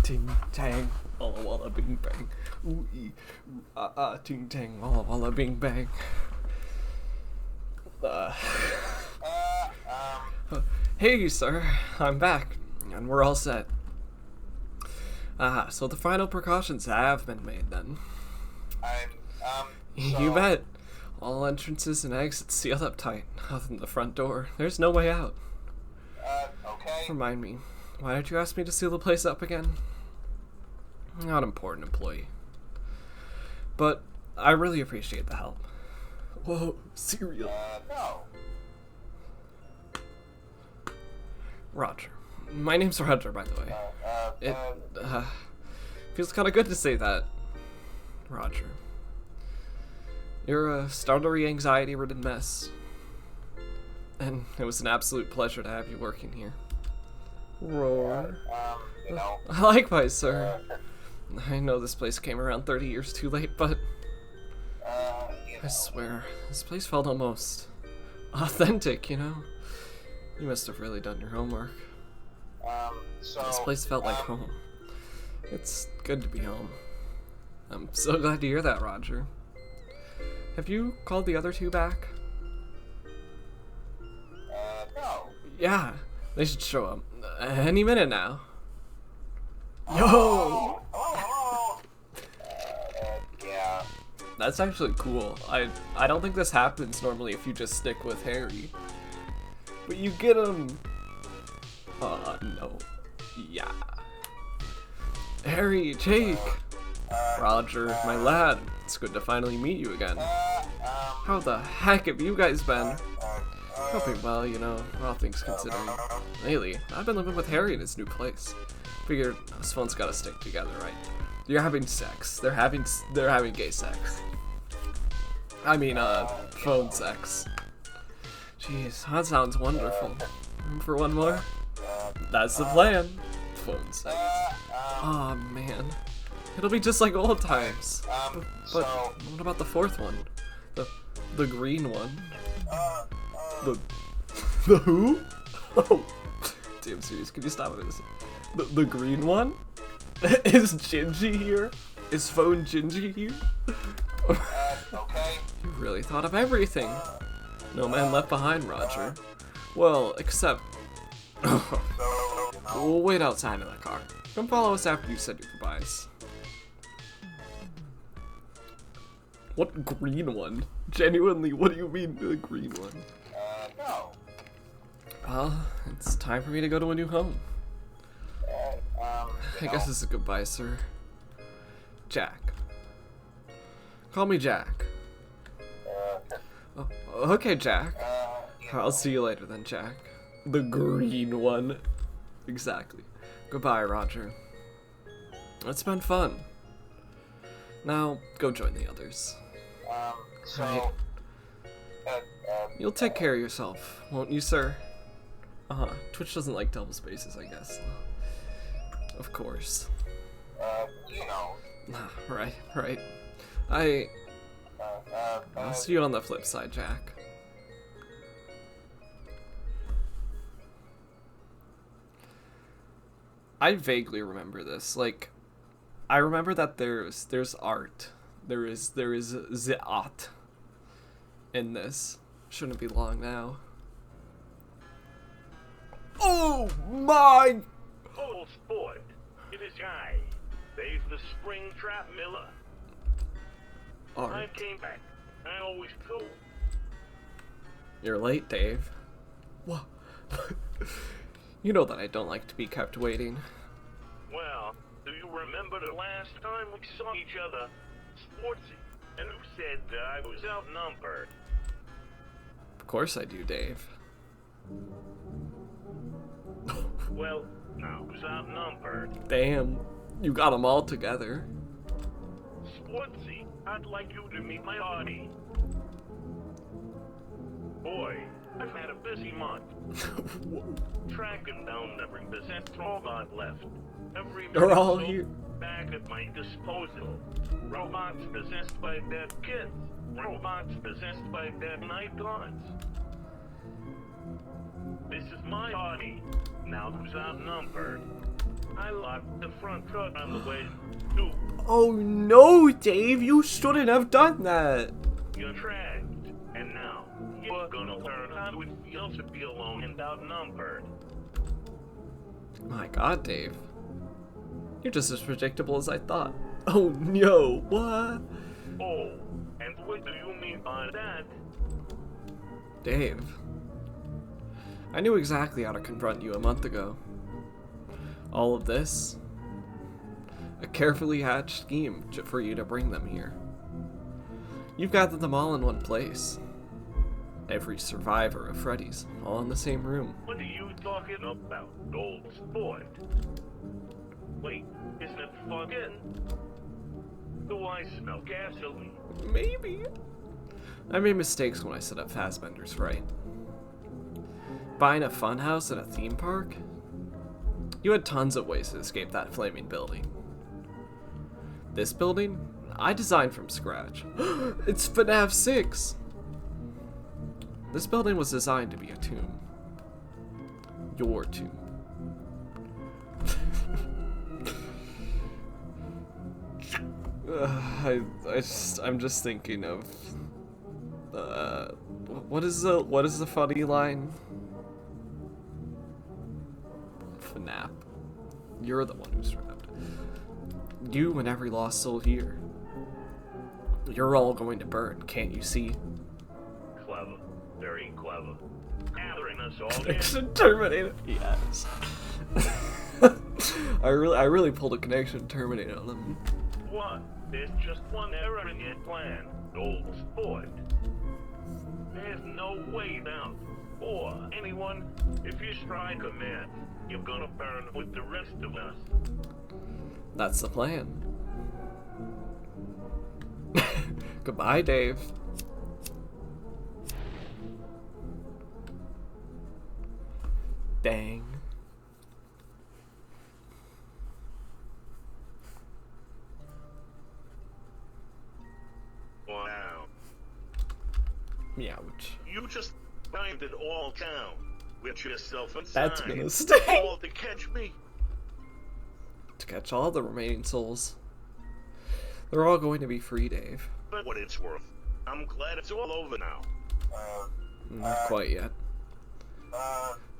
Ting tang, walla walla bing bang. Ooh ee, ting tang, walla walla bing bang. Hey, sir, I'm back, and we're all set. So the final precautions have been made then. You bet. All entrances and exits sealed up tight, other than the front door. There's no way out. Okay. Remind me, why did you ask me to seal the place up again? Not important, employee. But I really appreciate the help. Whoa, cereal. No. Roger. My name's Roger, by the way. It feels kind of good to say that. Roger. You're a startlery, anxiety-ridden mess. And it was an absolute pleasure to have you working here. Roar. You know. Likewise, sir. I know this place came around 30 years too late, but I swear, this place felt almost authentic, you know? You must have really done your homework. This place felt like home. It's good to be home. I'm so glad to hear that, Roger. Have you called the other two back? No. Yeah, they should show up any minute now. Yo! Yeah. That's actually cool. I don't think this happens normally if you just stick with Harry. But you get him. No. Yeah. Harry, Jake, Roger, my lad. It's good to finally meet you again. How the heck have you guys been? Hoping well, you know, all things considering. Lately, I've been living with Harry in his new place. Figured us phones gotta stick together, right? You're having sex. They're having gay sex. I mean, phone sex. Jeez, that sounds wonderful. For one more? That's the plan. Phone sex. Aw, man. It'll be just like old times. But what about the fourth one? The green one? The who? Oh, damn serious. Can you stop with this? The green one? Is Gingy here? Is phone Gingy here? Okay. You really thought of everything. No man left behind, Roger. Well, except... We'll wait outside in the car. Come follow us after you said your goodbyes. What green one? Genuinely, what do you mean the green one? No. Well, it's time for me to go to a new home. I guess this is goodbye, sir. Jack. Call me Jack. Oh, okay, Jack. I'll see you later then, Jack. The green one. Exactly. Goodbye, Roger. It's been fun. Now, go join the others. Right. You'll take care of yourself, won't you, sir? Twitch doesn't like double spaces, I guess. Of course. You know. Right. I'll see you on the flip side, Jack. I vaguely remember this. Like, I remember that there's art. There is the art in this. Shouldn't be long now. Oh my! Oh, sport. It is I, Dave the Springtrap Miller. Art. I came back. I always go. You're late, Dave. What? You know that I don't like to be kept waiting. Well, do you remember the last time we saw each other? Sportsy. And who said that I was outnumbered? Of course I do, Dave. Well, I was outnumbered. Damn, you got them all together. Sportsy, I'd like you to meet my Audie. Boy, I've had a busy month. Tracking down every possessed robot left. Every They're all minute here. back at my disposal. Robots possessed by dead kids. Robots possessed by dead night gods. This is my party. Now who's outnumbered? I locked the front cut on the way to. Oh no, Dave, you shouldn't have done that. You're trapped, and now you're gonna learn how it feels to be alone and outnumbered. My god, Dave. You're just as predictable as I thought. Oh no, what? Oh, and what do you mean by that? Dave. I knew exactly how to confront you a month ago. All of this, a carefully hatched scheme for you to bring them here. You've gathered them all in one place. Every survivor of Freddy's, all in the same room. What are you talking about, old sport? Wait, isn't it fucking? Do I smell gasoline? Maybe. I made mistakes when I set up Fazbender's, right? Buying a funhouse at a theme park? You had tons of ways to escape that flaming building. This building, I designed from scratch. It's FNAF 6! This building was designed to be a tomb. Your tomb. I'm just thinking of what is the funny line? FNAF. You're the one who's trapped. You and every lost soul here. You're all going to burn, can't you see? Clever. Very clever. Gathering us all Connection terminated. Yes. I really pulled a connection terminated on them. What? There's just one error in your plan, old sport. There's no way out. Or anyone, if you strike a man, you're gonna burn with the rest of us. That's the plan. Goodbye, Dave. Dang. Wow. Ouch. You just find it all down with yourself inside. That's gonna stay. All to catch me. To catch all the remaining souls. They're all going to be free, Dave. But what it's worth, I'm glad it's all over now. Not quite yet.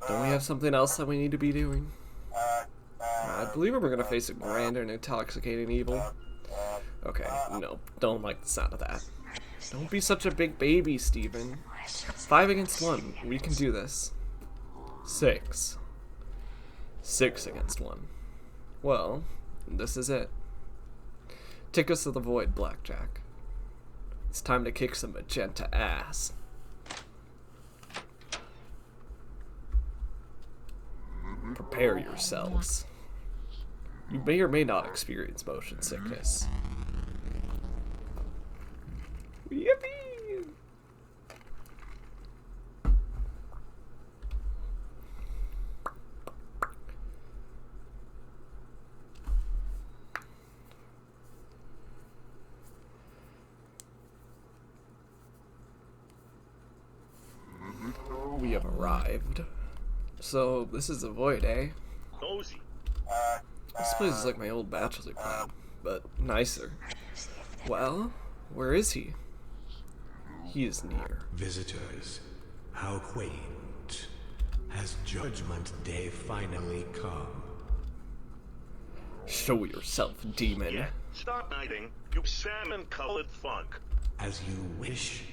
Don't we have something else that we need to be doing? I believe we're gonna face a grand and intoxicating evil. Okay, no, don't like the sound of that. Don't be such a big baby, Steven. 5 against 1, we can do this. 6. 6 against 1. Well, this is it. Take us to the void, Blackjack. It's time to kick some magenta ass. Prepare yourselves. You may or may not experience motion sickness. Yippee! We have arrived. So, this is the void, eh? Cozy. This place is like my old bachelor pad, but nicer. Well, where is he? He is near. Visitors, how quaint. Has Judgment Day finally come? Show yourself, demon. Yeah, stop hiding, you salmon-colored funk. As you wish.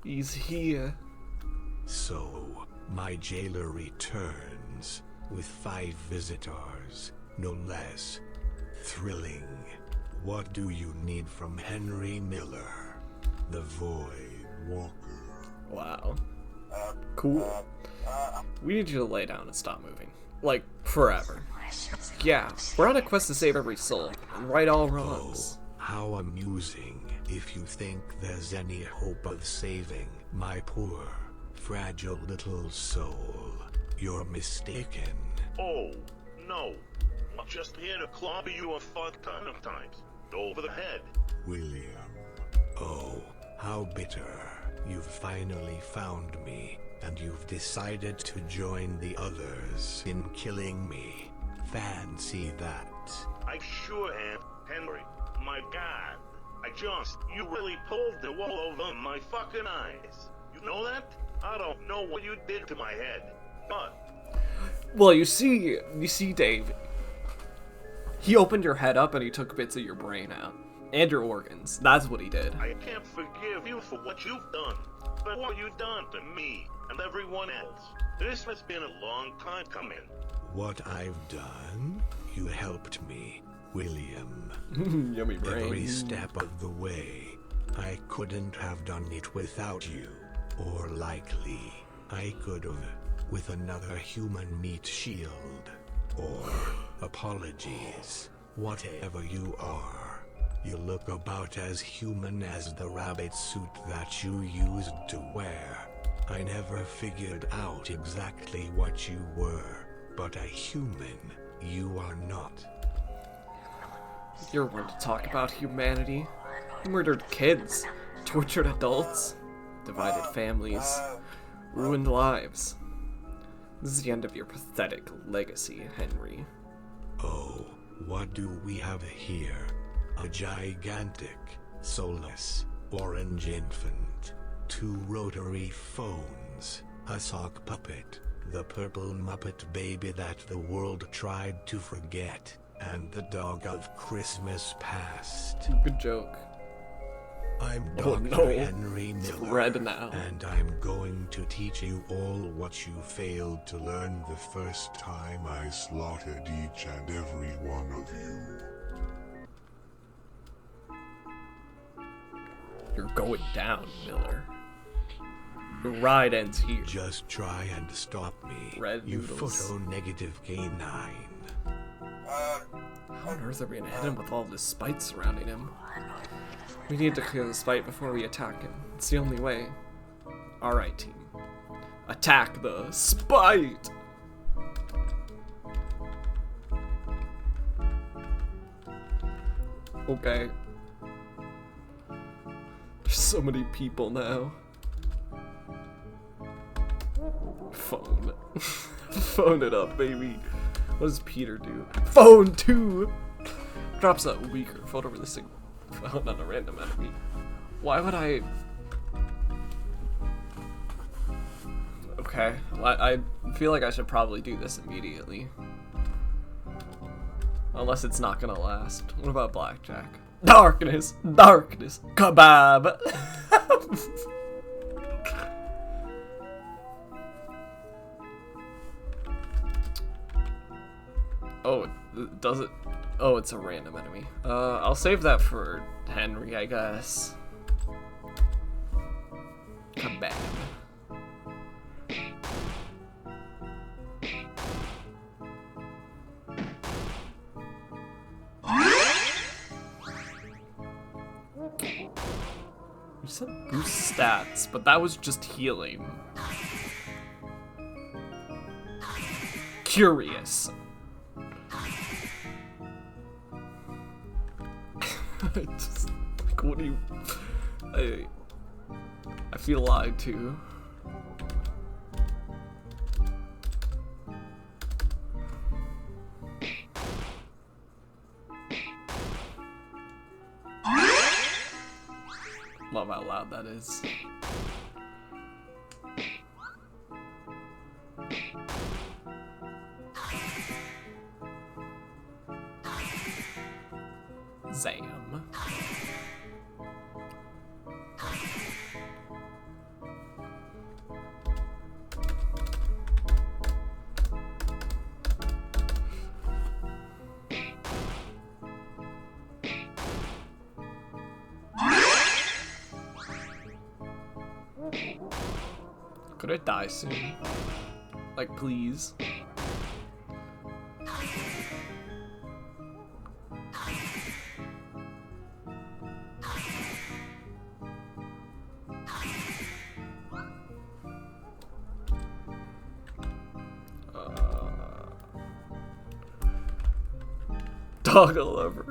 He's here. So, my jailer returns with 5 visitors, no less. Thrilling. What do you need from Henry Miller, the Void Walker? Wow. Cool. We need you to lay down and stop moving. Like, forever. Yeah, we're on a quest to save every soul, and right all wrongs. Oh, how amusing. If you think there's any hope of saving my poor, fragile little soul, you're mistaken. Oh, no. I'm just here to clobber you a fuck ton of times. Over the head. William. Oh, how bitter. You've finally found me, and you've decided to join the others in killing me. Fancy that. I sure am, Henry. My God. You really pulled the wool over my fucking eyes. You know that? I don't know what you did to my head, but... Well, you see, Dave. He opened your head up and he took bits of your brain out. And your organs. That's what he did. I can't forgive you for what you've done. But what you've done to me and everyone else. This has been a long time coming. What I've done? You helped me, William. Yummy brain. Every step of the way. I couldn't have done it without you. Or likely, I could have with another human meat shield. Or apologies. Whatever you are. You look about as human as the rabbit suit that you used to wear. I never figured out exactly what you were, but a human you are not. You're one to talk about humanity. You murdered kids, tortured adults, divided families, ruined lives. This is the end of your pathetic legacy, Henry. Oh, what do we have here? A gigantic, soulless, orange infant, 2 rotary phones, a sock puppet, the purple Muppet baby that the world tried to forget, and the dog of Christmas past. Good joke. I'm Oh, Dr. no. Henry It's Miller, red now. and I'm going to teach you all what you failed to learn the first time I slaughtered each and every one of you. You're going down, Miller. Your ride ends here. Just try and stop me, Red you noodles. photo-negative canine. How on earth are we gonna hit him with all this spite surrounding him? We need to clear the spite before we attack him. It's the only way. Alright, team. Attack the spite! Okay. There's so many people now. Phone. Phone it up, baby. What does Peter do? Phone 2! Drops a weaker photorealistic phone on a random enemy. Why would I... Okay, I feel like I should probably do this immediately. Unless it's not gonna last. What about blackjack? Darkness! Darkness! Kebab! Oh, does it? Oh, it's a random enemy. I'll save that for Henry, I guess. Kebab. You said boost stats, but that was just healing. Curious. I just, like, what do you... I feel lied to. Love how loud that is. Zam. Could I die soon? Like, please. Dog lover.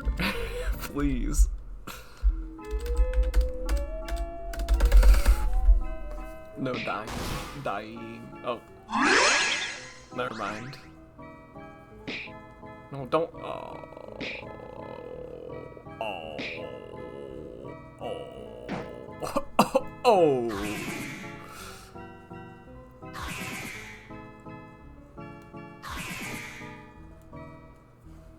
Please. No, dying. Dying. Oh. Never mind. No, don't. Oh. Oh. Oh. Oh.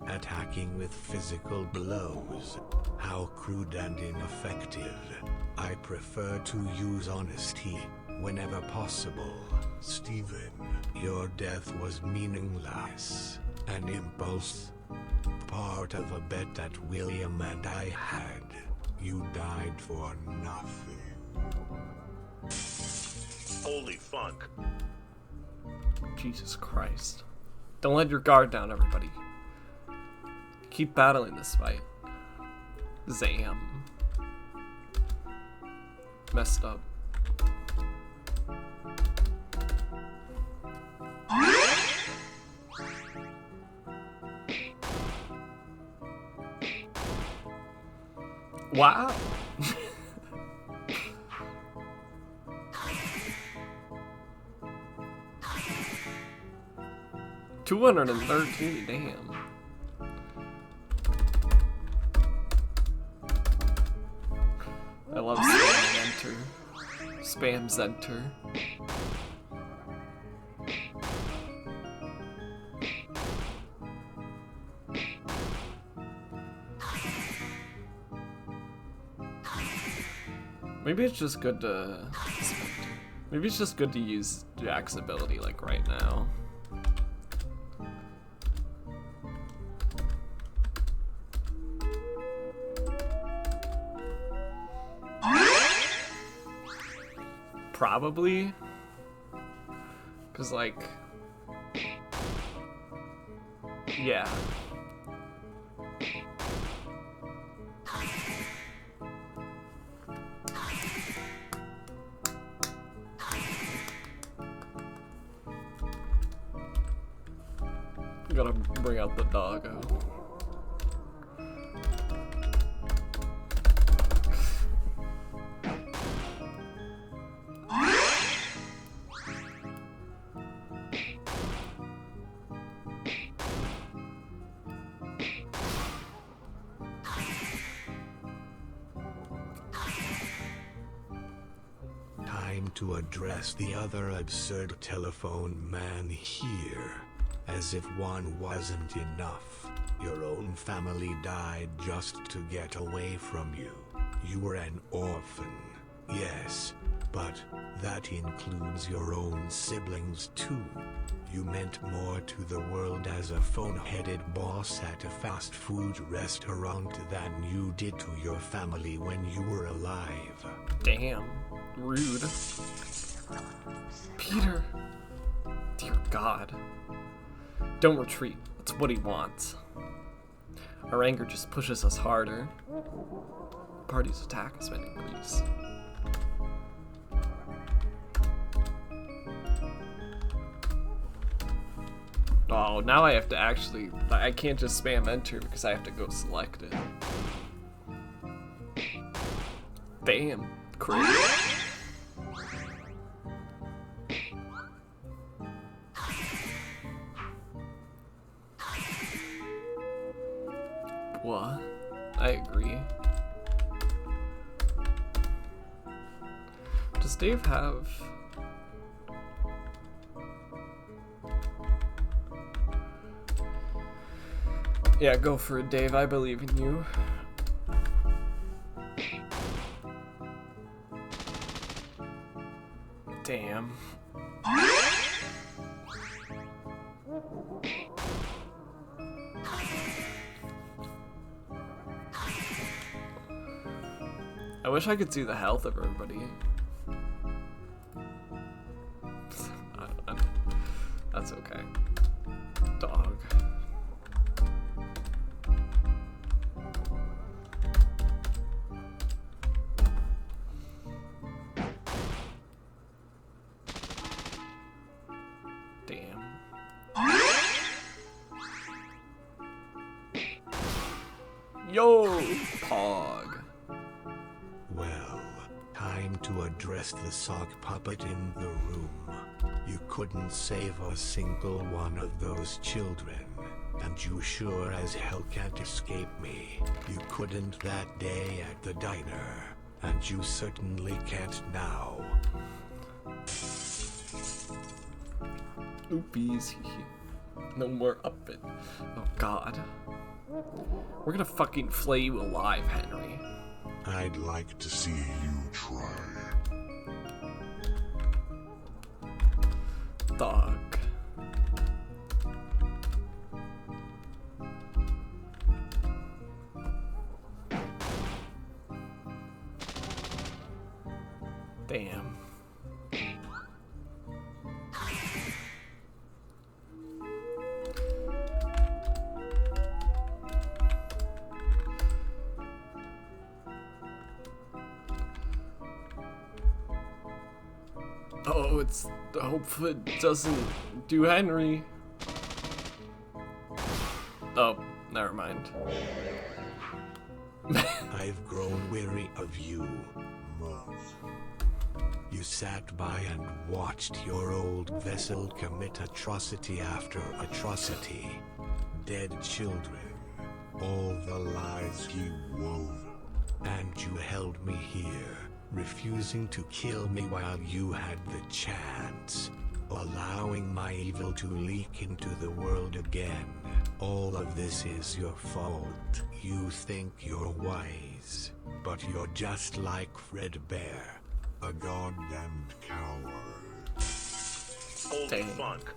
Attacking with physical blows. How crude and ineffective. I prefer to use honesty whenever possible. Stephen, your death was meaningless. An impulse. Part of a bet that William and I had. You died for nothing. Holy fuck. Jesus Christ. Don't let your guard down, everybody. Keep battling this fight. Zam. Messed up. Wow. 213, damn. I love spam enter. Spams enter. Maybe it's just good to... Maybe it's just good to use Jack's ability, like, right now. Probably. Because, like... Yeah. Gotta bring out the doggo. Time to address the other absurd telephone man here. As if one wasn't enough. Your own family died just to get away from you. You were an orphan, yes, but that includes your own siblings too. You meant more to the world as a phone-headed boss at a fast food restaurant than you did to your family when you were alive. Damn. Rude. Peter. Dear God. Don't retreat. That's what he wants. Our anger just pushes us harder. The party's attack has been increased. Oh, now I have to actually... I can't just spam enter because I have to go select it. Damn. Crazy. What? I agree. Does Dave have... Yeah, go for it, Dave. I believe in you. Damn. I wish I could see the health of everybody. That's okay. Dog. Damn. Yo, Pog. Well, time to address address the sock puppet in the room. You couldn't save a single one of those children. And you sure as hell can't escape me. You couldn't that day at the diner. And you certainly can't now. Oopies. No more up it. Oh god. We're gonna fucking flay you alive, Henry. I'd like to see you try. Dog. Damn. Oh, it's hopefully it doesn't do Henry. Oh, never mind. I've grown weary of you. You sat by and watched your old vessel commit atrocity after atrocity. Dead children, all the lies he wove. And you held me here, refusing to kill me while you had the chance, allowing my evil to leak into the world again. All of this is your fault. You think you're wise, but you're just like Fredbear, a goddamned coward. Old funk.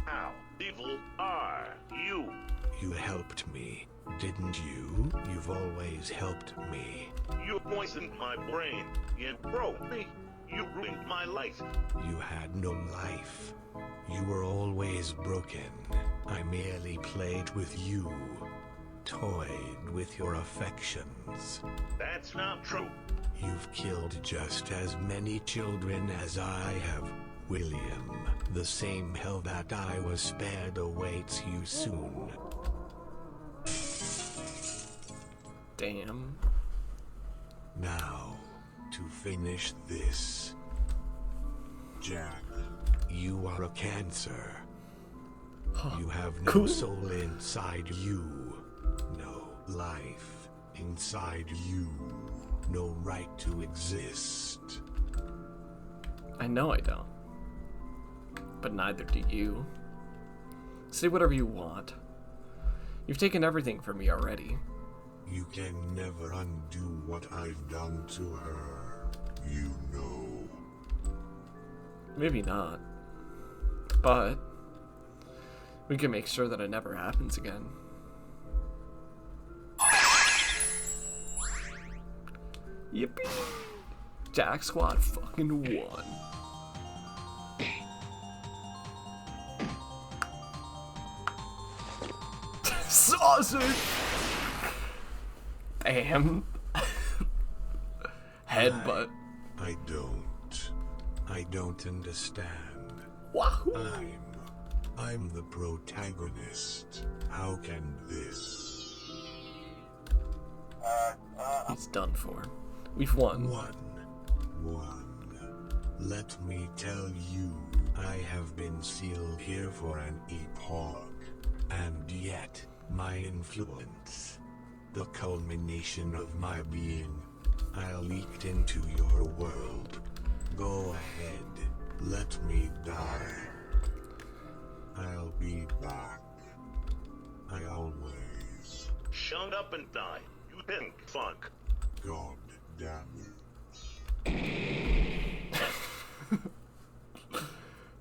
How evil are you? You helped me, didn't you? You've always helped me. You poisoned my brain. You broke me. You ruined my life. You had no life. You were always broken. I merely played with you, toyed with your affections. That's not true. You've killed just as many children as I have, William. The same hell that I was spared awaits you soon. Damn. Now, to finish this. Jack, you are a cancer. You have no soul inside you. No life inside you. No right to exist. I know I don't. But neither do you. Say whatever you want. You've taken everything from me already. You can never undo what I've done to her. You know. Maybe not. But we can make sure that it never happens again. Yippee! Jack Squad fucking won. Sausage! Damn. Headbutt. I don't understand. Wahoo! I'm the protagonist. How can this? He's done for. We've won. One. Let me tell you, I have been sealed here for an epoch. And yet, my influence, the culmination of my being, I leaked into your world. Go ahead, let me die. I'll be back. I always. Shut up and die, you pink funk. God damn it.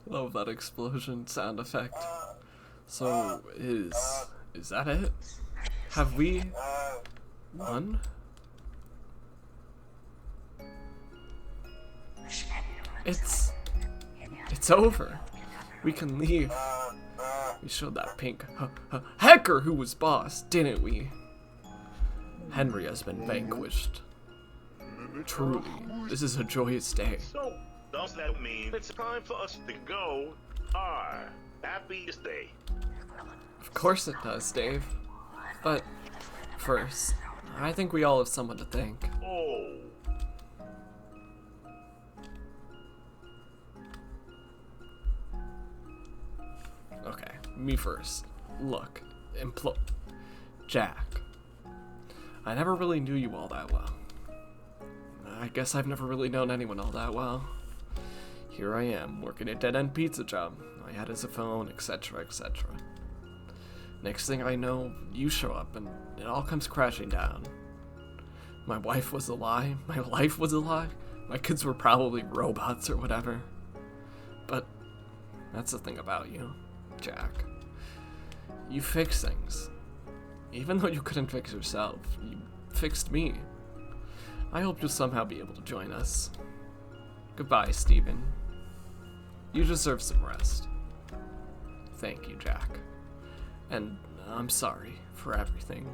Love that explosion sound effect. So, is that it? Have we won? It's over. We can leave. We showed that pink hacker who was boss, didn't we? Henry has been vanquished. Truly, this is a joyous day. So, does that mean it's time for us to go? Our happiest day. Of course it does, Dave. But first, I think we all have someone to thank. Oh. me first. Look, Jack. I never really knew you all that well. I guess I've never really known anyone all that well. Here I am, working a dead-end pizza job. I had his phone, etc., etc. Next thing I know, you show up, and it all comes crashing down. My wife was a lie, my life was a lie, my kids were probably robots or whatever. But that's the thing about you, Jack. You fix things. Even though you couldn't fix yourself, you fixed me. I hope you'll somehow be able to join us. Goodbye, Steven. You deserve some rest. Thank you, Jack. And I'm sorry for everything.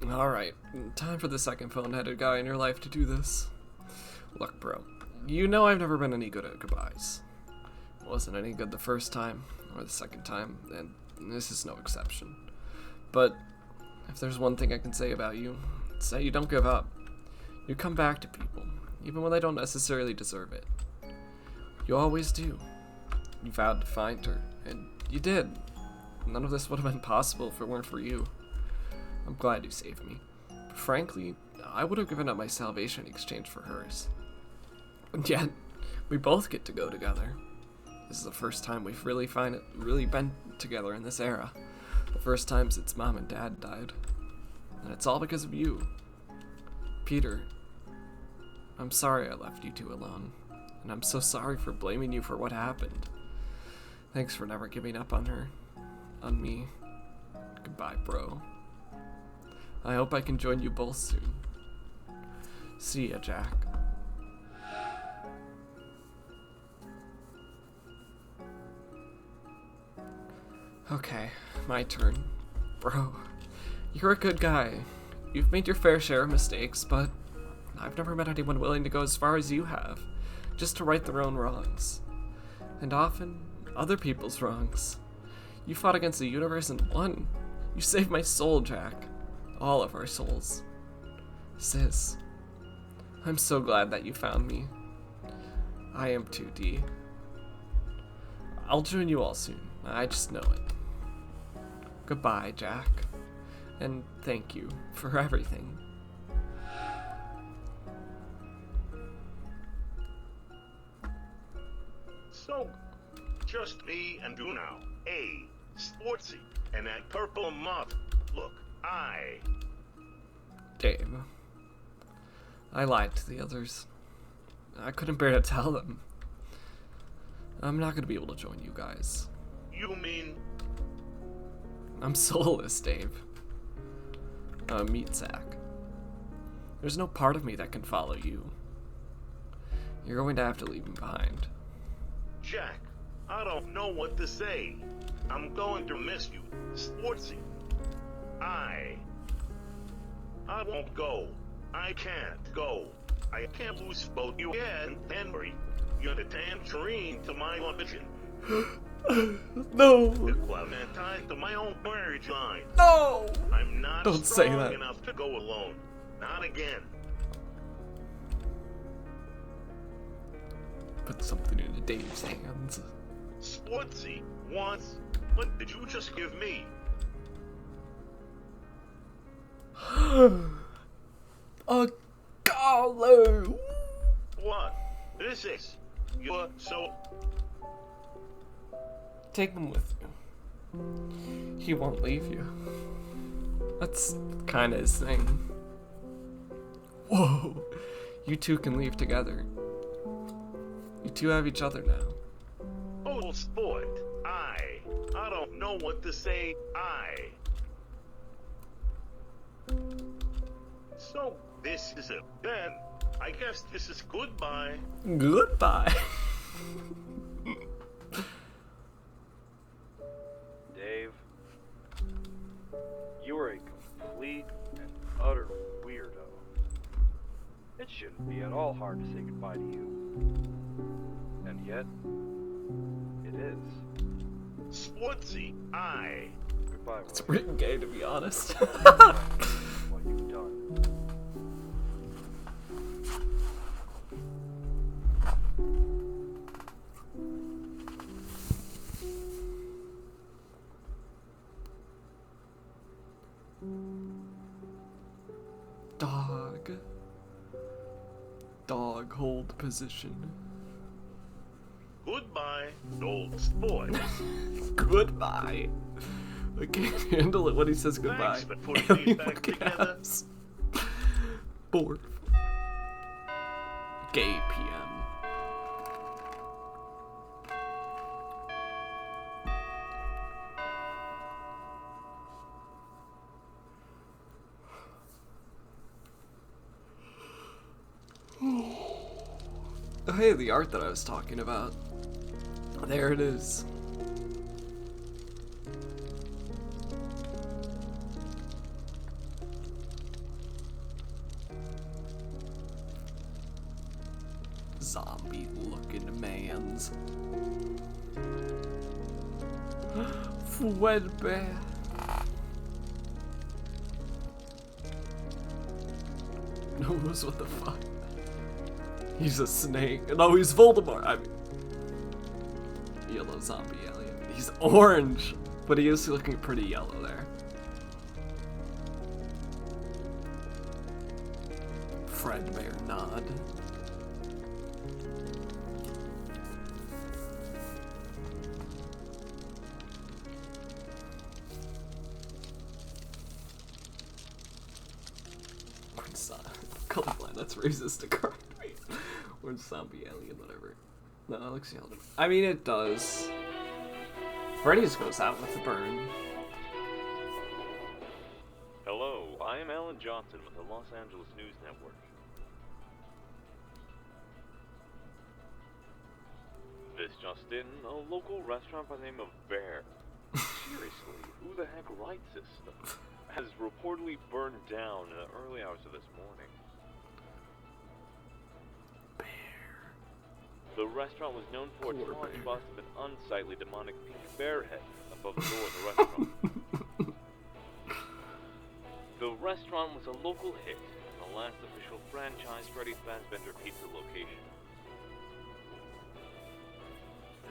Alright, time for the second phone-headed guy in your life to do this. Look, bro, you know I've never been any good at goodbyes. Wasn't any good the first time, or the second time, and this is no exception. But if there's one thing I can say about you, it's that you don't give up. You come back to people, even when they don't necessarily deserve it. You always do. You vowed to find her, and you did. None of this would have been possible if it weren't for you. I'm glad you saved me. But frankly, I would have given up my salvation in exchange for hers. And yet, we both get to go together. This is the first time we've really been together in this era. The first time since Mom and Dad died. And it's all because of you. Peter, I'm sorry I left you two alone. And I'm so sorry for blaming you for what happened. Thanks for never giving up on her. On me. Goodbye, bro. I hope I can join you both soon. See ya, Jack. Okay, my turn. Bro, you're a good guy. You've made your fair share of mistakes, but I've never met anyone willing to go as far as you have, just to right their own wrongs. And often, other people's wrongs. You fought against the universe and won. You saved my soul, Jack. All of our souls. Sis, I'm so glad that you found me. I am too, D. I'll join you all soon. I just know it. Goodbye, Jack. And thank you for everything. So, just me and you now. A, Sportsy, and that purple moth. Look, Dave. I lied to the others. I couldn't bear to tell them. I'm not gonna be able to join you guys. You mean? I'm soulless, Dave. I'm a meat sack. There's no part of me that can follow you. You're going to have to leave me behind. Jack, I don't know what to say. I'm going to miss you. Sportsy. I won't go. I can't go. I can't lose both you and Henry. You're the tangerine to my ambition. No. The clementine to my own marriage line. No. I'm not Don't say strong that. enough to go alone. Not again. Put something into Dave's hands. Sportsy wants. What did you just give me? A collar. What? This is. You're so. Take him with you. He won't leave you. That's kind of his thing. Whoa. You two can leave together. You two have each other now. Oh, sport. I don't know what to say. So, this is it. Then, I guess this is goodbye. Goodbye. Dave, you are a complete and utter weirdo. It shouldn't be at all hard to say goodbye to you. And yet, it is. Sportsy, Goodbye, It's Roy. pretty gay, to be honest. What you've done. Dog hold position. Goodbye, old sport. Goodbye. I can't handle it when he says goodbye. Thanks for putting these back together. Borf. Gay PM. Oh, hey, the art that I was talking about. There it is. Zombie looking mans. Freddy. No knows what the fuck. He's a snake. No, he's Voldemort. I mean, yellow zombie alien. He's orange, but he is looking pretty yellow there. Fredbear nod. Colorblind, that's racist to correct me. Or zombie alien, whatever. No, that looks yellow. I mean, it does. Freddy's goes out with the burn. Hello, I am Alan Johnson with the Los Angeles News Network. This just in, a local restaurant by the name of Bear. Seriously, who the heck writes this stuff? Has reportedly burned down in the early hours of this morning. The restaurant was known for its large bust of an unsightly demonic pink bear head above the door of the restaurant. The restaurant was a local hit and the last official franchise Freddy Fazbear Pizza location.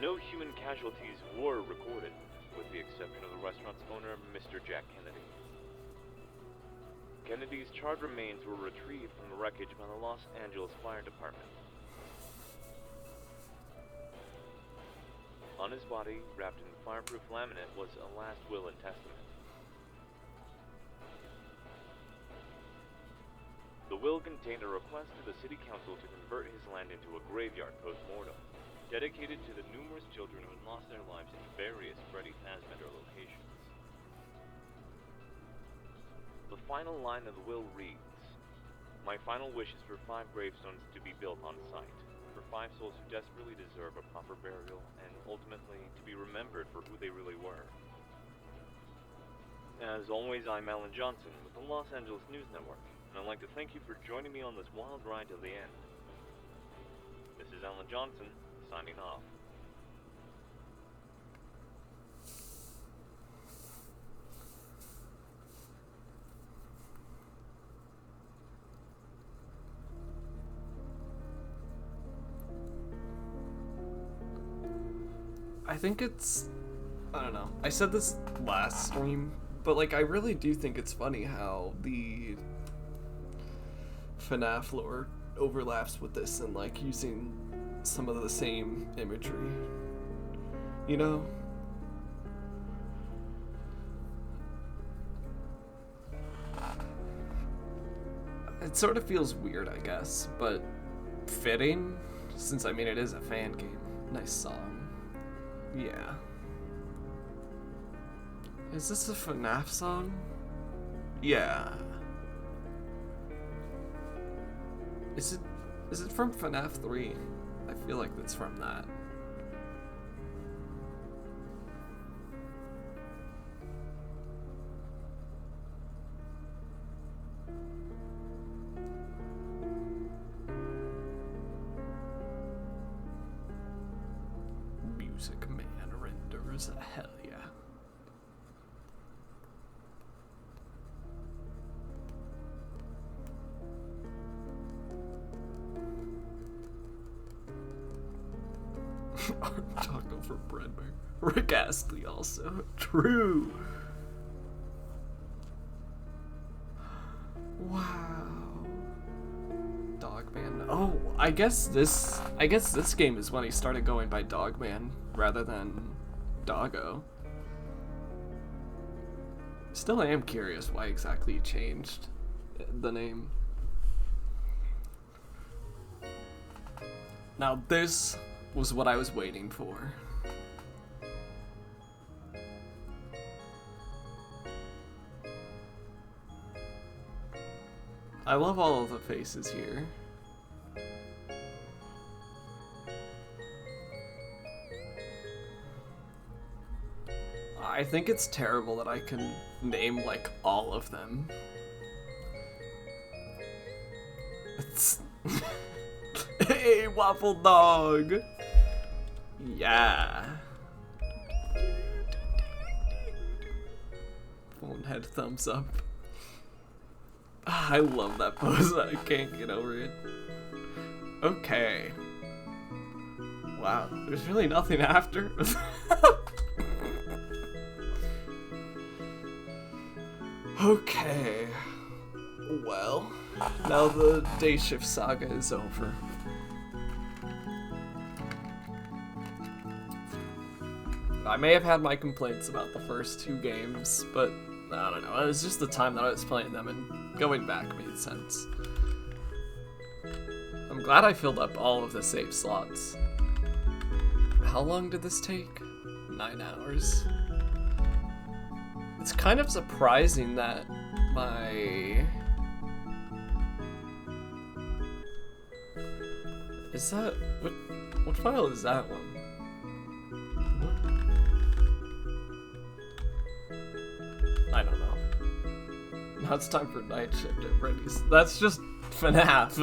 No human casualties were recorded, with the exception of the restaurant's owner, Mr. Jack Kennedy. Kennedy's charred remains were retrieved from the wreckage by the Los Angeles Fire Department. On his body, wrapped in fireproof laminate, was a last will and testament. The will contained a request to the city council to convert his land into a graveyard post-mortem, dedicated to the numerous children who had lost their lives in various Freddy Fazbear locations. The final line of the will reads, "My final wish is for 5 gravestones to be built on site, for 5 souls who desperately deserve a proper burial, and ultimately to be remembered for who they really were." As always, I'm Alan Johnson with the Los Angeles News Network, and I'd like to thank you for joining me on this wild ride to the end. This is Alan Johnson, signing off. I think it's, I don't know, I said this last stream, but like I really do think it's funny how the FNAF lore overlaps with this and like using some of the same imagery, you know? It sort of feels weird, I guess, but fitting, since I mean it is a fan game. Nice song. Yeah. Is this a FNAF song? Yeah. Is it from FNAF 3? I feel like it's from that. Music man renders a hell yeah. Taco for Breadbear. Rick Astley also. True. Wow. Dogman. Oh, I guess this game is when he started going by Dogman rather than Doggo. Still am curious why exactly he changed the name. Now this was what I was waiting for. I love all of the faces here. I think it's terrible that I can name, like, all of them. It's... Hey, Waffle Dog! Yeah. Phone head thumbs up. I love that pose. I can't get over it. Okay. Wow, there's really nothing after. Okay. Well, now the Dayshift saga is over. I may have had my complaints about the first two games, but I don't know, it was just the time that I was playing them, and going back made sense. I'm glad I filled up all of the save slots. How long did this take? 9 hours. It's kind of surprising that my... Is that... What file is that one? I don't know. Now it's time for night shift at Freddy's. That's just FNAF.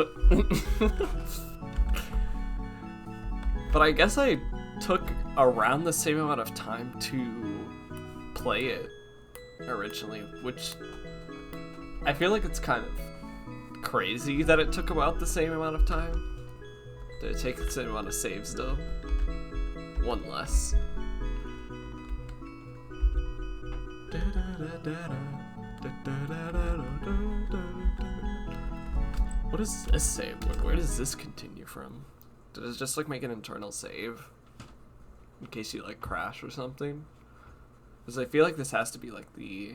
But I guess I took around the same amount of time to play it originally, which I feel like it's kind of crazy that it took about the same amount of time. Did it take the same amount of saves though? One less. What does this save? Where does this continue from? Did it just like make an internal save in case you like crash or something? Because I feel like this has to be like the...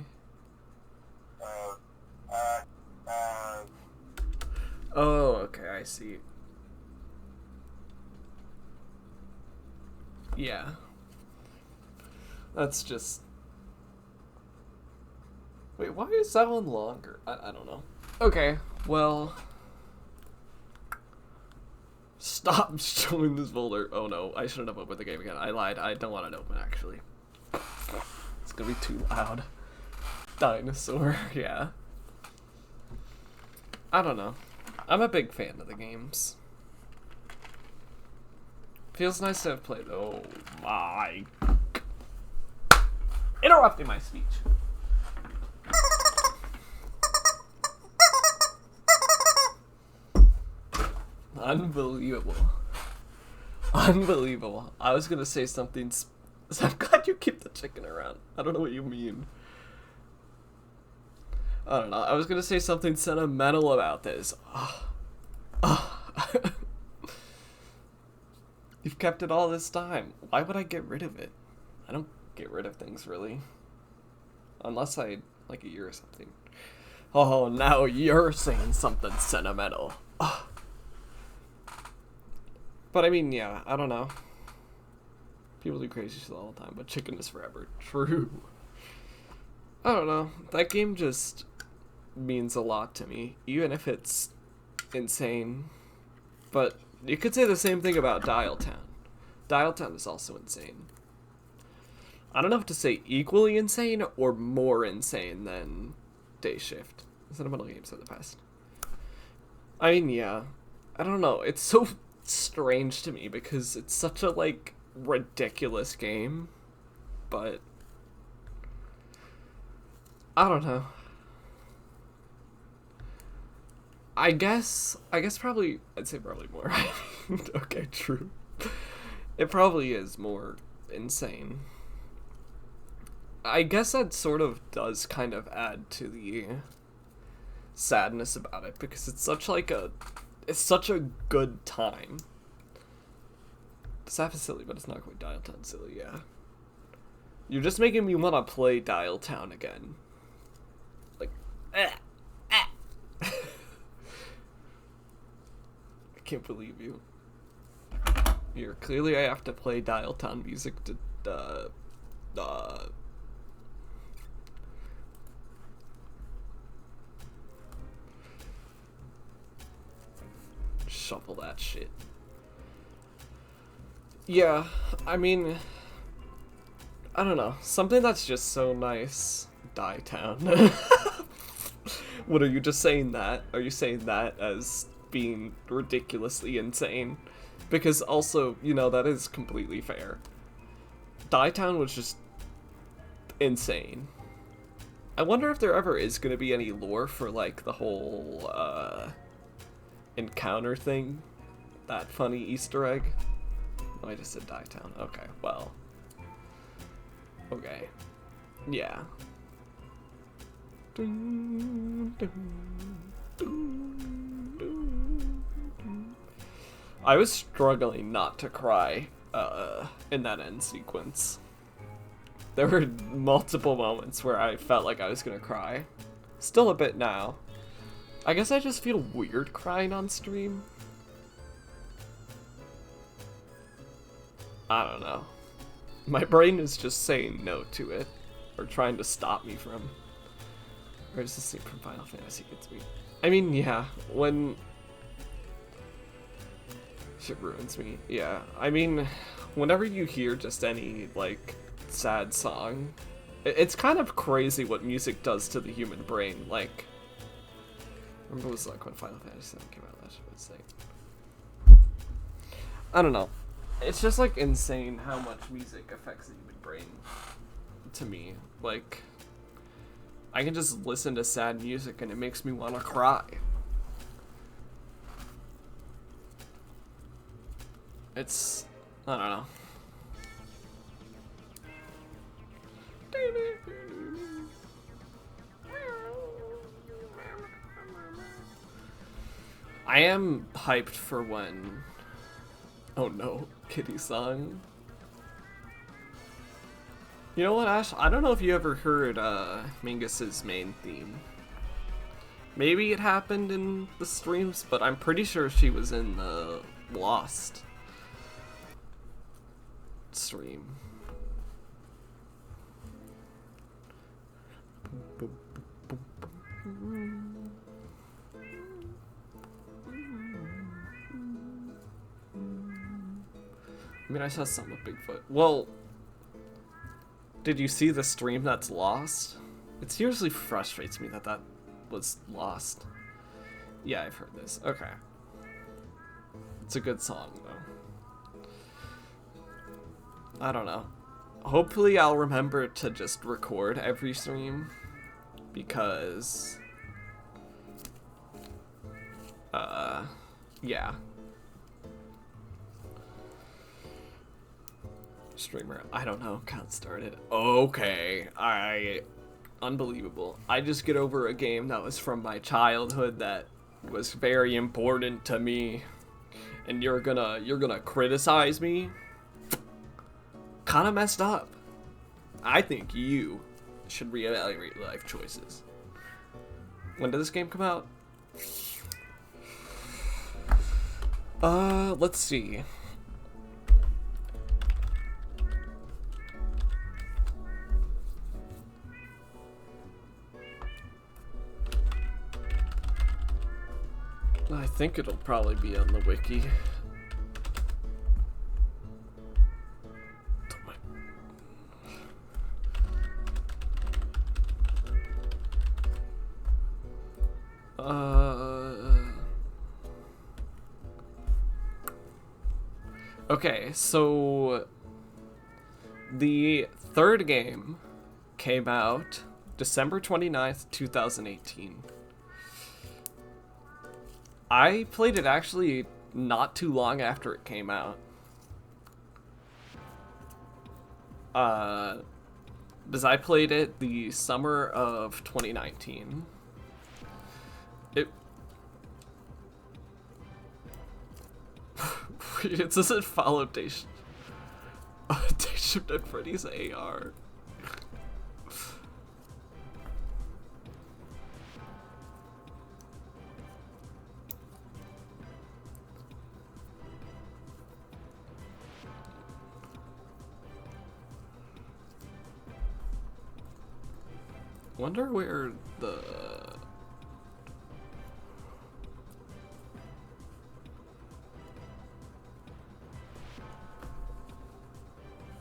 Oh, okay, I see. Yeah. That's just... Wait, why is that one longer? I don't know. Okay, well... Stop showing this folder. Oh no, I shouldn't have opened the game again. I lied. I don't want it open, actually. It's gonna be too loud. Dinosaur, yeah. I don't know. I'm a big fan of the games. Feels nice to have played. Oh my. Interrupting my speech. Unbelievable. Unbelievable. I was gonna say something. I'm glad you keep the chicken around. I don't know what you mean. I don't know. I was gonna say something sentimental about this. You've kept it all this time. Why would I get rid of it? I don't get rid of things, really. Unless I, like a year or something. Oh, now you're saying something sentimental. But I mean, yeah, I don't know. People do crazy shit all the time, but chicken is forever. True. I don't know. That game just means a lot to me, even if it's insane. But you could say the same thing about Dial Town. Dial Town is also insane. I don't know if to say equally insane or more insane than Dayshift. Sentimental games are the best. I mean, yeah. I don't know. It's so strange to me because it's such a, like, ridiculous game. But I don't know. I guess probably, I'd say probably more. Okay, true. It probably is more insane. I guess that sort of does kind of add to the sadness about it because it's such like a it's such a good time. Sap is silly, but it's not quite Dial Town silly, yeah. You're just making me want to play Dial Town again. Like, I can't believe you. Here, clearly I have to play Dial Town music to, shuffle that shit. Yeah, I mean, I don't know. Something that's just so nice. Die Town. What, are you just saying that? Are you saying that as being ridiculously insane? Because also, you know, that is completely fair. Die Town was just insane. I wonder if there ever is going to be any lore for, like, the whole, encounter thing. That funny Easter egg. Oh, I just said Die Town. Okay, well. Okay. Yeah. I was struggling not to cry in that end sequence. There were multiple moments where I felt like I was gonna cry. Still a bit now. I guess I just feel weird crying on stream. I don't know. My brain is just saying no to it. Or trying to stop me from... Or is this scene from Final Fantasy gets me? I mean, yeah, when... Shit ruins me. Yeah, I mean, whenever you hear just any, like, sad song, it's kind of crazy what music does to the human brain. Like, I remember it was like when Final Fantasy VII came out, that shit was like... I don't know. It's just, like, insane how much music affects the human brain, to me. Like, I can just listen to sad music and it makes me want to cry. It's... I don't know. I am hyped for when... Oh no, Kitty song. You know what, Ash? I don't know if you ever heard Mingus's main theme. Maybe it happened in the streams, but I'm pretty sure she was in the Lost stream. I mean, I saw some of Bigfoot. Well, did you see the stream that's Lost? It seriously frustrates me that that was Lost. Yeah, I've heard this. Okay. It's a good song, though. I don't know. Hopefully I'll remember to just record every stream, because... yeah. Streamer, I don't know, got started. Okay, unbelievable. I just get over a game that was from my childhood that was very important to me, and you're gonna criticize me? Kinda messed up. I think you should reevaluate life choices. When did this game come out? Let's see. I think it'll probably be on the wiki. Okay, so the third game came out December 29th, 2018. I played it actually not too long after it came out. Because I played it the summer of 2019. It doesn't follow Dayshift. Dayshift and Freddy's AR. Wonder where the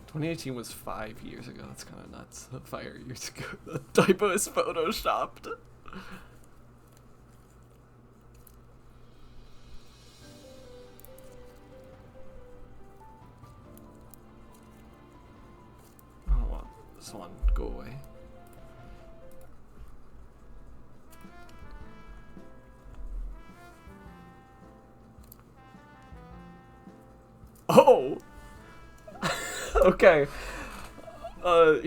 2018 was 5 years ago. That's kind of nuts. 5 years ago. The typo is photoshopped. I don't want this one. Go away. Oh! Okay.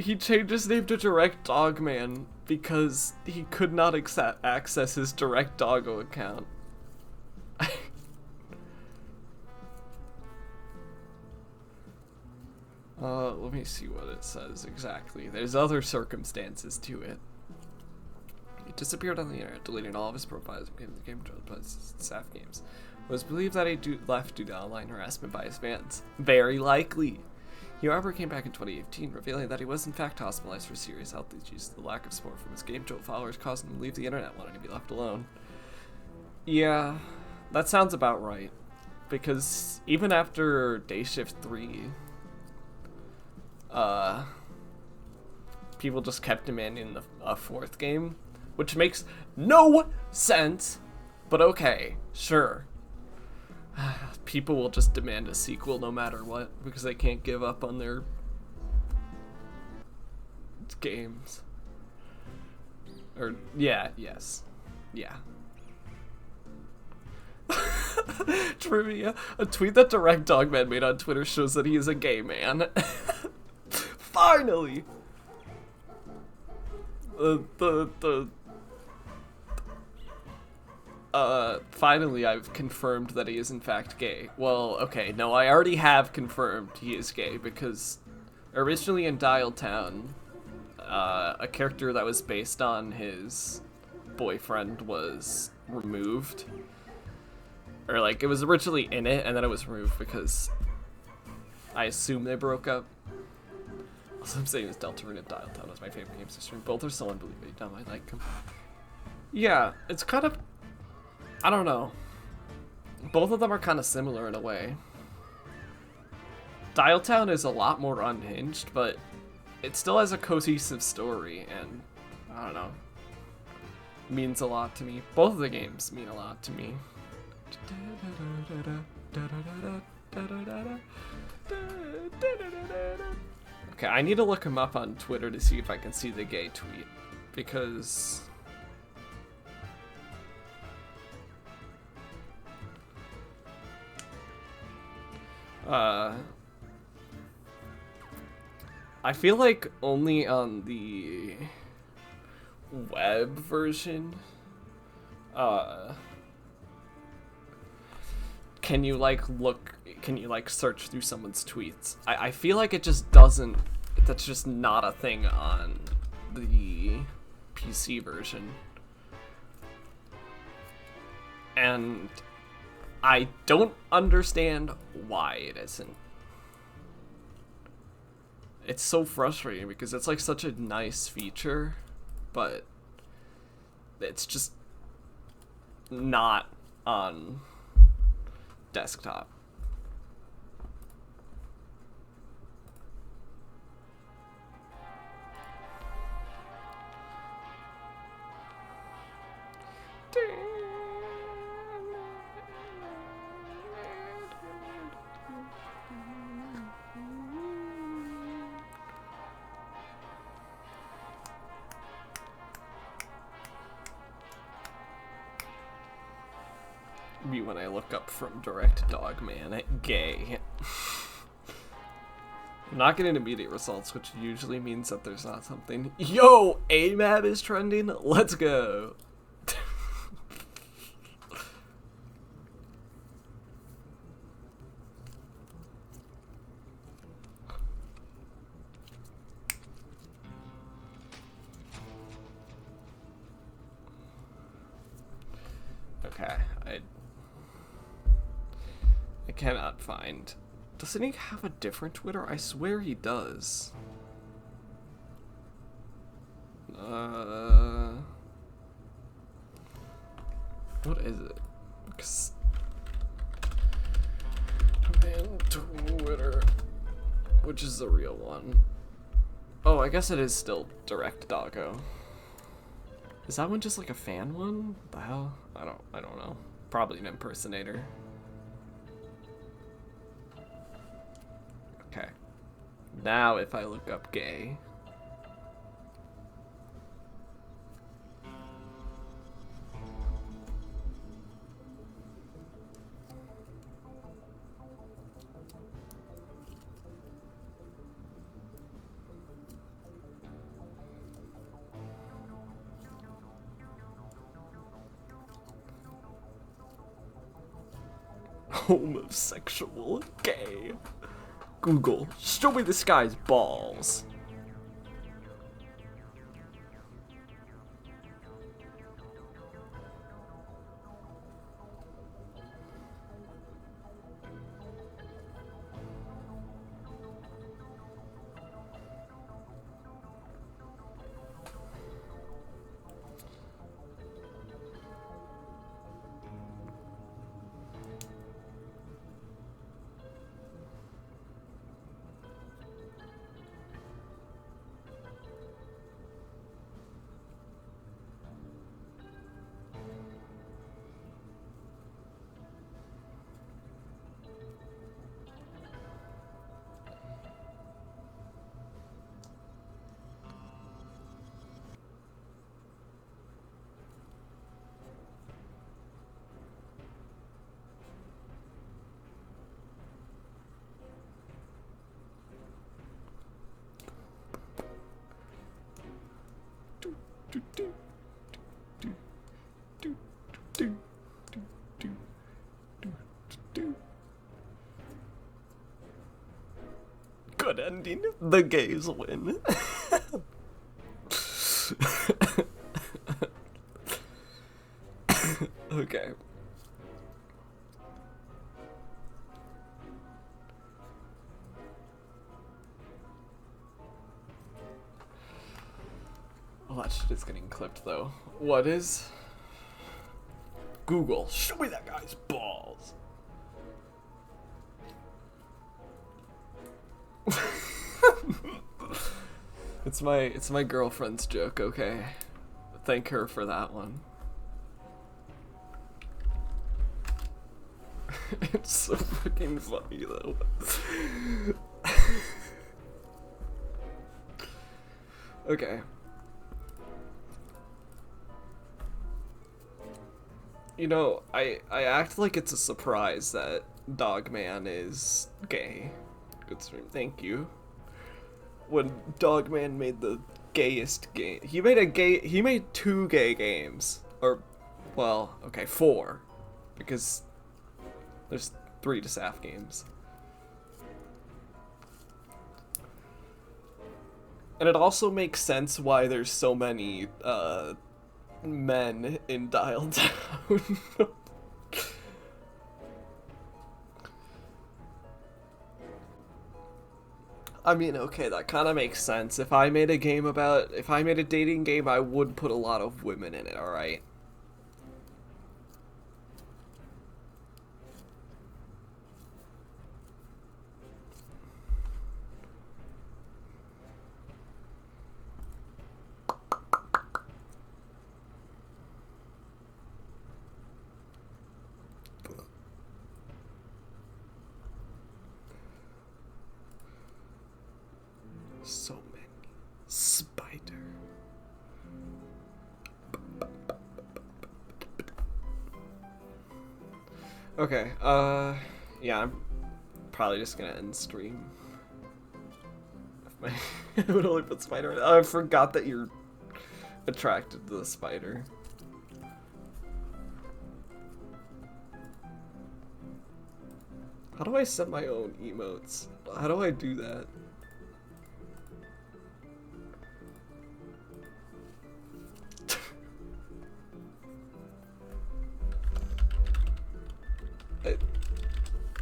He changed his name to Direct Dogman because he could not access his Direct Doggo account. Let me see what it says exactly. There's other circumstances to it. He disappeared on the internet, deleting all of his profiles and became the game staff games. It was believed that he left due to online harassment by his fans. Very likely. He, however, came back in 2018, revealing that he was in fact hospitalized for serious health issues. The lack of support from his Game Jolt followers caused him to leave the internet, wanting to be left alone. Yeah, that sounds about right. Because even after Dayshift 3, people just kept demanding a fourth game, which makes no sense, but okay, sure. People will just demand a sequel no matter what, because they can't give up on their games. Or, yeah, yes. Yeah. Trivia. A tweet that Direct Dogman made on Twitter shows that he is a gay man. Finally! Finally I've confirmed that he is in fact gay. Well, okay, no, I already have confirmed he is gay, because originally in Dial Town, a character that was based on his boyfriend was removed. Or, like, it was originally in it, and then it was removed because I assume they broke up. Also, I'm saying is Deltarune and Dial Town was my favorite games to stream. Both are so unbelievably dumb, I like them. Yeah, it's kind of... I don't know. Both of them are kind of similar in a way. Dial Town is a lot more unhinged, but it still has a cohesive story, and I don't know. Means a lot to me. Both of the games mean a lot to me. Okay, I need to look him up on Twitter to see if I can see the gay tweet, because... I feel like only on the web version, can you search through someone's tweets? I feel like it just doesn't, that's just not a thing on the PC version. And I don't understand why it isn't. It's so frustrating because it's like such a nice feature, but it's just not on desktop. Me when I look up from Direct Dogman gay. I'm not getting immediate results, which usually means that there's not something. Yo, AMAB is trending. Let's go. cannot find. Doesn't he have a different Twitter? I swear he does. What is it? 'Cause man, Twitter, which is the real one? Oh, I guess it is still Direct Doggo. Is that one just like a fan one? What the hell? I don't know. Probably an impersonator. Okay. Now if I look up gay. Homosexual gay. Google, show me this guy's balls. Good ending. The gays win. Okay. Well, that shit is getting clipped though. What is? Google, show me that guy's balls. It's my girlfriend's joke, okay? Thank her for that one. It's so fucking funny though. Okay. You know, I act like it's a surprise that Dogman is gay. Good stream, thank you. When Dogman made the gayest game, he made 2 gay games, or, well, okay, 4, because there's 3 to SAF games. And it also makes sense why there's so many, men in Dial Down. I mean, okay, that kind of makes sense. If I made a dating game, I would put a lot of women in it, alright? So many. Spider. Okay, yeah, I'm probably just gonna end stream. I would only put spider in. Oh, I forgot that you're attracted to the spider. How do I set my own emotes? How do I do that?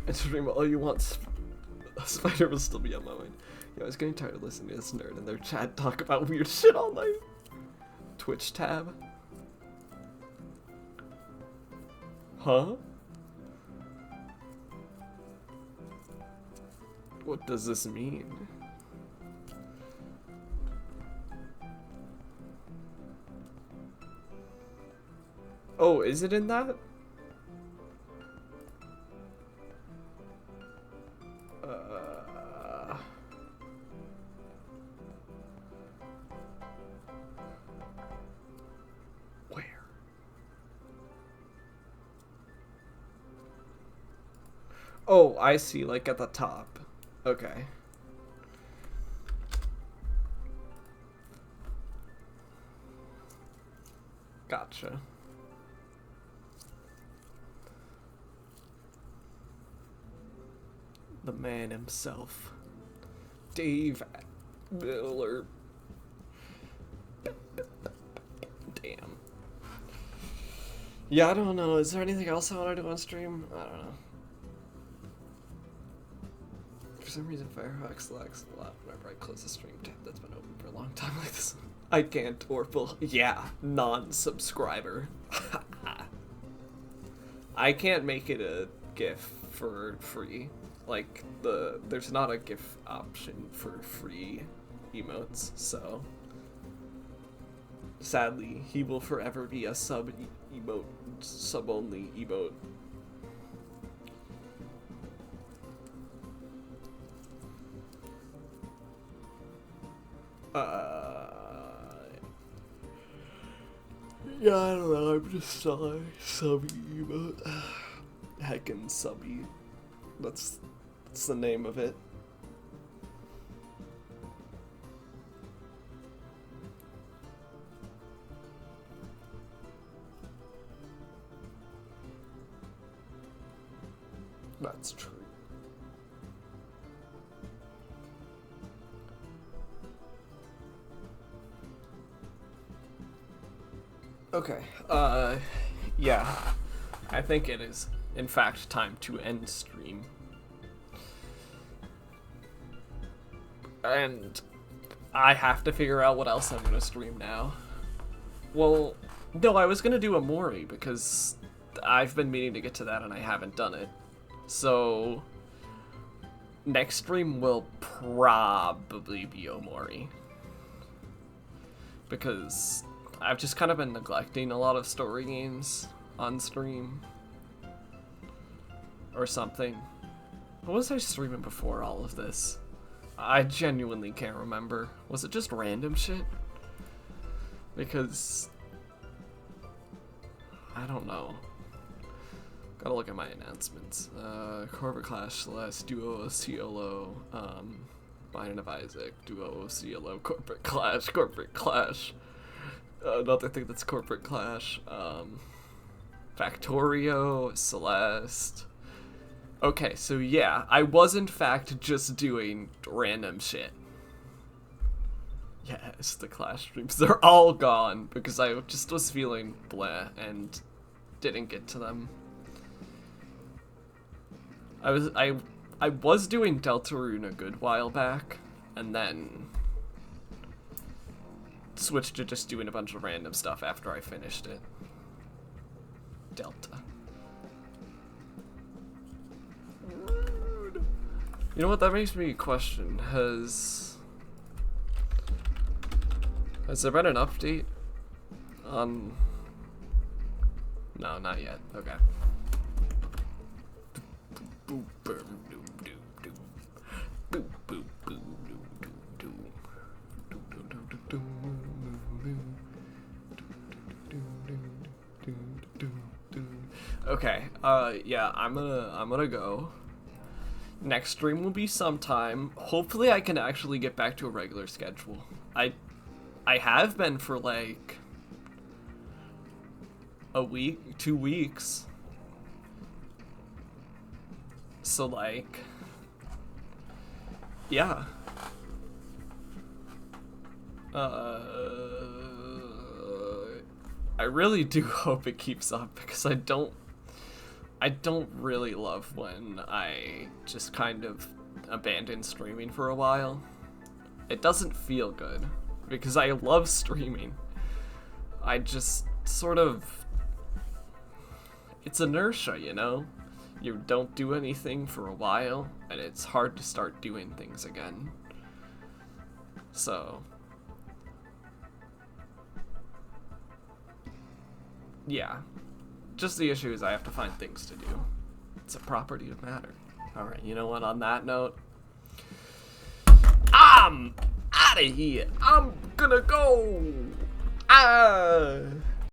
And stream all you want. Spider will still be on my mind. Yeah, I was getting tired of listening to this nerd and their chat talk about weird shit all night. Twitch tab. Huh? What does this mean? Oh, is it in that? Where? Oh, I see, like at the top. Okay. Gotcha. The man himself. Dave Miller. Damn. Yeah, I don't know. Is there anything else I want to do on stream? I don't know. For some reason, Firefox lags a lot whenever I close the stream tab that's been open for a long time like this. I can't Orpal. Yeah, non-subscriber. I can't make it a GIF for free. Like, there's not a GIF option for free emotes, so sadly, he will forever be a sub-only emote. Yeah, I don't know, I'm just sorry. Subby emote. Heckin' subby. That's the name of it. That's true. Okay, yeah. I think it is, in fact, time to end stream. And I have to figure out what else I'm gonna stream now. Well, no, I was gonna do a Mori because I've been meaning to get to that and I haven't done it. So next stream will probably be Omori. Because I've just kind of been neglecting a lot of story games on stream. Or something. What was I streaming before all of this? I genuinely can't remember. Was it just random shit? Because I don't know. Gotta look at my announcements. Corporate Clash, Celeste, Duo, CLO, Binding of Isaac, Duo, CLO, Corporate Clash. Another thing that's Corporate Clash. Factorio, Celeste. Okay, so yeah, I was in fact just doing random shit. Yes, the Clash streams, they're all gone because I just was feeling bleh and didn't get to them. I was doing Deltarune a good while back, and then switched to just doing a bunch of random stuff after I finished it. Delta. You know what, that makes me question, has there been an update on... No, not yet. Okay. Okay, yeah, I'm gonna go. Next stream will be sometime. Hopefully I can actually get back to a regular schedule. I have been for like a week, 2 weeks. So like, yeah. I really do hope it keeps up because I don't I don't really love when I just kind of abandon streaming for a while. It doesn't feel good, because I love streaming. I just sort of... It's inertia, you know? You don't do anything for a while, and it's hard to start doing things again. So... yeah. Just the issue is I have to find things to do. It's a property of matter. Alright, you know what, on that note... I'm out of here! I'm gonna go! Ah!